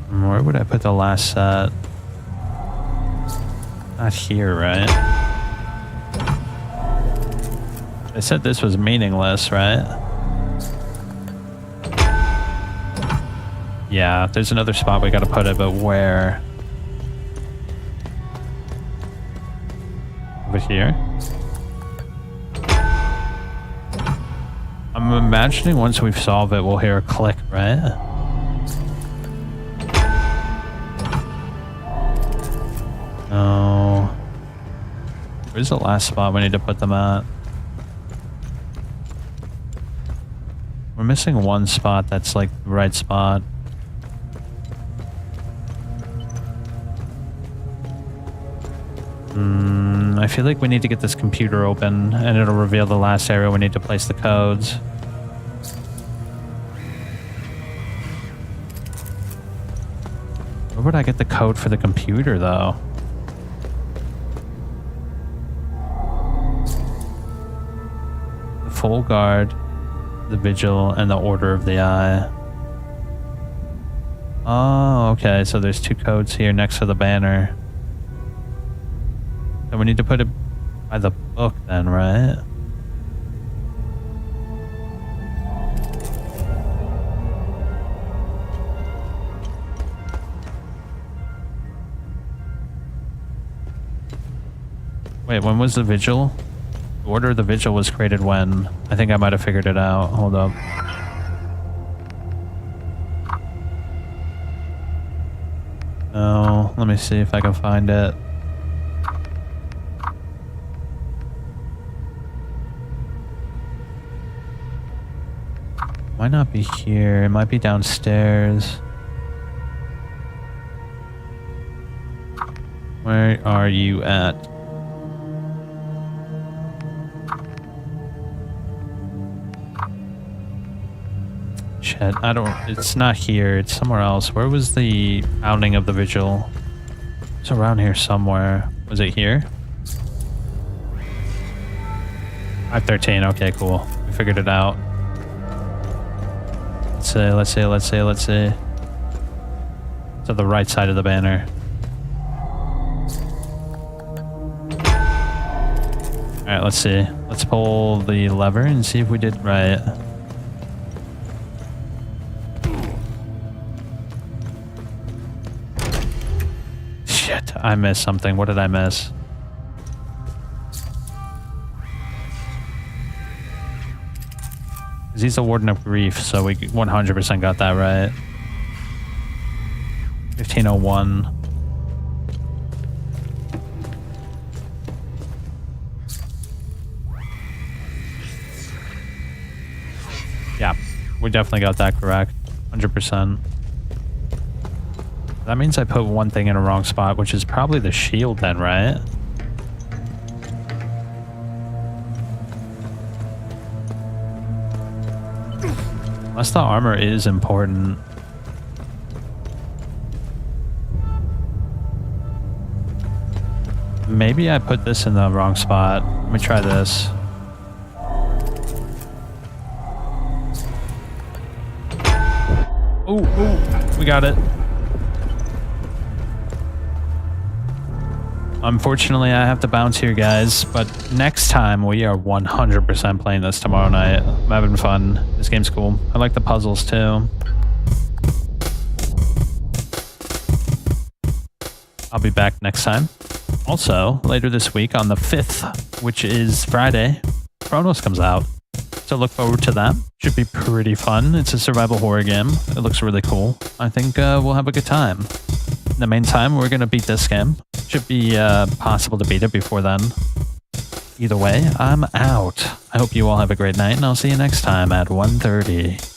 Where would I put the last set? Not here, right? I said this was meaningless, right? Yeah, there's another spot we gotta put it, but where? Over here? I'm imagining once we've solved it, we'll hear a click, right? No. Where's the last spot we need to put them at? We're missing one spot that's like the right spot. I feel like we need to get this computer open and it'll reveal the last area we need to place the codes. Where would I get the code for the computer though? The Full Guard, the Vigil, and the Order of the Eye. Oh, okay, so there's 2 codes here next to the banner. So we need to put it by the book then, right? Wait, when was the Vigil? The Order of the Vigil was created when? I think I might have figured it out. Hold up. No, let me see if I can find it. Might not be here. It might be downstairs. Where are you at? Shit, I don't... It's not here. It's somewhere else. Where was the founding of the Vigil? It's around here somewhere. Was it here? 513. Okay, cool. We figured it out. Let's see. To the right side of the banner. Alright, let's see. Let's pull the lever and see if we did right. Shit, I missed something. What did I miss? He's the Warden of Grief, so we 100% got that right. 1501. Yeah, we definitely got that correct. 100%. That means I put one thing in a wrong spot, which is probably the shield then, right? Unless the armor is important. Maybe I put this in the wrong spot. Let me try this. Ooh, we got it. Unfortunately, I have to bounce here, guys, but next time we are 100% playing this tomorrow night. I'm having fun. This game's cool. I like the puzzles, too. I'll be back next time. Also, later this week on the 5th, which is Friday, Chronos comes out. So look forward to that. Should be pretty fun. It's a survival horror game. It looks really cool. I think we'll have a good time. In the meantime, we're going to beat this game. Should be possible to beat it before then. Either way, I'm out. I hope you all have a great night, and I'll see you next time at 1:30.